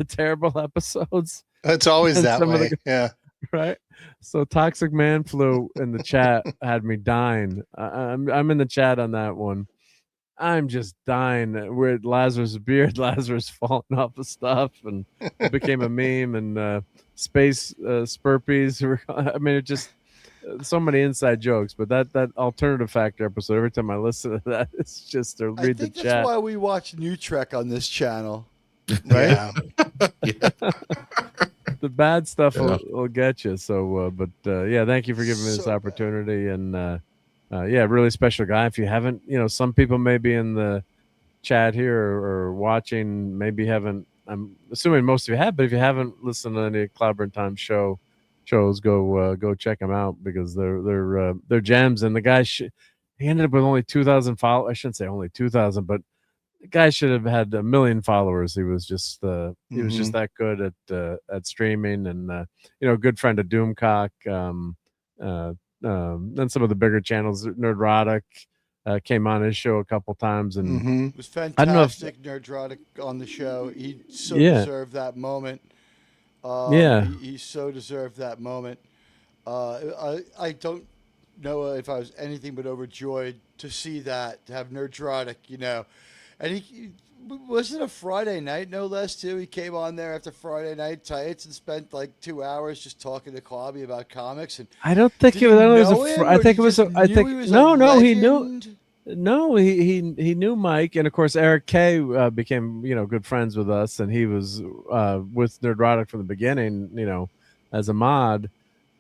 terrible episodes. It's always that way. Yeah. Right. So Toxic Man Flu in the chat had me dying. I'm in the chat on that one. I'm just dying. We're at Lazarus' beard. Lazarus falling off the stuff, and it became a meme. And space Spurpies. I mean, it just so many inside jokes. But that Alternative Factor episode, every time I listen to that, it's just to read the chat. That's why we watch New Trek on this channel. Right? Yeah. The bad stuff will get you. So, yeah, thank you for giving me this opportunity. And yeah, really special guy. If you haven't, some people may be in the chat here or watching, maybe haven't. I'm assuming most of you have, but if you haven't listened to any Cloudburn Time shows, go check them out because they're gems. And the guy he ended up with only 2,000 followers. I shouldn't say only 2,000, but the guy should have had 1 million followers. He was just he was just that good at streaming, and a good friend of Doomcock. Then some of the bigger channels, Nerdrotic, came on his show a couple times, and It was fantastic. Nerdrotic on the show. He so deserved that moment. He so deserved that moment. I don't know if I was anything but overjoyed to see that, to have Nerdrotic, And he was it a Friday night, no less, too. He came on there after Friday Night Tights and spent like 2 hours just talking to Clobby about comics. And I don't think it was. I think it was. No. He knew. No, he knew Mike, and of course Eric K became good friends with us, and he was with Nerdrotic from the beginning, as a mod.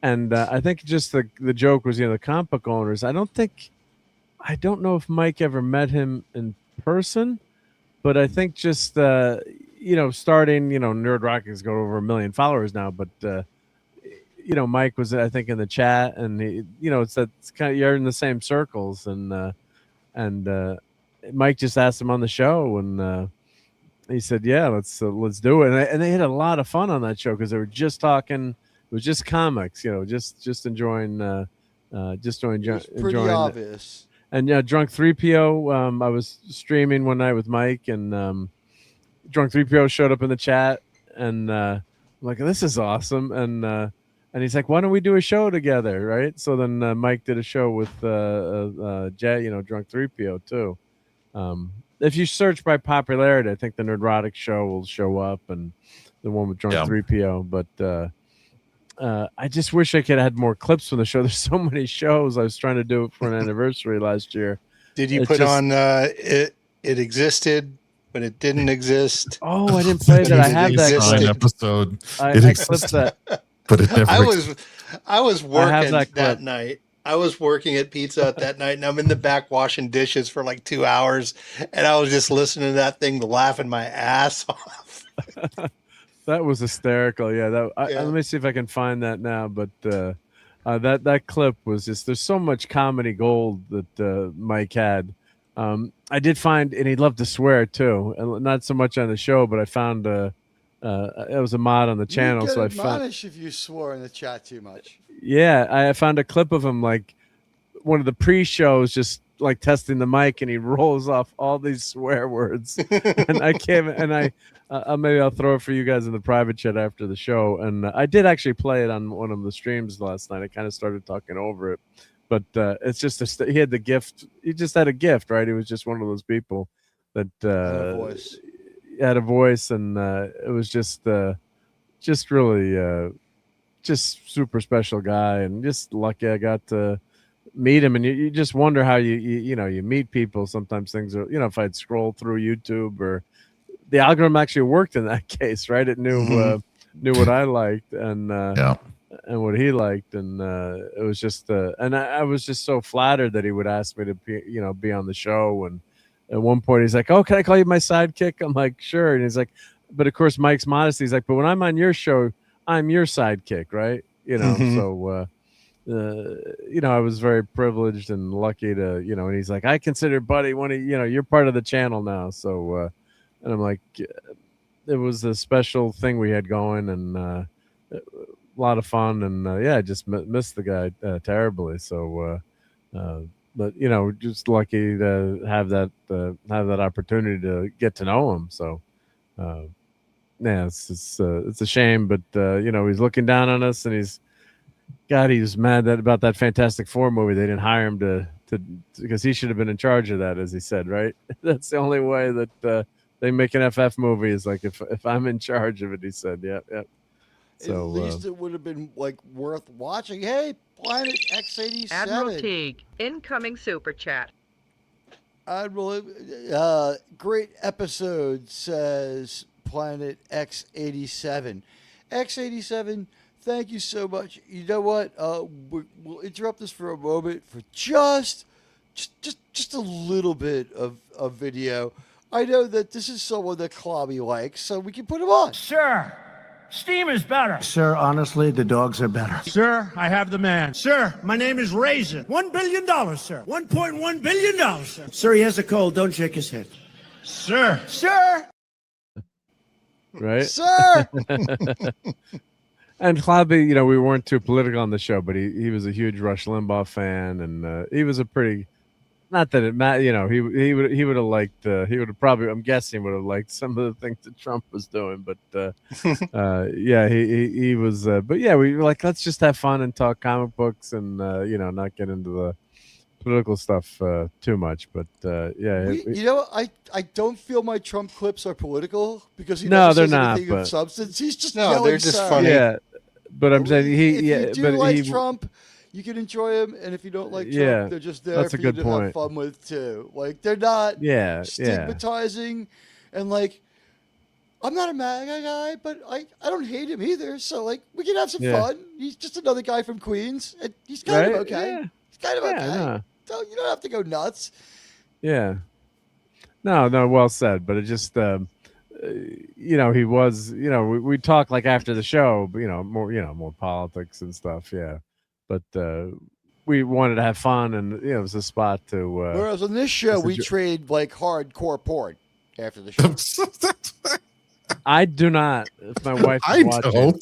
And I think just the joke was the comic book owners. I don't know if Mike ever met him in person, but I think just starting Nerdrotic has got over 1 million followers now, but Mike was, I think, in the chat, and he it's kind of, you're in the same circles, and Mike just asked him on the show, and he said, "Yeah, let's do it." And they had a lot of fun on that show because they were just talking. It was just comics, just enjoying, Pretty enjoying. obvious. And yeah, Drunk 3PO. I was streaming one night with Mike, and Drunk 3PO showed up in the chat, and I'm like, "This is awesome!" And he's like, "Why don't we do a show together?" Right? So then Mike did a show with Jay, Drunk 3PO too. If you search by popularity, I think the Nerdrotic show will show up, and the one with Drunk 3PO. But I just wish I could have had more clips from the show. There's so many shows. I was trying to do it for an anniversary last year. Did you put on it existed, but it didn't exist? Oh, I didn't play that. I have that clip. Episode. I clipped that. But it never I was working that that night. I was working at Pizza Hut that night, and I'm in the back washing dishes for like 2 hours, and I was just listening to that thing, laughing my ass off. That was hysterical. Yeah, let me see if I can find that now. But that clip was just, there's so much comedy gold that Mike had. I did find, and he loved to swear too, and not so much on the show, but I found it was a mod on the channel. You so I admonish if you swore in the chat too much. Yeah, I found a clip of him like one of the pre-shows, just like testing the mic, and he rolls off all these swear words, and I can't. And maybe I'll throw it for you guys in the private chat after the show. And I did actually play it on one of the streams last night. I kind of started talking over it, but it's just he had the gift. He just had a gift, right? He was just one of those people that had a voice, and it was just really. Just super special guy, and just lucky I got to meet him. And you just wonder how you meet people. Sometimes things are, if I'd scroll through YouTube, or the algorithm actually worked in that case, right? It knew what I liked and what he liked, and it was just and I was just so flattered that he would ask me to be on the show. And at one point he's like, "Oh, can I call you my sidekick?" I'm like, "Sure." And he's like, but of course Mike's modesty. He's like, "But when I'm on your show, I'm your sidekick," right? So, I was very privileged and lucky to, and he's like, "I consider Buddy one of, you're part of the channel now." So, and I'm like, it was a special thing we had going, and a lot of fun. And I just missed the guy terribly. So, but just lucky to have that opportunity to get to know him. So, yeah, it's a shame, but he's looking down on us, and he was mad about that Fantastic Four movie. They didn't hire him to because he should have been in charge of that, as he said, right? That's the only way that they make an FF movie, is like if I'm in charge of it, he said. Yeah. So at least it would have been like worth watching. Hey, Planet X87. Admiral Teag, incoming super chat. Admiral, great episode, says Planet X87. X87, thank you so much. You know what? We'll interrupt this for a moment for just a little bit of video. I know that this is someone that Klobby likes, so we can put him on. Sir, steam is better. Sir, honestly, the dogs are better. Sir, I have the man. Sir, my name is Raisin. $1 billion, sir. $1.1 billion, sir. Sir, he has a cold. Don't shake his head. Sir. Right, sir. And Klobby, we weren't too political on the show, but he was a huge Rush Limbaugh fan, and he was a pretty, not that it mattered, he would have liked, he would have probably, I'm guessing, would have liked some of the things that Trump was doing, but he was, but yeah, we were like, let's just have fun and talk comic books, and not get into the political stuff too much. But I don't feel my Trump clips are political, because he no, never they're says not, anything but of substance. He's just they're just funny. Yeah, but I'm saying if you like Trump, you can enjoy him, and if you don't like Trump, they're just there that's for a you good to have point. fun with too. Like, they're not stigmatizing, and like, I'm not a MAGA guy, but I don't hate him either. So like, we can have some fun. He's just another guy from Queens, and he's kind of okay. Yeah. He's kind of okay. No. So you don't have to go nuts. Yeah. No, well said. But it just, he was, we talk like after the show, but, more politics and stuff. Yeah. But we wanted to have fun, and it was a spot to. Whereas on this show, we trade like hardcore porn. after the show. I do not. If my wife is watching.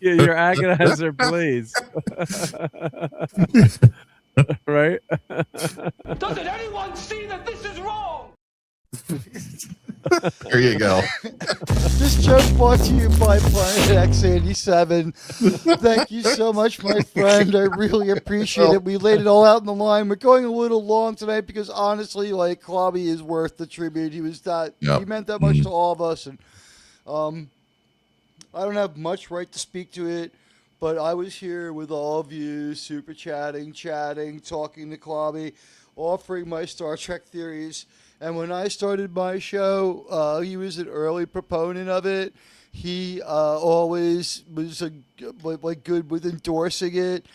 Your agonizer, please. Right? Doesn't anyone see that this is wrong? There you go. This joke brought to you by Planet X87. Thank you so much, my friend. I really appreciate it. We laid it all out in the line. We're going a little long tonight because honestly, like, Clobby is worth the tribute. He meant that much to all of us, and I don't have much right to speak to it, but I was here with all of you, super chatting, talking to Clobby, offering my Star Trek theories. And when I started my show, he was an early proponent of it. He always was good with endorsing it.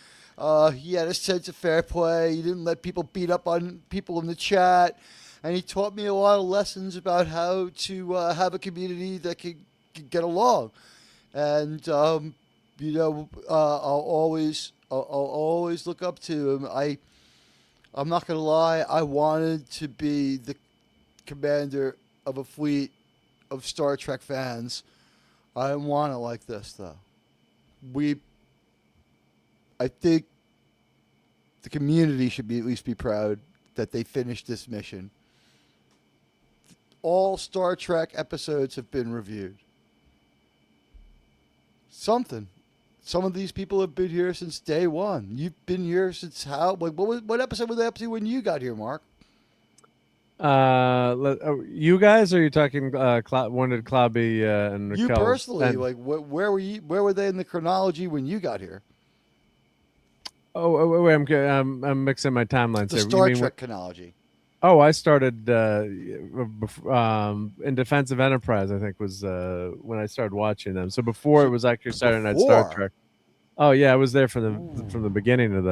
He had a sense of fair play. He didn't let people beat up on people in the chat. And he taught me a lot of lessons about how to have a community that could get along. And I'll always look up to him. I'm not gonna lie. I wanted to be the commander of a fleet of Star Trek fans. I didn't want it like this, though. I think the community should at least be proud that they finished this mission. All Star Trek episodes have been reviewed. Something. Some of these people have been here since day one. You've been here since how? Like, what episode were they up to when you got here, Mark? You guys, or are you talking? When did Clobby and you Raquel personally? Like, where were you? Where were they in the chronology when you got here? Oh, wait, I'm mixing my timelines The here. Star Trek chronology. Oh, I started in Defense of Enterprise, I think, was when I started watching them. So before it was actually Saturday Night Star Trek. Oh yeah, I was there from the beginning of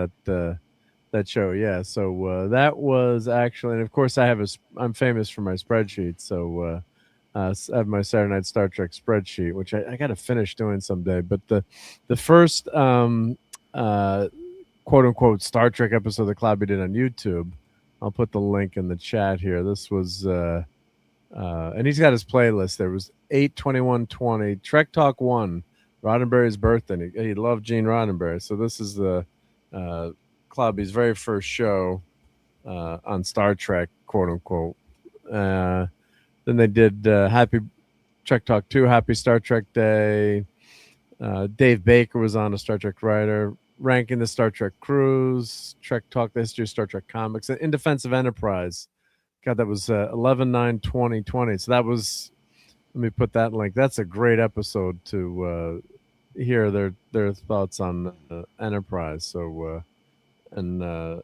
that show. Yeah, so that was actually, and of course I'm famous for my spreadsheet. So I have my Saturday Night Star Trek spreadsheet, which I got to finish doing someday. But the first quote unquote Star Trek episode that Clobby did on YouTube. I'll put the link in the chat here. This was, and he's got his playlist. There was 8/21/20 Trek Talk 1, Roddenberry's birthday. He loved Gene Roddenberry. So this is the Clobby's very first show on Star Trek, quote unquote. Then they did Happy Trek Talk 2, Happy Star Trek Day. Dave Baker was on, a Star Trek writer. Ranking the Star Trek Cruise, Trek Talk, the history of Star Trek comics, In Defense of Enterprise. God, that was 11/9/2020. So that was, let me put that link. That's a great episode to hear their thoughts on Enterprise. So, I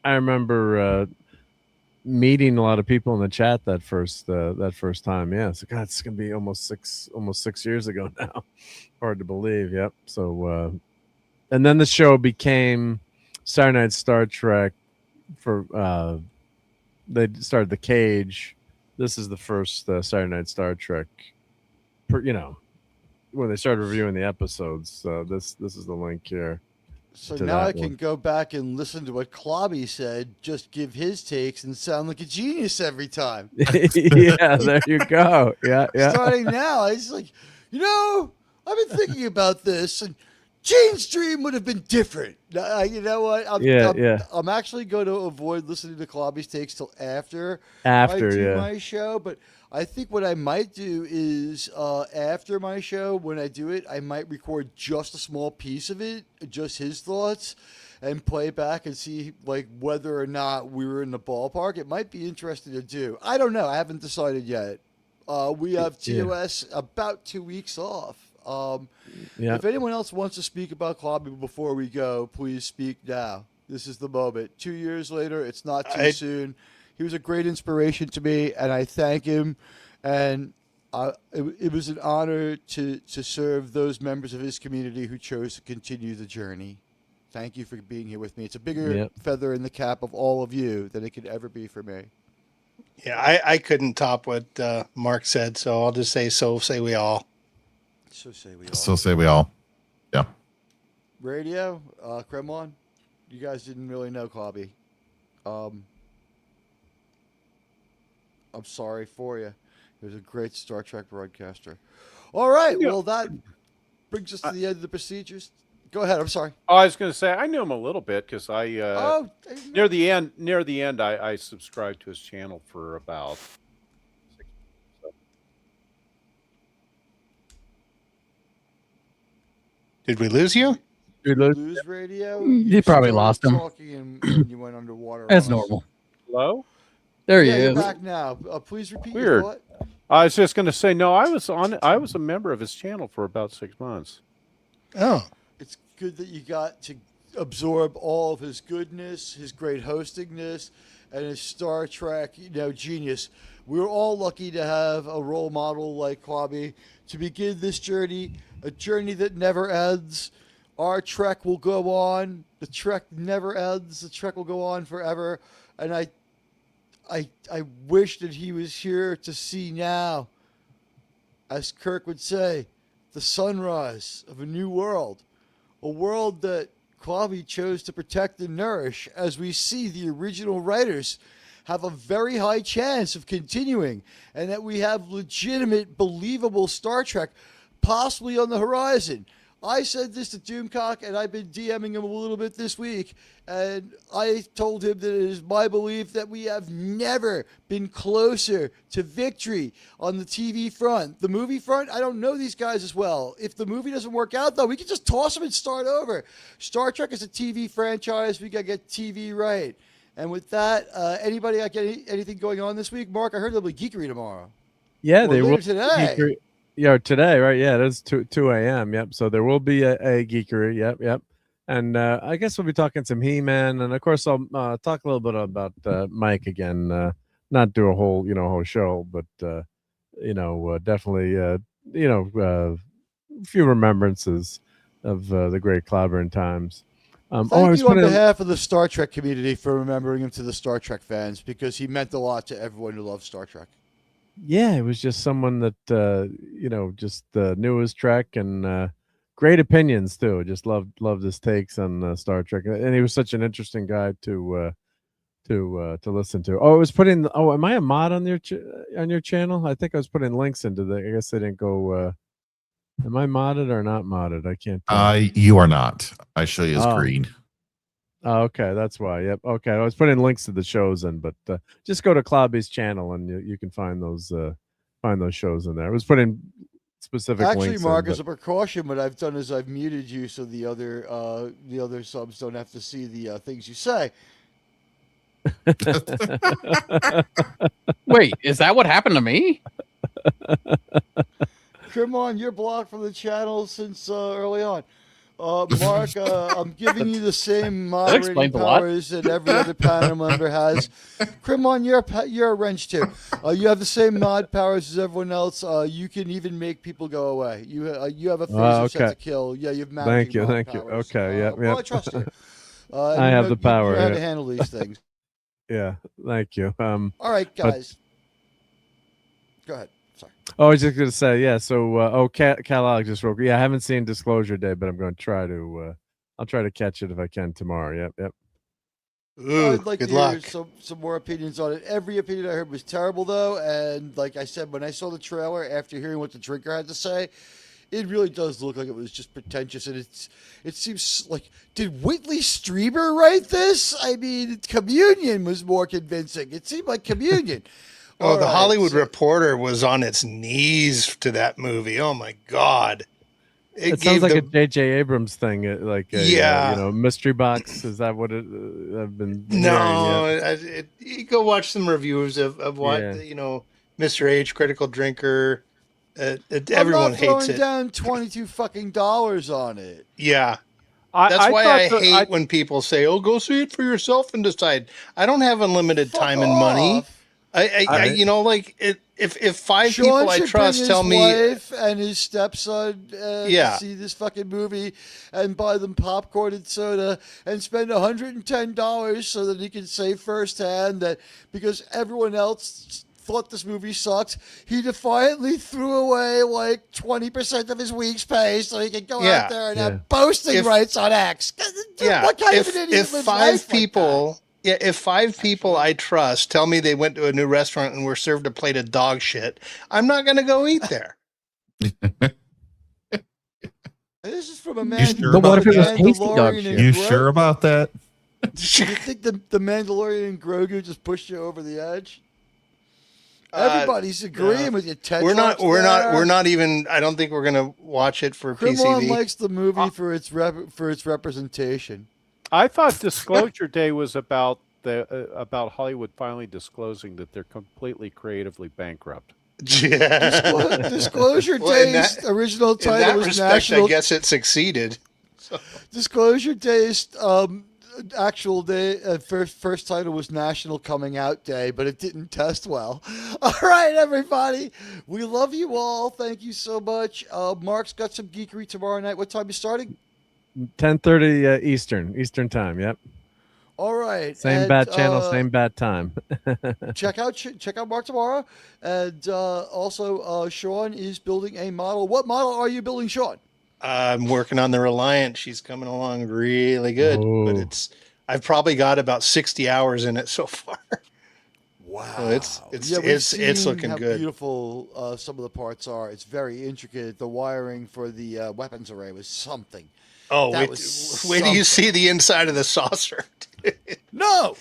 remember meeting a lot of people in the chat that first time. Yeah, so God, it's gonna be almost 6 years ago now. Hard to believe. Yep. So. And then the show became Saturday Night Star Trek. They started The Cage. This is the first Saturday Night Star Trek. When they started reviewing the episodes. This is the link here. So now I can go back and listen to what Clobby said. Just give his takes and sound like a genius every time. Yeah, there you go. Yeah. Starting now, it's like, I've been thinking about this and. Gene's dream would have been different. You know what? I'm actually going to avoid listening to Clobby's takes till after I do my show. But I think what I might do is after my show, when I do it, I might record just a small piece of it, just his thoughts, and play back and see like whether or not we were in the ballpark. It might be interesting to do. I don't know. I haven't decided yet. We have TOS about 2 weeks off. If anyone else wants to speak about Clobby before we go, please speak now. This is the moment. 2 years later, it's not too soon. He was a great inspiration to me, and I thank him. And it was an honor to serve those members of his community who chose to continue the journey. Thank you for being here with me. It's a bigger feather in the cap of all of you than it could ever be for me. Yeah, I couldn't top what Mark said, so I'll just say, so say we all. So say we all. So say we all. Yeah. Radio, Kremlin, you guys didn't really know Clobby. I'm sorry for you. He was a great Star Trek broadcaster. All right. Well, that brings us to the end of the procedures. Go ahead. I'm sorry. Oh, I was going to say I knew him a little bit because I near the end I subscribed to his channel for about 6 months. So. Did we lose you? Did we lose radio? You probably started lost him. Talking and you went underwater. That's on us. normal. Hello? There he Yeah, you're is. back now. Please repeat your Weird. thought. I was just going to say no. I was a member of his channel for about 6 months. Oh, it's good that you got to absorb all of his goodness, his great hostingness, and his Star Trek, genius. We're all lucky to have a role model like Quabi to begin this journey, a journey that never ends. Our trek will go on. The trek never ends. The trek will go on forever. And I wish that he was here to see now, as Kirk would say, the sunrise of a new world, a world that Quavi chose to protect and nourish, as we see the original writers have a very high chance of continuing, and that we have legitimate, believable Star Trek possibly on the horizon. I said this to Doomcock, and I've been DMing him a little bit this week, and I told him that it is my belief that we have never been closer to victory on the TV front. The movie front, I don't know these guys as well. If the movie doesn't work out, though, we can just toss them and start over. Star Trek is a TV franchise. We got to get TV right. And with that, anybody got anything going on this week? Mark, I heard there'll be Geekery tomorrow. Yeah, Or they later will. today. Geekery. Yeah, today, right? Yeah, it is 2 a.m. Yep. So there will be a geekery. Yep. And I guess we'll be talking some He-Man, and of course I'll talk a little bit about Mike again. Not do a whole show, but definitely a few remembrances of the great Clobbering times. Thank you on behalf of the Star Trek community for remembering him to the Star Trek fans, because he meant a lot to everyone who loves Star Trek. Yeah, it was just someone that just knew his Trek, and great opinions too. Just loved his takes on Star Trek, and he was such an interesting guy to listen to. Oh, it was putting. Oh, am I a mod on your channel? I think I was putting links into the. I guess they didn't go. Am I modded or not modded? I can't tell. You are not. I show you as green. Oh, okay, that's why. Yep. Okay, I was putting links to the shows in, but just go to Clobby's channel and you can find those shows in there. I was putting specific Actually, links. Mark, as a precaution, what I've done is I've muted you so the other subs don't have to see the things you say. Wait, is that what happened to me? Come on, you're blocked from the channel since early on. Mark, I'm giving you the same moderating powers that every other panel member has. Krimon, you're a wrench too. You have the same mod powers as everyone else. You can even make people go away. You have a phaser set to kill. Yeah, you've managed. Thank you. Okay, yeah. Well, I trust you. I have the power. You know how to handle these things. Yeah, thank you. All right, guys. Go ahead. Sorry. Oh, I was just gonna say, yeah. So, Cal just wrote. Yeah, I haven't seen Disclosure Day, but I'm going to try to. I'll try to catch it if I can tomorrow. Yep. Ooh, I'd like good to luck. hear some more opinions on it. Every opinion I heard was terrible, though, and like I said, when I saw the trailer after hearing what the drinker had to say, it really does look like it was just pretentious, and it seems like, did Whitley Strieber write this? I mean, Communion was more convincing. It seemed like Communion. Oh, the Hollywood Reporter was on its knees to that movie. Oh my God! It sounds like a J.J. Abrams thing, like a, mystery box. Is that what it? I've been. No, you go watch some reviews of what Mr. H, Critical Drinker. Everyone hates it. Down $22 on it. Yeah. That's why I hate when people say, "Oh, go see it for yourself and decide." I don't have unlimited time and money. If five Sean people I trust tell me, wife and his stepson to see this fucking movie and buy them popcorn and soda and spend $110 so that he can say firsthand that because everyone else thought this movie sucked, he defiantly threw away like 20% of his week's pay so he could go out there and have boasting rights on X. What kind of an idiot if five people Yeah, if five people I trust tell me they went to a new restaurant and were served a plate of dog shit, I'm not going to go eat there. This is from a man who sure But what about if it was that? tasty dog Mandalorian shit? and You sure about that? Do you think the Mandalorian and Grogu just pushed you over the edge? Everybody's agreeing No. with you. Ted We're not. Sharp's We're not. there. We're not even. I don't think we're going to watch it for Krimon PCV. likes the movie for its representation. I thought Disclosure Day was about about Hollywood finally disclosing that they're completely creatively bankrupt. Disclosure Well, in Day's that- original In title that was respect, National. I guess it succeeded. So. Disclosure Day's actual day first title was National Coming Out Day, but it didn't test well. All right, everybody, we love you all. Thank you so much. Mark's got some geekery tomorrow night. What time are you starting? 10:30 Eastern time. Yep. All right. Same and, bat channel, same bat time. check out Mark tomorrow, and also Sean is building a model. What model are you building, Sean? I'm working on the Reliant. She's coming along really good, but I've probably got about 60 hours in it so far. Wow. So we've it's seen looking how good. beautiful some of the parts are. It's very intricate. The wiring for the weapons array was something. Oh, That wait, was wait till you something. see the inside of the saucer. No.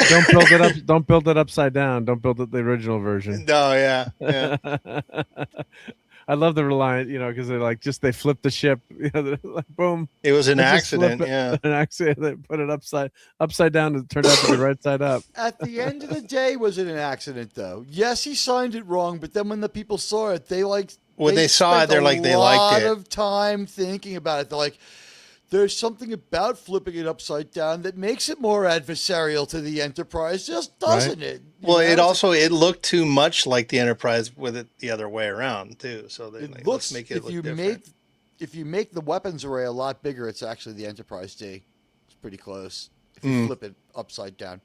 Don't build it up. Don't build it upside down. Don't build it the original version. No, yeah. I love the Reliant, because they're like they flip the ship, they're like boom. It was an They just flip accident, it- yeah. an accident. They put it upside down, and it turned out to be right side up. At the end of the day, was it an accident though? Yes, he signed it wrong, but then when the people saw it, When they saw spent it, they're like, they liked it. A lot of time thinking about it. They're like, there's something about flipping it upside down that makes it more adversarial to the Enterprise, just doesn't Right. it? Well, it looked too much like the Enterprise with it the other way around too. So they It like, looks let's make it if look you different. if you make the weapons array a lot bigger, it's actually the Enterprise D. It's pretty close if you flip it upside down.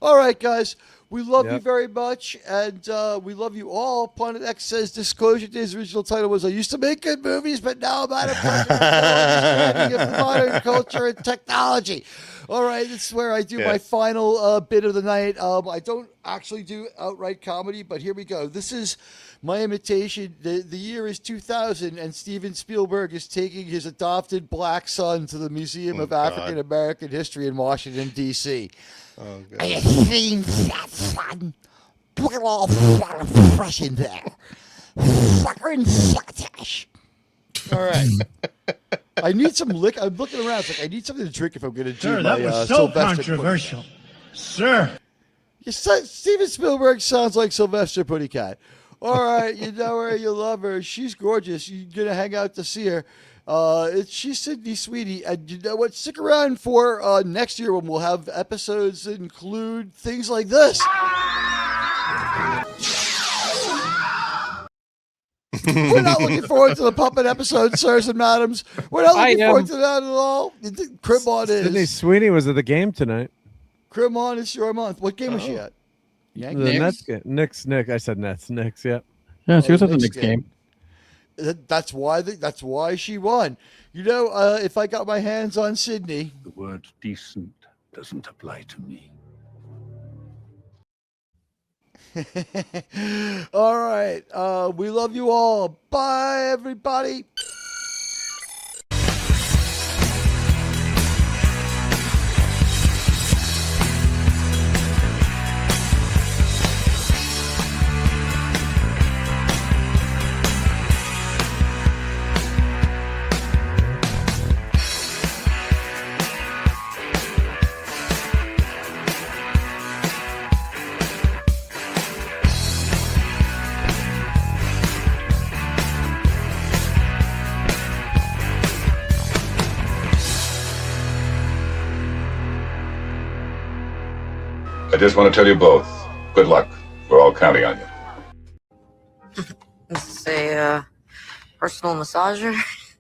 All right, guys, we love you Yep. very much, and we love you all. Planet X says Disclosure Day's original title was "I used to make good movies, but now I'm out of understanding of modern culture and technology." All right, this is where I do my final bit of the night. I don't actually do outright comedy, but here we go. This is my imitation. The year is 2000, and Steven Spielberg is taking his adopted black son to the Museum of African American History in Washington, D.C. Oh, I God. have seen that son. Put it all fresh in there. Fucking succotash. All right. I need some liquor. I'm looking around. It's like I need something to drink if I'm going to do Sir, my that was so Sylvester controversial. Sir. Steven Spielberg sounds like Sylvester Puttycat. All right, you know her, you love her. She's gorgeous. You're going to hang out to see her. She's Sydney Sweetie. And you know what? Stick around for next year when we'll have episodes that include things like this. We're not looking forward to the puppet episode, sirs and madams. We're not looking forward to that at all. Krimon Sydney is. Sweeney was at the game tonight. Krimon is your month. What game was she at? The Nets game. Knicks. I said Nets. Knicks. Yep. Yeah, she was at the Knicks Knicks game. That's why she won. You know, if I got my hands on Sydney, The word decent doesn't apply to me. all right. We love you all. Bye, everybody. I just want to tell you both, good luck. We're all counting on you. This is a personal massager.